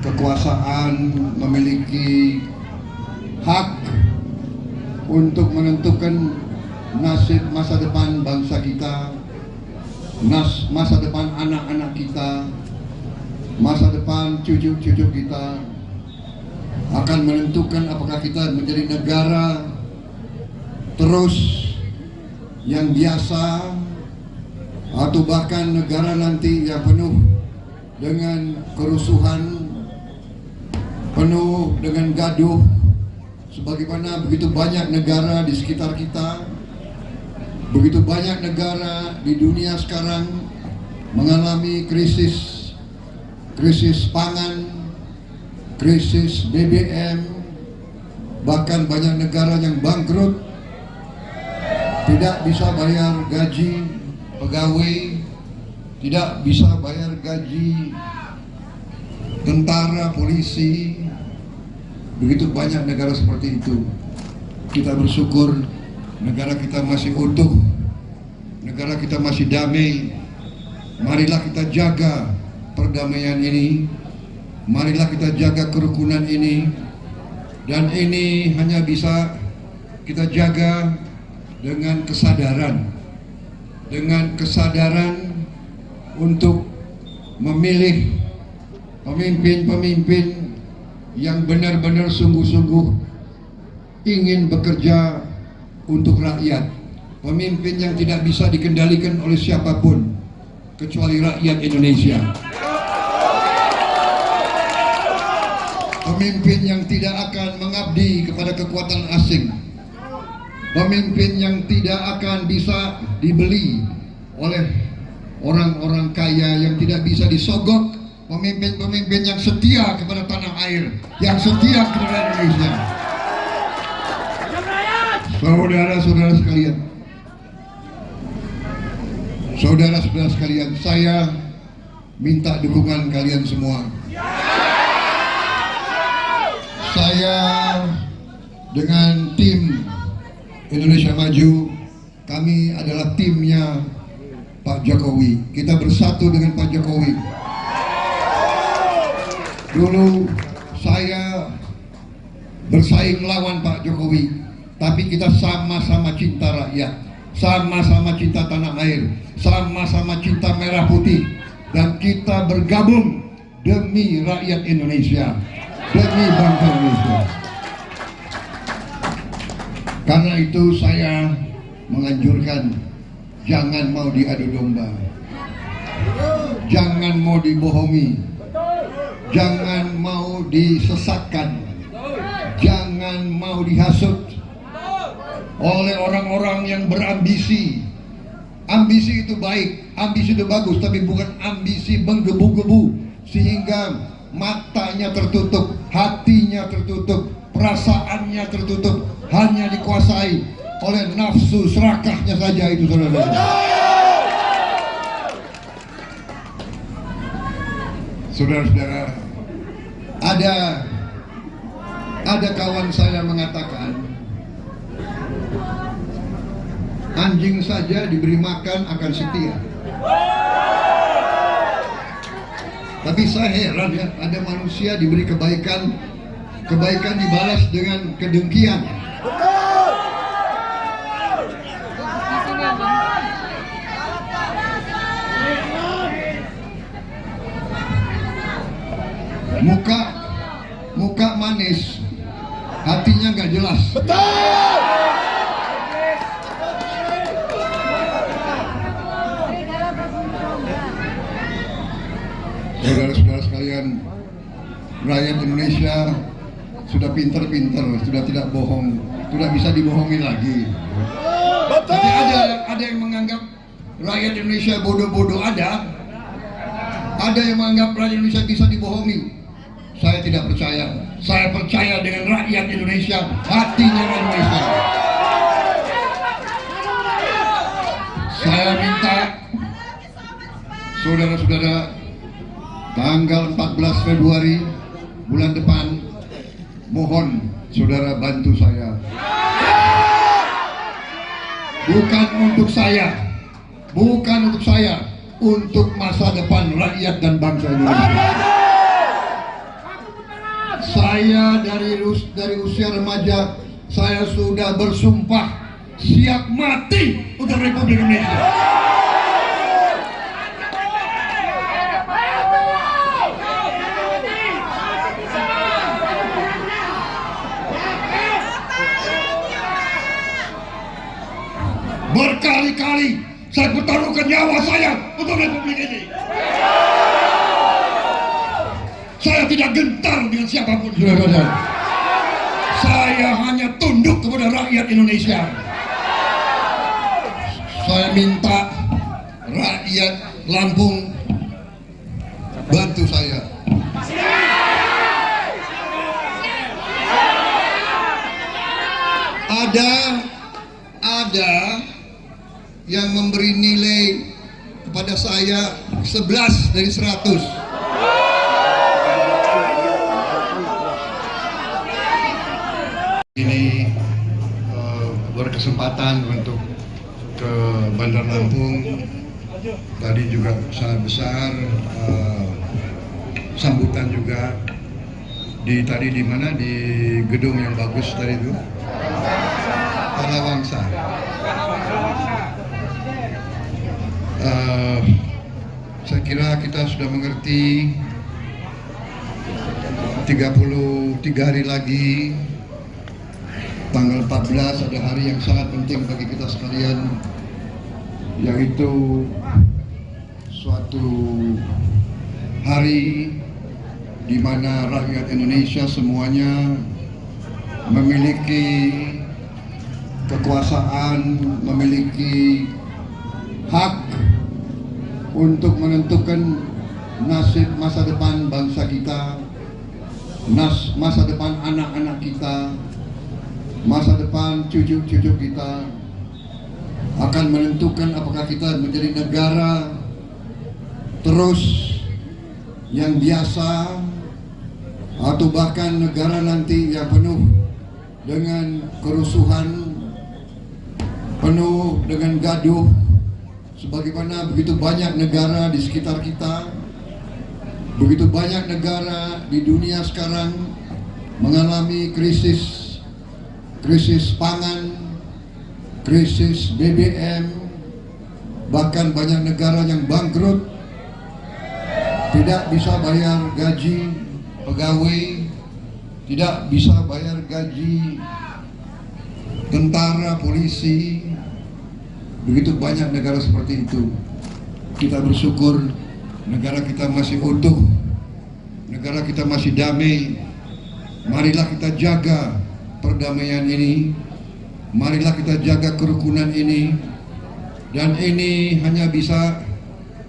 kekuasaan, memiliki hak untuk menentukan nasib masa depan bangsa kita, masa depan anak-anak kita, masa depan cucu-cucu kita, akan menentukan apakah kita menjadi negara terus yang biasa atau bahkan negara nanti yang penuh dengan kerusuhan, penuh dengan gaduh, sebagaimana begitu banyak negara di sekitar kita, begitu banyak negara di dunia sekarang mengalami krisis pangan, krisis BBM, bahkan banyak negara yang bangkrut, tidak bisa bayar gaji pegawai, tidak bisa bayar gaji tentara, polisi. Begitu banyak negara seperti itu. Kita bersyukur negara kita masih utuh, negara kita masih damai. Marilah kita jaga perdamaian ini, marilah kita jaga kerukunan ini, dan ini hanya bisa kita jaga dengan kesadaran untuk memilih pemimpin-pemimpin yang benar-benar sungguh-sungguh ingin bekerja untuk rakyat, pemimpin yang tidak bisa dikendalikan oleh siapapun kecuali rakyat Indonesia, pemimpin yang tidak akan mengabdi kepada kekuatan asing, pemimpin yang tidak akan bisa dibeli oleh orang-orang kaya, yang tidak bisa disogok, pemimpin-pemimpin yang setia kepada tanah air, yang setia kepada Indonesia. Saudara-saudara sekalian, saudara-saudara sekalian, saya minta dukungan kalian semua. Saya dengan tim Indonesia Maju, kami adalah timnya Pak Jokowi. Kita bersatu dengan Pak Jokowi. Dulu saya bersaing melawan Pak Jokowi, tapi kita sama-sama cinta rakyat, sama-sama cinta tanah air, sama-sama cinta merah putih, dan kita bergabung demi rakyat Indonesia, demi bangsa Indonesia. Karena itu saya menganjurkan jangan mau diadu domba, jangan mau dibohongi, jangan mau disesatkan, jangan mau dihasut oleh orang-orang yang berambisi. Ambisi itu baik, ambisi itu bagus, tapi bukan ambisi menggebu-gebu sehingga matanya tertutup, hatinya tertutup, perasaannya tertutup, hanya dikuasai oleh nafsu serakahnya saja. Itu saudara-saudara. Saudara-saudara, ada kawan saya mengatakan, anjing saja diberi makan akan setia. Tapi saya heran ya, ada manusia diberi kebaikan dibalas dengan kedengkian. muka manis, hatinya nggak jelas. Saudara-saudara sekalian, rakyat Indonesia sudah pinter-pinter, sudah tidak bohong, sudah bisa dibohongi lagi. Tapi ada yang menganggap rakyat Indonesia bodoh-bodoh, ada yang menganggap rakyat Indonesia bisa dibohongi. Saya tidak percaya. Saya percaya dengan rakyat Indonesia, hatinya Indonesia. Saya minta saudara-saudara, tanggal 14 Februari bulan depan, mohon saudara bantu saya. Bukan untuk saya, untuk masa depan rakyat dan bangsa Indonesia. Saya dari usia remaja, saya sudah bersumpah siap mati untuk Republik Indonesia. Berkali-kali saya pertaruhkan nyawa saya untuk Republik ini. Saya tidak gentar dengan siapapun, saudara-saudara. Saya hanya tunduk kepada rakyat Indonesia. Saya minta rakyat Lampung bantu saya. Ada yang memberi nilai kepada saya 11 dari 100. Ini berkesempatan untuk ke Bandar Lampung. Tadi juga sangat besar sambutan juga di mana di gedung yang bagus tadi itu, Parawangsa. Saya kira kita sudah mengerti 33 hari lagi, tanggal 14 ada hari yang sangat penting bagi kita sekalian, yaitu suatu hari di mana rakyat Indonesia semuanya memiliki kekuasaan, memiliki hak untuk menentukan nasib masa depan bangsa kita, masa depan anak-anak kita, masa depan cucu-cucu kita, akan menentukan apakah kita menjadi negara terus yang biasa atau bahkan negara nanti yang penuh dengan kerusuhan, penuh dengan gaduh, sebagaimana begitu banyak negara di sekitar kita, begitu banyak negara di dunia sekarang mengalami krisis pangan, krisis BBM, bahkan banyak negara yang bangkrut, tidak bisa bayar gaji pegawai, tidak bisa bayar gaji tentara, polisi. Begitu banyak negara seperti itu. Kita bersyukur negara kita masih utuh, negara kita masih damai. Marilah kita jaga perdamaian ini, marilah kita jaga kerukunan ini, dan ini hanya bisa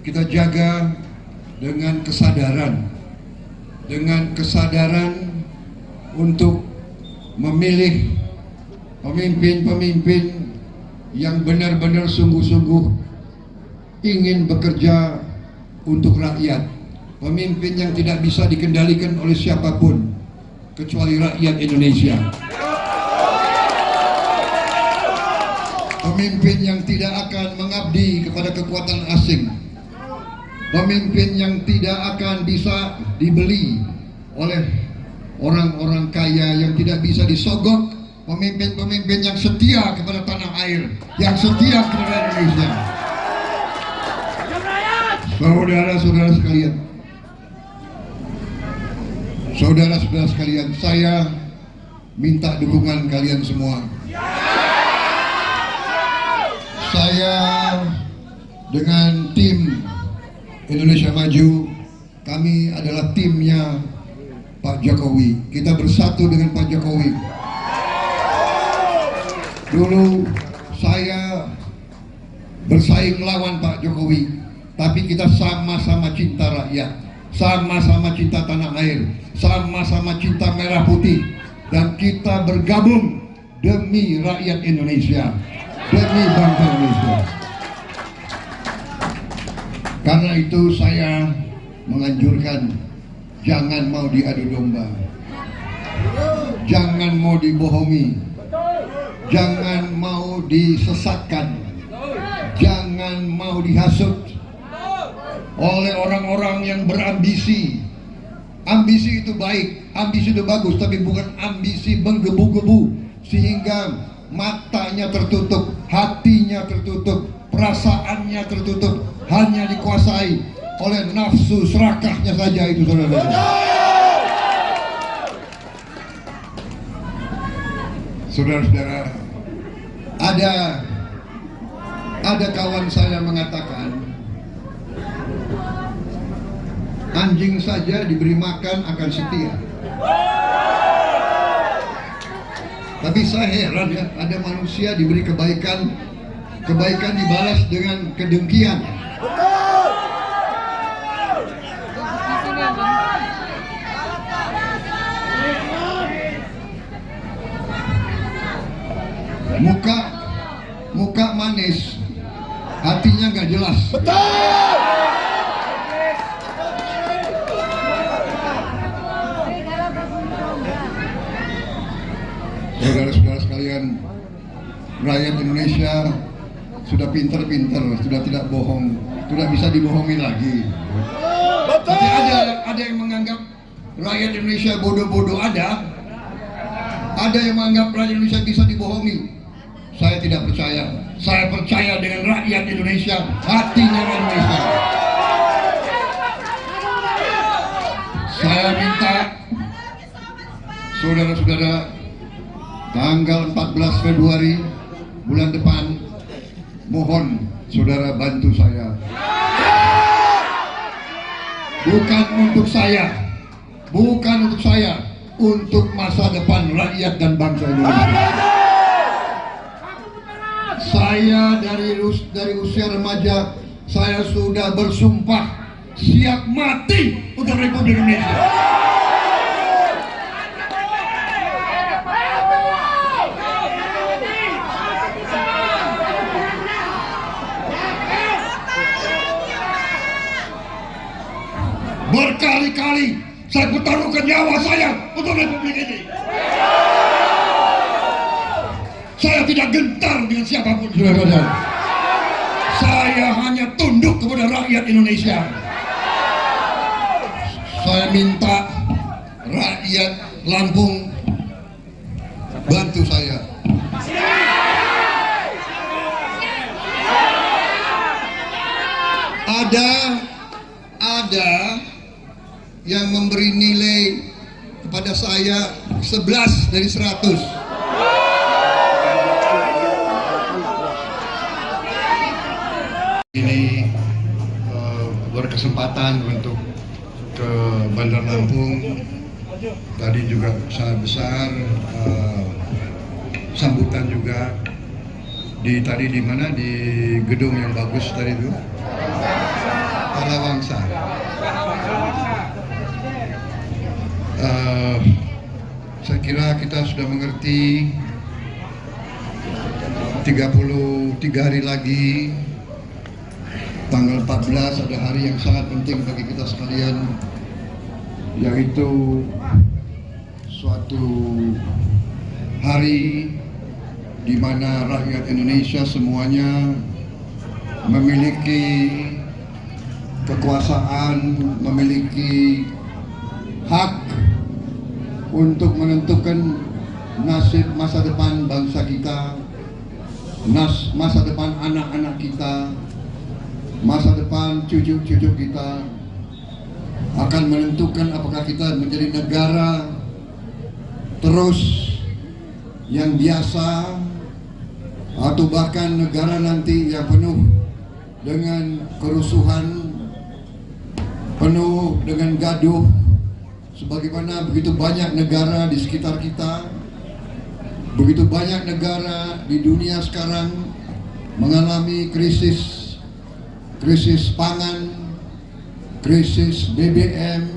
kita jaga dengan kesadaran untuk memilih pemimpin-pemimpin yang benar-benar sungguh-sungguh ingin bekerja untuk rakyat, pemimpin yang tidak bisa dikendalikan oleh siapapun kecuali rakyat Indonesia, pemimpin yang tidak akan mengabdi kepada kekuatan asing, pemimpin yang tidak akan bisa dibeli oleh orang-orang kaya, yang tidak bisa disogok, pemimpin-pemimpin yang setia kepada tanah air, yang setia kepada Indonesia. Saudara-saudara sekalian, Saudara-saudara sekalian, saya minta dukungan kalian semua. Saya dengan tim Indonesia Maju, kami adalah timnya Pak Jokowi. Kita bersatu dengan Pak Jokowi. Dulu saya bersaing melawan Pak Jokowi, tapi kita sama-sama cinta rakyat, sama-sama cinta tanah air, sama-sama cinta merah putih, dan kita bergabung demi rakyat Indonesia, demi bangsa Indonesia. Karena itu saya menganjurkan jangan mau diadu domba, jangan mau dibohongi, jangan mau disesatkan, jangan mau dihasut oleh orang-orang yang berambisi. Ambisi itu baik, ambisi itu bagus, tapi bukan ambisi menggebu-gebu sehingga matanya tertutup, hatinya tertutup, perasaannya tertutup, hanya dikuasai oleh nafsu serakahnya saja itu, saudara-saudara. Saudara-saudara, ada kawan saya mengatakan, anjing saja diberi makan akan setia. Tapi saya heran ya, ada manusia diberi kebaikan, kebaikan dibalas dengan kedengkian. Muka manis, hatinya nggak jelas. Saudara-saudara sekalian, rakyat Indonesia sudah pintar-pintar, sudah tidak bohong, sudah bisa dibohongi lagi. Tapi ada yang menganggap rakyat Indonesia bodoh-bodoh, ada yang menganggap rakyat Indonesia bisa dibohongi. Saya tidak percaya. Saya percaya dengan rakyat Indonesia, hatinya Indonesia. Saya minta saudara-saudara, tanggal 14 Februari bulan depan, mohon saudara bantu saya. Bukan untuk saya, untuk masa depan rakyat dan bangsa Indonesia. Saya dari usia remaja, saya sudah bersumpah siap mati untuk Republik Indonesia. Berkali-kali saya pertaruhkan nyawa saya untuk Republik ini. Saya tidak gentar dengan siapapun, saudara-saudara. Saya hanya tunduk kepada rakyat Indonesia. Saya minta rakyat Lampung bantu saya. Ada yang memberi nilai kepada saya 11 dari 100. Ini berkesempatan untuk ke Bandar Lampung. Tadi juga sangat besar sambutan juga di mana di gedung yang bagus tadi itu, Parawangsa. Saya kira kita sudah mengerti 33 hari lagi, tanggal 14 ada hari yang sangat penting bagi kita sekalian, yaitu suatu hari di mana rakyat Indonesia semuanya memiliki kekuasaan, memiliki hak untuk menentukan nasib masa depan bangsa kita, masa depan anak-anak kita, masa depan cucu-cucu kita. akan menentukan apakah kita menjadi negara terus yang biasa atau bahkan negara nanti yang penuh dengan kerusuhan, penuh dengan gaduh, sebagaimana begitu banyak negara di sekitar kita, begitu banyak negara di dunia sekarang mengalami krisis pangan, krisis BBM,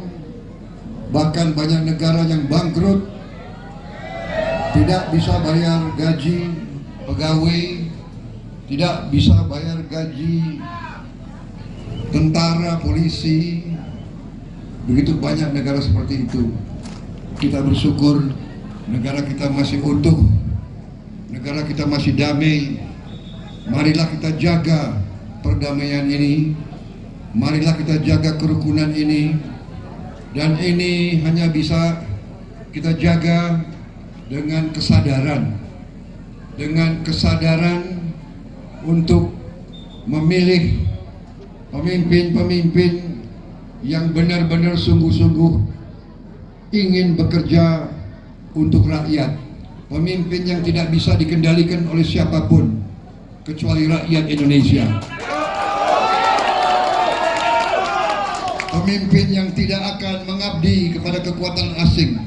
bahkan banyak negara yang bangkrut, tidak bisa bayar gaji pegawai, tidak bisa bayar gaji tentara, polisi. Begitu banyak negara seperti itu. Kita bersyukur negara kita masih utuh, negara kita masih damai. Marilah kita jaga perdamaian ini, marilah kita jaga kerukunan ini, dan ini hanya bisa kita jaga dengan kesadaran untuk memilih pemimpin-pemimpin yang benar-benar sungguh-sungguh ingin bekerja untuk rakyat, pemimpin yang tidak bisa dikendalikan oleh siapapun kecuali rakyat Indonesia, pemimpin yang tidak akan mengabdi kepada kekuatan asing,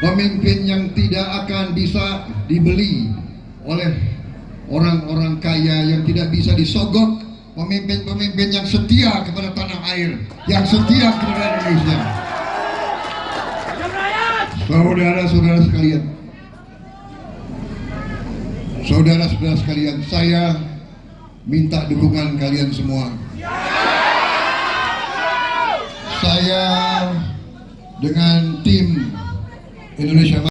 pemimpin yang tidak akan bisa dibeli oleh orang-orang kaya, yang tidak bisa disogok, pemimpin-pemimpin yang setia kepada tanah air, yang setia kepada Indonesia. Saudara-saudara sekalian, saudara-saudara sekalian, saya minta dukungan kalian semua. Saya dengan tim Indonesia